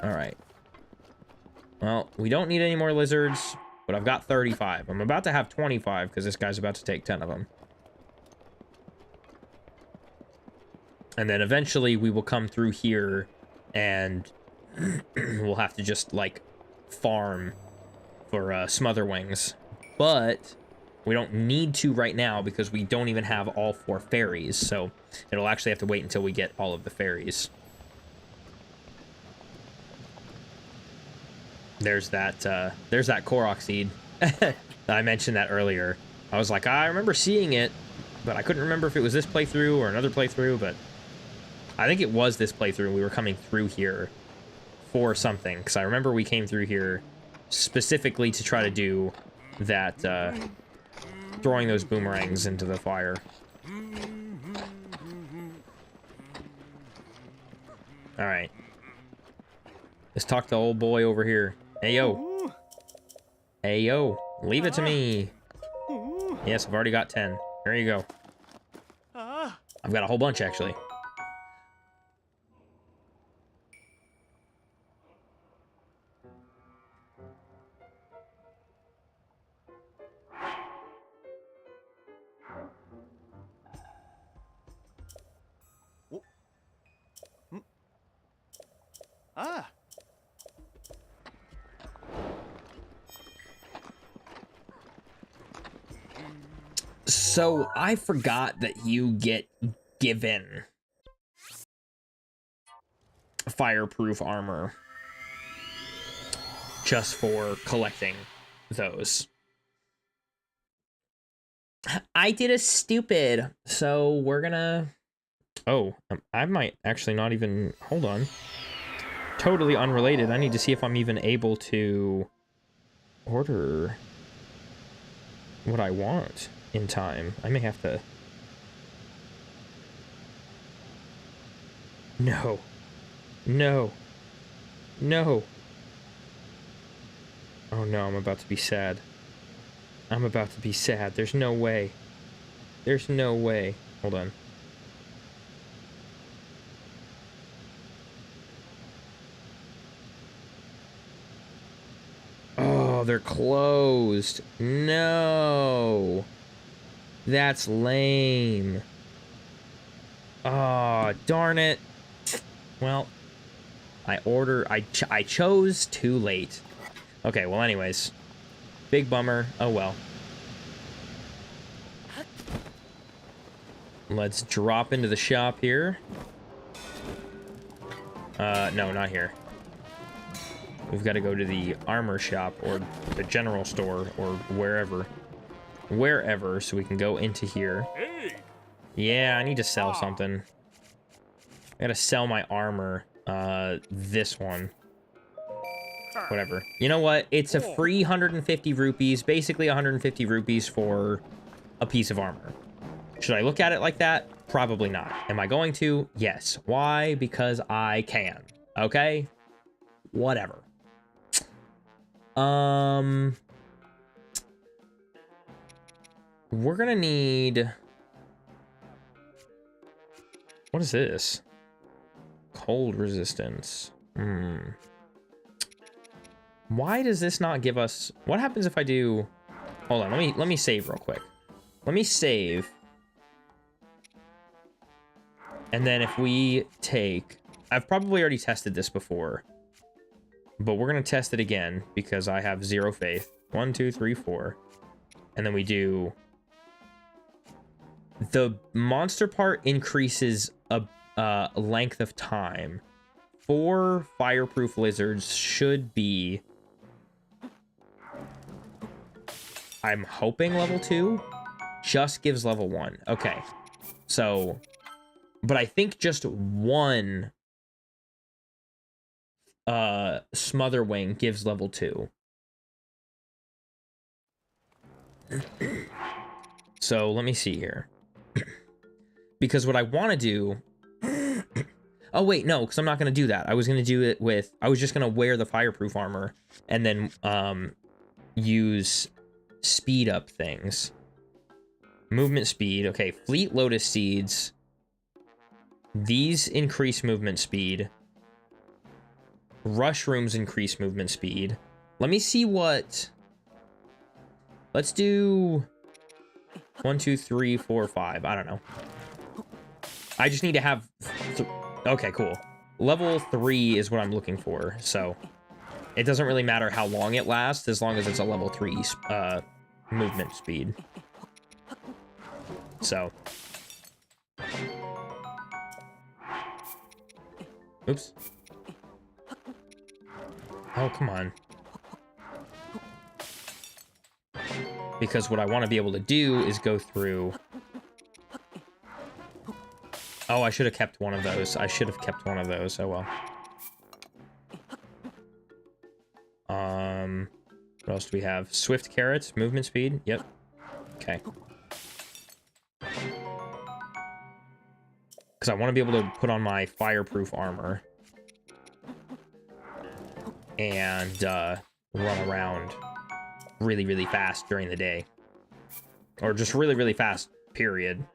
Alright. Well, we don't need any more lizards, but I've got 35. I'm about to have 25, because this guy's about to take 10 of them. And then eventually we will come through here, and we'll have to just, like, farm for Smotherwings, but we don't need to right now because we don't even have all 4 fairies, so it'll actually have to wait until we get all of the fairies. There's that korok seed. I mentioned that earlier. I was like, I remember seeing it, but I couldn't remember if it was this playthrough or another playthrough, but I think it was this playthrough. We were coming through here for something, because I remember we came through here specifically to try to do that, throwing those boomerangs into the fire. Alright. Let's talk to old boy over here. Hey, yo. Hey, yo. Leave it to me. Yes, I've already got 10. There you go. I've got a whole bunch, actually. So, I forgot that you get given fireproof armor just for collecting those. I did a stupid, so we're gonna... Oh, I might actually not even... Hold on. Totally unrelated. I need to see if I'm even able to order what I want in time. I may have to... No. No. No. Oh no, I'm about to be sad. I'm about to be sad. There's no way. There's no way. Hold on. Oh, they're closed. No. That's lame. Oh, darn it. Well, I chose too late. Okay, well, anyways. Big bummer. Oh, well. Let's drop into the shop here. No, not here. We've got to go to the armor shop or the general store or wherever. Wherever, so we can go into here. Yeah, I need to sell something. I gotta sell my armor. This one. Whatever. You know what? It's a free 150 rupees. Basically 150 rupees for a piece of armor. Should I look at it like that? Probably not. Am I going to? Yes. Why? Because I can. Okay? Whatever. we're gonna need... What is this? Cold resistance. Why does this not give us... What happens if I do... Hold on, let me save real quick. Let me save. And then if we take... I've probably already tested this before. But we're going to test it again because I have 0 faith. 1, 2, 3, 4. And then we do... The monster part increases a length of time. 4 fireproof lizards should be... I'm hoping level 2 just gives level 1. Okay. So, but I think just 1 smother wing gives level 2. So, let me see here. Because what I want to do... Oh, wait, no, because I'm not going to do that. I was going to do it with... I was just going to wear the fireproof armor and then use... speed up things. Movement speed. Okay, fleet lotus seeds. These increase movement speed. Rush rooms increase movement speed. Let me see what... Let's do... 1, 2, 3, 4, 5. I don't know. I just need to have... Okay, cool. Level 3 is what I'm looking for, so... It doesn't really matter how long it lasts, as long as it's a level 3 movement speed. So. Oops. Oh, come on. Because what I want to be able to do is go through... Oh, I should have kept one of those. I should have kept one of those. Oh, well. What else do we have? Swift carrots, movement speed. Yep. Okay. Because I want to be able to put on my fireproof armor and run around really, really fast during the day, or just really, really fast. Period.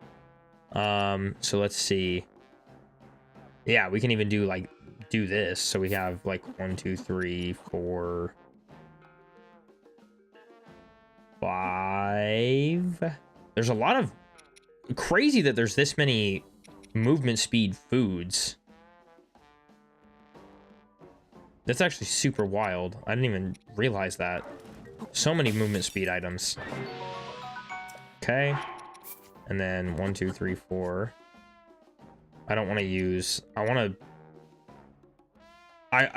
So let's see. Yeah, we can even do like do this. So we have like 1, 2, 3, 4, 5. There's a lot of crazy that there's this many movement speed foods. That's actually super wild. I didn't even realize that. So many movement speed items. Okay. And then 1, 2, 3, 4. I don't want to use... I want to...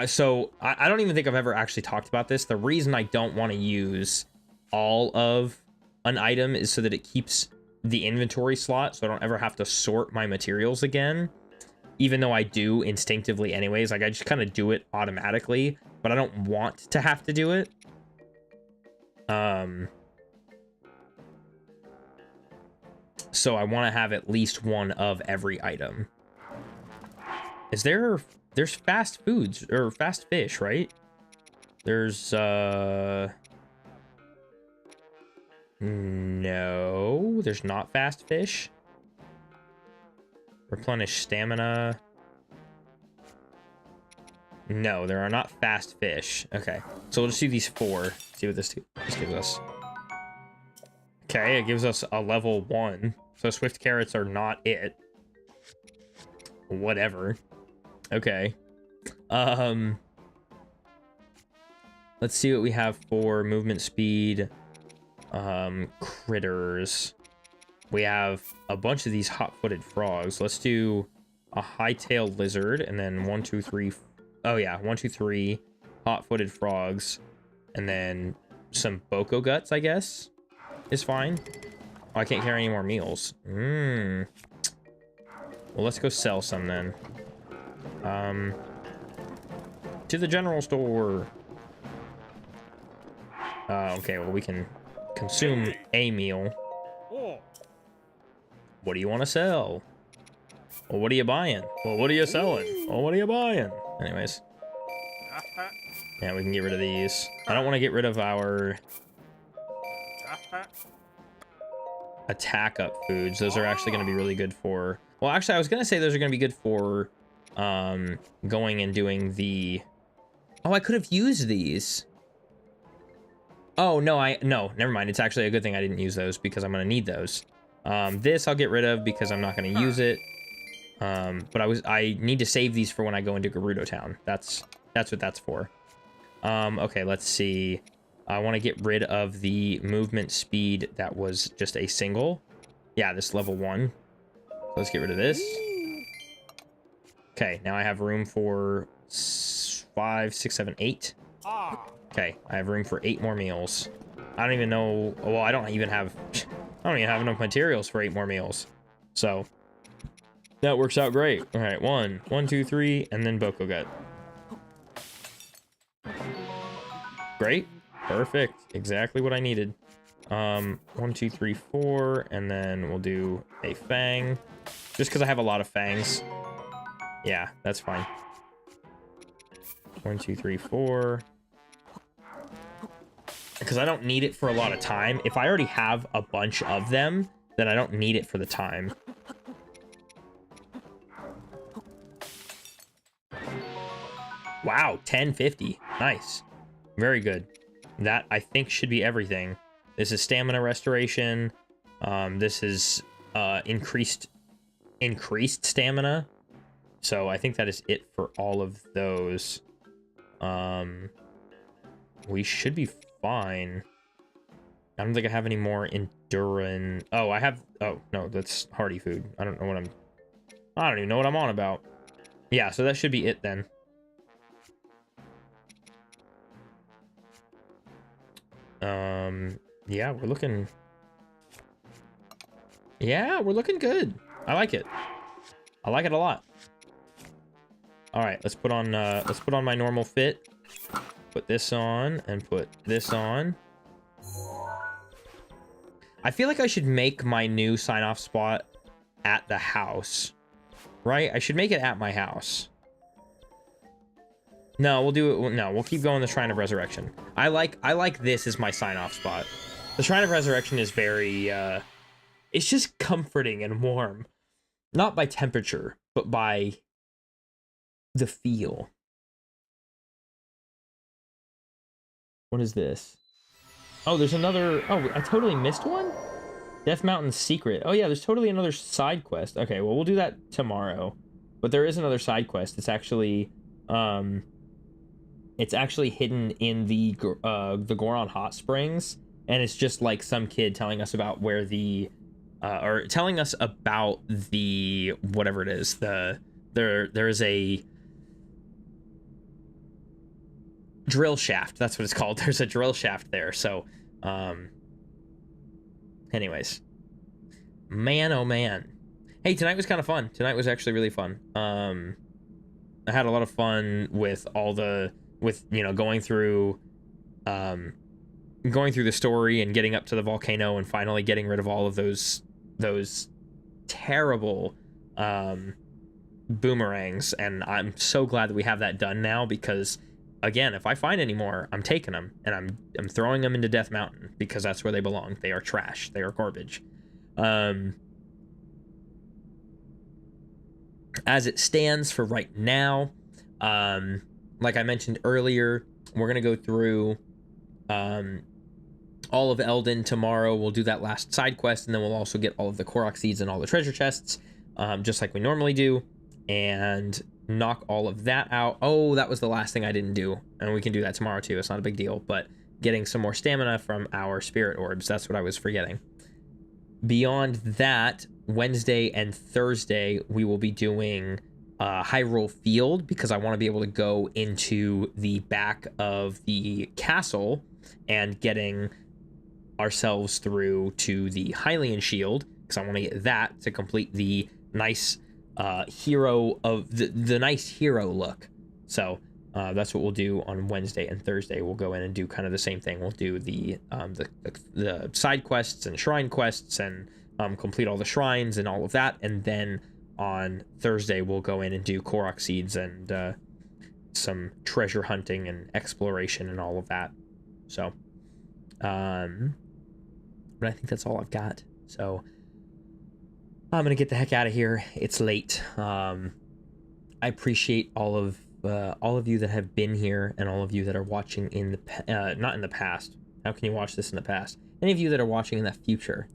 So, I don't even think I've ever actually talked about this. The reason I don't want to use all of an item is so that it keeps the inventory slot, so I don't ever have to sort my materials again. Even though I do instinctively anyways. Like, I just kind of do it automatically, but I don't want to have to do it. So I want to have at least one of every item. Is there... There's fast foods, or fast fish, right? There's, no, there's not fast fish. Replenish stamina. No, there are not fast fish. Okay, so we'll just do these 4. See what this gives us. Okay, it gives us a level 1. So swift carrots are not it. Whatever. Okay. Let's see what we have for movement speed. Critters. We have a bunch of these hot-footed frogs. Let's do a high-tailed lizard, and then 1, 2, 3. Oh yeah, 1, 2, 3 hot-footed frogs, and then some Boko guts, I guess, is fine. Oh, I can't carry any more meals. Well, let's go sell some then. To the general store. Okay, well, we can consume a meal. What do you want to sell? Well, what are you buying? Well, what are you selling? Well, what are you buying? Anyways. Yeah, we can get rid of these. I don't want to get rid of our... attack up foods. Those are actually going to be really good for... Well, actually, I was going to say those are going to be good for going and doing the... Oh, I could have used these. Oh, no, no, never mind. It's actually a good thing I didn't use those because I'm going to need those. This I'll get rid of because I'm not going to use it. But I need to save these for when I go into Gerudo Town. That's what that's for. Okay, let's see. I want to get rid of the movement speed that was just a single. Yeah, this level 1. Let's get rid of this. Okay, now I have room for 5, 6, 7, 8. Okay, I have room for 8 more meals. I don't even know... Well, I don't even have enough materials for 8 more meals. So, that works out great. All right, 1, 2, 3, and then Boko gut. Great. Perfect. Exactly what I needed. 1, 2, 3, 4, and then we'll do a fang. Just because I have a lot of fangs. Yeah, that's fine. 1, 2, 3, 4. Because I don't need it for a lot of time. If I already have a bunch of them, then I don't need it for the time. Wow, 1050. Nice. Very good. That, I think, should be everything. This is stamina restoration. This is increased stamina. So I think that is it for all of those. We should be fine. I don't think I have any more endurance. Oh, I have... Oh, no, that's hardy food. I don't even know what I'm on about. Yeah, so that should be it then. Yeah, we're looking... Yeah, we're looking good. I like it. I like it a lot. All right, let's put on my normal fit. Put this on and put this on. I feel like I should make my new sign-off spot at the house, right? I should make it at my house. No, we'll do it. No, we'll keep going the Shrine of Resurrection. I like this as my sign-off spot. The Shrine of Resurrection is very, it's just comforting and warm. Not by temperature, but by the feel. What is this? Oh, there's another... Oh, I totally missed one? Death Mountain Secret. Oh, yeah, there's totally another side quest. Okay, well, we'll do that tomorrow. But there is another side quest. It's actually hidden in the Goron Hot Springs. And it's just like some kid telling us about where the... or telling us about the... Whatever it is. There is a... drill shaft, that's what it's called. There's a drill shaft there. So anyways, man, oh man. Hey, tonight was kind of fun. Tonight was actually really fun. I had a lot of fun with going through the story and getting up to the volcano and finally getting rid of all of those terrible boomerangs. And I'm so glad that we have that done now, because again, if I find any more, I'm taking them and I'm throwing them into Death Mountain, because that's where they belong. They are trash. They are garbage. As it stands for right now, like I mentioned earlier, we're gonna go through all of Eldin tomorrow. We'll do that last side quest, and then we'll also get all of the korok seeds and all the treasure chests, just like we normally do, and knock all of that out. Oh, that was the last thing I didn't do, and we can do that tomorrow too. It's not a big deal, but getting some more stamina from our spirit orbs, that's what I was forgetting. Beyond that, Wednesday and Thursday we will be doing Hyrule Field, because I want to be able to go into the back of the castle and getting ourselves through to the Hylian Shield, because I want to get that to complete the nice hero of the nice hero look. So that's what we'll do on Wednesday and Thursday. We'll go in and do kind of the same thing. We'll do the side quests and shrine quests and complete all the shrines and all of that, and then on Thursday we'll go in and do korok seeds and some treasure hunting and exploration and all of that. So but I think that's all I've got. So I'm gonna get the heck out of here. It's late. I appreciate all of you that have been here and all of you that are watching in the not in the past. How can you watch this in the past? Any of you that are watching in the future,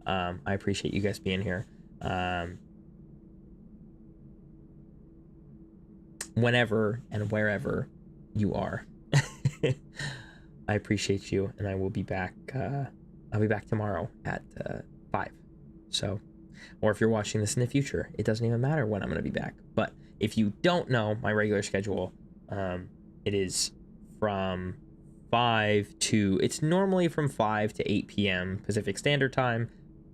I appreciate you guys being here. Whenever and wherever you are, I appreciate you, and I will be back. I'll be back tomorrow at 5. So, or if you're watching this in the future, it doesn't even matter when I'm going to be back. But if you don't know my regular schedule, it is from 5 to, it's normally from 5 to 8 p.m. Pacific Standard Time.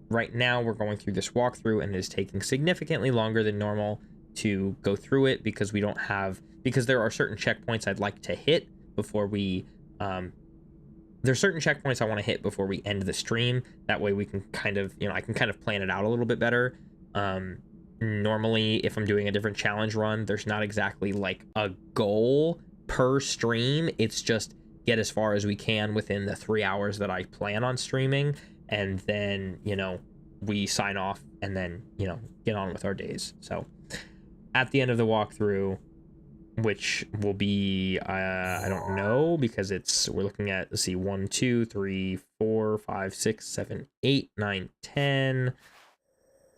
Right now, we're going through this walkthrough, and it is taking significantly longer than normal to go through it because we don't have, because there are certain checkpoints I'd like to hit before we, there's certain checkpoints I want to hit before we end the stream. That way we can kind of, I can kind of plan it out a little bit better. Normally, if I'm doing a different challenge run, there's not exactly like a goal per stream. It's just get as far as we can within the 3 hours that I plan on streaming. And then, we sign off and then, get on with our days. So at the end of the walkthrough, which will be, I don't know, because we're looking at, let's see, 1, 2, 3, 4, 5, 6, 7, 8, 9, 10,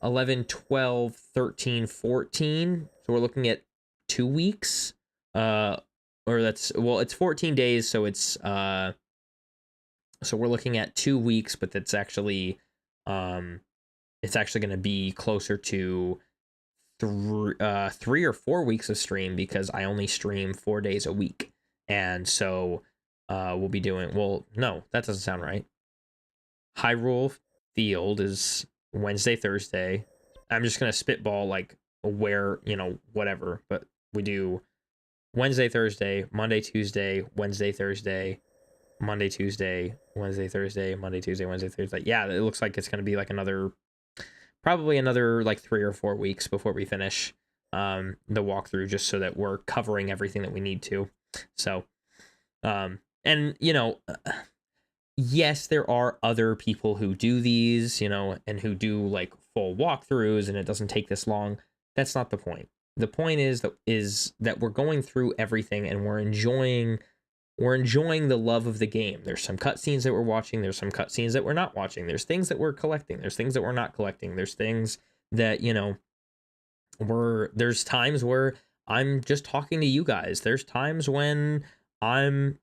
11, 12, 13, 14. So we're looking at 2 weeks, it's 14 days. So so we're looking at 2 weeks, but that's actually, it's actually going to be closer to 3 or 4 weeks of stream because I only stream 4 days a week. And so we'll be doing, well, no, that doesn't sound right. Hyrule Field is Wednesday, Thursday. I'm just going to spitball like where, whatever, but we do Wednesday, Thursday, Monday, Tuesday, Wednesday, Thursday, Monday, Tuesday, Wednesday, Thursday, Monday, Tuesday, Wednesday, Thursday. Yeah, it looks like it's going to be like probably another like 3 or 4 weeks before we finish the walkthrough, just so that we're covering everything that we need to. So, and yes, there are other people who do these, and who do like full walkthroughs, and it doesn't take this long. That's not the point. The point is that we're going through everything and we're enjoying the love of the game. There's some cutscenes that we're watching. There's some cutscenes that we're not watching. There's things that we're collecting. There's things that we're not collecting. There's things that, there's times where I'm just talking to you guys. There's times when I'm,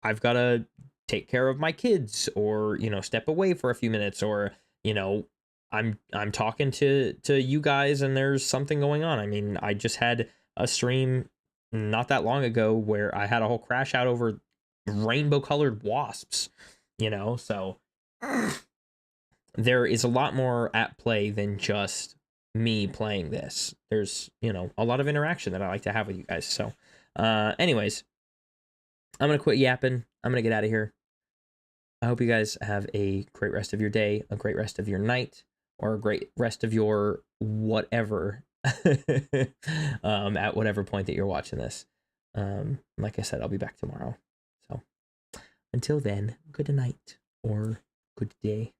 I've got to take care of my kids or, step away for a few minutes or, I'm talking to you guys and there's something going on. I mean, I just had a stream not that long ago where I had a whole crash out over rainbow colored wasps, so there is a lot more at play than just me playing this. There's, a lot of interaction that I like to have with you guys. So, anyways, I'm going to quit yapping. I'm going to get out of here. I hope you guys have a great rest of your day, a great rest of your night, or a great rest of your whatever at whatever point that you're watching this. Like I said, I'll be back tomorrow. So until then, good night or good day.